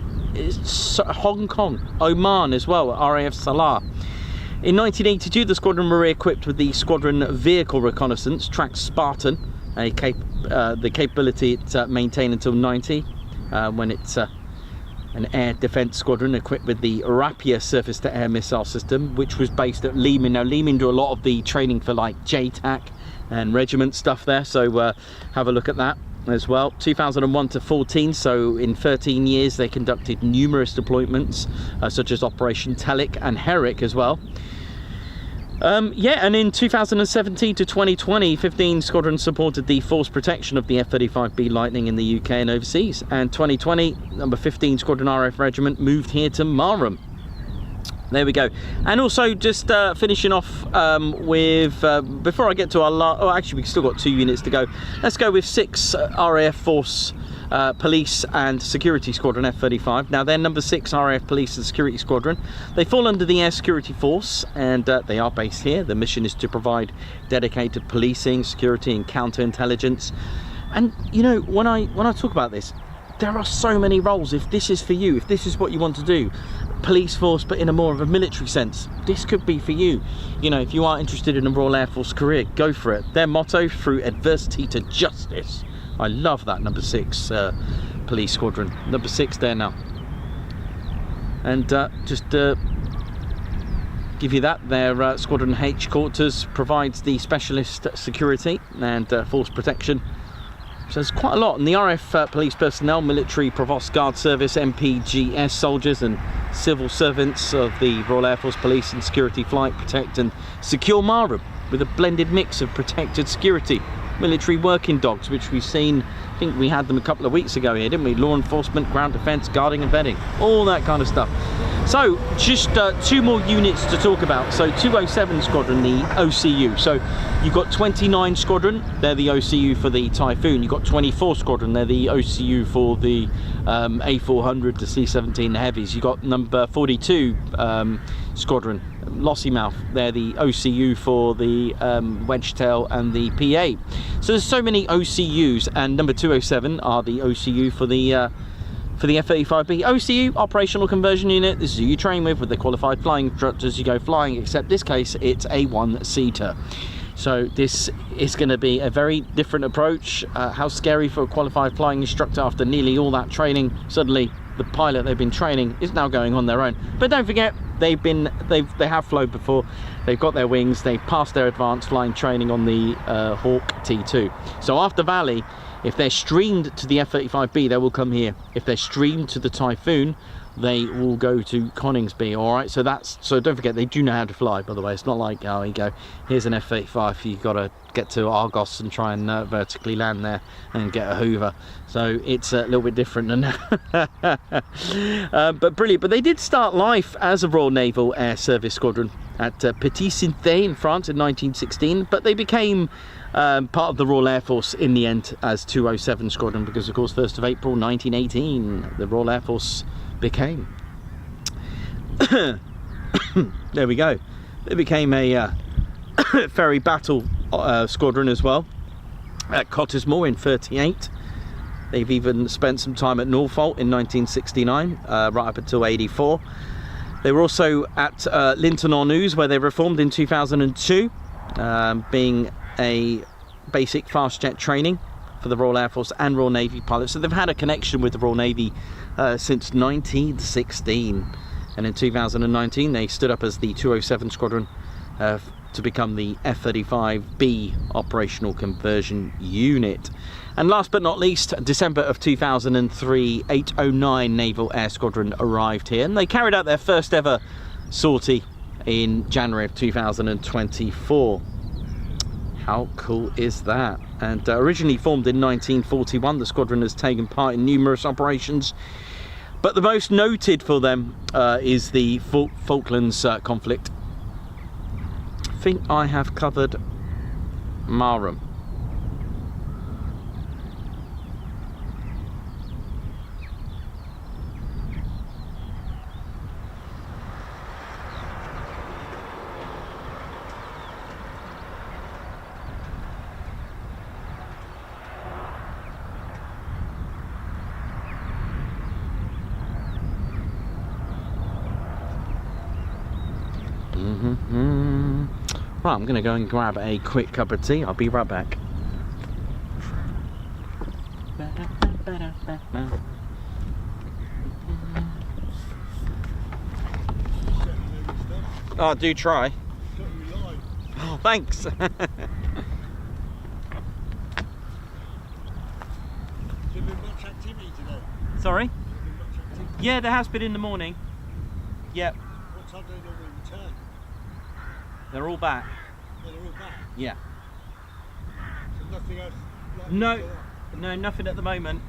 Hong Kong, Oman as well, RAF Salah. In 1982, the squadron were equipped with the Squadron Vehicle Reconnaissance Track Spartan, the capability it maintained until 90, when it's an air defence squadron equipped with the Rapier surface-to-air missile system, which was based at Leeman. Now, Leeman do a lot of the training for like JTAC and regiment stuff there, so have a look at that as well. 2001 to 14, so in 13 years they conducted numerous deployments, such as Operation Telic and Herrick as well. Yeah, and in 2017 to 2020, 15 squadrons supported the force protection of the F-35B Lightning in the UK and overseas. And 2020, number 15 Squadron RAF Regiment moved here to Marham. There we go. And also just finishing off with, before I get to our last, oh, actually we've still got 2 units to go. Let's go with 6 RAF Force Police and Security Squadron, F-35. Now they're number 6 RAF Police and Security Squadron. They fall under the Air Security Force, and they are based here. The mission is to provide dedicated policing, security and counterintelligence. And you know, when I talk about this, there are so many roles. If this is for you, if this is what you want to do, police force but in a more of a military sense, this could be for you. You know, if you are interested in a Royal Air Force career, go for it. Their motto, through adversity to justice. I love that, number 6 police squadron. Number 6 there now. And just give you that, their Squadron H quarters provides the specialist security and force protection. So there's quite a lot. And the RAF police personnel, military provost guard service, MPGS soldiers and civil servants of the Royal Air Force Police and Security Flight, Protect and Secure Marham, with a blended mix of protected security, military working dogs, which we've seen. I think we had them a couple of weeks ago here, didn't we? Law enforcement, ground defence, guarding and vetting, all that kind of stuff. So just 2 more units to talk about. So 207 Squadron, the OCU. So you've got 29 Squadron, they're the OCU for the Typhoon. You've got 24 Squadron, they're the OCU for the A400, the C-17, the heavies. You've got number 42 Squadron, Lossymouth, they're the OCU for the Wedgetail and the PA. So there's so many OCUs, and number 207 are the OCU for the F-35B. OCU, Operational Conversion Unit. This is who you train with the qualified flying instructors. You go flying, except this case it's a 1-seater. So this is going to be a very different approach. How scary for a qualified flying instructor after nearly all that training. Suddenly the pilot they've been training is now going on their own. But don't forget, they have flown before. They've got their wings. They've passed their advanced flying training on the Hawk T2. So after Valley, if they're streamed to the F-35B, they will come here. If they're streamed to the Typhoon, they will go to Coningsby. All right, so don't forget, they do know how to fly, by the way. It's not like, oh, you go, here's an F-35, you've got to get to Argos and try and vertically land there and get a Hoover. So it's a little bit different than that. But brilliant. But they did start life as a Royal Naval Air Service Squadron at Petit-Cinthé in France in 1916, but they became part of the Royal Air Force in the end as 207 Squadron, because of course 1st of April 1918 the Royal Air Force became there we go, they became a ferry battle squadron as well at Cottesmore in 38. They've even spent some time at Norfolk in 1969 right up until 84. They were also at Linton-on-Ouse, where they reformed in 2002, being a basic fast jet training for the Royal Air Force and Royal Navy pilots. So they've had a connection with the Royal Navy since 1916, and in 2019 they stood up as the 207 Squadron to become the F-35B Operational Conversion Unit. And last but not least, December of 2003, 809 Naval Air Squadron arrived here, and they carried out their first ever sortie in January of 2024. How cool is that? And originally formed in 1941, the squadron has taken part in numerous operations, but the most noted for them is the Falklands conflict. I think I have covered Marham. Right, I'm going to go and grab a quick cup of tea. I'll be right back. Oh, do try. Oh, thanks. Sorry? Yeah, there has been in the morning. Yep. What time do they normally return? They're all back. Oh, they're all back? Yeah. So nothing else? No, no, nothing at the moment.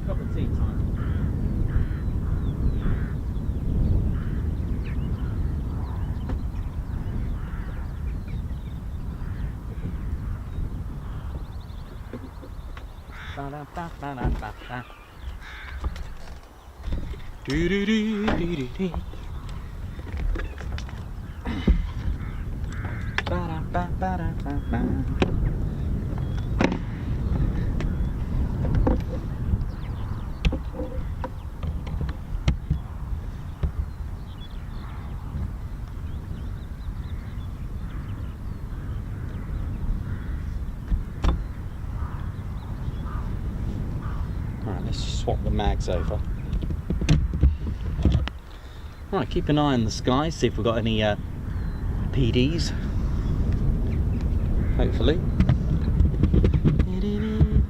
Cup of tea time. Alright, let's swap the mags over. Right, keep an eye on the sky, see if we've got any PDs. Hopefully.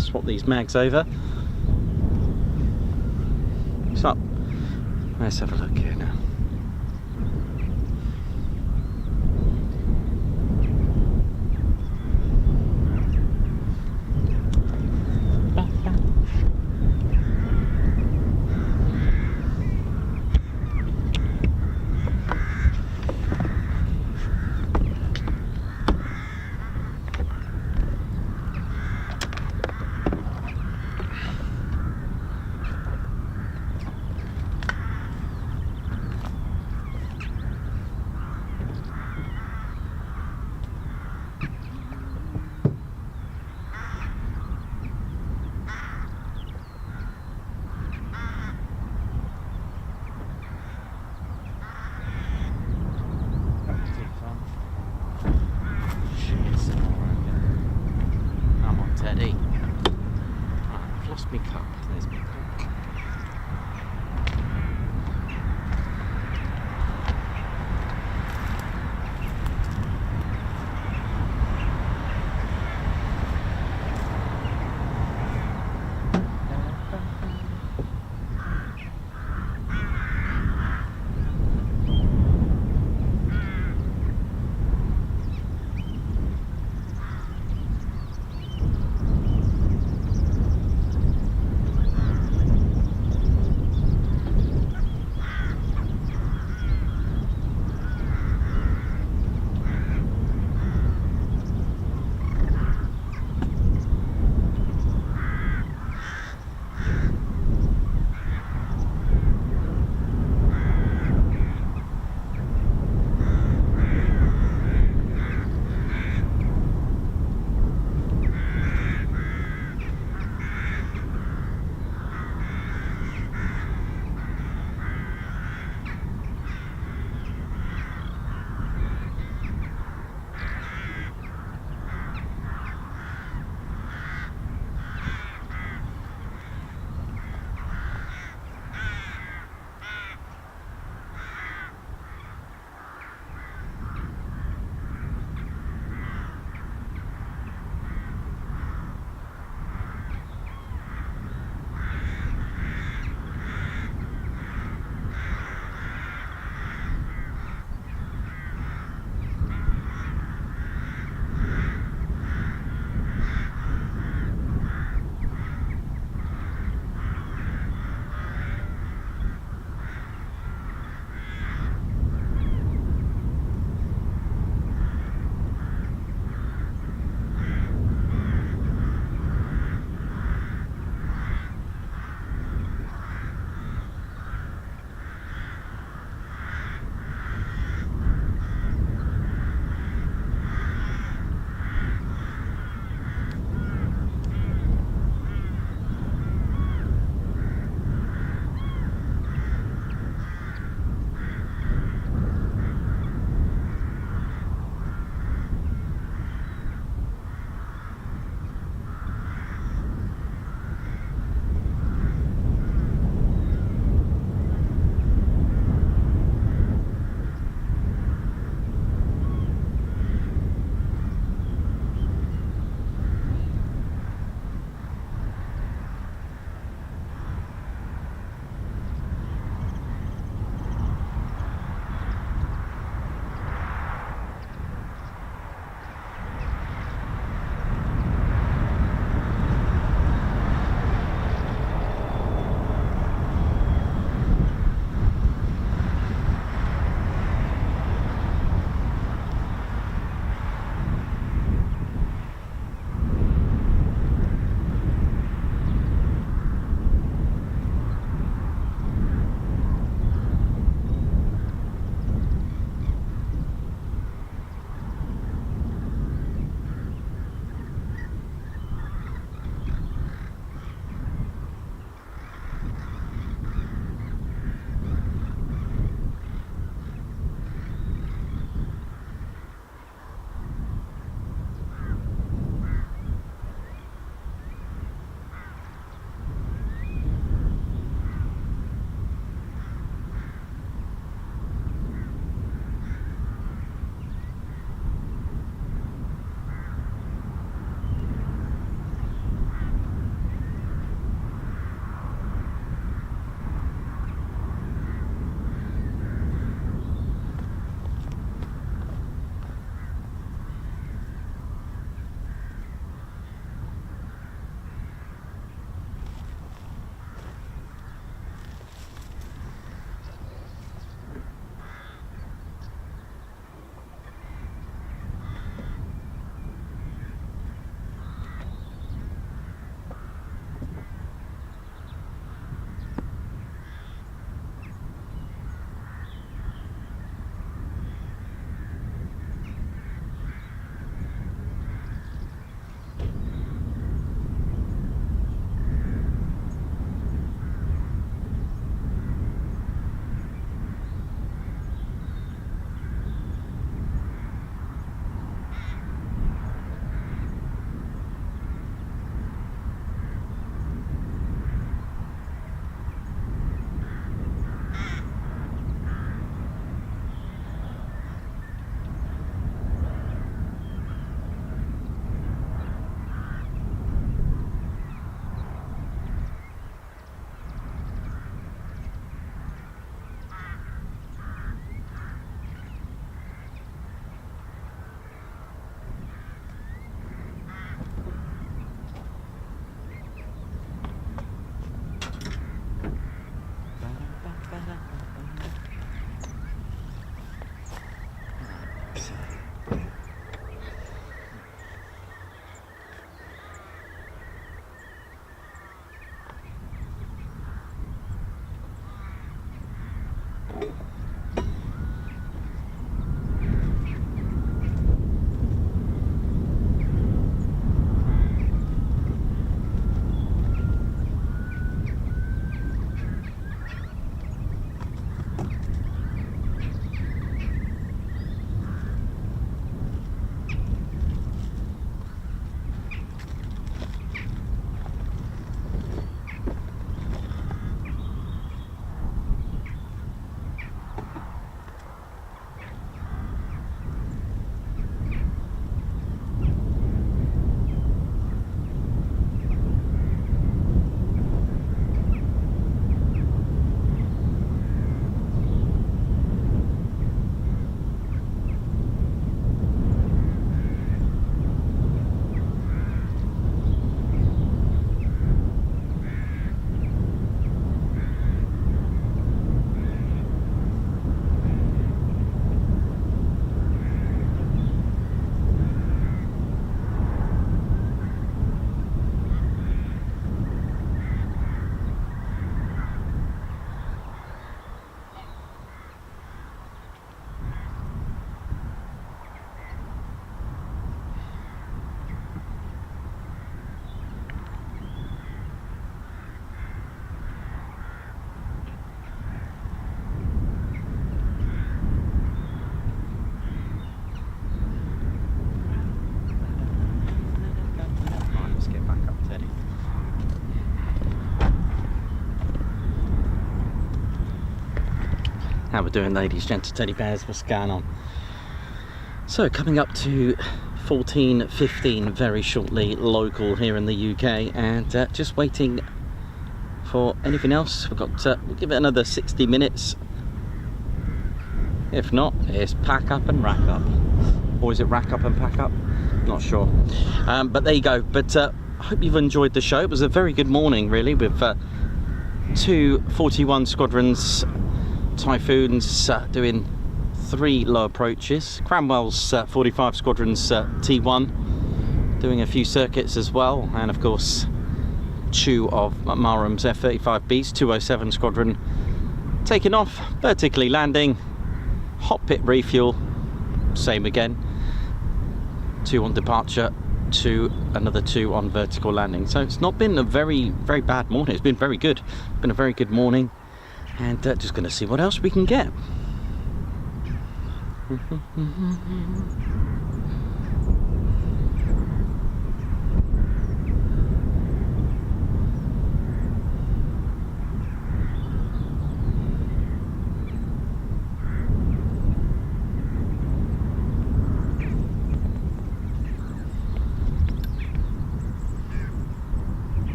Swap these mags over. What's up? Let's have a look here now. Come on, Teddy. Right, I've lost my cup. There's my cup. How we're doing, ladies, gents, teddy bears, what's going on? So coming up to 14:15 very shortly, local here in the UK, and just waiting for anything else. We've got we'll give it another 60 minutes. If not, it's pack up and rack up, or is it rack up and pack up? Not sure. But there you go. But I hope you've enjoyed the show. It was a very good morning, really, with 2 41 Squadrons Typhoons doing 3 low approaches. Cranwell's 45 Squadrons T1 doing a few circuits as well, and of course 2 of Marham's F-35Bs, 207 Squadron taking off, vertically landing, hot pit refuel, same again, 2 on departure, another 2 on vertical landing. So it's not been a very bad morning. It's been very good. Been a very good morning, and just going to see what else we can get.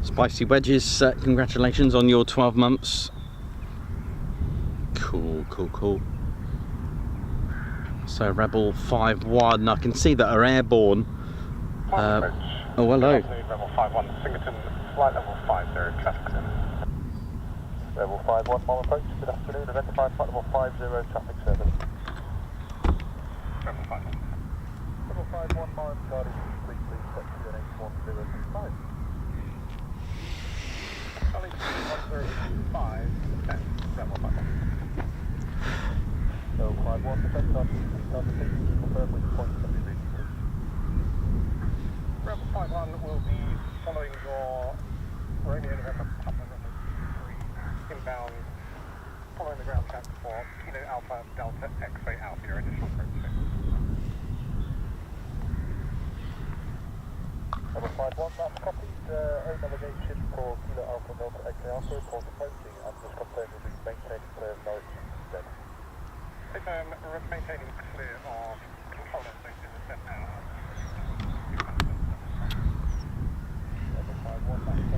Spicy Wedges, congratulations on your 12 months. Cool. So Rebel 5-1, I can see that are airborne. Oh, hello. Rebel 5-1, Singleton, flight level 50, traffic center. Rebel 5-1, Marham approach, good afternoon, identify flight level 50, traffic service. Rebel 5-1. Rebel 5-1, Marham, Charlie, please set to an H1065. Charlie, 1065, okay, Rebel 5-1. So 5-1, defend on the confirm which points can be reached, please. Rebel 5-1 will be following your Romeo November Papa Runway 3 inbound, following the ground track for Kilo Alpha Delta X-ray Alpha, your initial approach. Rebel 5-1, that's copied. Air navigation for Kilo Alpha Delta X-ray Alpha, report approaching, and just confirm you'll be maintaining clear of Norwich instead. Maintaining clear of control station is sent out. Rebel 5-1, that's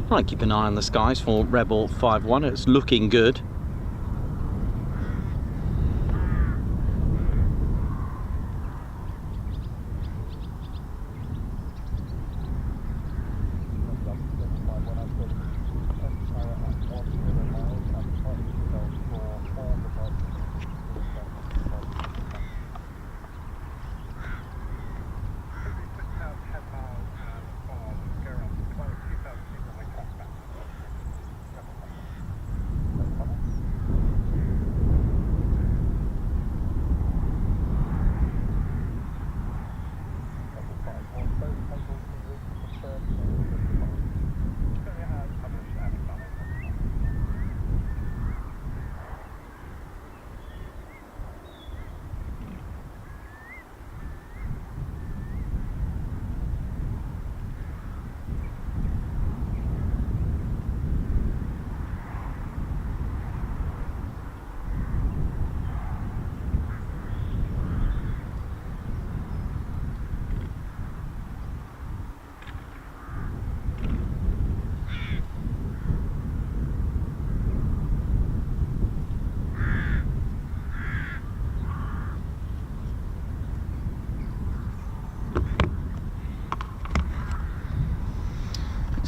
Right, keep an eye on the skies for Rebel 5-1. It's looking good.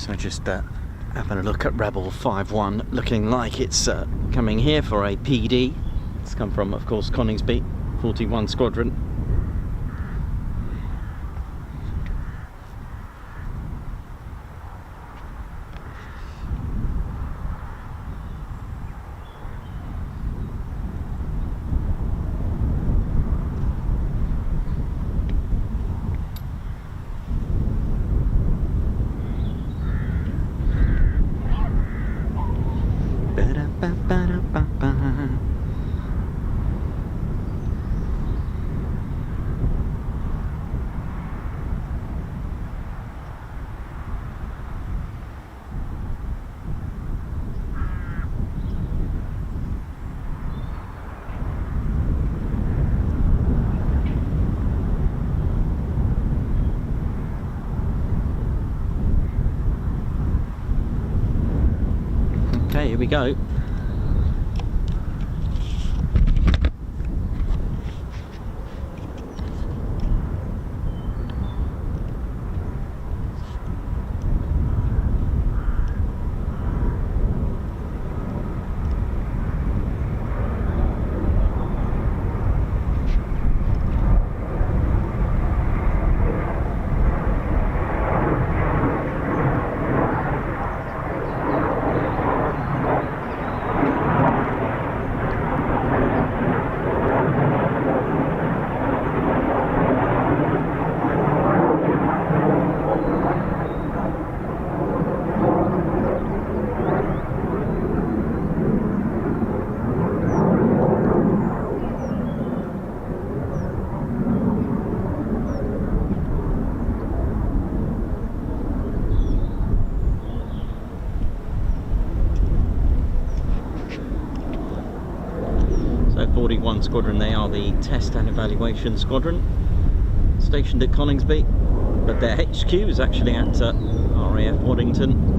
So just having a look at Rebel 5-1, looking like it's coming here for a PD. It's come from, of course, Coningsby, 41 Squadron. Okay, here we go. So 41 Squadron, they are the test and evaluation squadron stationed at Coningsby, but their HQ is actually at RAF Waddington.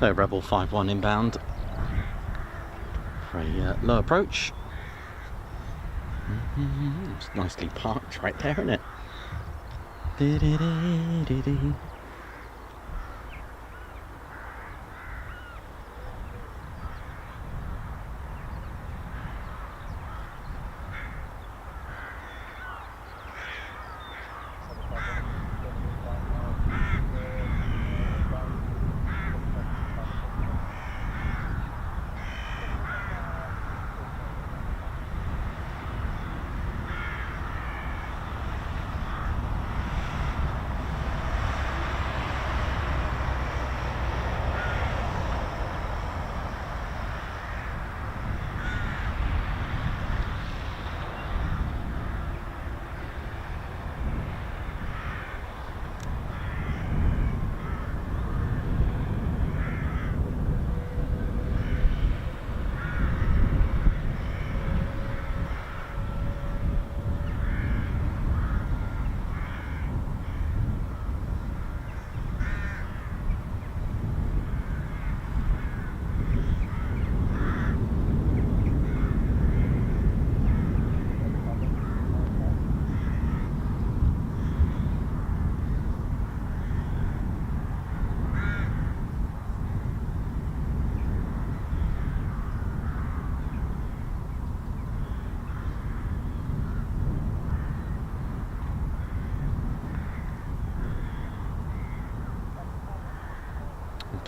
So Rebel 5-1 inbound for a low approach. It's nicely parked right there, isn't it?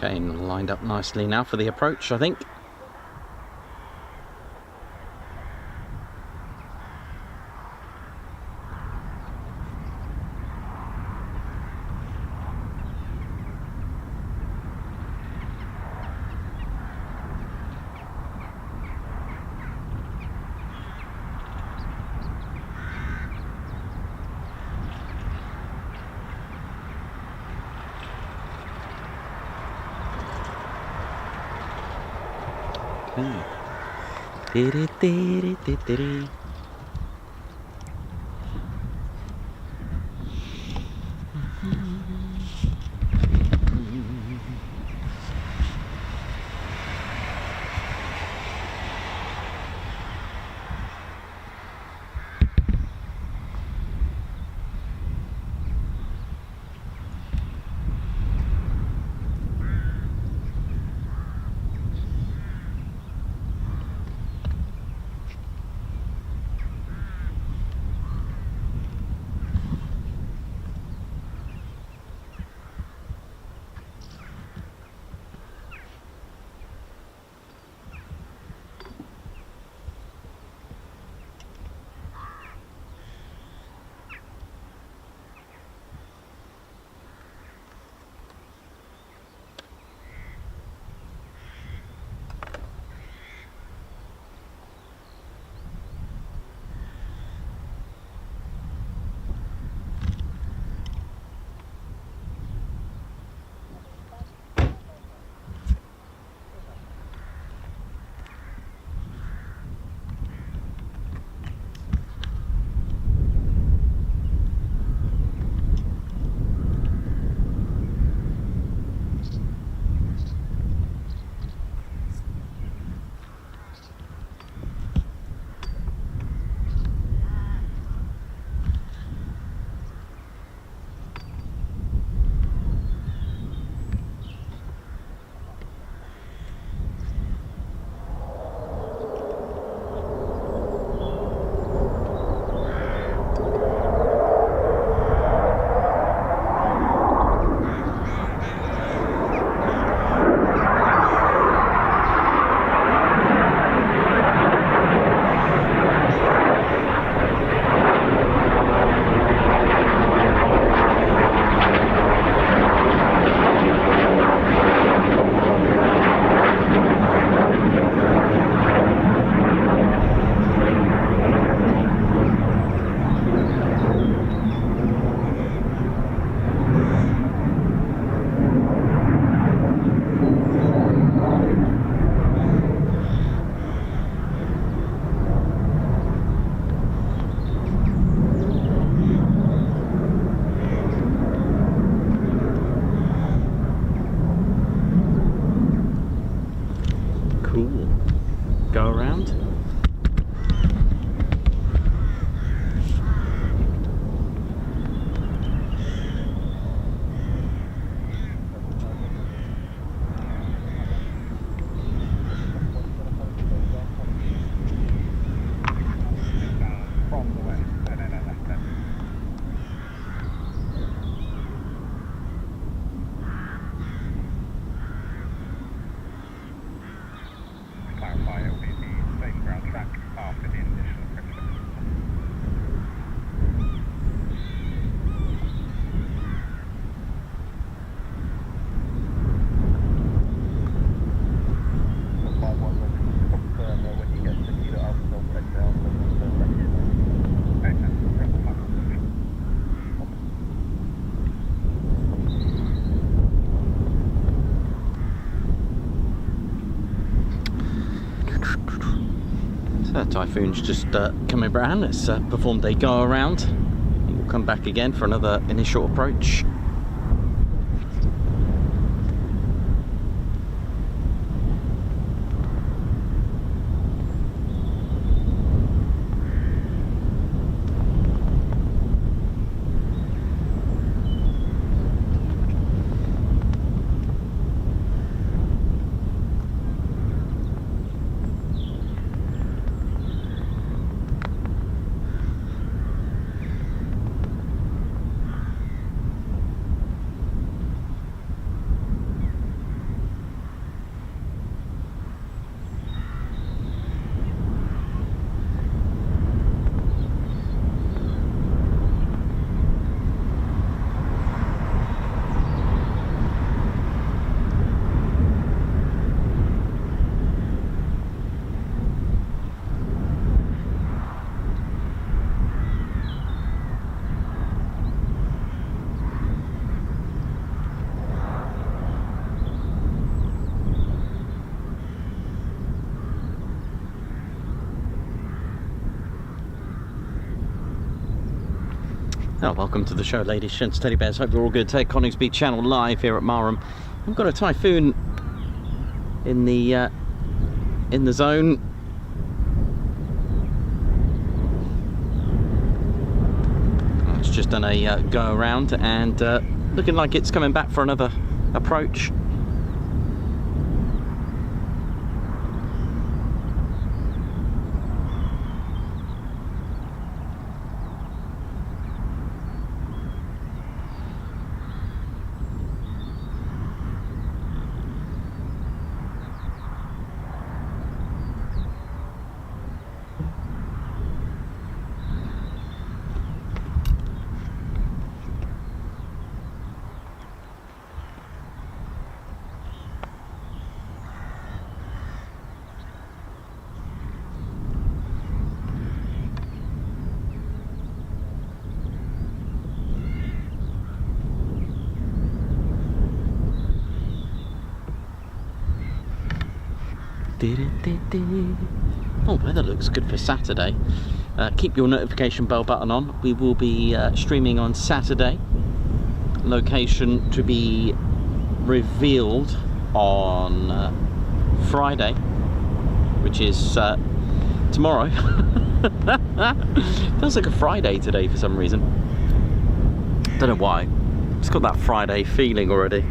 Okay, and lined up nicely now for the approach, I think. Okay. go around. Typhoon's just coming around. It's performed a go around. We'll come back again for another initial approach. Oh, welcome to the show, ladies, gents, teddy bears. Hope you're all good. Ted Coningsby channel live here at Marham. I've got a Typhoon in the zone. It's just done a go around and looking like it's coming back for another approach. Oh, weather looks good for Saturday. Keep your notification bell button on. We will be streaming on Saturday. Location to be revealed on Friday, which is tomorrow. Feels like a Friday today for some reason. Don't know why. It's got that Friday feeling already.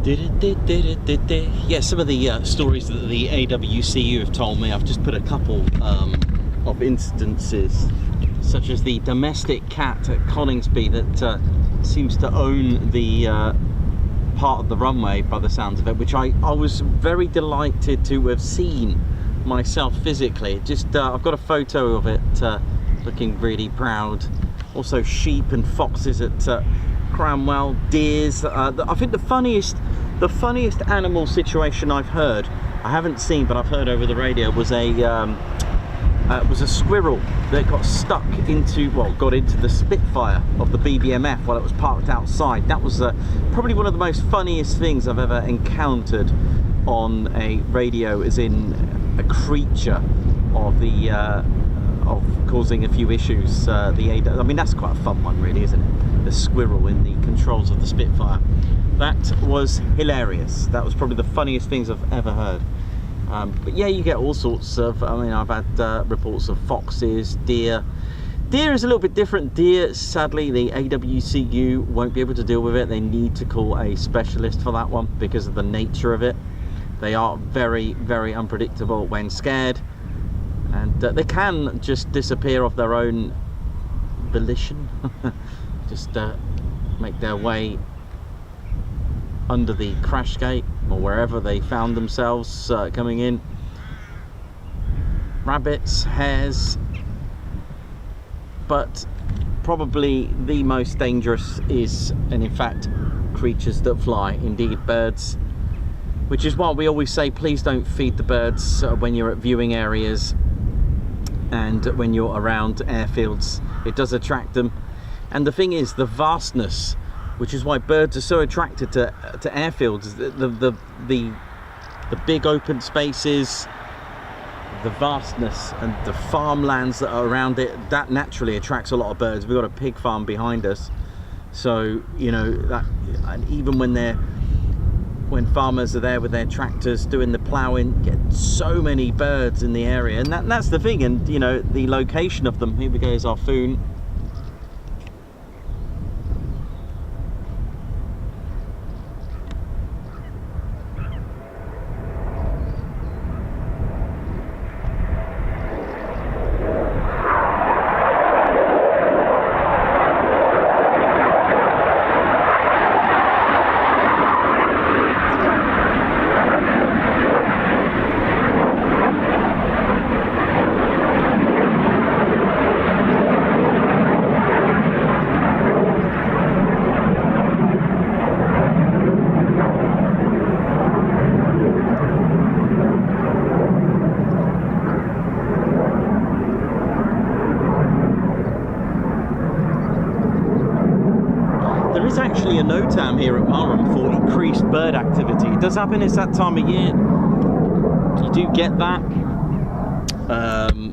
Yeah, some of the stories that the AWCU have told me, I've just put a couple of instances, such as the domestic cat at Coningsby that seems to own the part of the runway by the sounds of it, which I was very delighted to have seen myself physically. Just I've got a photo of it looking really proud. Also sheep and foxes at Cranwell, deers. I think the funniest animal situation I've heard, I haven't seen but I've heard over the radio, was a squirrel that got stuck into, well, got into the Spitfire of the BBMF while it was parked outside. That was probably one of the most funniest things I've ever encountered on a radio, as in a creature of the of causing a few issues. I mean, that's quite a fun one, really, isn't it? The squirrel in the controls of the Spitfire. That was hilarious. That was probably the funniest things I've ever heard. But yeah, you get all sorts of, I mean, I've had reports of foxes, deer. Deer is a little bit different. Deer, sadly, the AWCU won't be able to deal with it. They need to call a specialist for that one because of the nature of it. They are very, very unpredictable when scared, and they can just disappear of their own volition. Just make their way under the crash gate or wherever they found themselves coming in. Rabbits, hares, but probably the most dangerous is, and in fact, creatures that fly, indeed birds, which is why we always say please don't feed the birds when you're at viewing areas and when you're around airfields. It does attract them, and the thing is, the vastness, which is why birds are so attracted to airfields, the big open spaces, the vastness and the farmlands that are around it, that naturally attracts a lot of birds. We've got a pig farm behind us, so you know that, and even when farmers are there with their tractors doing the ploughing, get so many birds in the area, and that's the thing. And you know, the location of them. Here we go, is our Phenom. Actually a NOTAM here at Marham for increased bird activity. It does happen, it's that time of year. You do get that.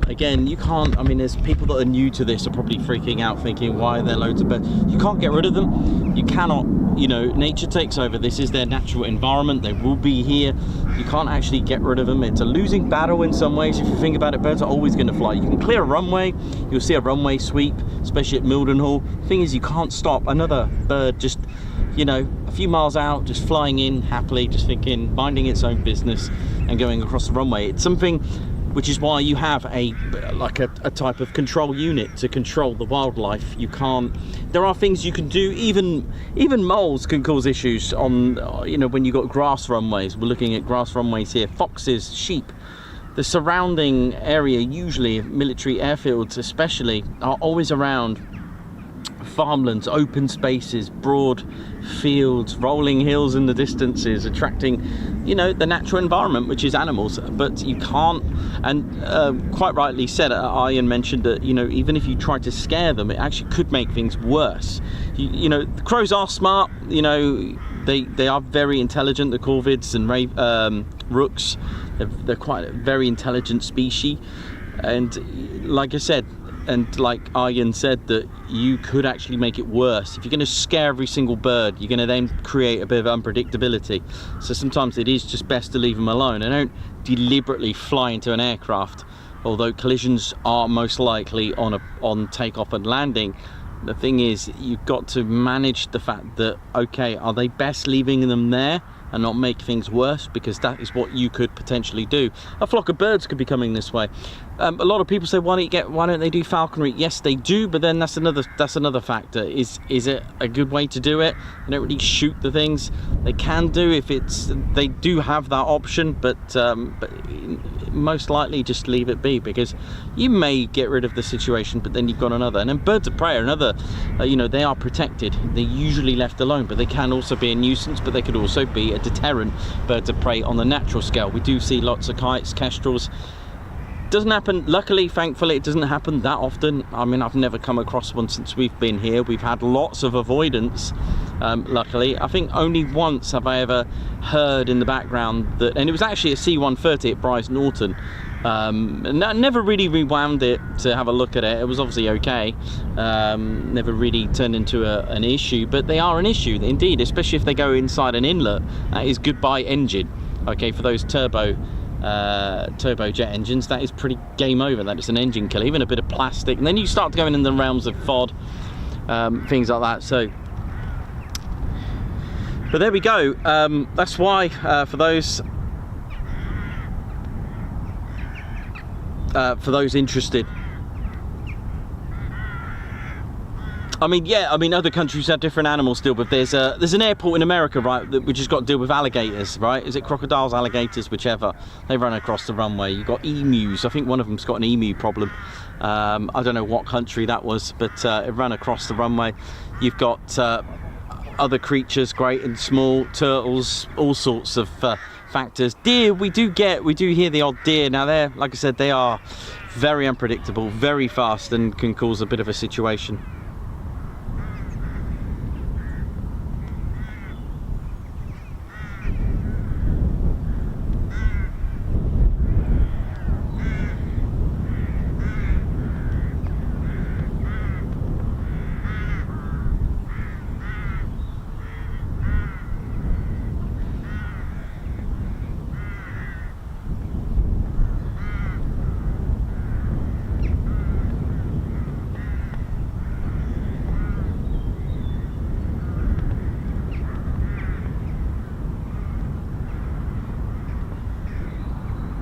Again, you can't, I mean, there's people that are new to this are probably freaking out thinking, why are there loads of birds? You can't get rid of them. You cannot, you know, nature takes over. This is their natural environment. They will be here. You can't actually get rid of them. It's a losing battle in some ways. If you think about it, birds are always going to fly. You can clear a runway. You'll see a runway sweep, especially at Mildenhall. The thing is, you can't stop another bird just, you know, a few miles out, just flying in happily, just thinking, minding its own business and going across the runway. It's something which is why you have a type of control unit to control the wildlife. You can't, there are things you can do, even moles can cause issues on, you know, when you've got grass runways. We're looking at grass runways here. Foxes, sheep, the surrounding area, usually military airfields especially, are always around farmlands, open spaces, broad fields, rolling hills in the distances, attracting, you know, the natural environment, which is animals. But you can't, and quite rightly said, Ian mentioned that, you know, even if you try to scare them, it actually could make things worse. You know, the crows are smart, you know, they are very intelligent, the corvids and rooks. They're quite a very intelligent species, and like I said, and like Ian said, that you could actually make it worse. If you're going to scare every single bird, you're going to then create a bit of unpredictability. So sometimes it is just best to leave them alone and don't deliberately fly into an aircraft. Although collisions are most likely on takeoff and landing, the thing is, you've got to manage the fact that, okay, are they best leaving them there and not make things worse, because that is what you could potentially do. A flock of birds could be coming this way. A lot of people say, why don't they do falconry? Yes, they do, but then that's another factor. Is it a good way to do it? They don't really shoot the things. They can do if they do have that option, but most likely just leave it be, because you may get rid of the situation, but then you've got another. And then birds of prey are another. They are protected. They're usually left alone, but they can also be a nuisance, but they could also be a deterrent. Birds of prey on the natural scale. We do see lots of kites, kestrels. Doesn't happen, luckily, thankfully, it doesn't happen that often. I mean, I've never come across one since we've been here. We've had lots of avoidance, luckily. I think only once have I ever heard in the background that, and it was actually a C-130 at Bryce Norton. And I never really rewound it to have a look at it. It was obviously okay. Never really turned into an issue, but they are an issue indeed, especially if they go inside an inlet. That is goodbye engine. Okay, for those turbojet engines, that is pretty game over. That is an engine killer, even a bit of plastic, and then you start going in the realms of FOD, things like that. So, but there we go. That's why for those interested, I mean, yeah, I mean, other countries have different animals still, but there's an airport in America, right, which has got to deal with alligators, right? Is it crocodiles, alligators, whichever? They run across the runway. You've got emus. I think one of them's got an emu problem. I don't know what country that was, but it ran across the runway. You've got other creatures, great and small, turtles, all sorts of factors. Deer, we do hear the odd deer. Now, they're, like I said, they are very unpredictable, very fast, and can cause a bit of a situation.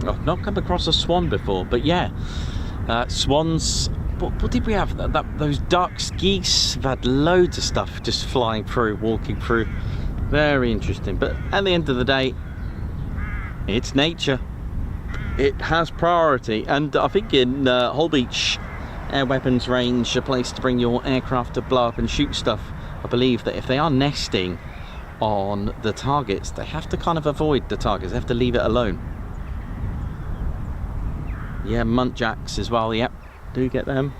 I've not come across a swan before, but yeah, swans. What did we have? Those ducks, geese. We've had loads of stuff just flying through, walking through. Very interesting. But at the end of the day, it's nature. It has priority, and I think in Holbeach Air Weapons Range, a place to bring your aircraft to blow up and shoot stuff, I believe that if they are nesting on the targets, they have to kind of avoid the targets. They have to leave it alone. Yeah, muntjacks as well, yep, do get them.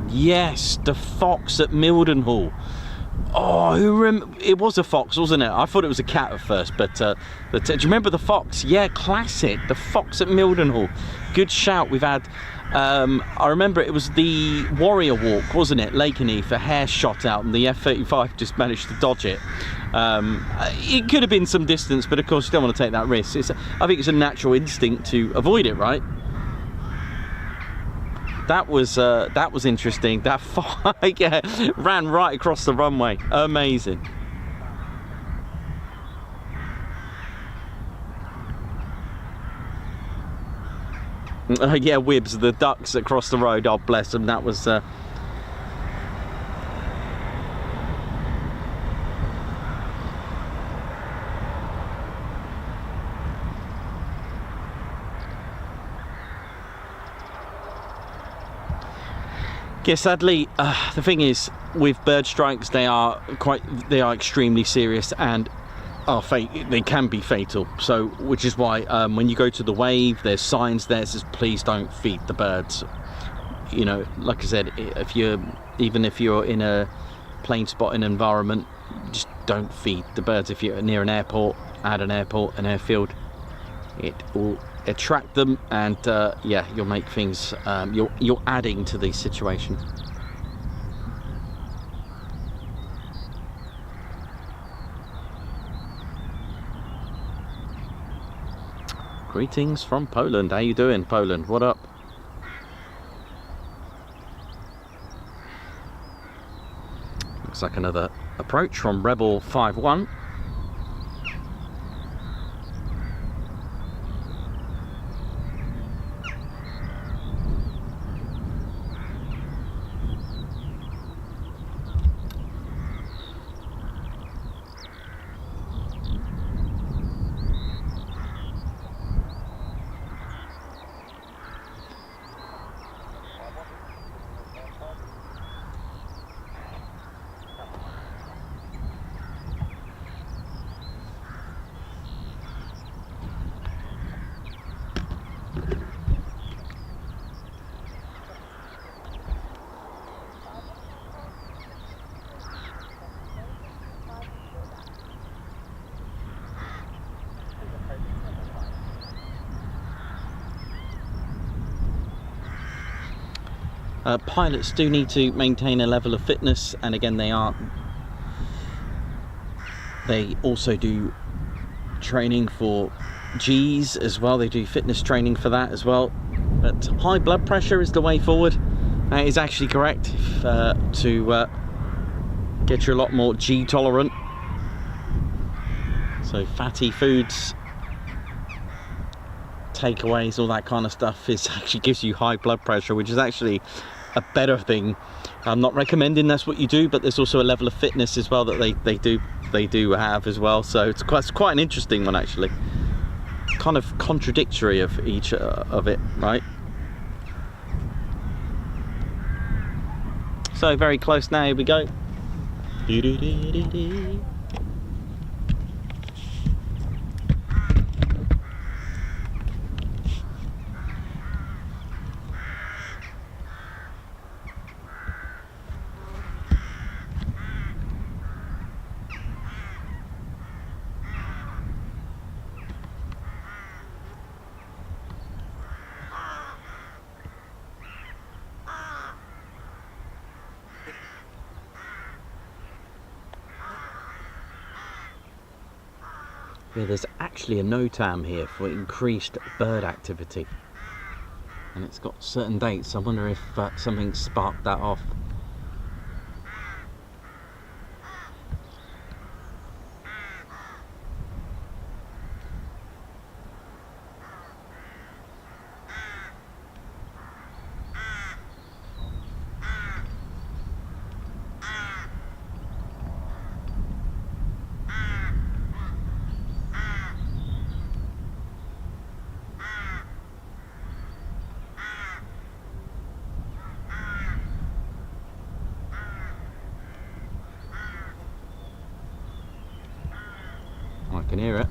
Yes, the fox at Mildenhall. Oh, it was a fox, wasn't it? I thought it was a cat at first, but do you remember the fox? Yeah, classic, the fox at Mildenhall. Good shout. We've had, I remember it was the Warrior Walk, wasn't it? Lakenheath, a hare shot out, and the F-35 just managed to dodge it. It could have been some distance, but of course you don't want to take that risk. I think it's a natural instinct to avoid it, right? That was interesting. That yeah, ran right across the runway. Amazing. Yeah, Wibbs, the ducks across the road. Oh, bless them. That was. Yeah, sadly, the thing is, with bird strikes, they are extremely serious and they can be fatal. So, which is why when you go to the wave, there's signs there that says please don't feed the birds. You know, like I said, even if you're in a plane spotting environment, just don't feed the birds. If you're near an airport, an airfield, it will attract them, and yeah, you'll make things, you're adding to the situation. Greetings from Poland. How you doing, Poland? What up? Looks like another approach from Rebel 5-1. Pilots do need to maintain a level of fitness, and again they also do training for Gs as well. They do fitness training for that as well. But high blood pressure is the way forward. That is actually correct to get you a lot more G tolerant. So fatty foods, takeaways, all that kind of stuff actually gives you high blood pressure, which is actually a better thing. I'm not recommending that's what you do, but there's also a level of fitness as well that they do have as well. So it's quite an interesting one, actually. Kind of contradictory of each of it, right? So very close now. Here we go. Yeah, there's actually a NOTAM here for increased bird activity, and it's got certain dates. I wonder if something sparked that off. I can hear it.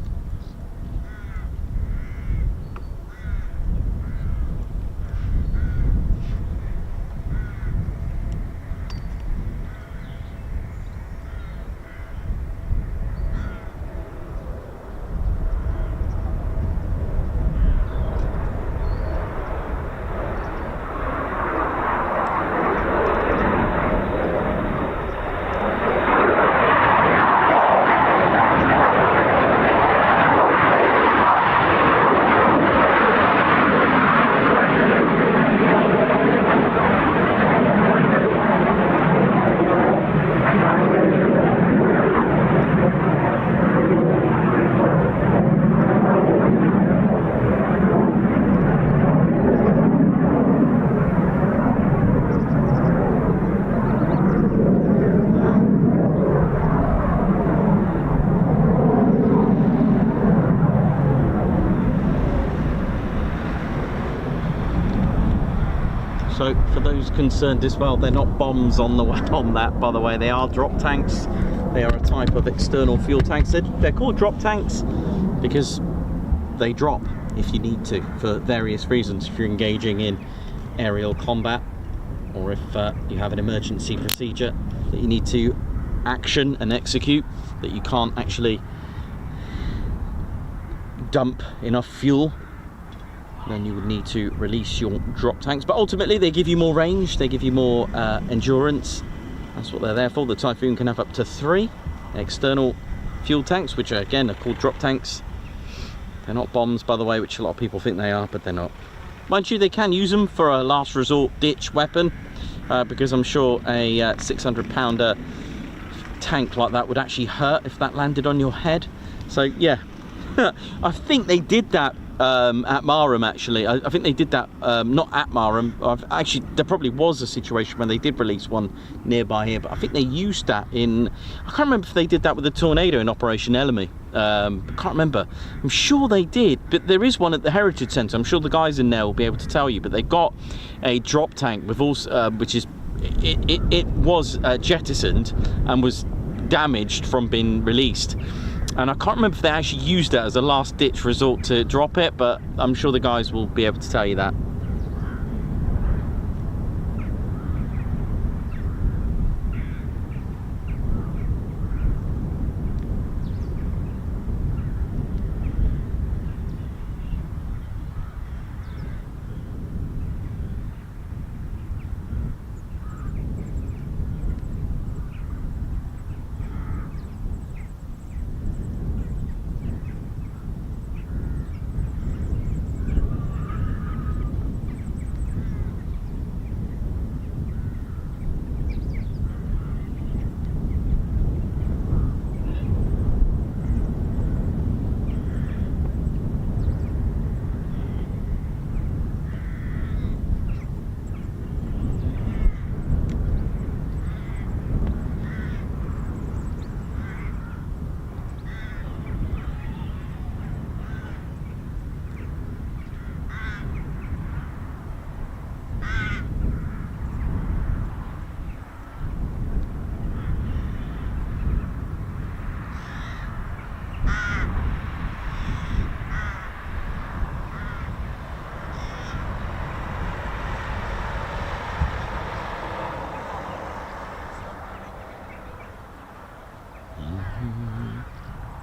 So for those concerned as well, they're not bombs on that, by the way. They are drop tanks. They are a type of external fuel tanks. They're called drop tanks because they drop if you need to for various reasons. If you're engaging in aerial combat, or if you have an emergency procedure that you need to action and execute, that you can't actually dump enough fuel, then you would need to release your drop tanks. But ultimately they give you more range, they give you more endurance. That's what they're there for. The Typhoon can have up to 3 external fuel tanks, which are, again, are called drop tanks. They're not bombs, by the way, which a lot of people think they are, but they're not. Mind you, they can use them for a last resort ditch weapon, because I'm sure a 600 pounder tank like that would actually hurt if that landed on your head. So yeah, I think they did that at Marham, actually. I think they did that, not at Marham. Actually, there probably was a situation when they did release one nearby here, but I think they used that in, I can't remember if they did that with the Tornado in Operation Ellamy. I can't remember. I'm sure they did, but there is one at the Heritage Centre. I'm sure the guys in there will be able to tell you, but they got a drop tank with also, which is, it was jettisoned and was damaged from being released. And I can't remember if they actually used it as a last-ditch resort to drop it, but I'm sure the guys will be able to tell you that.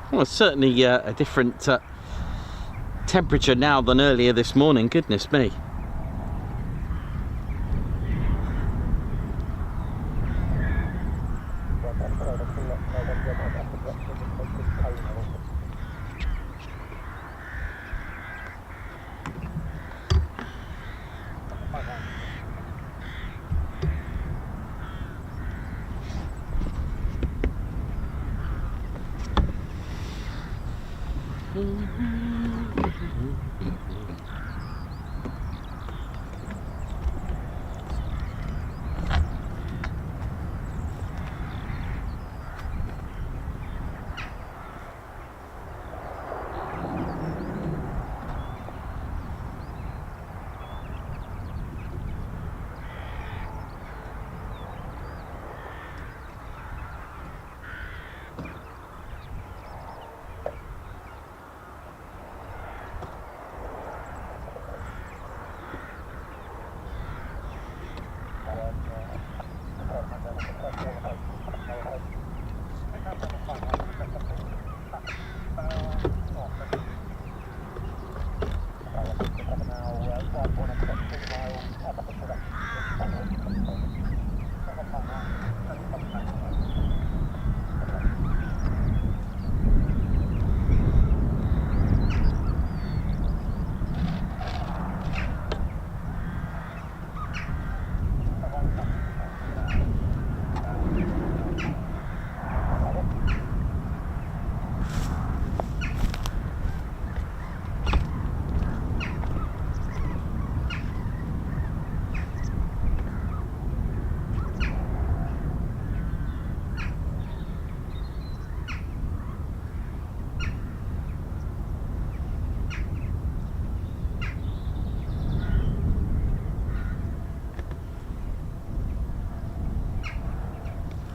Well, it's certainly a different temperature now than earlier this morning, goodness me.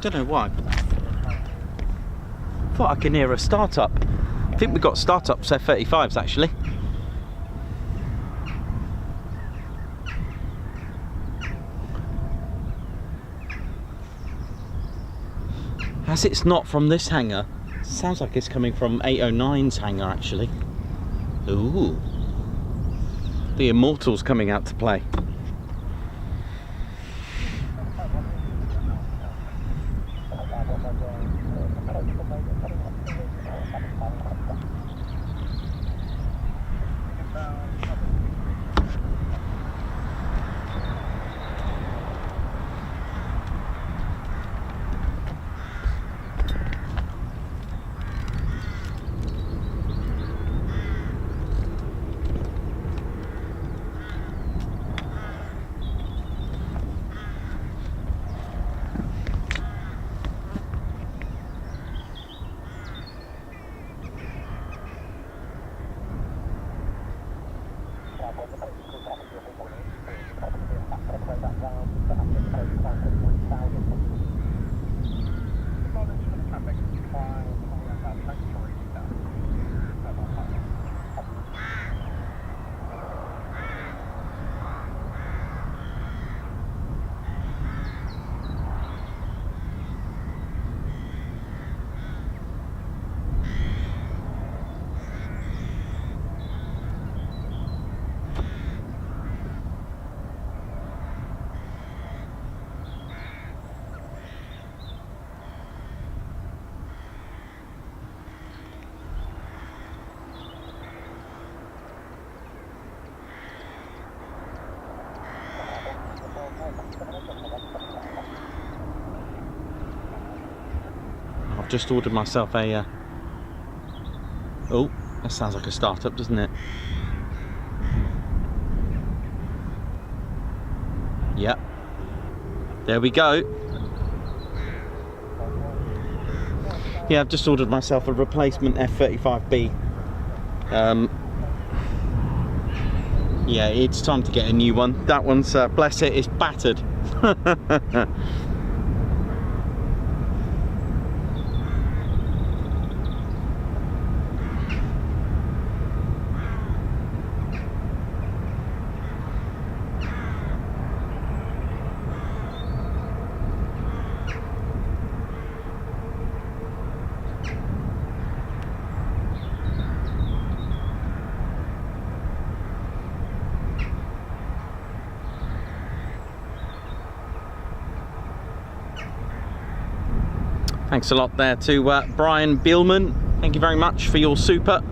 Don't know why. Thought I can hear a startup. I think we got startups F-35s actually. As it's not from this hangar, sounds like it's coming from 809's hangar actually. Ooh. The Immortal's coming out to play. just ordered myself a... Oh, that sounds like a startup, doesn't it? Yep. There we go. Yeah, I've just ordered myself a replacement F-35B. Yeah, it's time to get a new one. That one's, bless it, is battered. Thanks a lot there to Brian Beelman. Thank you very much for your super.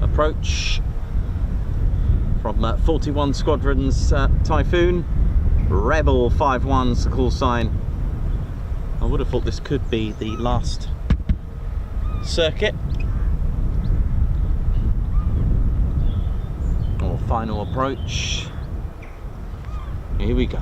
Approach from 41 Squadrons Typhoon, Rebel 51's the call sign. I would have thought this could be the last circuit or final approach. Here we go.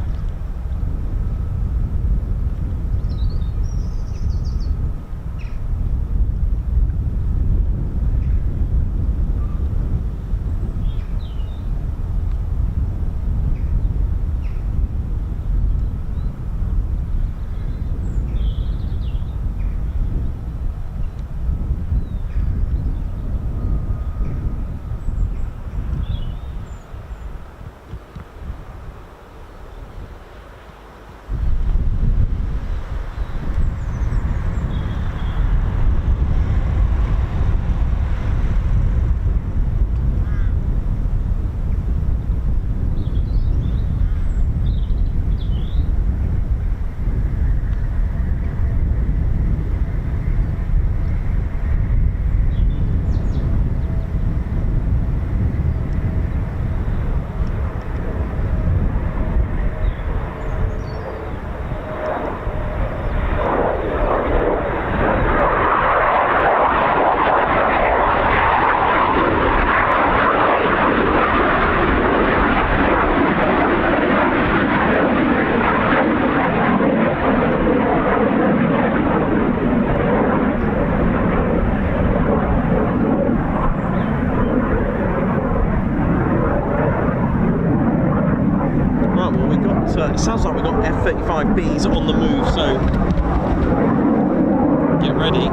It sounds like we've got F-35Bs on the move, so get ready.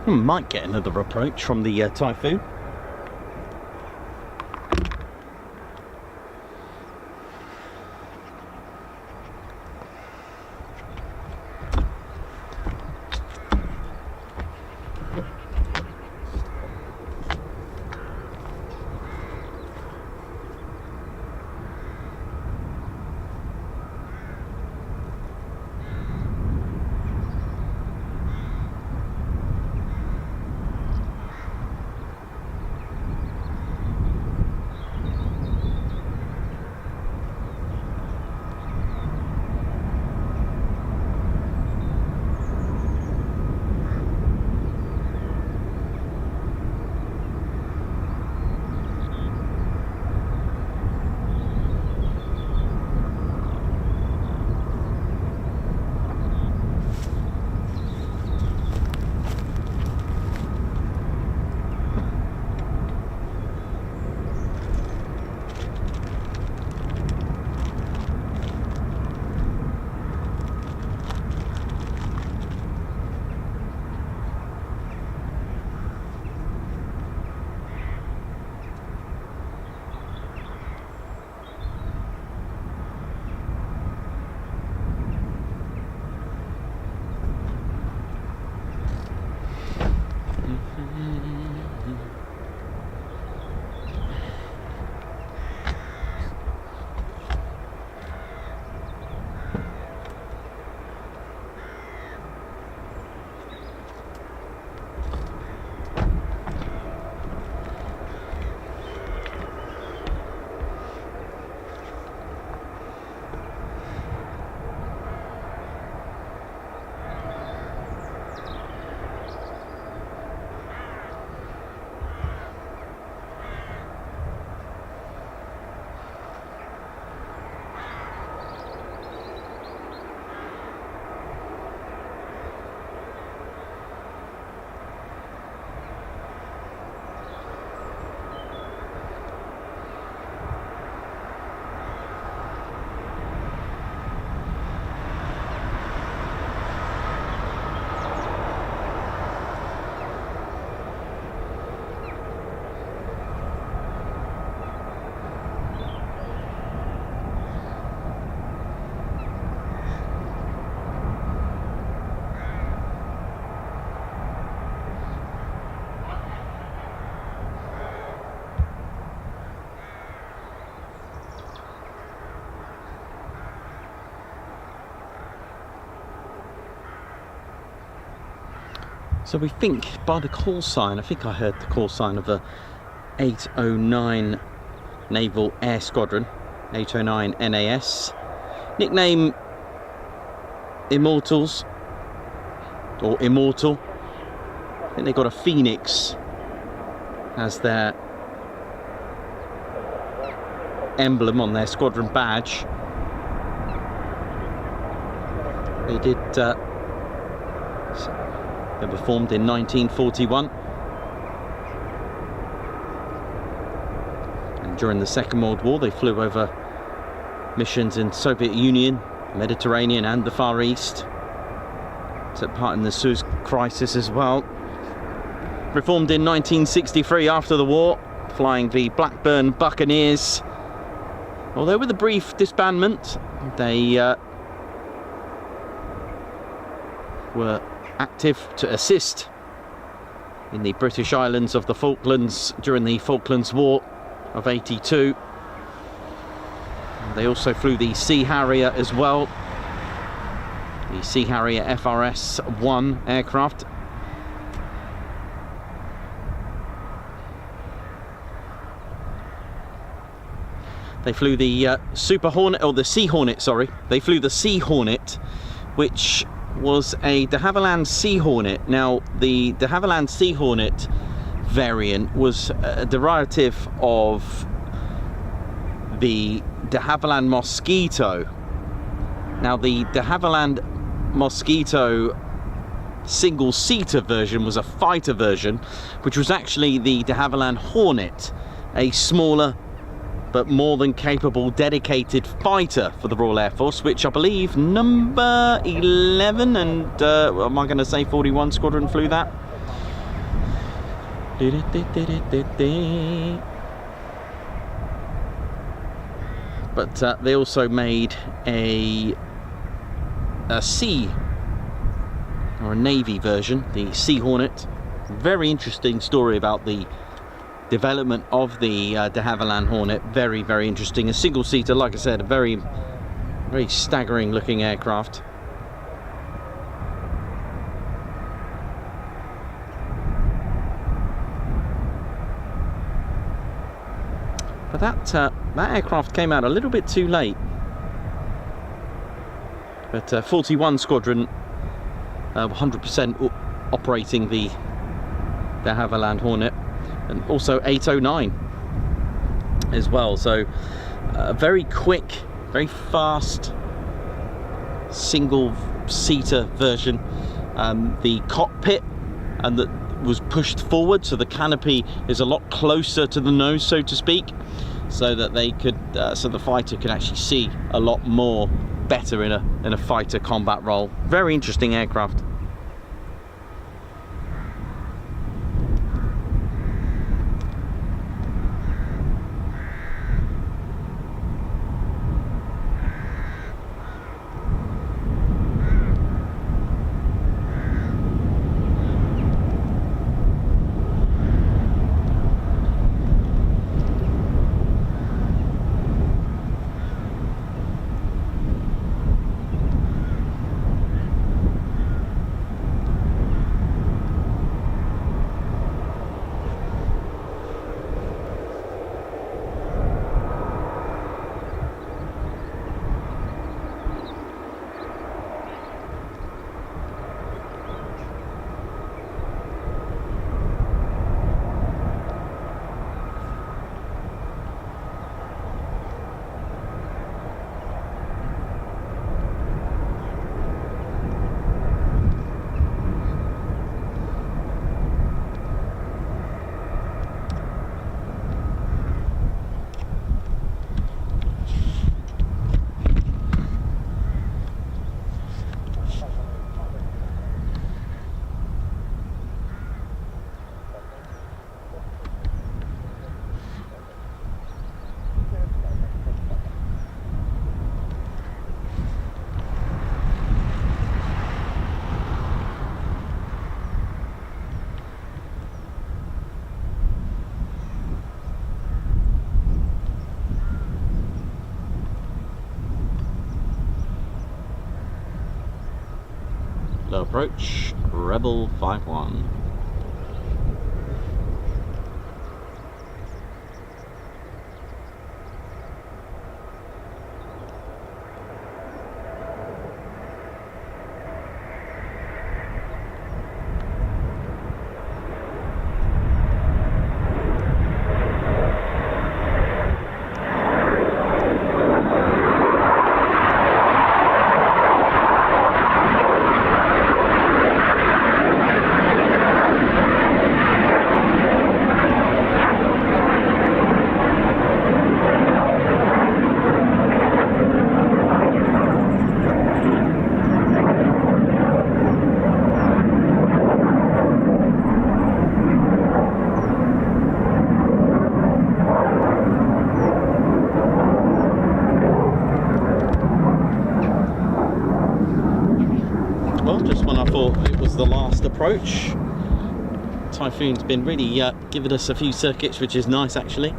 Might get another approach from the Typhoon. So we think by the call sign, I think I heard the call sign of a 809 Naval Air Squadron, 809 NAS. Nickname Immortals, or Immortal. I think they got a phoenix as their emblem on their squadron badge. They did they were formed in 1941, and during the Second World War they flew over missions in Soviet Union, Mediterranean and the Far East. Took part in the Suez Crisis as well. Reformed in 1963 after the war, flying the Blackburn Buccaneers. Although with a brief disbandment, they were active to assist in the British Islands of the Falklands during the Falklands War of '82. They also flew the Sea Harrier as well, the Sea Harrier FRS-1 aircraft. They flew the Super Hornet, or the Sea Hornet, sorry. They flew the Sea Hornet, which was a de Havilland Sea Hornet. Now, the de Havilland Sea Hornet variant was a derivative of the de Havilland Mosquito. Now, the de Havilland Mosquito single-seater version was a fighter version, which was actually the de Havilland Hornet, a smaller but more than capable dedicated fighter for the Royal Air Force, which I believe number 11 and am I going to say 41 Squadron flew that. But they also made a sea or a navy version, the Sea Hornet. Very interesting story about the development of the de Havilland Hornet. Very, very interesting. A single-seater, like I said, a very, very staggering looking aircraft. But that aircraft came out a little bit too late. But 41 Squadron, 100% operating the de Havilland Hornet, and also 809 as well. So a very quick, very fast single-seater version. The cockpit and that was pushed forward, so the canopy is a lot closer to the nose, so to speak, so that they could, so the fighter could actually see a lot more better in a fighter combat role. Very interesting aircraft. Low approach, Rebel 5-1. The last approach. Typhoon's been really giving us a few circuits, which is nice actually.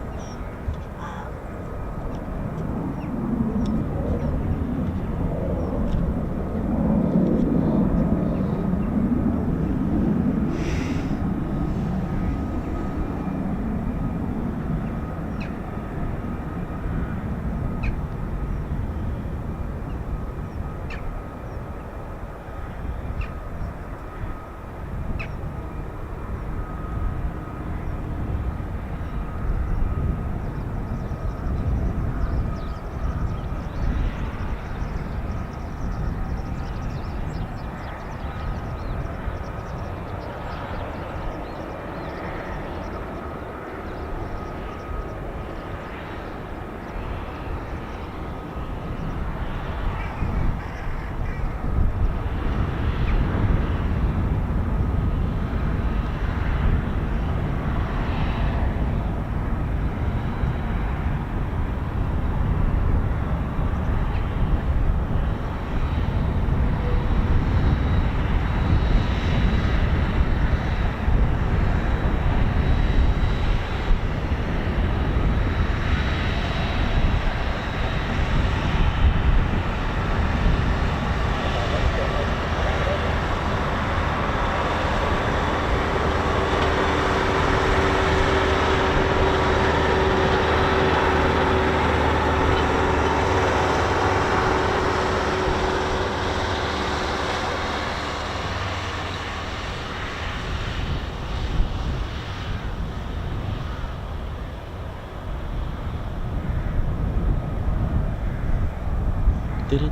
Claire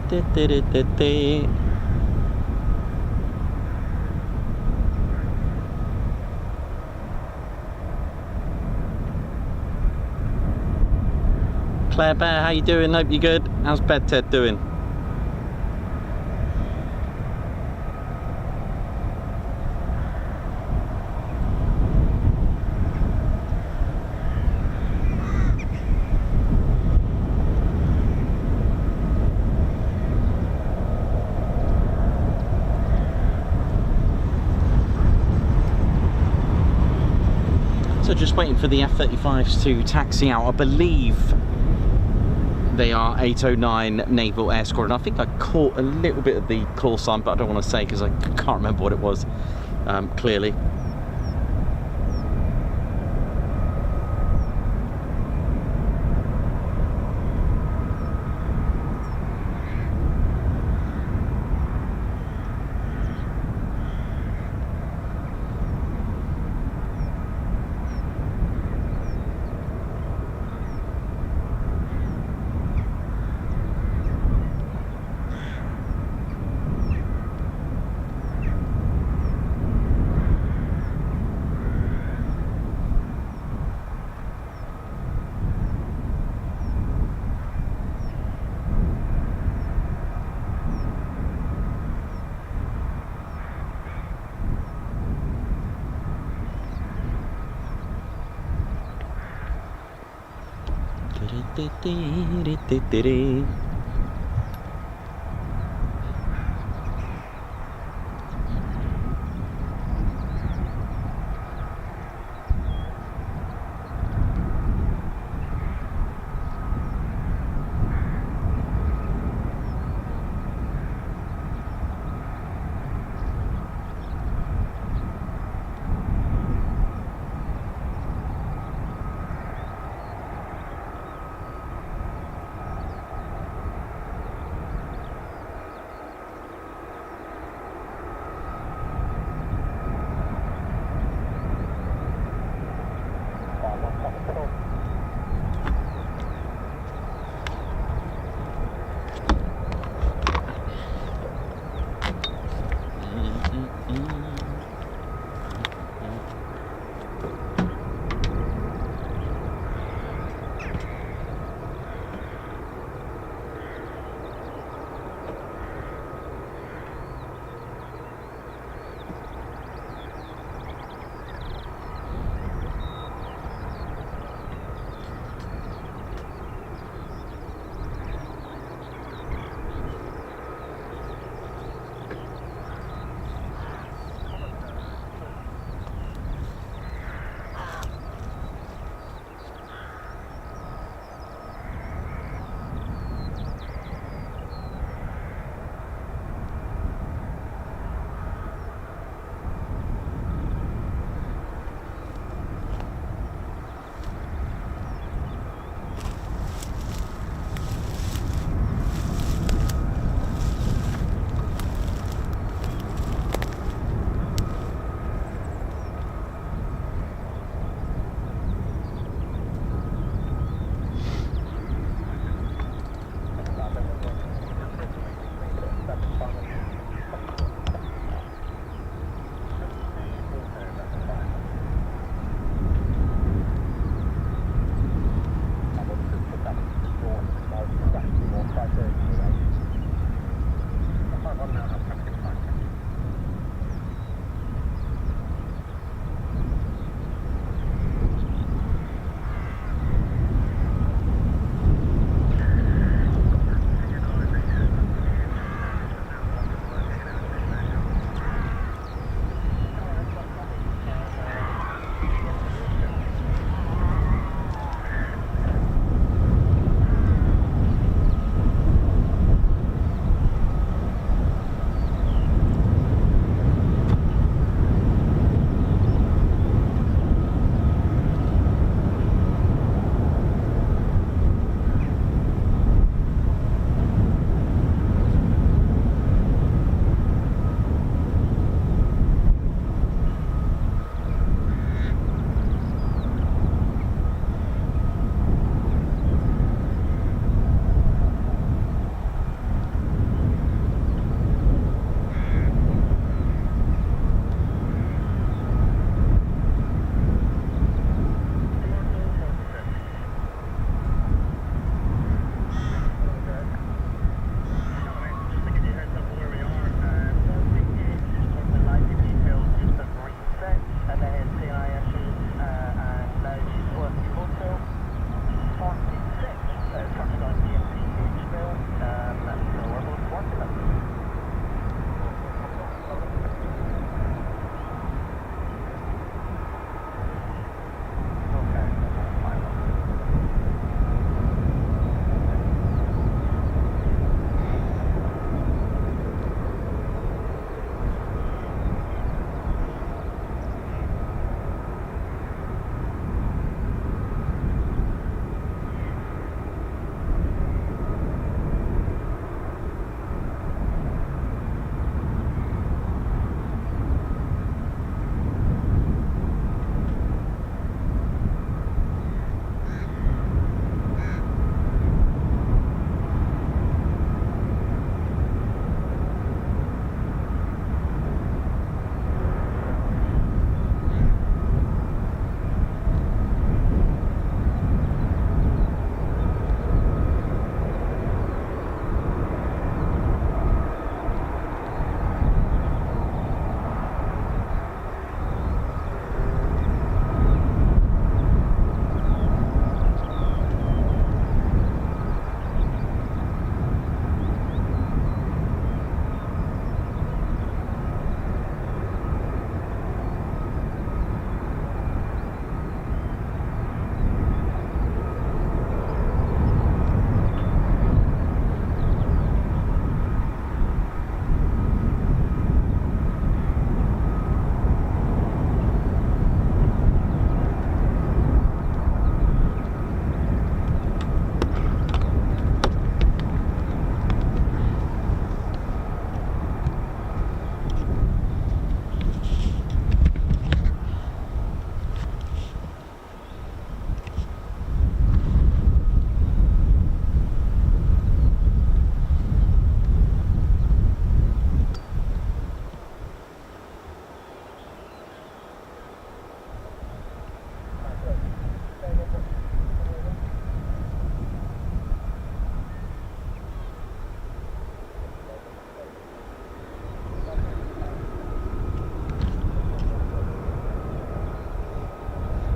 Bear, how you doing? Hope you're good. How's Bed Ted doing? So just waiting for the F-35s to taxi out. I believe they are 809 Naval Air Squadron. I think I caught a little bit of the call sign, but I don't want to say because I can't remember what it was clearly.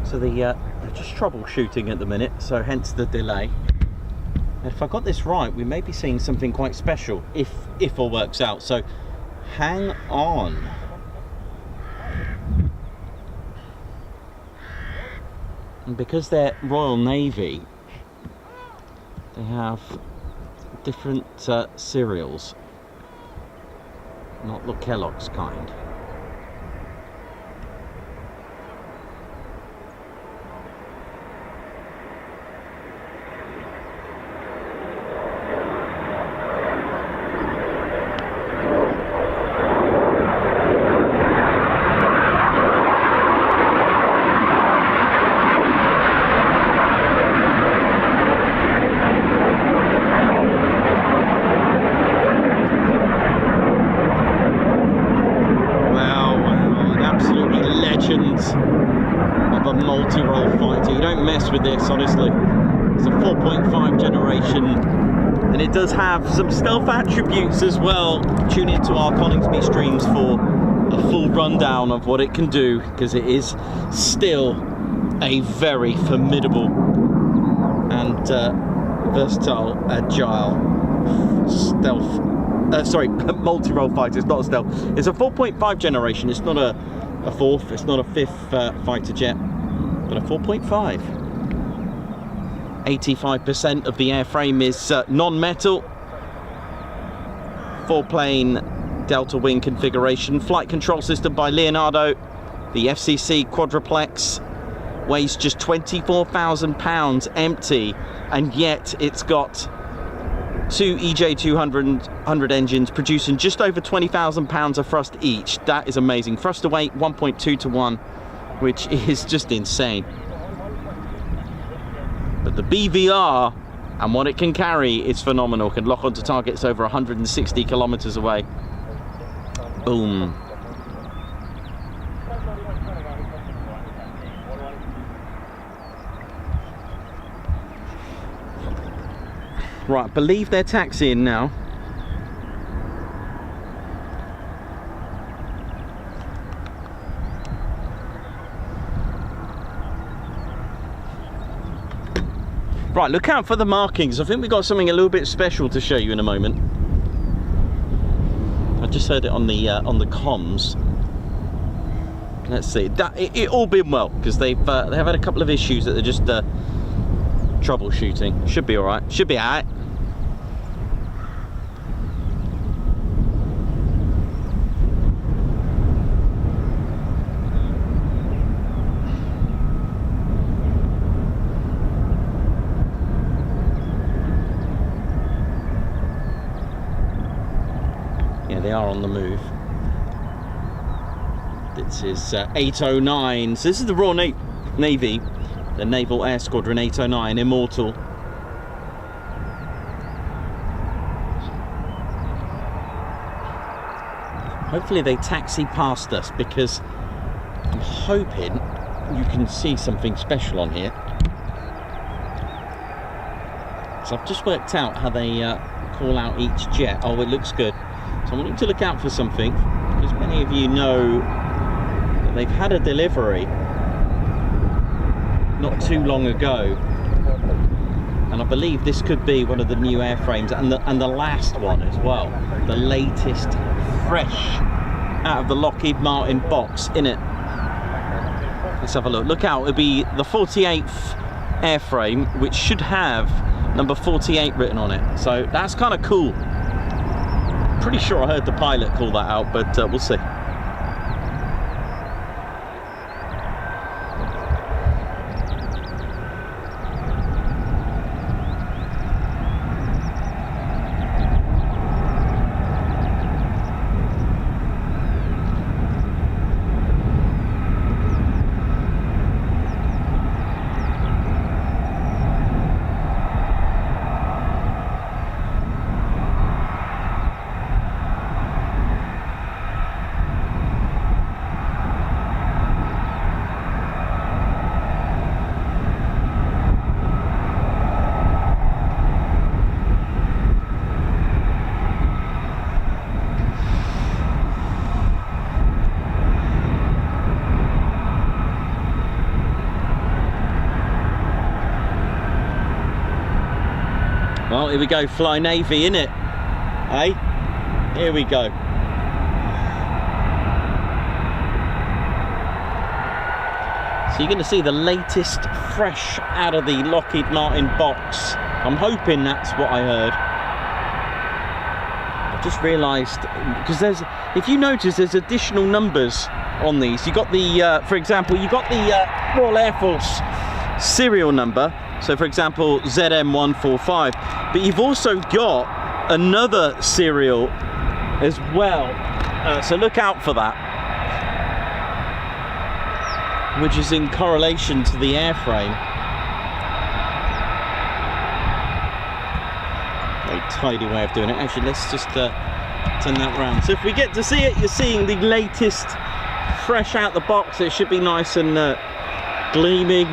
So they're just troubleshooting at the minute, so hence the delay. And if I got this right, we may be seeing something quite special if all works out. So hang on. And because they're Royal Navy, they have different cereals, not the Kellogg's kind. With this, honestly, it's a 4.5 generation, and it does have some stealth attributes as well. Tune into our Coningsby streams for a full rundown of what it can do, because it is still a very formidable and versatile, agile stealth. Sorry, multi-role fighter. It's not a stealth. It's a 4.5 generation. It's not a fourth. It's not a fifth fighter jet, but a 4.5. 85% of the airframe is non-metal. 4-plane delta wing configuration. Flight control system by Leonardo. The FCC quadruplex weighs just 24,000 pounds empty, and yet it's got 2 EJ200 engines producing just over 20,000 pounds of thrust each. That is amazing. Thrust to weight 1.2 to 1, which is just insane. But the BVR and what it can carry is phenomenal. Can lock onto targets over 160 kilometers away. Boom. Right, I believe they're taxiing now. Right, look out for the markings. I think we've got something a little bit special to show you in a moment. I just heard it on the comms. Let's see. It all been well, because they have had a couple of issues that they're just troubleshooting. Should be all right. Should be all right. They are on the move. This is 809. So this is the Royal Navy, the Naval Air Squadron 809, Immortal. Hopefully they taxi past us, because I'm hoping you can see something special on here. So I've just worked out how they call out each jet. Oh, it looks good. So I want you to look out for something, because many of you know that they've had a delivery not too long ago, and I believe this could be one of the new airframes, and the last one as well, the latest, fresh out of the Lockheed Martin box in it. Let's have a look. Look out, it'll be the 48th airframe, which should have number 48 written on it. So that's kind of cool. Pretty sure I heard the pilot call that out, but we'll see. Well, here we go, Fly Navy, innit? Hey? Here we go. So you're going to see the latest fresh out of the Lockheed Martin box. I'm hoping that's what I heard. I've just realised, because there's, if you notice, there's additional numbers on these. You got the, for example, you got the Royal Air Force serial number. So for example, ZM145, but you've also got another serial as well. So look out for that, which is in correlation to the airframe. Very tidy way of doing it. Actually, let's just turn that round. So if we get to see it, you're seeing the latest, fresh out the box. It should be nice and gleaming.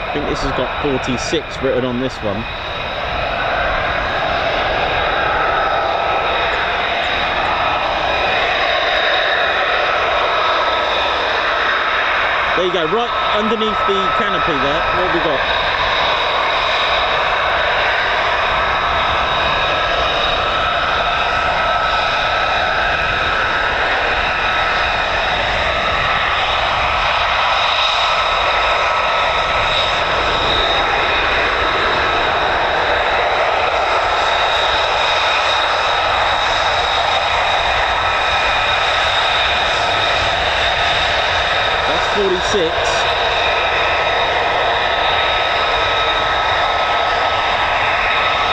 I think this has got 46 written on this one. There you go, right underneath the canopy there. What have we got? That's 46.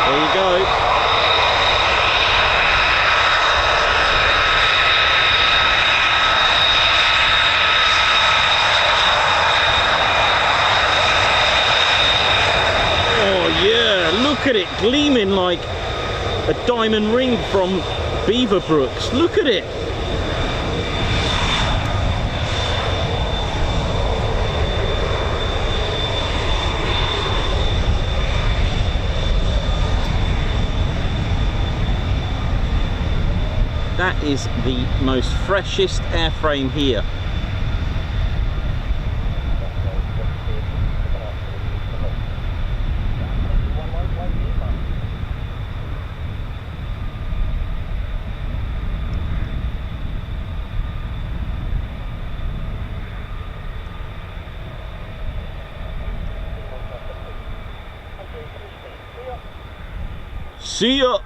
There you go. Oh yeah, look at it gleaming like a diamond ring from Beaverbrooks. Look at it. That is the most freshest airframe here. See ya!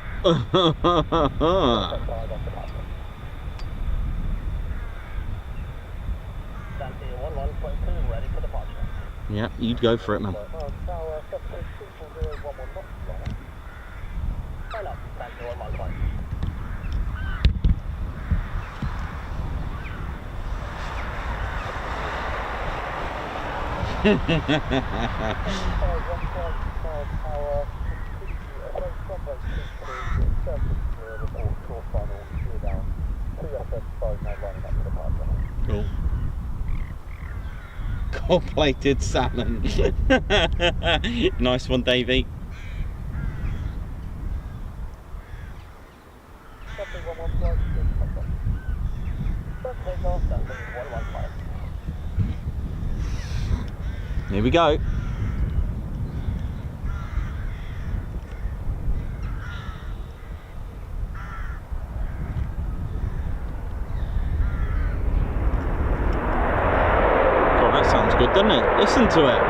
Yeah, you'd go for it, man. Cool. Gold-plated salmon. Nice one, Davey. Here we go. God, that sounds good, doesn't it? Listen to it.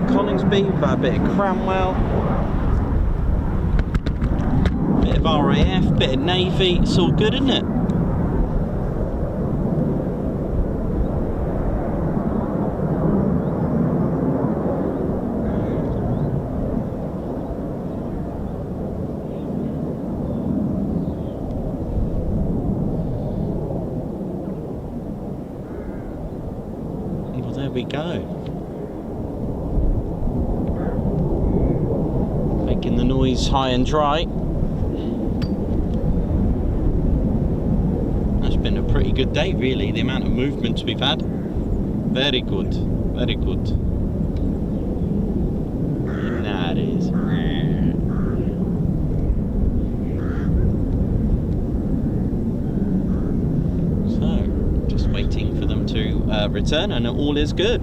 Coningsby, we've had a bit of Cranwell, bit of RAF, bit of Navy, it's all good, isn't it? Well, there we go. Making the noise high and dry. That's been a pretty good day, really, the amount of movements we've had. Very good, very good. And that is. So, just waiting for them to return, and all is good.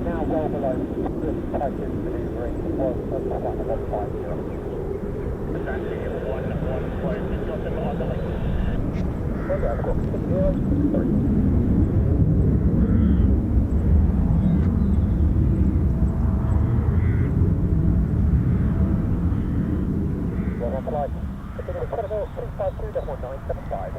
Now well below the Typhoon maneuvering was quite a lot of time. Standing at 1-1 close, it's got them on the left. Okay, I've got 6-0, 3. Flight. Continue with Credible 352.975.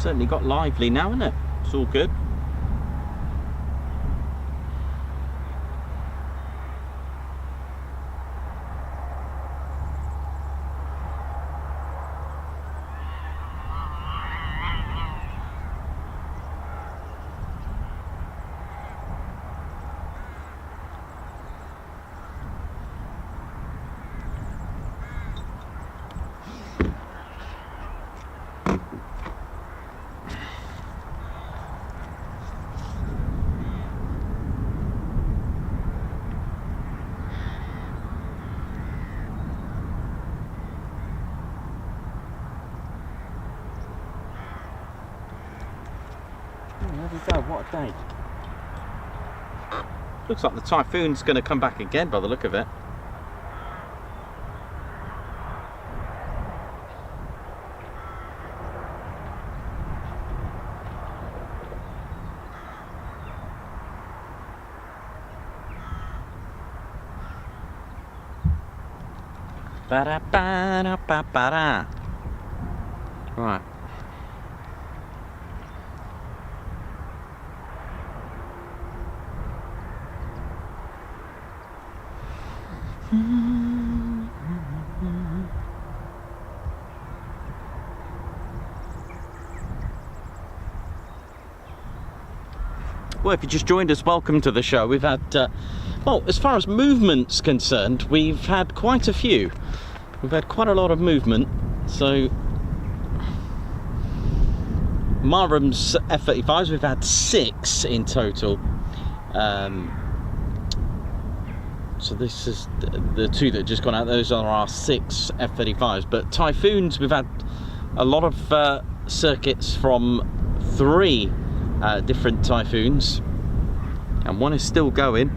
Certainly got lively now, isn't it? It's all good. There we go, what a day. Looks like the Typhoon's going to come back again by the look of it. Ba-da-ba-da-ba-ba-da. Right. Well, if you just joined us, welcome to the show. We've had, well, as far as movement's concerned, we've had quite a few. We've had quite a lot of movement. So, Marham's F-35s, we've had 6 in total. So this is the 2 that just gone out. Those are our 6 F-35s. But Typhoons, we've had a lot of circuits from 3 different Typhoons, and 1 is still going.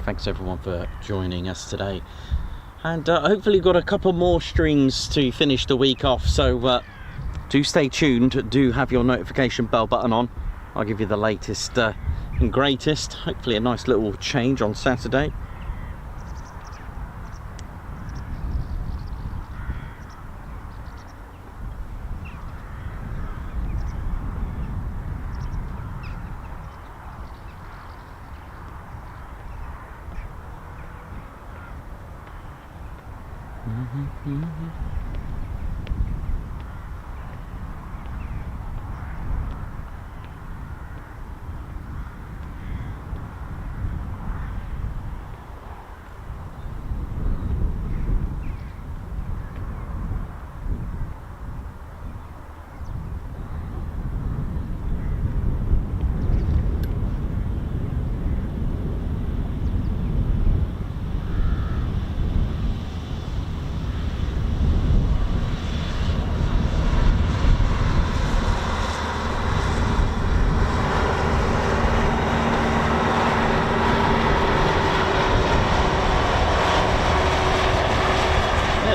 Thanks everyone for joining us today, and hopefully got a couple more streams to finish the week off, so do stay tuned, do have your notification bell button on. I'll give you the latest and greatest, hopefully a nice little change on Saturday.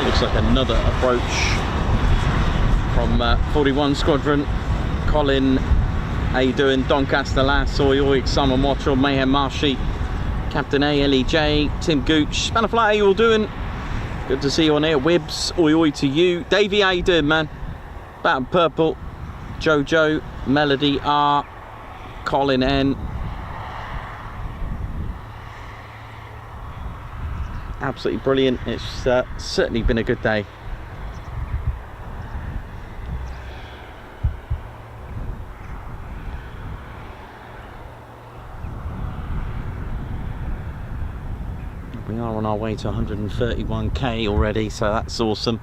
Looks like another approach from 41 Squadron. Colin, how you doing? Doncaster Lass, Oi Oi, Simon Watchell, Mayhem Marshy, Captain A, LEJ, Tim Gooch, Spannerfly, how you all doing? Good to see you on here. Wibbs, Oi Oi to you. Davey, how you doing, man? Baton Purple, Jojo, Melody R, Colin N. Absolutely brilliant. It's certainly been a good day. We are on our way to 131k already, so that's awesome.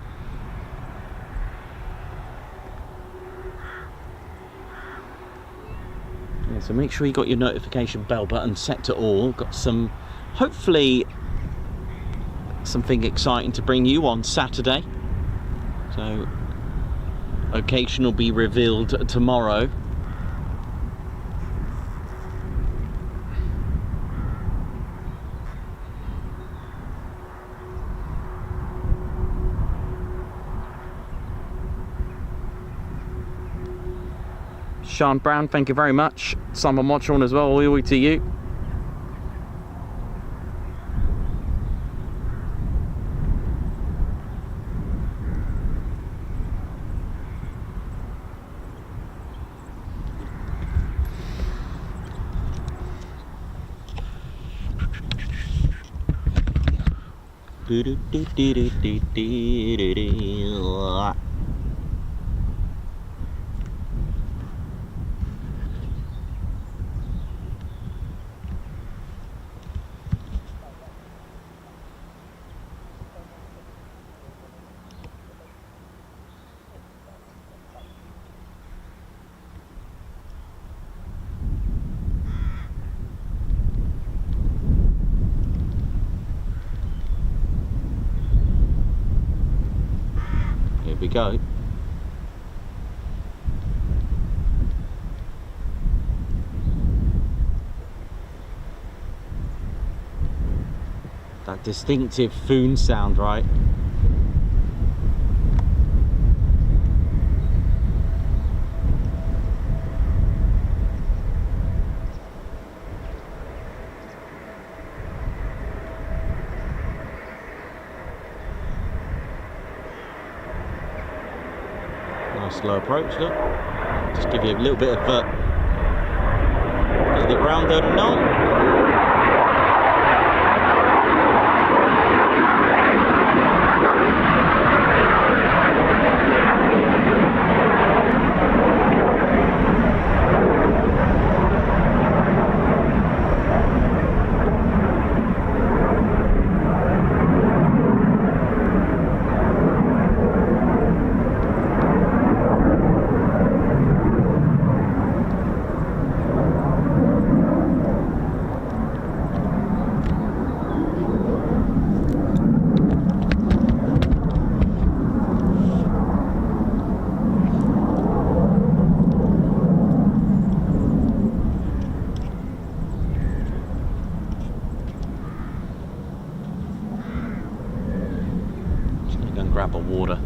Yeah, so make sure you got your notification bell button set to all. Got some, hopefully, something exciting to bring you on Saturday. So location will be revealed tomorrow. Sean Brown, thank you very much. Simon Watchorn as well, oi to you. we go. That distinctive Phenom sound, right? Nice slow approach, look. Just give you a little bit of the ground there to know. Grab a water.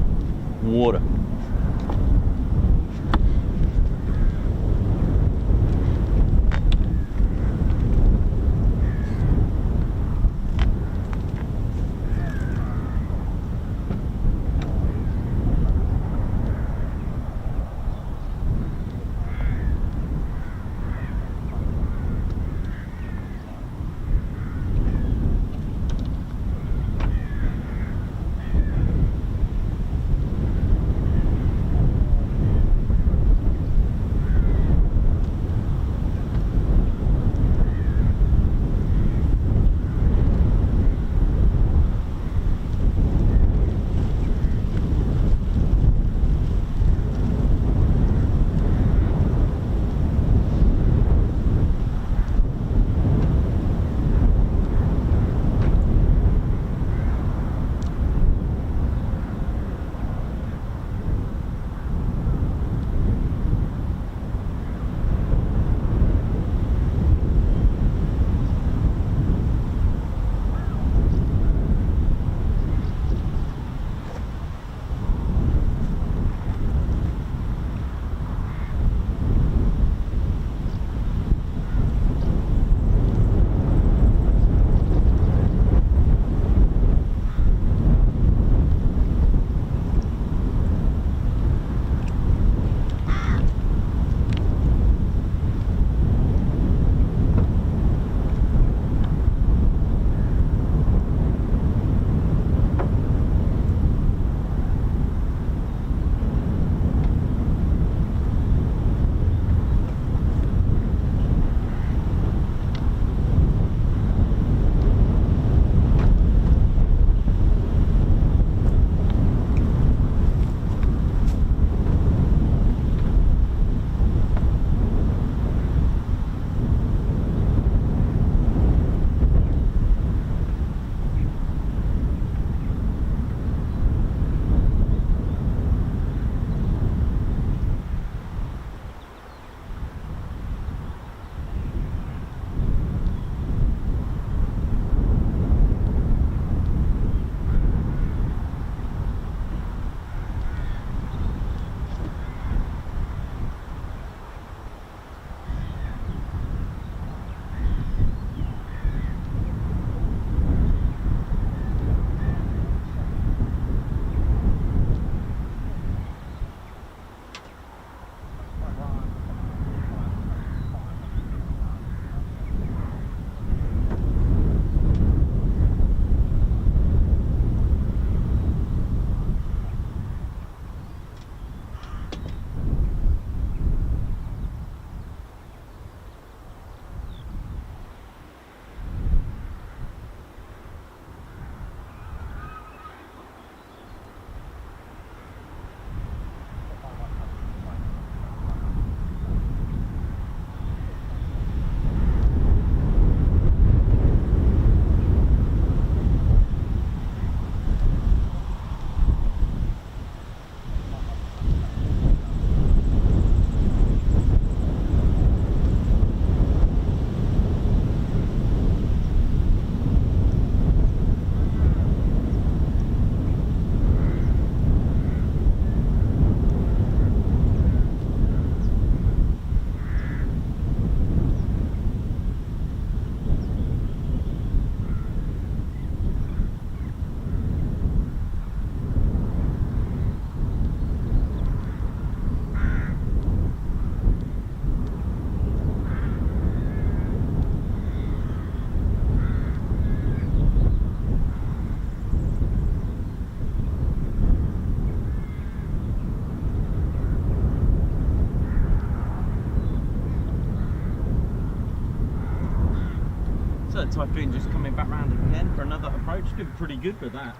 Typhoon just coming back round again for another approach. Doing pretty good with that.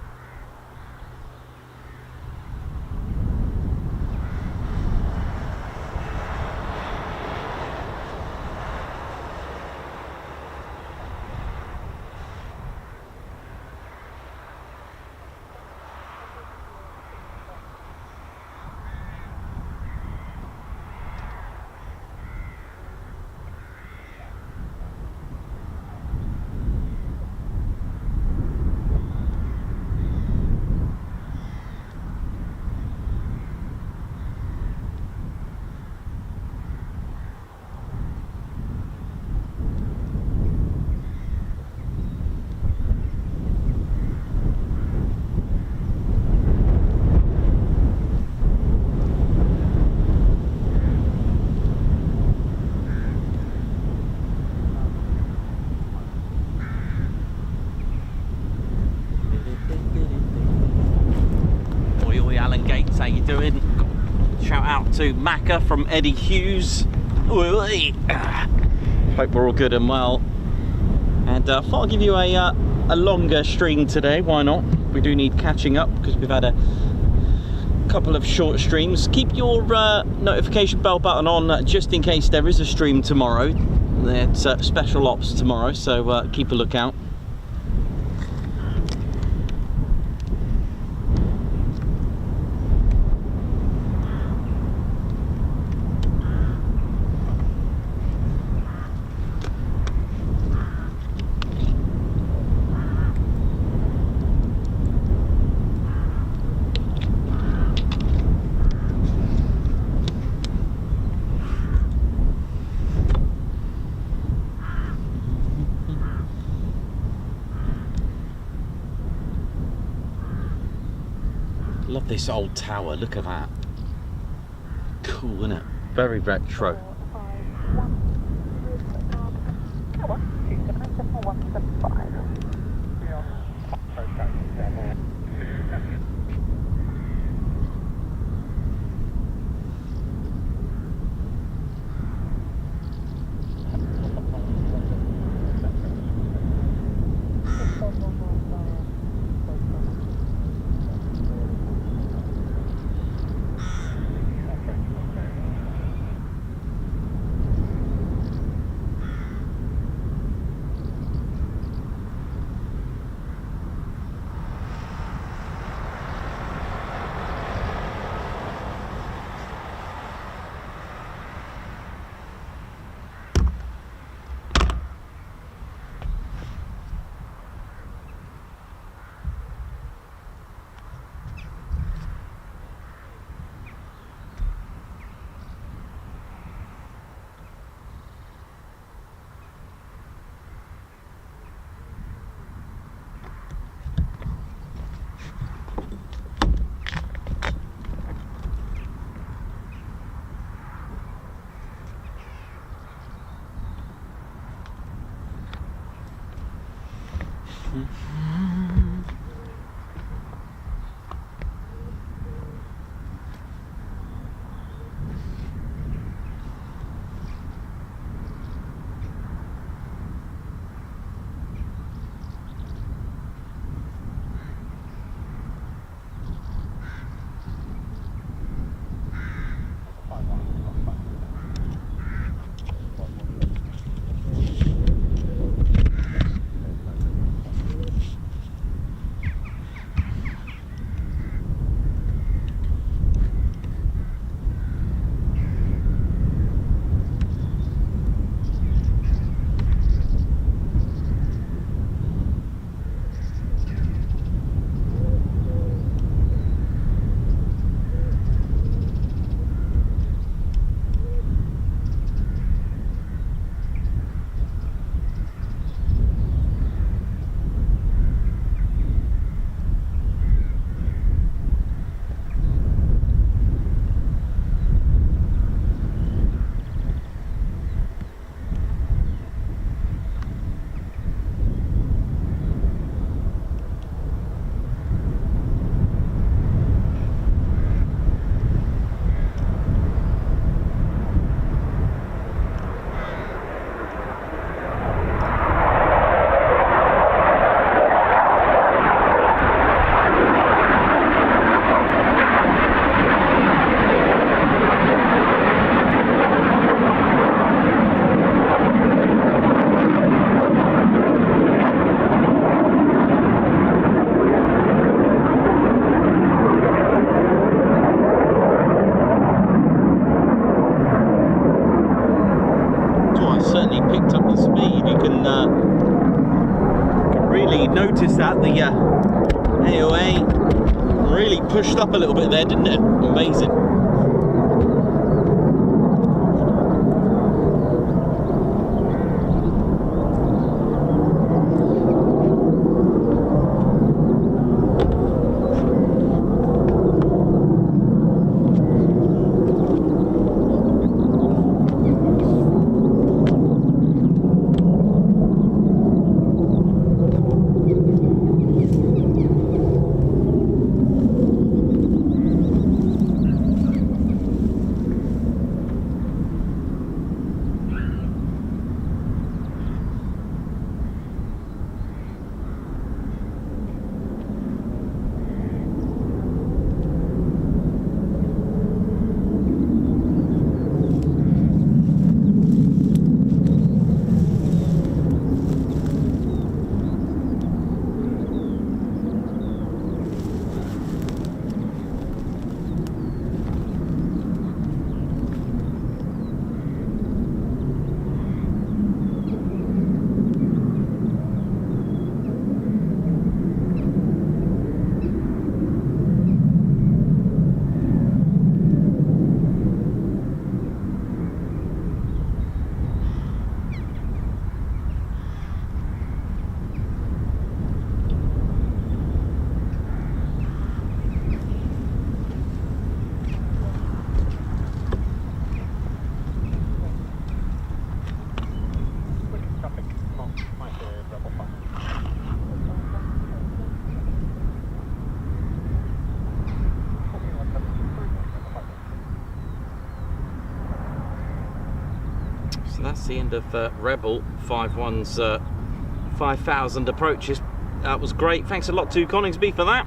How you doing? Shout out to Macca from Eddie Hughes. Hope we're all good and well. And I thought I'd give you a longer stream today. Why not? We do need catching up because we've had a couple of short streams. Keep your notification bell button on just in case there is a stream tomorrow. It's special ops tomorrow, so keep a lookout. Love this old tower, look at that. Cool, isn't it? Very retro. that. The AOA really pushed up a little bit there, didn't it? Amazing. So that's the end of Rebel 5-1's 5,000 approaches. That was great. Thanks a lot to Coningsby for that.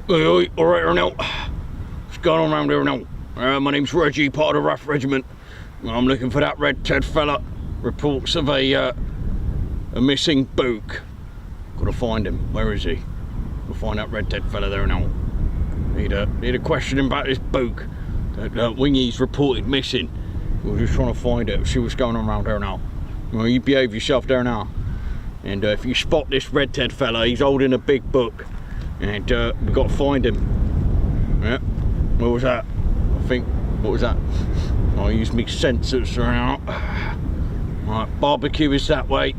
Hey, all right, now. What's going on around here now? My name's Reggie, part of the RAF regiment. I'm looking for that red Ted fella. Reports of a missing book. Gotta find him. Where is he? We'll find that red Ted fella there now. Need a question about this book that Wingy's reported missing. We're just trying to find it, see what's going on around here now. Well, you behave yourself there now. And if you spot this red Ted fella, he's holding a big book. And we've got to find him. Yeah. What was that? What was that? I'll use my sensors now. Right, barbecue is that way.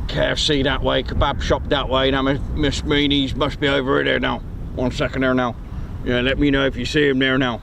KFC that way, kebab shop that way. Now Miss Meanies must be over there now. 1 second there now. Yeah, let me know if you see him there now.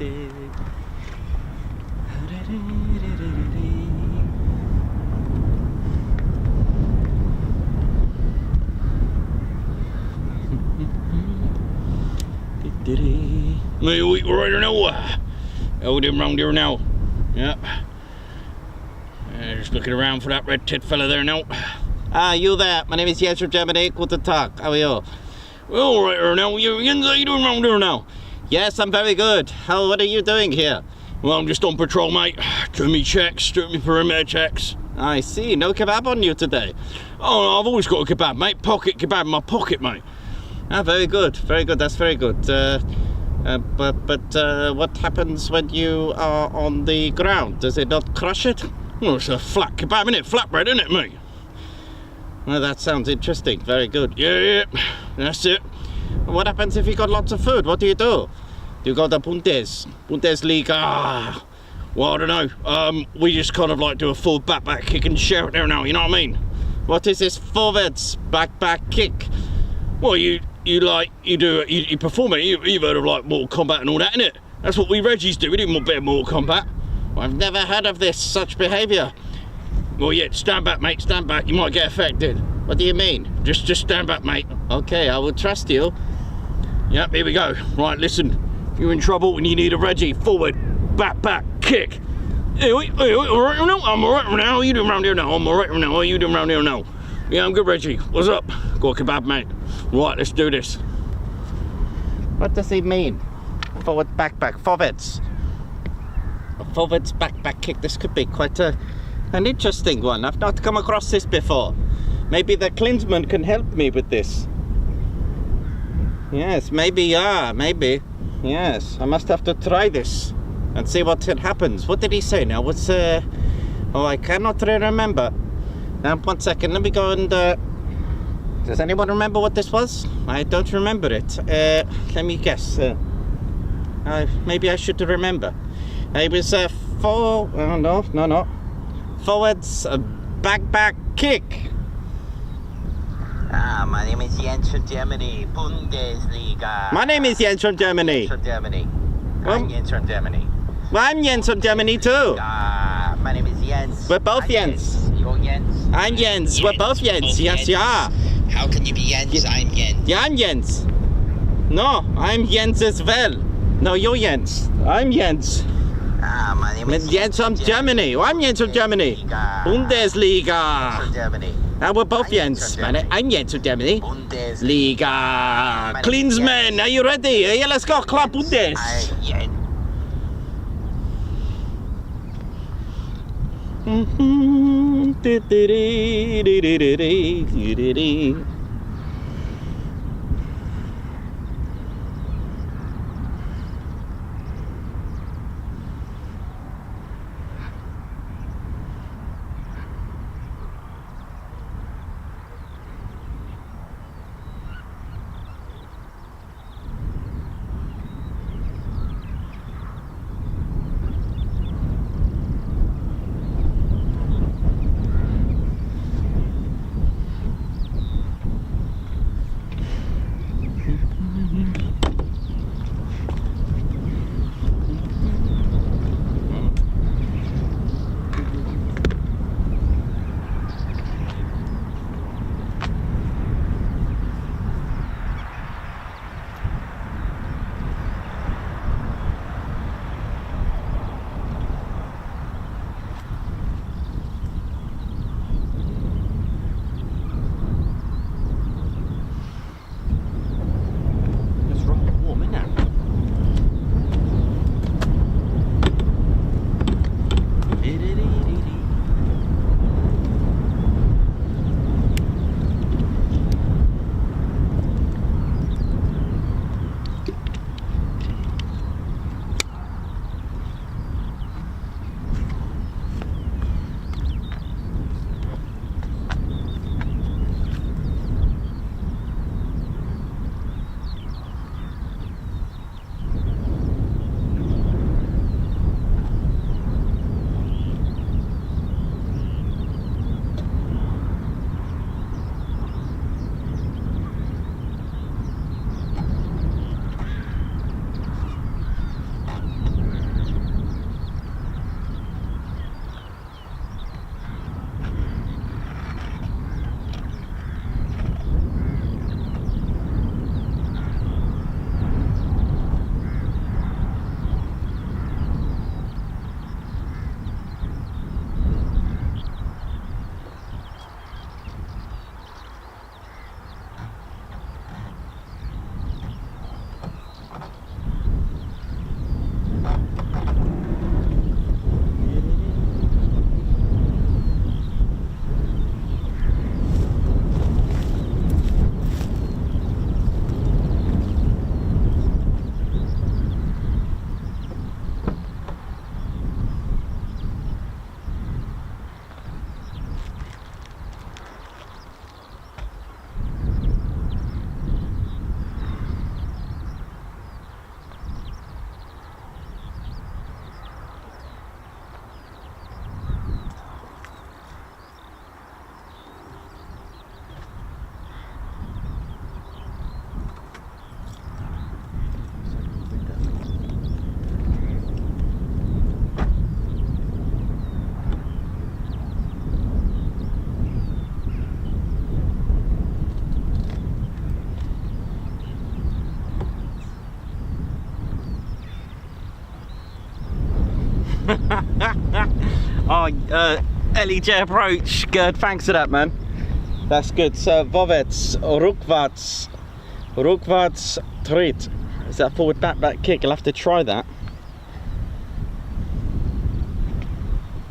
Me, we right here now. Hold him round here now. Yep. Just looking around for that red tit fella there now. Ah, you there? My name is Jens from Germany. Guten Tag. How are you? Well, all right here now. Jens, how you doing round here now? Yes, I'm very good. What are you doing here? Well, I'm just on patrol, mate. Doing me checks, doing me perimeter checks. I see. No kebab on you today. Oh, I've always got a kebab, mate. Pocket kebab in my pocket, mate. Ah, very good. Very good. That's very good. But what happens when you are on the ground? Does it not crush it? Well, it's a flat kebab, innit? Flatbread, innit, mate? Well, that sounds interesting. Very good. Yeah, that's it. What happens if you got lots of food? What do? You go to Bundesliga? Well, I don't know. We just kind of like do a full back kick and share it there now, you know what I mean? What is this forwards back kick? Well, you perform it. You've heard of like Mortal Kombat and all that, innit? That's what we Reggies do. We do a bit of Mortal Kombat. I've never heard of such behaviour. Well, yeah, stand back, mate. Stand back. You might get affected. What do you mean? Just stand back, mate. Okay, I will trust you. Yep, here we go. Right, listen. If you're in trouble and you need a Reggie, forward, back kick. Hey, all right now? I'm all right now. How you doing around here now? I'm all right now. How you doing around here now? Yeah, I'm good, Reggie. What's up? Got a kebab, mate. Right, let's do this. What does he mean? Forward, forwards. A forwards, back kick. This could be quite an interesting one. I've not come across this before. Maybe the Klinsman can help me with this. Yes, maybe. Yes, I must have to try this and see what happens. What did he say now? What's oh, I cannot remember. One second, let me go and does anyone remember what this was? I don't remember it. Let me guess. Maybe I should remember. It was no. Forwards, back kick. My name is Jens from Germany, Bundesliga. My name is Jens from Germany. I'm Jens from Germany. Well, I'm Jens from Germany too. My name is Jens. We're both Jens. You're Jens. I'm Jens. We're both Jens. Yes, yeah. How can you be Jens? I'm Jens. Yeah, I'm Jens. No, I'm Jens as well. No, you're Jens. I'm Jens. My name is Jens from Germany. I'm Jens from Germany. Bundesliga. From Germany. We're both Jens. I'm Jens from Germany. Bundesliga. Klinsman, are you ready? Yeah, let's go. Club Bundes. I'm Jens. Oh, LEJ approach. Good, thanks for that, man. That's good. So, Vovets, Rukvats, Trit. Is that forward back kick? I'll have to try that.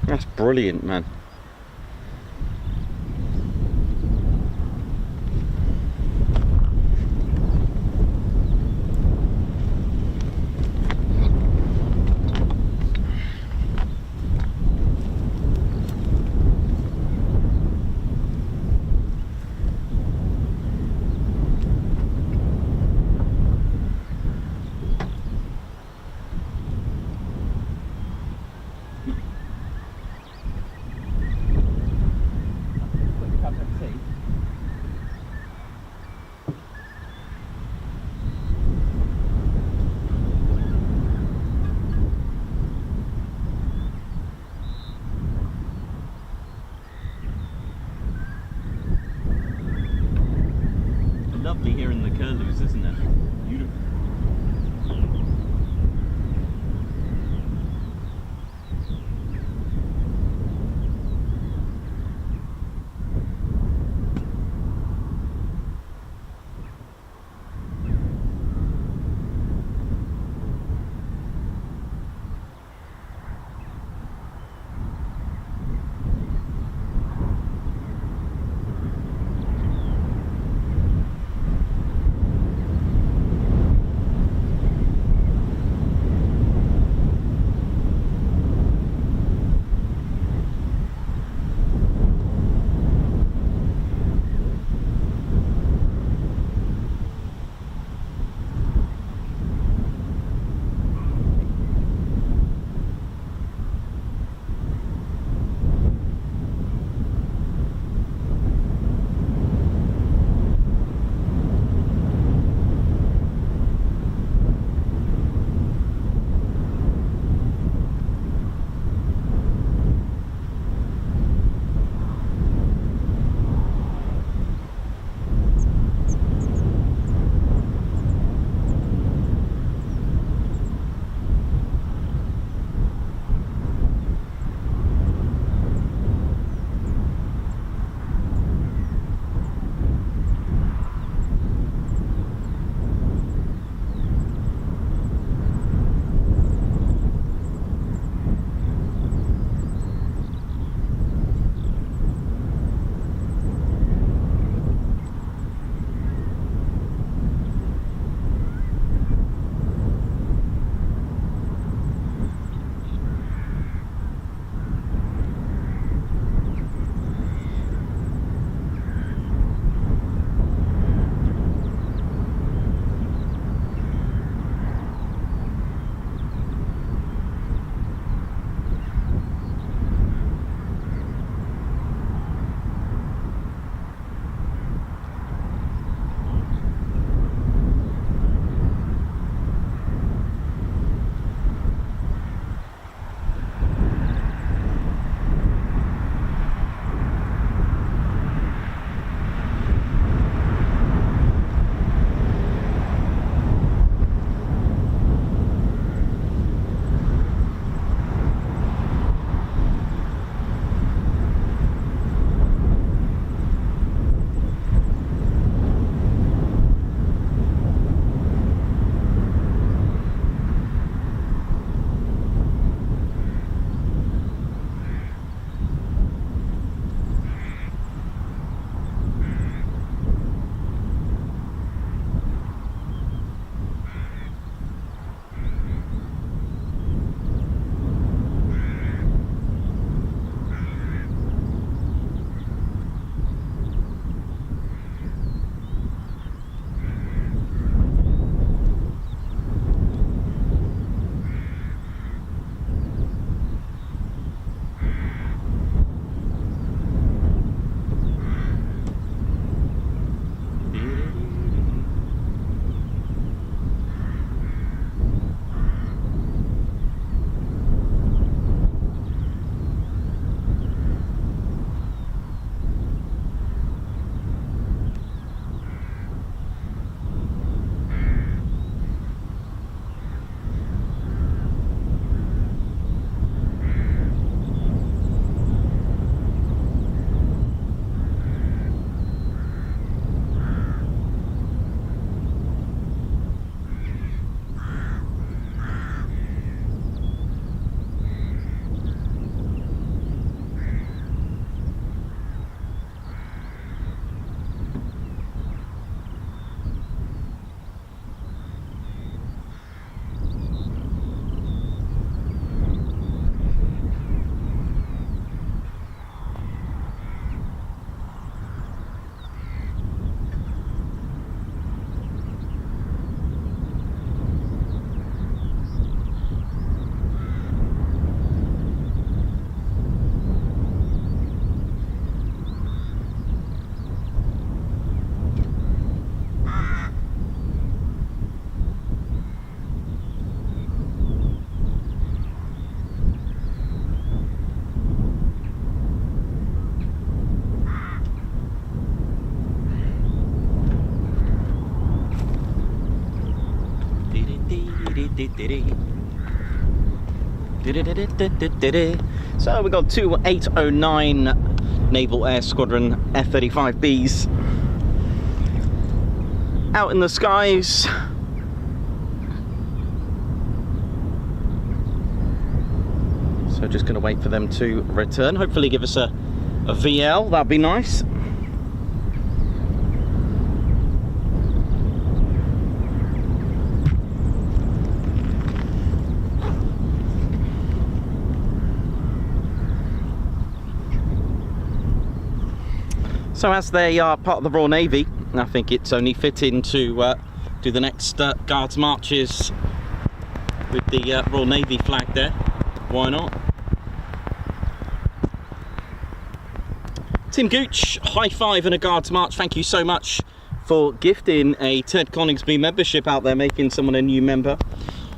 That's brilliant, man. Lovely here in the curlews, isn't it? Beautiful. So we've got two 809 Naval Air Squadron F-35Bs out in the skies. So just going to wait for them to return. Hopefully give us a VL, that'd be nice. So as they are part of the Royal Navy, I think it's only fitting to do the next Guards marches with the Royal Navy flag there. Why not? Tim Gooch, high five and a Guards march. Thank you so much for gifting a Ted Coningsby membership out there, making someone a new member.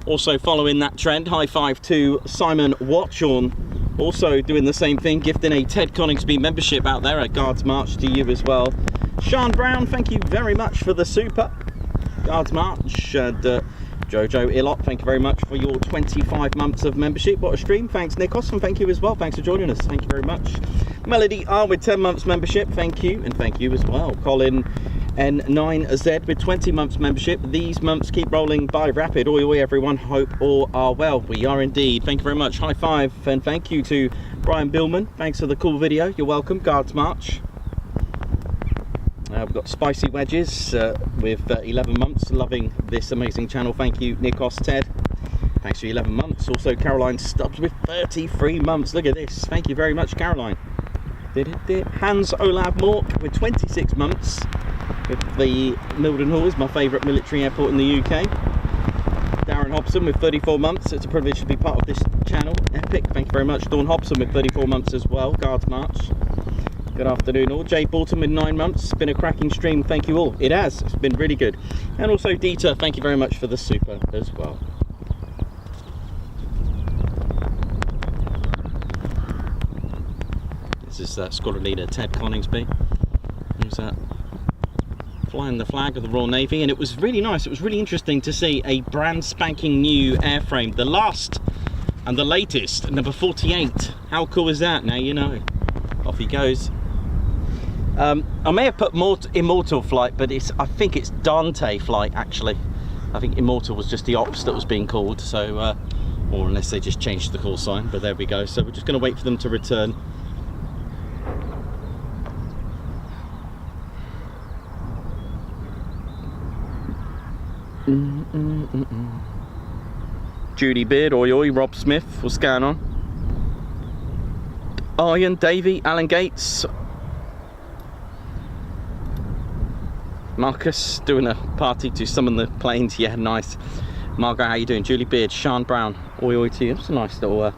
Also following that trend, high five to Simon Watchorn, also doing the same thing, gifting a Ted Coningsby membership out there. A Guards march to you as well. Sean Brown, thank you very much for the super Guards march. And Jojo Ilot, thank you very much for your 25 months of membership. What a stream. Thanks Nikos, and thank you as well. Thanks for joining us. Thank you very much. Melody R with 10 months membership, thank you, and thank you as well. Colin N9Z with 20 months membership. These months keep rolling by rapid. Oi oi everyone, hope all are well. We are indeed. Thank you very much. High five and thank you to Brian Billman. Thanks for the cool video. You're welcome. Guards march. We've got Spicy Wedges with 11 months. Loving this amazing channel. Thank you Nikos, Ted. Thanks for 11 months. Also Caroline Stubbs with 33 months. Look at this. Thank you very much Caroline. Hans Olav Mork with 26 months with the Mildenhall, is my favourite military airport in the UK. Darren Hobson with 34 months. It's a privilege to be part of this channel. Epic. Thank you very much. Dawn Hobson with 34 months as well. Guards march. Good afternoon all. Jay Bolton with 9 months. It's been a cracking stream. Thank you all. It has. It's been really good. And also Dieter, thank you very much for the super as well. This is Squadron Leader Ted Coningsby, who's flying the flag of the Royal Navy, and it was really nice. It was really interesting to see a brand spanking new airframe, the last and the latest, number 48. How cool is that? Now you know. Off he goes. I may have put Immortal Flight, but I think it's Dante Flight actually. I think Immortal was just the ops that was being called, so or unless they just changed the call sign. But there we go. So we're just going to wait for them to return. Judy Beard, oi oi, Rob Smith, what's going on? Ian, Davey, Alan Gates, Marcus doing a party to summon the planes, yeah, nice. Margaret, how you doing? Julie Beard, Sean Brown, oi oi to you. It's a nice little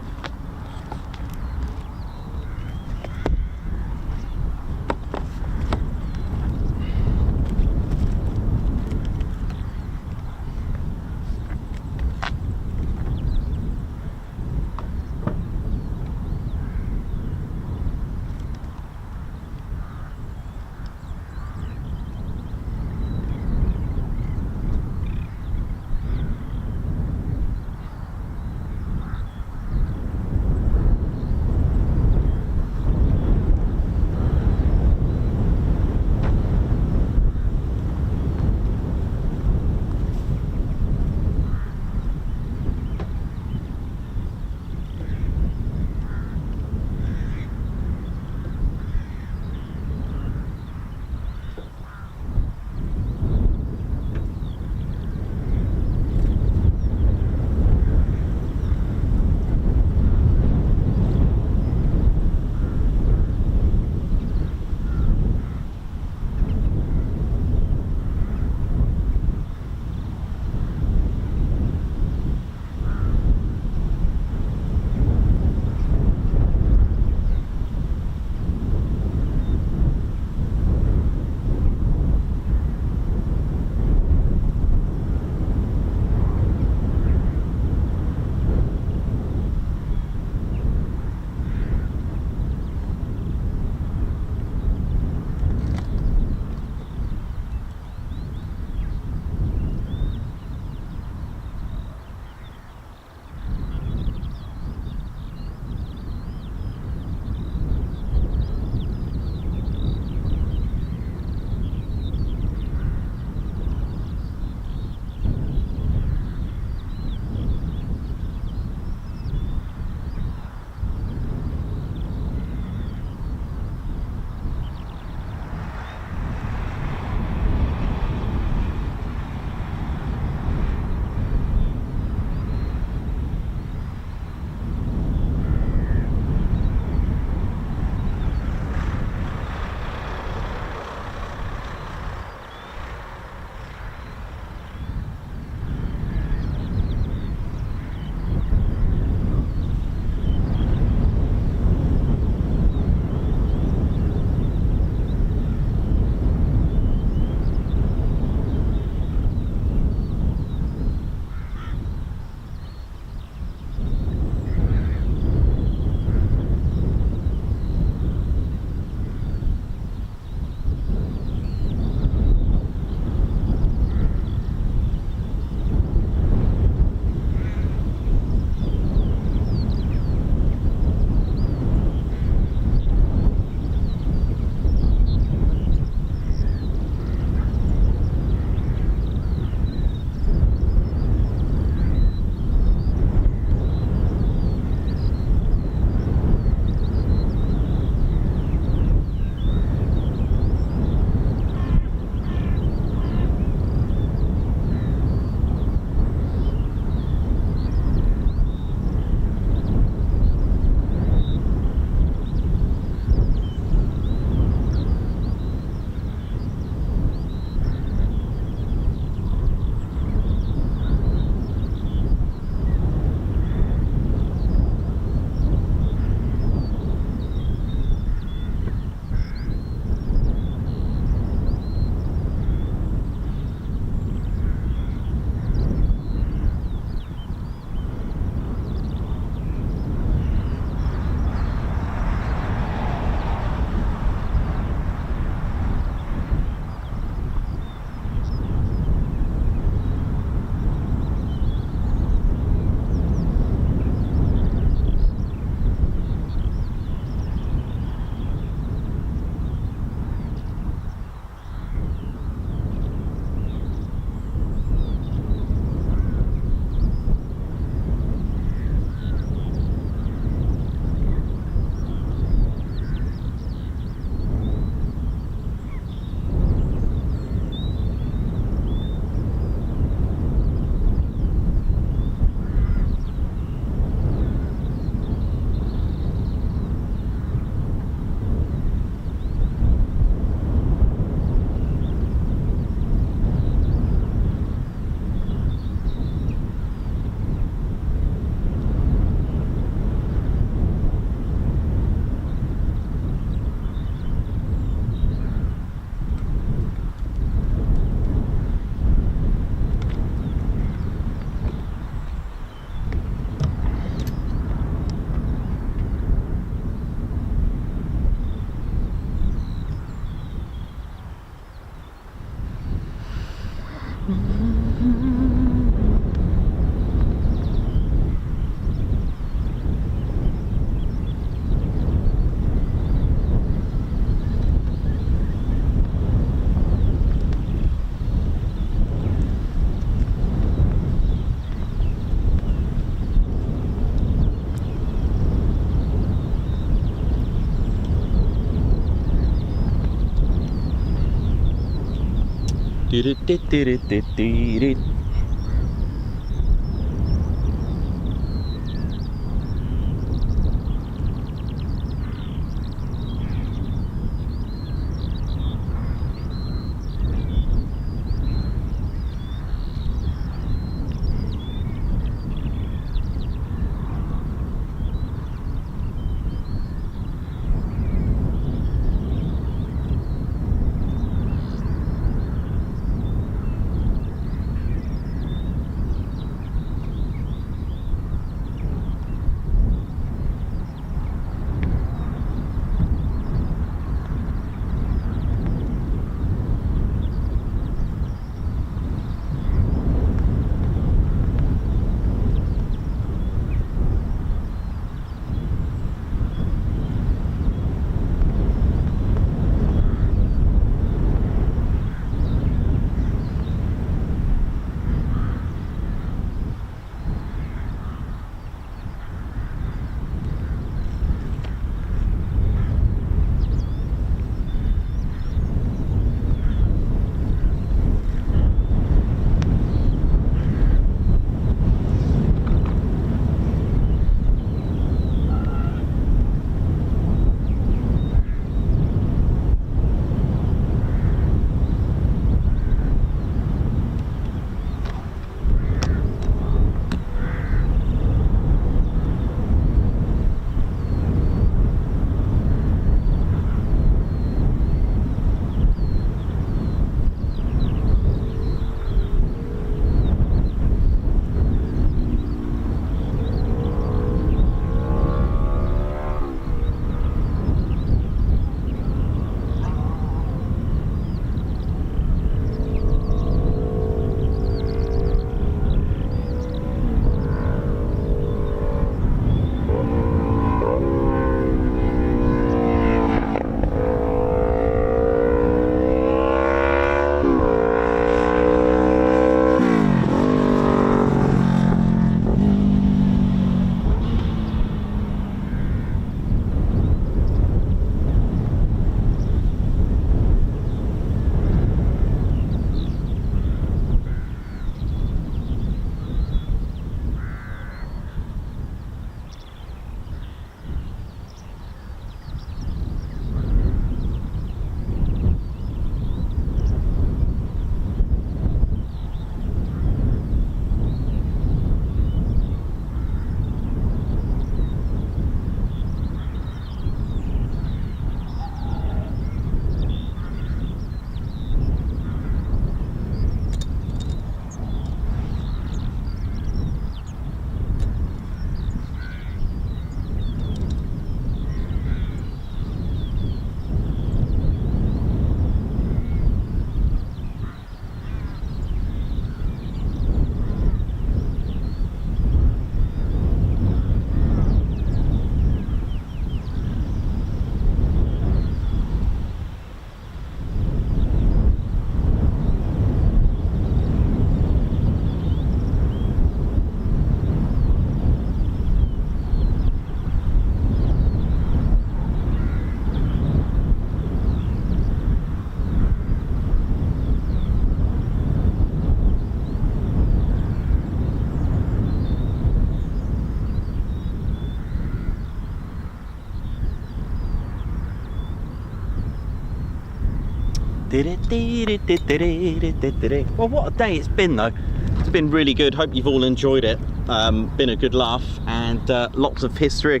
Well, what a day it's been though. It's been really good. Hope you've all enjoyed it. Been a good laugh and lots of history.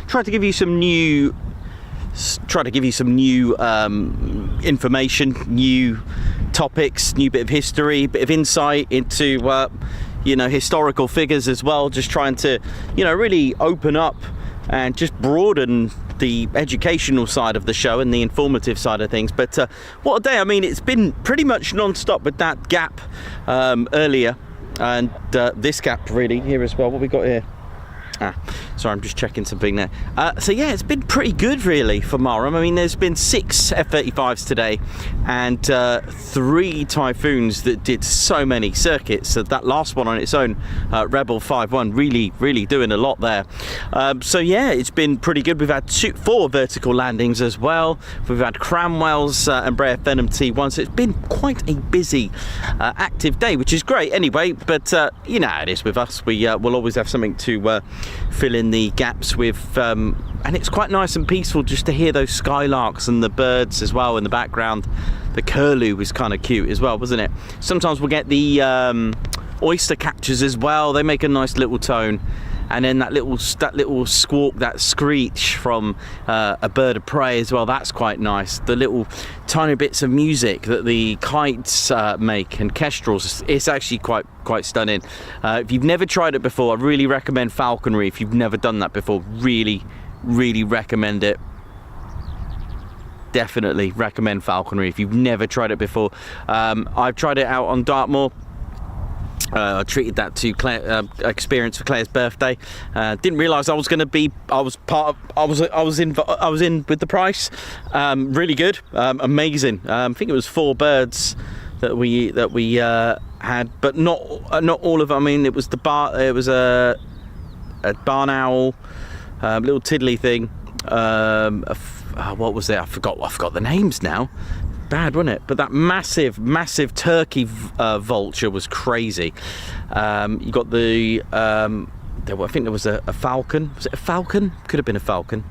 Try to give you some new information, new topics, new bit of history, bit of insight into you know, historical figures as well. Just trying to, you know, really open up and just broaden the educational side of the show and the informative side of things. But what a day. I mean, it's been pretty much non-stop with that gap earlier and this gap really here as well. What we got here? Sorry, I'm just checking something there. So yeah, it's been pretty good really for Marham. I mean, there's been 6 F-35s today and 3 Typhoons that did so many circuits. So that last one on its own, Rebel 5-1, really doing a lot there. So yeah, it's been pretty good. We've had 4 vertical landings as well. We've had Cranwell's and Embraer Phenom T1, so it's been quite a busy, active day, which is great anyway. But you know how it is with us. We'll always have something to fill in the gaps with, and it's quite nice and peaceful just to hear those skylarks and the birds as well in the background. The curlew was kind of cute as well, wasn't it? Sometimes we'll get the oyster catchers as well. They make a nice little tone, and then that little squawk, that screech from a bird of prey as well. That's quite nice. The little tiny bits of music that the kites make, and kestrels, it's actually quite stunning. If you've never tried it before, I really recommend falconry. If you've never done that before, really recommend it. Definitely recommend falconry if you've never tried it before. I've tried it out on Dartmoor. I treated that to Claire, experience for Claire's birthday. Didn't realise I was going to be. I was in with the price. Really good, amazing. I think it was 4 birds that we had, but not all of them. I mean, it was It was a barn owl, little tiddly thing. What was it? I forgot the names now. Bad, wasn't it? But that massive turkey vulture was crazy. You got the I think there was a falcon. Was it a falcon? Could have been a falcon.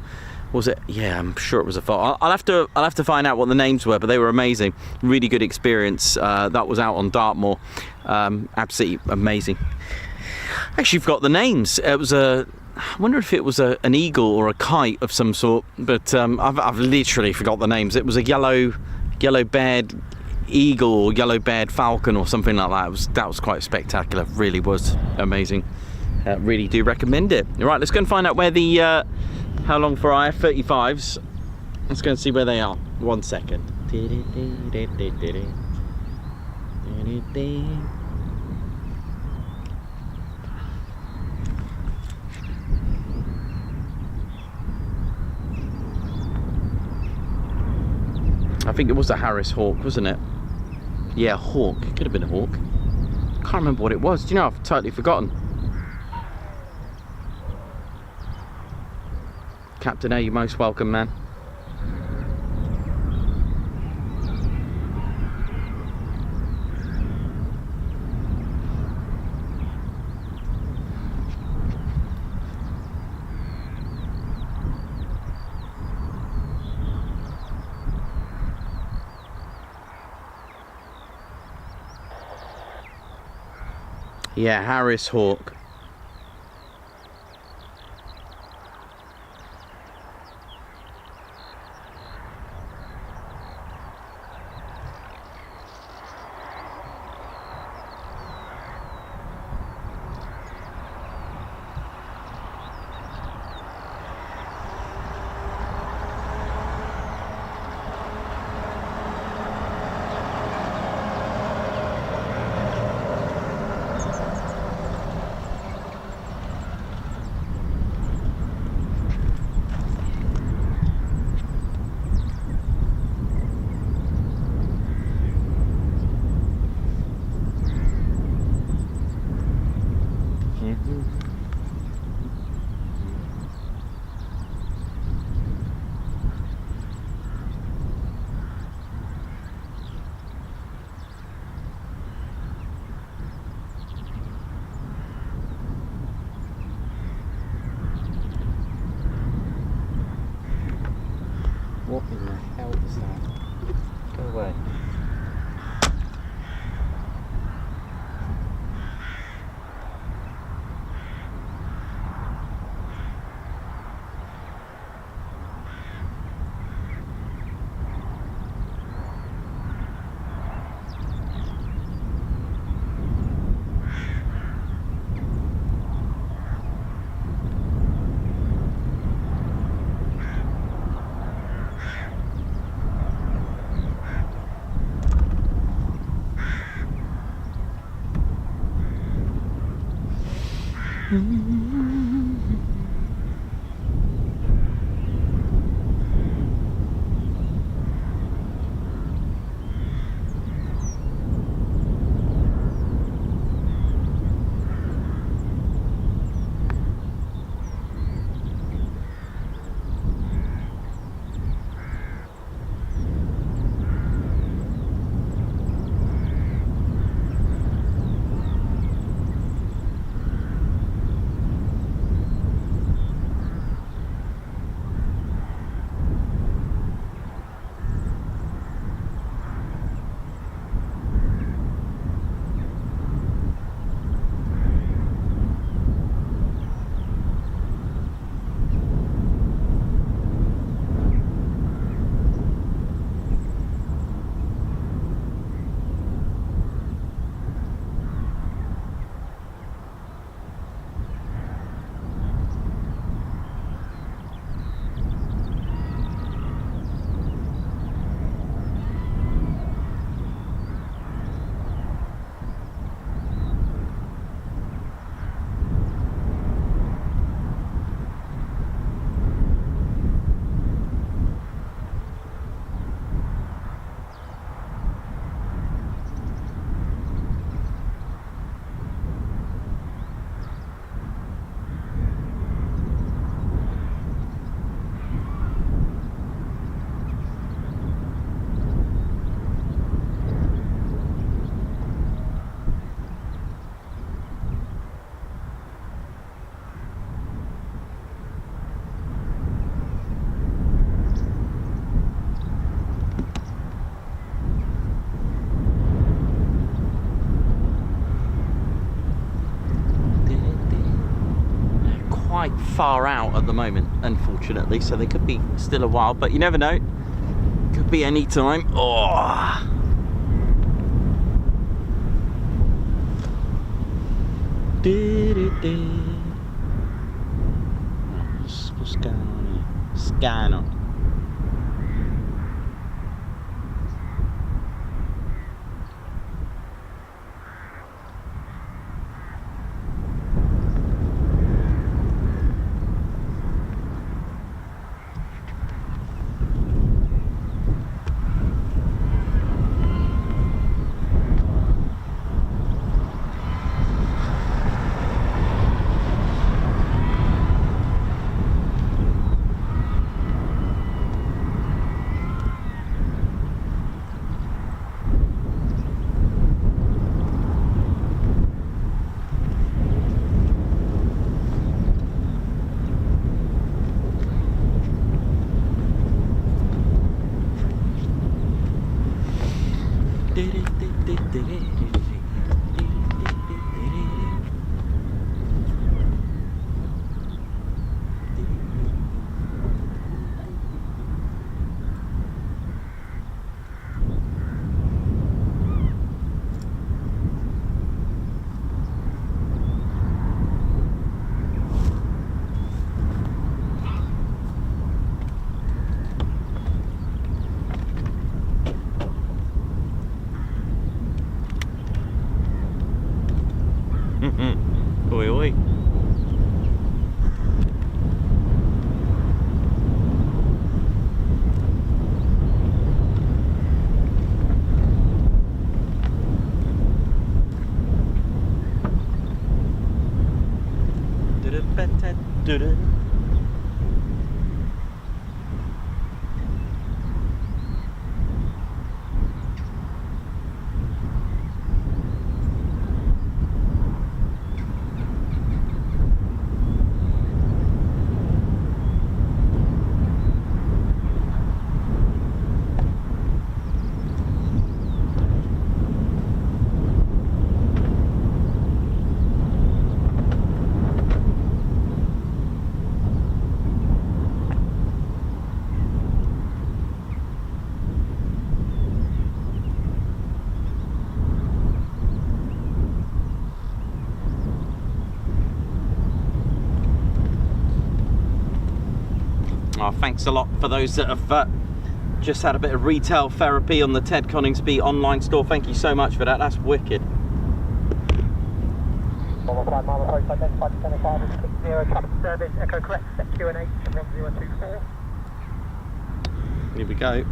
Was it? Yeah, I'm sure it was a falcon. I'll have to find out what the names were, but they were amazing. Really good experience. That was out on Dartmoor. Absolutely amazing. Actually, forgot the names. It was I wonder if it was an eagle or a kite of some sort, but I've literally forgot the names. It was a yellow-bared eagle or yellow-bared falcon or something like that. That was quite spectacular. Really was amazing. Really do recommend it. All right, let's go and find out where the how long for our F-35s. Let's go and see where they are. 1 second. I think it was a Harris Hawk, wasn't it? Yeah, Hawk. It could have been a Hawk. Can't remember what it was. Do you know, I've totally forgotten. Captain A, you're most welcome, man. Yeah, Harris Hawk. What in the hell is that? Go away. far out at the moment, unfortunately, so they could be still a while, but you never know. Could be any time. Oh! What's going on here? What's going on? Oi, oi. Oh, thanks a lot for those that have just had a bit of retail therapy on the Ted Coningsby online store. Thank you so much for that. That's wicked. Here we go.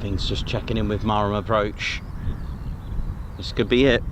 Ping's just checking in with Marham approach. This could be it.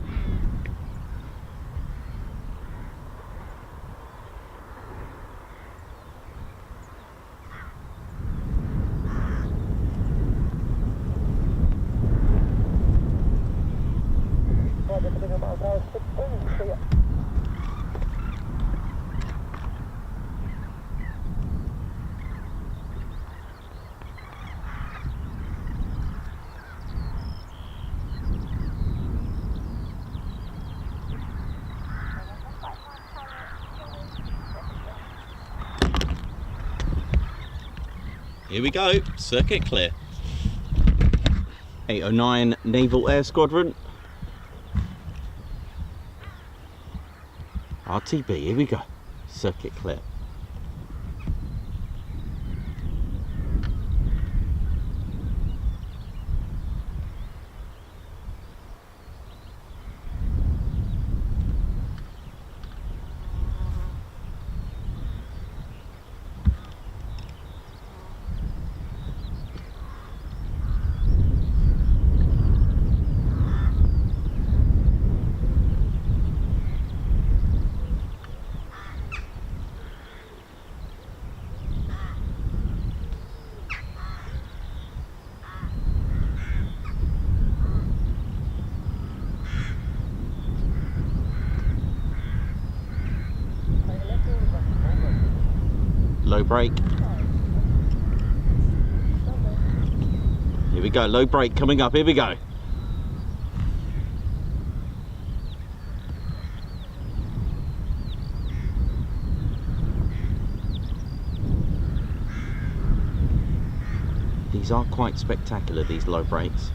Here we go, circuit clear. 809 Naval Air Squadron. RTB, here we go. Circuit clear. Low brake. Here we go, low brake coming up, here we go. These are quite spectacular, these low brakes.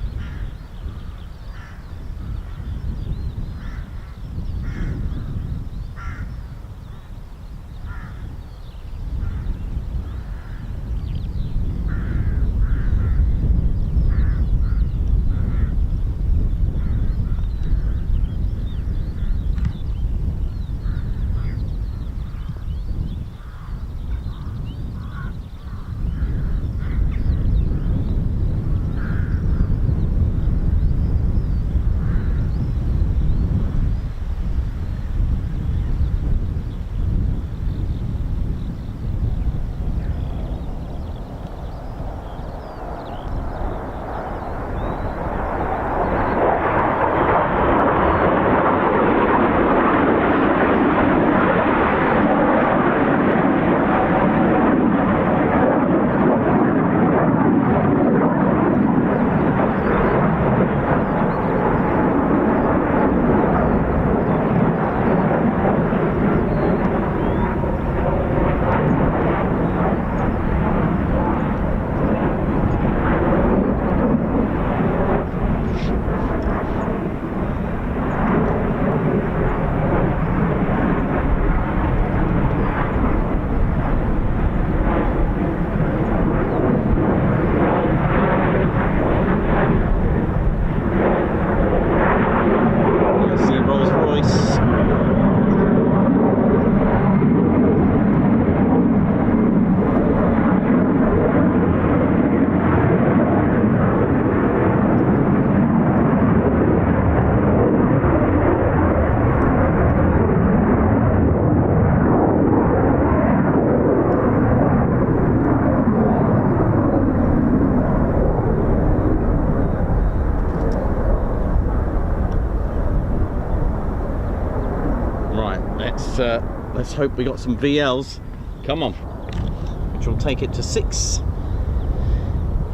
Let's hope we got some VLs. Come on. Which will take it to 6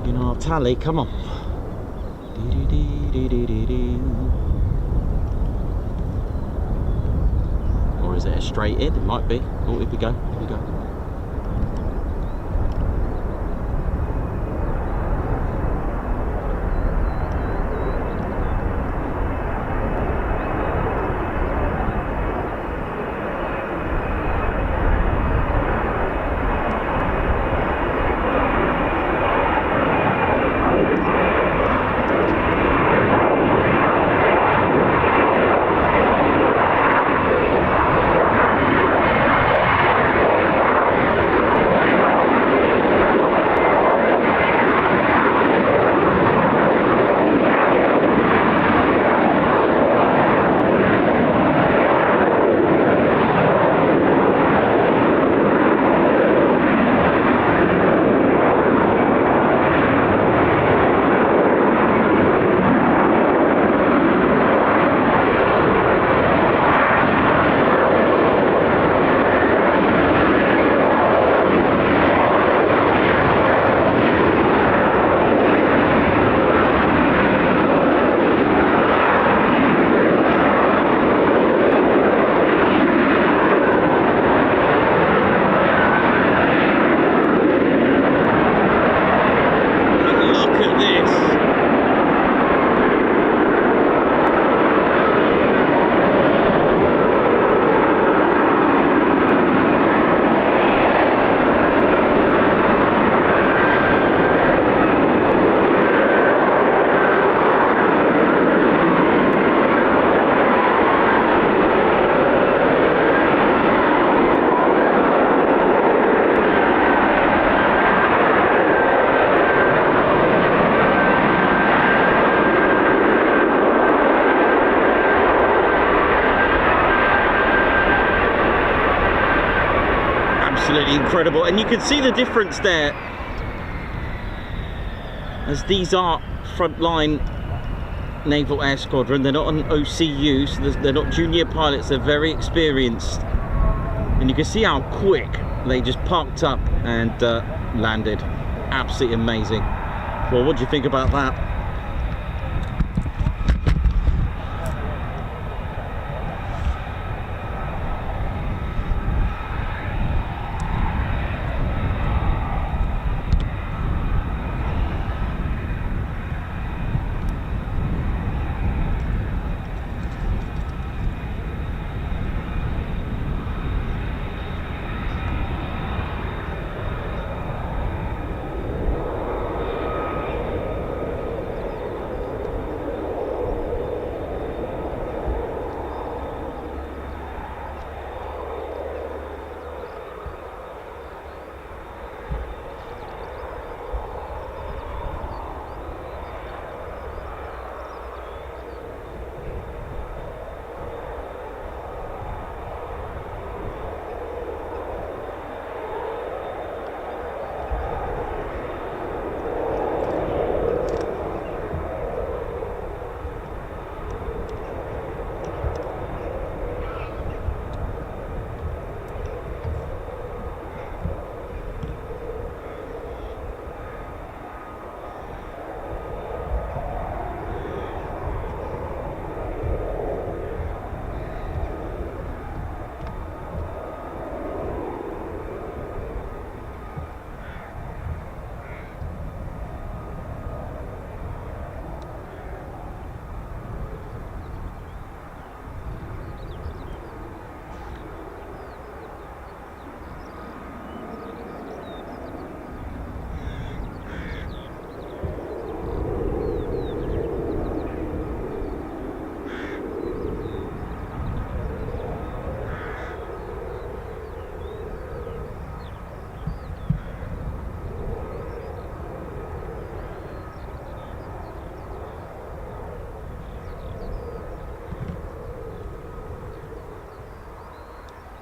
in our tally. Come on. Or is it a straight in? It might be. Oh, here we go. Here we go. absolutely incredible. And you can see the difference there, as these are frontline Naval Air Squadron. They're not an OCU, so they're not junior pilots, they're very experienced. And you can see how quick they just parked up and landed. Absolutely amazing. Well, what do you think about that?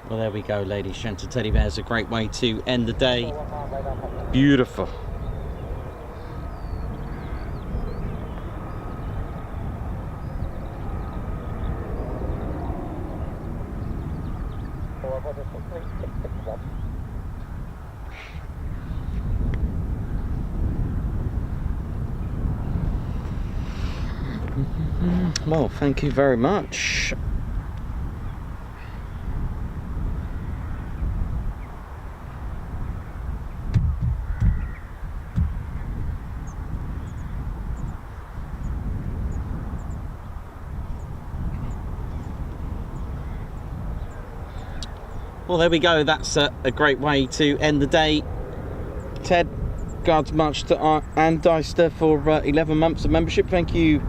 Well, there we go, ladies, gents and teddy bears. A great way to end the day. Beautiful. Well, thank you very much. Well, there we go. That's a great way to end the day. Ted, Guards March to Dambusters for 11 months of membership. Thank you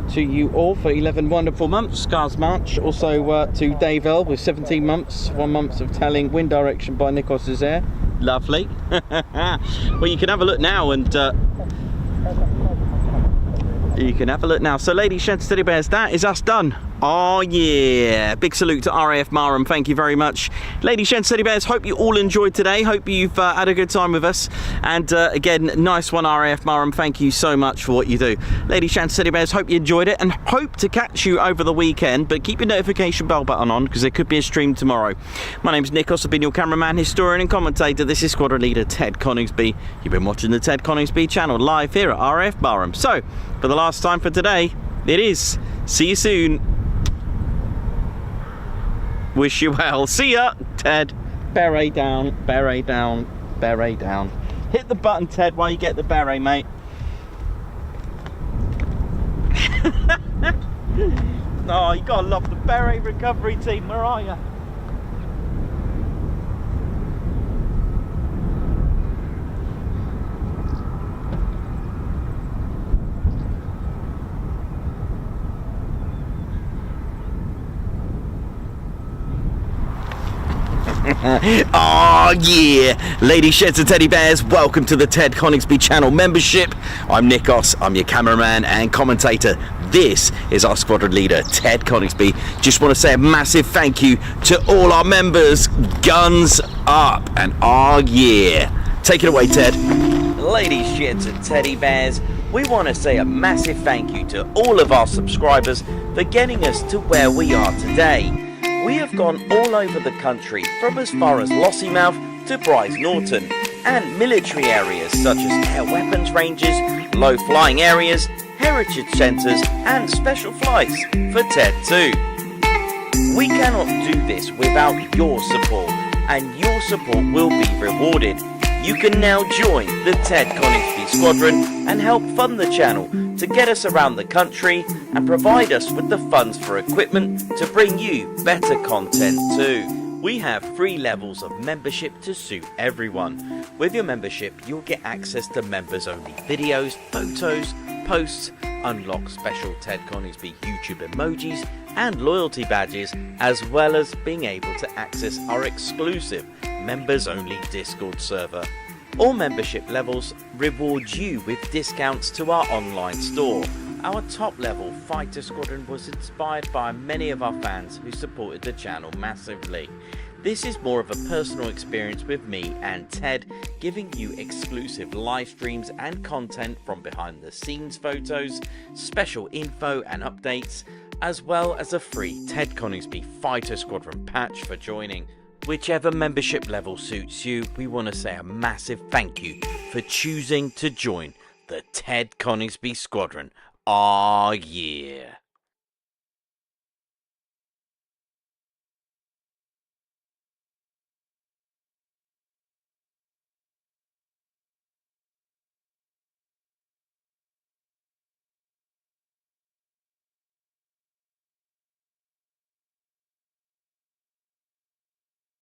to you all for 11 wonderful months. Guards March. Also to Dave L with 17 months, 1 month of telling wind direction by Nikos' Air. Lovely. Well, you can have a look now and you can have a look now. So, ladies, gents, teddy bears, that is us done. Oh yeah, big salute to RAF Marham, thank you very much. Ladies, gents, teddy bears, hope you all enjoyed today. Hope you've had a good time with us. And again, nice one, RAF Marham, thank you so much for what you do. Ladies, gents, teddy bears, hope you enjoyed it and hope to catch you over the weekend, but keep your notification bell button on because there could be a stream tomorrow. My name's Nikos, I've been your cameraman, historian and commentator. This is Squadron Leader Ted Coningsby. You've been watching the Ted Coningsby channel live here at RAF Marham. So, for the last time for today, it is see you soon. Wish you well. See ya, Ted. Beret down, beret down, beret down. Hit the button, Ted, while you get the beret, mate. Oh, you gotta love the beret recovery team. Where are you? Oh yeah, ladies, sheds and teddy bears, welcome to the Ted Coningsby channel membership. I'm Nikos, I'm your cameraman and commentator. this is our squadron leader, Ted Coningsby. Just want to say a massive thank you to all our members. Guns up and Take it away, Ted. Ladies, gents and teddy bears, we want to say a massive thank you to all of our subscribers for getting us to where we are today. We have gone all over the country, from as far as Lossiemouth to Bryce Norton, and military areas such as air weapons ranges, low flying areas, heritage centres and special flights for TED 2. We cannot do this without your support, and your support will be rewarded. You can now join the Ted Coningsby Squadron and help fund the channel to get us around the country and provide us with the funds for equipment to bring you better content too. We have 3 levels of membership to suit everyone. With your membership, you'll get access to members only videos, photos, posts, unlock special Ted Coningsby YouTube emojis and loyalty badges, as well as being able to access our exclusive members only Discord server. All membership levels reward you with discounts to our online store. Our top level fighter squadron was inspired by many of our fans who supported the channel massively. This is more of a personal experience with me and Ted, giving you exclusive live streams and content from behind the scenes photos, special info and updates, as well as a free Ted Coningsby Fighter Squadron patch for joining. Whichever membership level suits you, we want to say a massive thank you for choosing to join the Ted Coningsby Squadron.